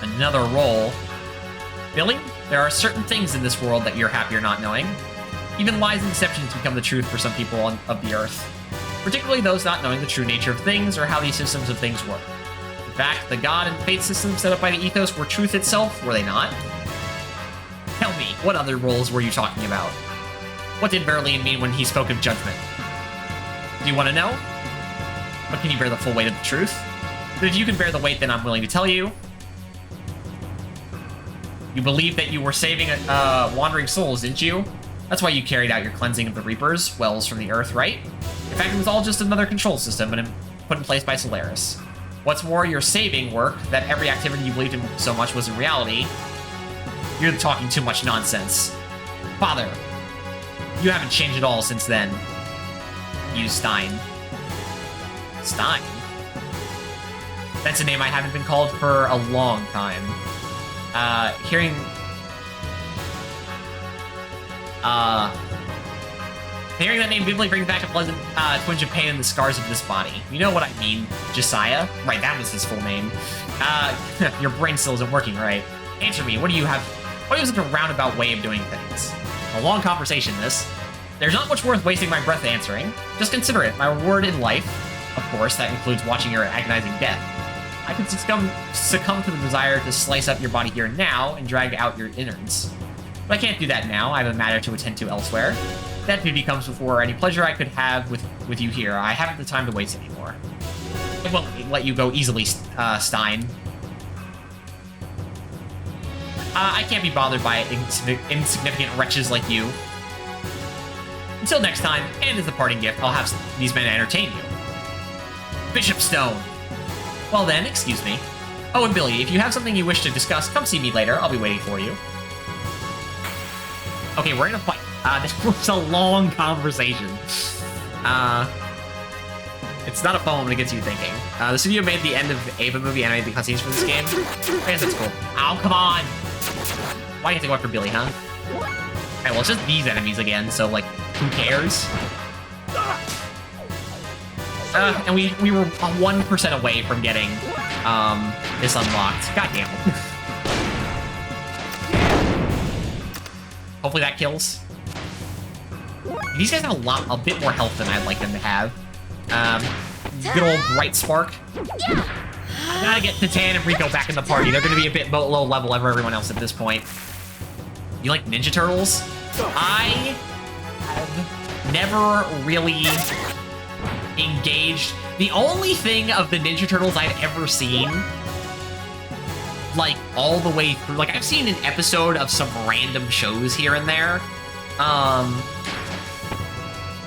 Another role? Billy, there are certain things in this world that you're happier not knowing. Even lies and deceptions become the truth for some people of the Earth. Particularly those not knowing the true nature of things or how these systems of things work. In fact, the God and fate systems set up by the Ethos were truth itself, were they not? Tell me, what other roles were you talking about? What did Verlaine mean when he spoke of judgment? Do you want to know? But can you bear the full weight of the truth? But if you can bear the weight, then I'm willing to tell you. You believed that you were saving wandering souls, didn't you? That's why you carried out your cleansing of the Reapers, Wells from the Earth, right? In fact, it was all just another control system put in place by Solaris. What's more, your saving work, that every activity you believed in so much was in reality, you're talking too much nonsense. Father, you haven't changed at all since then. You Stein. Stein? That's a name I haven't been called for a long time. Hearing that name vividly brings back a pleasant twinge of pain in the scars of this body. You know what I mean, Josiah? Right, that was his full name. Your brain still isn't working right. Answer me, what do you have such a roundabout way of doing things? A long conversation, this. There's not much worth wasting my breath answering. Just consider it, my reward in life. Of course, that includes watching your agonizing death. I could succumb to the desire to slice up your body here and now and drag out your innards. But I can't do that now. I have a matter to attend to elsewhere. That duty comes before any pleasure I could have with you here. I haven't the time to waste anymore. I won't let you go easily, Stein. I can't be bothered by insignificant wretches like you. Until next time, and as a parting gift, I'll have these men entertain you. Bishop Stone. Well then, excuse me. Oh, and Billy, if you have something you wish to discuss, come see me later. I'll be waiting for you. Okay, we're in a fight. This was a long conversation. It's not a poem that gets you thinking. The studio made the end of the Ava movie animated the cutscenes for this game. I guess that's cool. Oh, come on! Why do you have to go after Billy, huh? Alright, well, it's just these enemies again, so, like, who cares? And we were 1% away from getting, this unlocked. God damn it. Hopefully that kills. These guys have a bit more health than I'd like them to have. Good old Bright Spark. I gotta get Titan and Rico back in the party. They're gonna be a bit low level over everyone else at this point. You like Ninja Turtles? I have never really engaged. The only thing of the Ninja Turtles I've ever seen, like, all the way through, like, I've seen an episode of some random shows here and there,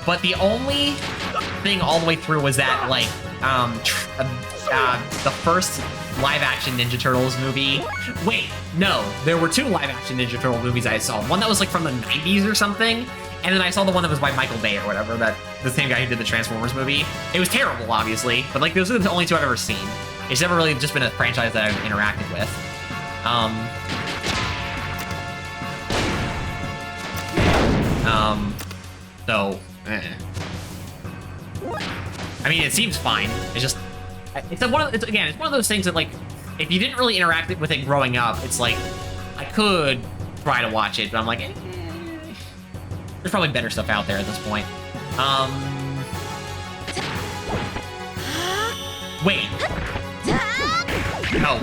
but the only thing all the way through was that, like, The first live-action Ninja Turtles movie. Wait, no, there were two live-action Ninja Turtle movies I saw. One that was like from the 90s or something, and then I saw the one that was by Michael Bay or whatever, that the same guy who did the Transformers movie. It was terrible, obviously, but like those are the only two I've ever seen. It's never really just been a franchise that I've interacted with. So, I mean, it seems fine. It's just, it's one of those things that, like, if you didn't really interact with it growing up, it's like, I could try to watch it, but I'm like, there's probably better stuff out there at this point. Wait. Oh,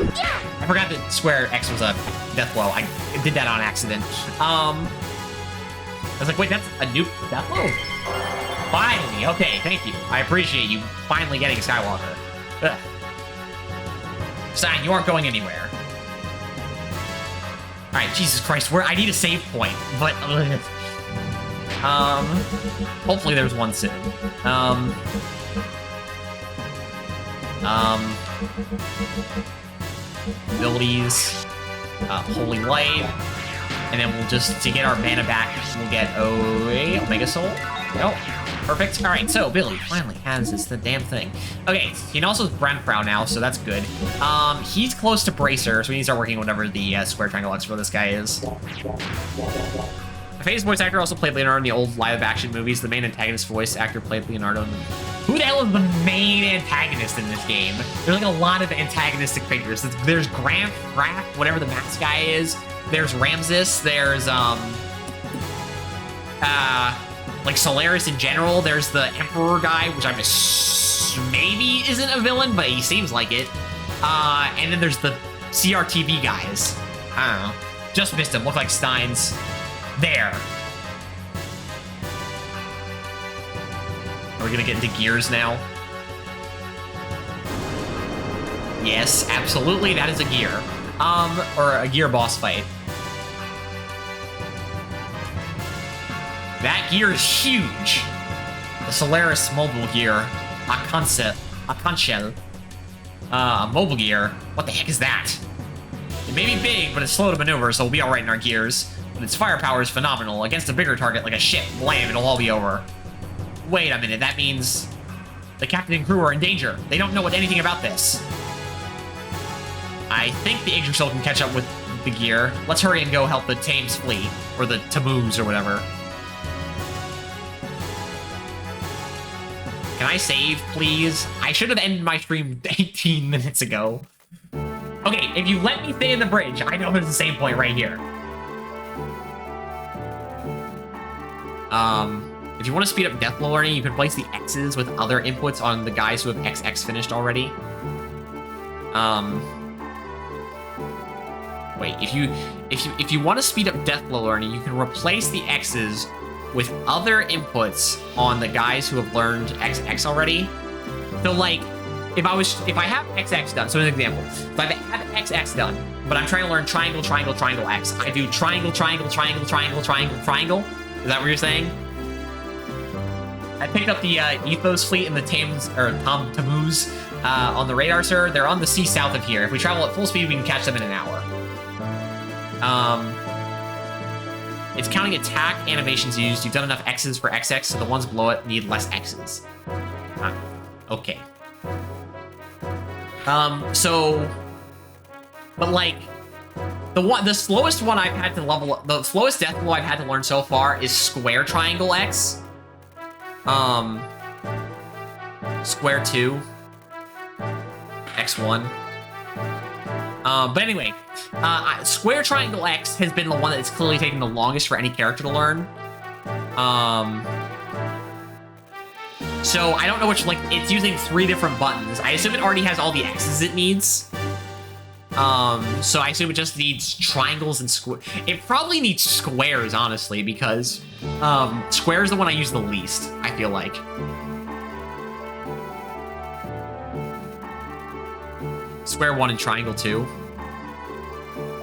I forgot that Square X was a death blow. I did that on accident. I was like, wait, that's a new death blow? Finally, okay, thank you. I appreciate you finally getting Skywalker. Ugh. Sign, you aren't going anywhere. Alright, Jesus Christ, I need a save point, but... hopefully there's one soon. Abilities, Holy Light, and then we'll just, to get our mana back, we'll get Omega Soul. Oh, perfect. All right, so Billy finally has this, the damn thing. Okay, he also has Brenfrow now, so that's good. He's close to Bracer, so we need to start working on whatever the square triangle X for this guy is. The famous voice actor also played Leonardo in the old live-action movies. The main antagonist voice actor played Leonardo in the... Who the hell is the main antagonist in this game? There's like a lot of antagonistic figures. There's Graf, whatever the mask guy is. There's Ramses. There's, like Solaris in general. There's the Emperor guy, which I'm maybe isn't a villain, but he seems like it. And then there's the CRTV guys. I don't know. Just missed him. Look like Steins. There. Are we gonna get into gears now? Yes, absolutely, that is a gear. Or a gear boss fight. That gear is huge. The Solaris mobile gear. A conchel. Mobile gear. What the heck is that? It may be big, but it's slow to maneuver, so we'll be alright in our gears. But its firepower is phenomenal. Against a bigger target like a ship, blam, it'll all be over. Wait a minute, that means the captain and crew are in danger. They don't know anything about this. I think the Yggdrasil can catch up with the gear. Let's hurry and go help the Thames fleet, or the Tammuz, or whatever. Can I save, please? I should have ended my stream 18 minutes ago. Okay, if you let me stay in the bridge, I know there's a save point right here. If you want to speed up Deathblow learning, you can place the X's with other inputs on the guys who have XX finished already. Wait, if you want to speed up Deathblow learning, you can replace the X's with other inputs on the guys who have learned XX already. So like, if I have XX done, so an example, if I have XX done, but I'm trying to learn triangle, triangle, triangle X, I do triangle, triangle, triangle, triangle, triangle, triangle. Is that what you're saying? I picked up the Ethos fleet and the Tammuz on the radar, sir. They're on the sea south of here. If we travel at full speed, we can catch them in an hour. It's counting attack animations used. You've done enough X's for XX, so the ones below it need less X's. Okay. But like, the slowest one I've had to level up, the slowest death blow I've had to learn so far is square triangle X. Square 2. X1. But anyway, square triangle X has been the one that's clearly taking the longest for any character to learn. So I don't know which, like, it's using 3 different buttons. I assume it already has all the X's it needs. So I assume it just needs triangles and square. It probably needs squares, honestly, because square is the one I use the least, I feel like. Square 1 and triangle 2.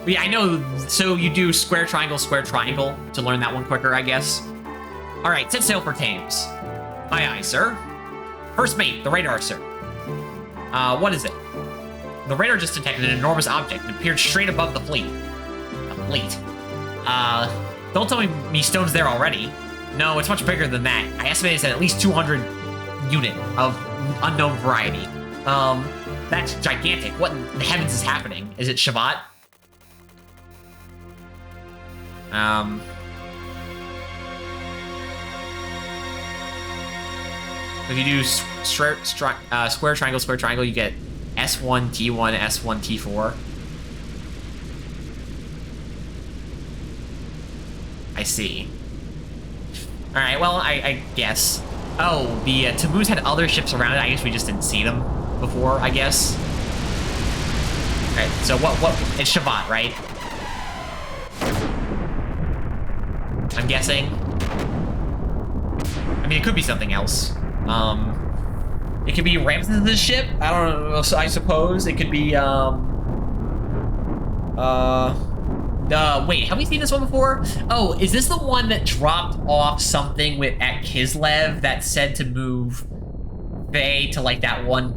But yeah, I know, so you do square, triangle, to learn that one quicker, I guess. Alright, set sail for Thames. Aye, aye, sir. First mate, the radar, sir. What is it? The radar just detected an enormous object. It appeared straight above the fleet. A fleet? Don't tell me Stone's there already. No, it's much bigger than that. I estimate it's at least 200 unit of unknown variety. That's gigantic. What in the heavens is happening? Is it Shabbat? If you do square triangle, you get S1, T1, S1, T4. I see. Alright, well, I guess. Oh, the Tammuz had other ships around it. I guess we just didn't see them before, I guess. Alright, so what, it's Shabbat, right? I'm guessing. I mean, it could be something else. It could be Ramses' ship? I don't know, I suppose. It could be, wait, have we seen this one before? Oh, is this the one that dropped off something at Kislev that said to move Faye to, like, that one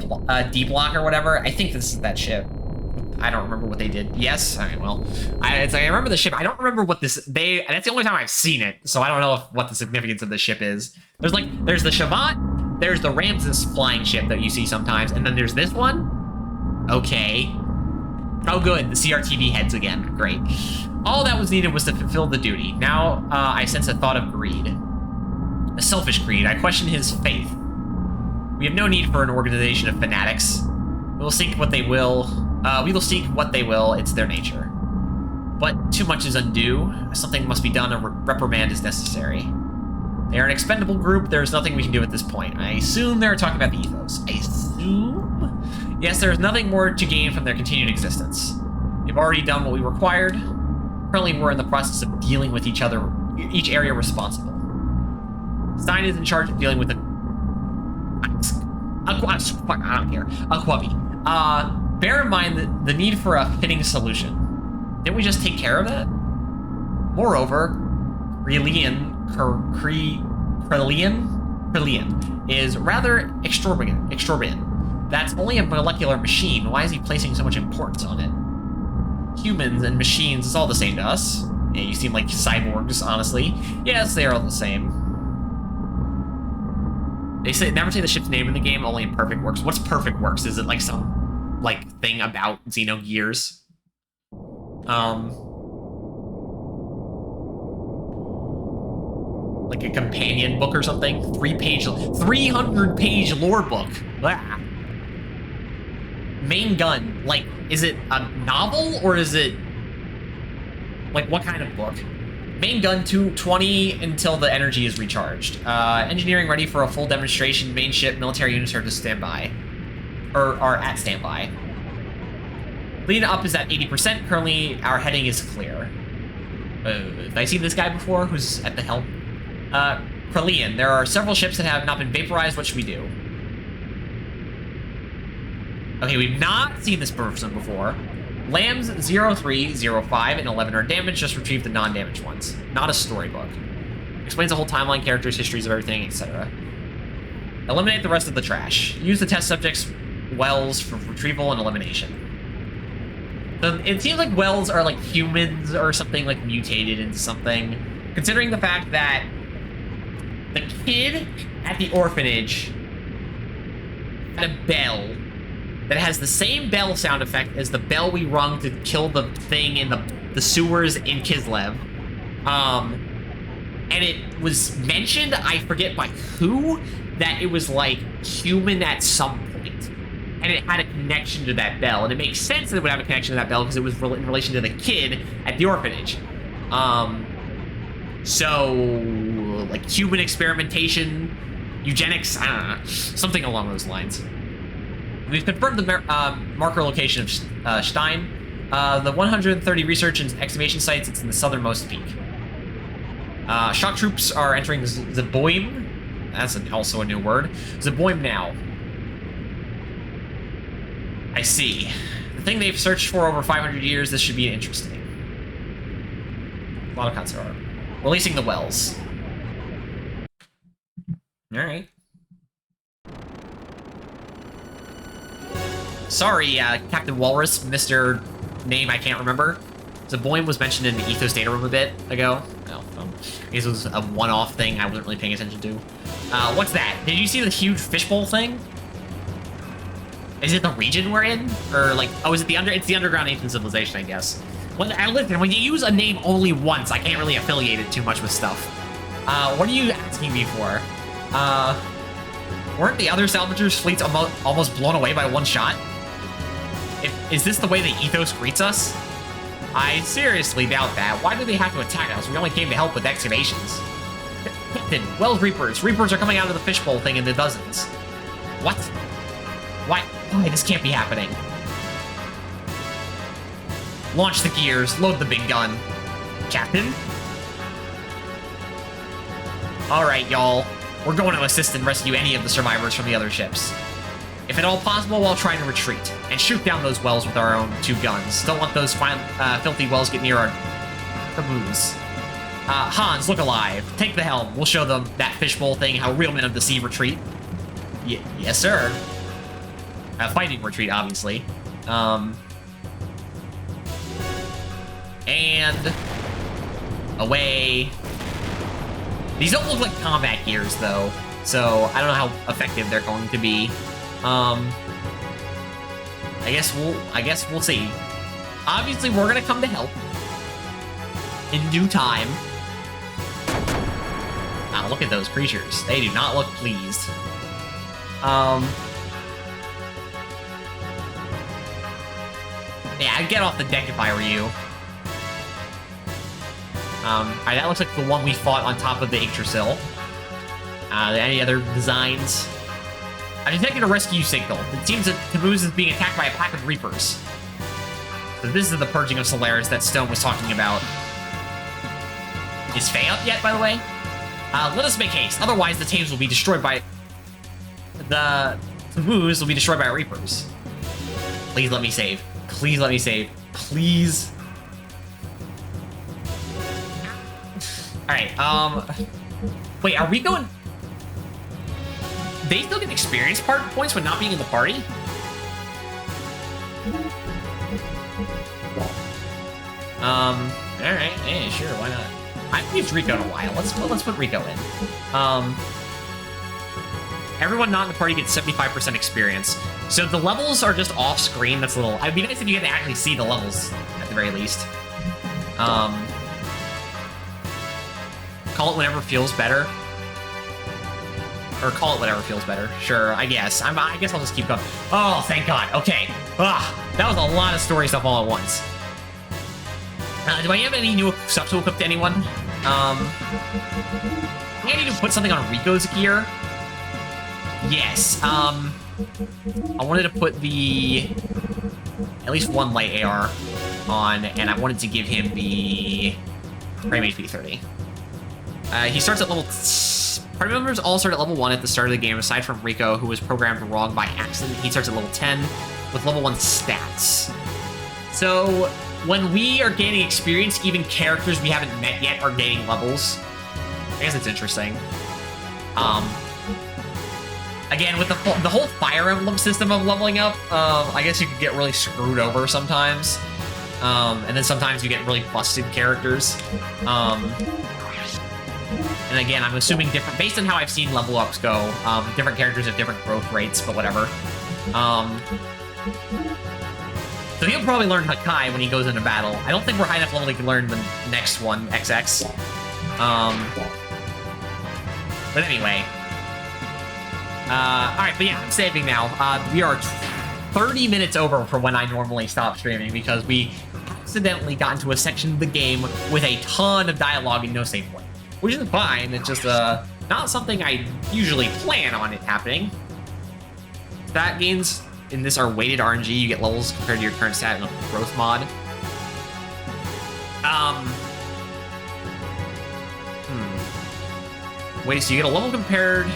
D block or whatever? I think this is that ship. I don't remember what they did. Yes? Alright, well. I remember the ship. I don't remember what this... That's the only time I've seen it, so I don't know what the significance of this ship is. There's the Shabbat, there's the Ramses flying ship that you see sometimes, and then there's this one? Okay. Oh, good. The CRTV heads again. Great. All that was needed was to fulfill the duty. Now, I sense a thought of greed. A selfish greed. I question his faith. We have no need for an organization of fanatics. We will seek what they will. It's their nature. But too much is undue. Something must be done. A reprimand is necessary. They are an expendable group. There is nothing we can do at this point. I assume they're talking about the ethos. I assume? Yes, there is nothing more to gain from their continued existence. We've already done what we required. Currently, we're in the process of dealing with each area responsible. Stein is in charge of dealing with the... Fuck, I don't care. Aquavi. Bear in mind the need for a fitting solution. Didn't we just take care of that? Moreover, Krelian is rather extravagant. That's only a molecular machine. Why is he placing so much importance on it? Humans and machines is all the same to us. Yeah, you seem like cyborgs, honestly. Yes, they are all the same. They never say the ship's name in the game, only in Perfect Works. What's Perfect Works? Is it like some thing about Xenogears? Like a companion book or something? 300-page lore book. Blah. Main gun, like, is it a novel or is it like what kind of book? Main gun 220 until the energy is recharged. Engineering ready for a full demonstration. Main ship, military units are to standby. Or are at standby. Leading up is at 80%. Currently, our heading is clear. Have I seen this guy before? Who's at the helm? Krelian, there are several ships that have not been vaporized. What should we do? Okay, we've not seen this person before. Lambs 0, 3, 0, 5, and 11 are damaged. Just retrieve the non-damaged ones. Not a storybook. Explains the whole timeline, characters, histories of everything, etc. Eliminate the rest of the trash. Use the test subjects' wells for retrieval and elimination. So it seems like wells are like humans or something, like mutated into something. Considering the fact that the kid at the orphanage had a bell that has the same bell sound effect as the bell we rung to kill the thing in the sewers in Kislev. And it was mentioned, I forget by who, that it was like human at some point. And it had a connection to that bell. And it makes sense that it would have a connection to that bell because it was in relation to the kid at the orphanage. So, like human experimentation, eugenics, I don't know, something along those lines. We've confirmed the marker location of Stein. The 130 research and excavation sites, it's in the southernmost peak. Shock troops are entering Zeboim. That's also a new word. Zeboim now. I see. The thing they've searched for over 500 years, this should be interesting. A lot of concept art. Releasing the wells. Alright. Sorry, Captain Walrus, Mr. Name I can't remember. Zaboin was mentioned in the Ethos data room a bit ago. Oh, I guess it was a one-off thing I wasn't really paying attention to. What's that? Did you see the huge fishbowl thing? Is it the region we're in? Or like, oh, is it it's the underground ancient civilization, I guess. Listen, when you use a name only once, I can't really affiliate it too much with stuff. What are you asking me for? Weren't the other salvagers' fleets almost blown away by one shot? Is this the way the Ethos greets us? I seriously doubt that. Why do they have to attack us? We only came to help with excavations. Captain, Wells Reapers. Reapers are coming out of the fishbowl thing in the dozens. What? Why? This can't be happening. Launch the gears. Load the big gun. Captain? Alright, y'all. We're going to assist and rescue any of the survivors from the other ships. If at all possible, while trying to retreat. And shoot down those wells with our own 2 guns. Don't let those filthy wells get near our caboose. Hans, look alive. Take the helm. We'll show them that fishbowl thing how real men of the sea retreat. Yes, sir. Fighting retreat, obviously. And away. These don't look like combat gears, though, so I don't know how effective they're going to be. I guess we'll see. Obviously, we're gonna come to help in due time. Ah, look at those creatures. They do not look pleased. Yeah, I'd get off the deck if I were you. Alright, that looks like the one we fought on top of the Yggdrasil. Any other designs? I detected a rescue signal. It seems that Caboose is being attacked by a pack of Reapers. So this is the purging of Solaris that Stone was talking about. Is Faye up yet, by the way? Let us make haste. Otherwise, the Thames will be destroyed by... The Caboose will be destroyed by Reapers. Please let me save. Please let me save. Please. Alright, wait, are we going... They still get experience points when not being in the party? Alright, hey, sure, why not? I haven't used Rico in a while. Let's put Rico in. Everyone not in the party gets 75% experience. So the levels are just off screen. That's a little... It'd be nice if you could actually see the levels, at the very least. Call it whatever feels better. Or call it whatever feels better. Sure, I guess. I guess I'll just keep going. Oh, thank God. Okay. That was a lot of story stuff all at once. Do I have any new stuff to equip to anyone? I think I need to put something on Rico's gear. Yes. I wanted to put the... At least one light AR on, and I wanted to give him the... Frame HP 30. He starts at level... Party members all start at level 1 at the start of the game, aside from Rico, who was programmed wrong by accident. He starts at level 10 with level 1 stats. So, when we are gaining experience, even characters we haven't met yet are gaining levels. I guess it's interesting. Again, with the whole Fire Emblem system of leveling up, I guess you could get really screwed over sometimes. And then sometimes you get really busted characters. And again, I'm assuming based on how I've seen level ups go, different characters have different growth rates, but whatever. So he'll probably learn Hakai when he goes into battle. I don't think we're high enough level to learn the next one, XX. But anyway. Alright, but yeah, I'm saving now. We are 30 minutes over for when I normally stop streaming because we accidentally got into a section of the game with a ton of dialogue and no save point. Which is fine, it's just not something I usually plan on it happening. Stat gains in this are weighted RNG. You get levels compared to your current stat in a growth mod. Wait, so you get a level compared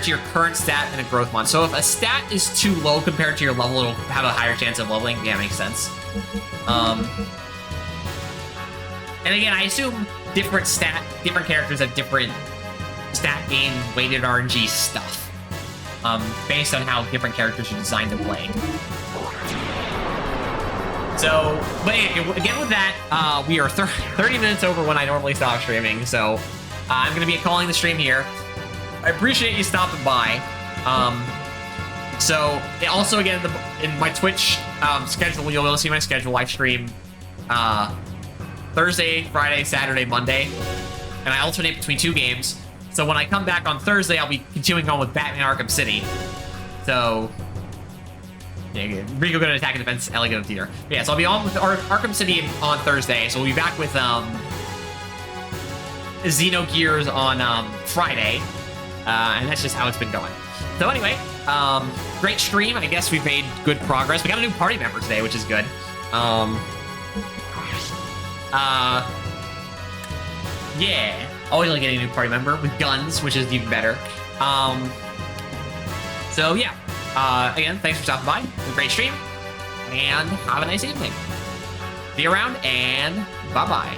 to your current stat in a growth mod. So if a stat is too low compared to your level, it'll have a higher chance of leveling. Yeah, makes sense. And again, I assume different characters have different stat gain weighted RNG stuff. based on how different characters are designed to play. So, but again with that, we are 30 minutes over when I normally stop streaming, so I'm going to be calling the stream here. I appreciate you stopping by. So, also again, in my Twitch schedule, you'll be able to see my schedule. I stream Thursday, Friday, Saturday, Monday, and I alternate between 2 games. So when I come back on Thursday, I'll be continuing on with Batman Arkham City. So, yeah, Rico going to attack and defense, Ellie going to theater. But yeah, so I'll be on with Arkham City on Thursday, so we'll be back with Xenogears on Friday, and that's just how it's been going. So anyway, great stream. I guess we've made good progress. We got a new party member today, which is good. Yeah, always like getting a new party member with guns, which is even better. So yeah, again, thanks for stopping by. It was a great stream, and have a nice evening. Be around, and bye-bye.